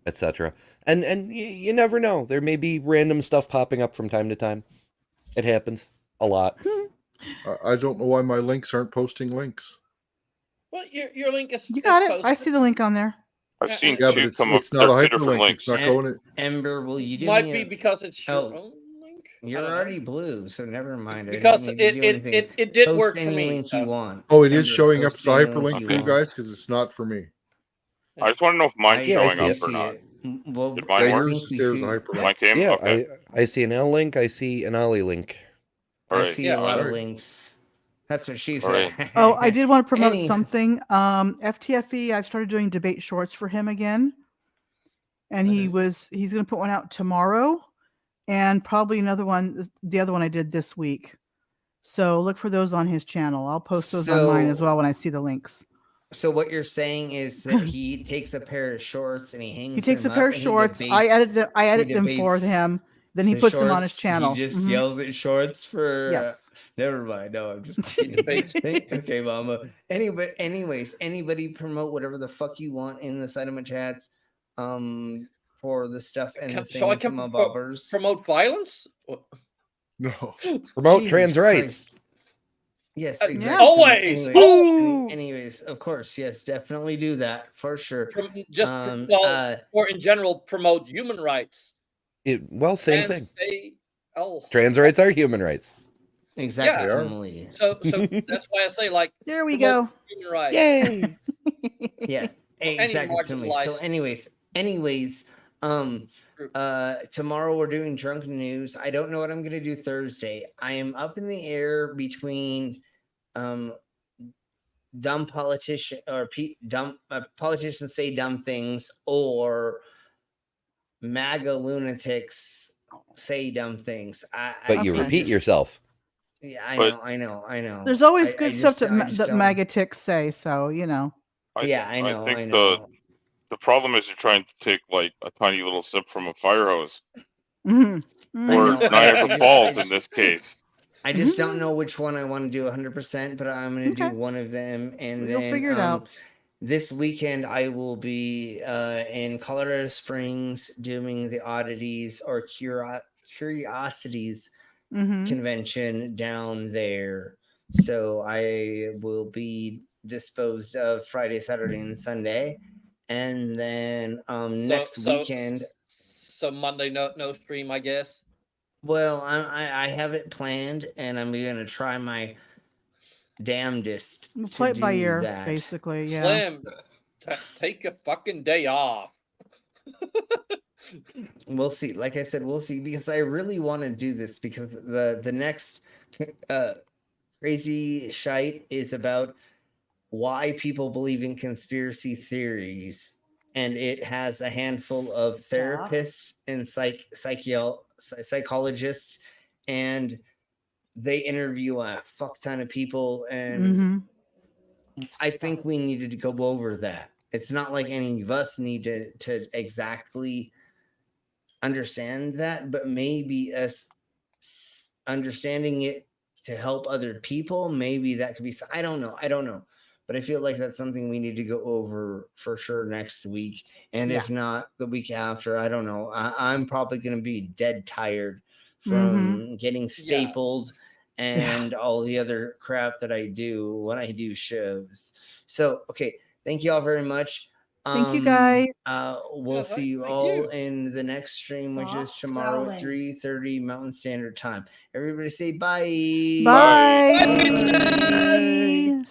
[SPEAKER 24] etc. And you never know. There may be random stuff popping up from time to time. It happens a lot.
[SPEAKER 4] I don't know why my links aren't posting links.
[SPEAKER 19] Well, your link is.
[SPEAKER 1] You got it. I see the link on there.
[SPEAKER 8] I've seen
[SPEAKER 4] but
[SPEAKER 8] two come up.
[SPEAKER 4] it's not a
[SPEAKER 8] They're two different
[SPEAKER 4] hyperlink.
[SPEAKER 8] links.
[SPEAKER 4] It's not going in.
[SPEAKER 10] Ember, will you do
[SPEAKER 19] Might
[SPEAKER 10] me
[SPEAKER 19] be
[SPEAKER 10] a-
[SPEAKER 19] because it's your own link.
[SPEAKER 10] You're already blue, so never mind. I
[SPEAKER 19] Because
[SPEAKER 10] don't need to do anything.
[SPEAKER 19] it did
[SPEAKER 10] Post
[SPEAKER 19] work for
[SPEAKER 10] any
[SPEAKER 19] me.
[SPEAKER 10] link you want.
[SPEAKER 4] Oh, it is
[SPEAKER 10] Ember,
[SPEAKER 4] showing up as
[SPEAKER 10] post
[SPEAKER 4] a
[SPEAKER 10] any link
[SPEAKER 4] hyperlink for you
[SPEAKER 10] want.
[SPEAKER 4] guys because it's not for me.
[SPEAKER 8] I just want to know if mine's
[SPEAKER 10] I
[SPEAKER 8] showing up
[SPEAKER 10] see
[SPEAKER 8] or not.
[SPEAKER 10] it. Well,
[SPEAKER 8] Did mine work?
[SPEAKER 4] yours is there as a hyperlink.
[SPEAKER 8] Mine came?
[SPEAKER 24] Yeah,
[SPEAKER 8] Okay.
[SPEAKER 24] I see an L link. I see an Ollie link.
[SPEAKER 8] All
[SPEAKER 10] I
[SPEAKER 8] right.
[SPEAKER 10] see a lot of links. That's what she said.
[SPEAKER 1] Oh, I did want to promote
[SPEAKER 10] Any-
[SPEAKER 1] something. FTFE, I've started doing debate shorts for him again. And he's going to put one out tomorrow and probably another one, the other one I did this week. So look for those on his channel. I'll post those on mine as well when I see the links.
[SPEAKER 10] So what you're saying is that he takes a pair of shorts and he hangs.
[SPEAKER 1] He takes a
[SPEAKER 10] them
[SPEAKER 1] pair
[SPEAKER 10] up
[SPEAKER 1] of
[SPEAKER 10] and
[SPEAKER 1] shorts.
[SPEAKER 10] He
[SPEAKER 1] I edit
[SPEAKER 10] he
[SPEAKER 1] them for
[SPEAKER 10] debates
[SPEAKER 1] him. Then he
[SPEAKER 10] the
[SPEAKER 1] puts them on his
[SPEAKER 10] shorts.
[SPEAKER 1] channel.
[SPEAKER 10] He just
[SPEAKER 1] Mhm.
[SPEAKER 10] yells at shorts for.
[SPEAKER 1] Yes.
[SPEAKER 10] Never mind. No, I'm just kidding. Okay, Mama. Anyways, anybody promote whatever the fuck you want in the side of my chats. For the stuff and the
[SPEAKER 19] So I
[SPEAKER 10] things
[SPEAKER 19] can
[SPEAKER 10] and my bobbers.
[SPEAKER 19] promote violence.
[SPEAKER 4] No.
[SPEAKER 24] Promote
[SPEAKER 10] Jesus
[SPEAKER 24] trans rights.
[SPEAKER 10] Christ. Yes,
[SPEAKER 1] Yeah.
[SPEAKER 10] exactly.
[SPEAKER 19] Always.
[SPEAKER 10] Anyways, of course, yes, definitely do that for sure.
[SPEAKER 19] Or in general, promote human rights.
[SPEAKER 24] Well, same thing.
[SPEAKER 19] Oh.
[SPEAKER 24] Trans rights are human rights.
[SPEAKER 10] Exactly.
[SPEAKER 19] Yeah.
[SPEAKER 10] Emily.
[SPEAKER 19] So that's why I say
[SPEAKER 1] there we
[SPEAKER 19] promote
[SPEAKER 1] go.
[SPEAKER 19] Human rights.
[SPEAKER 24] Yay.
[SPEAKER 10] Yes,
[SPEAKER 19] Any
[SPEAKER 10] exactly. Emily. So,
[SPEAKER 19] marginalized-
[SPEAKER 10] anyways, tomorrow we're doing drunk news. I don't know what I'm gonna do Thursday. I am up in the air between dumb politician or politicians say dumb things or MAGA lunatics say dumb things.
[SPEAKER 24] But you repeat yourself.
[SPEAKER 10] Yeah, I know.
[SPEAKER 1] There's always
[SPEAKER 10] I
[SPEAKER 1] good
[SPEAKER 10] just-
[SPEAKER 1] stuff
[SPEAKER 10] I just
[SPEAKER 1] that
[SPEAKER 10] don't-
[SPEAKER 1] magatics say. So, you know.
[SPEAKER 10] I know.
[SPEAKER 8] I think the problem is you're trying to take a tiny little sip from a fire hose.
[SPEAKER 1] Mm-hmm.
[SPEAKER 8] Or Niagara Falls in this case.
[SPEAKER 10] I just don't know which one I want to do 100%, but I'm going to do one of them. And
[SPEAKER 1] You'll
[SPEAKER 10] then
[SPEAKER 1] figure it out.
[SPEAKER 10] This weekend, I will be in Colorado Springs doing the Oddities or Curiosities
[SPEAKER 1] Mhm.
[SPEAKER 10] convention down there. So I will be disposed of Friday, Saturday, and Sunday. and then next weekend.
[SPEAKER 19] So Monday, no stream, I guess.
[SPEAKER 10] Well, I have it planned, and I'm gonna try my damnedest
[SPEAKER 1] We'll
[SPEAKER 10] to
[SPEAKER 1] play it by
[SPEAKER 10] do
[SPEAKER 1] ear,
[SPEAKER 10] that.
[SPEAKER 1] basically. Yeah.
[SPEAKER 19] Slim, take a fucking day off.
[SPEAKER 10] We'll see. Like I said, we'll see, because I really want to do this, because the next crazy shite is about why people believe in conspiracy theories, and it has a handful of therapists and psychologists, and they interview a fuck ton of people, and I think we needed to go over that. It's not like any of us need to exactly understand that, but maybe us understanding it to help other people, maybe that could be. I don't know, but I feel like that's something we need to go over for sure next week, and if not the week after. I don't know. I'm probably going to be dead tired from getting stapled and all the other crap that I do when I do shows. So okay, thank you all very much.
[SPEAKER 1] Thank you, guys.
[SPEAKER 10] We'll see you all in the next stream, which is tomorrow at 3:30 Mountain Standard Time. Everybody say bye.
[SPEAKER 1] Bye.
[SPEAKER 10] Bye.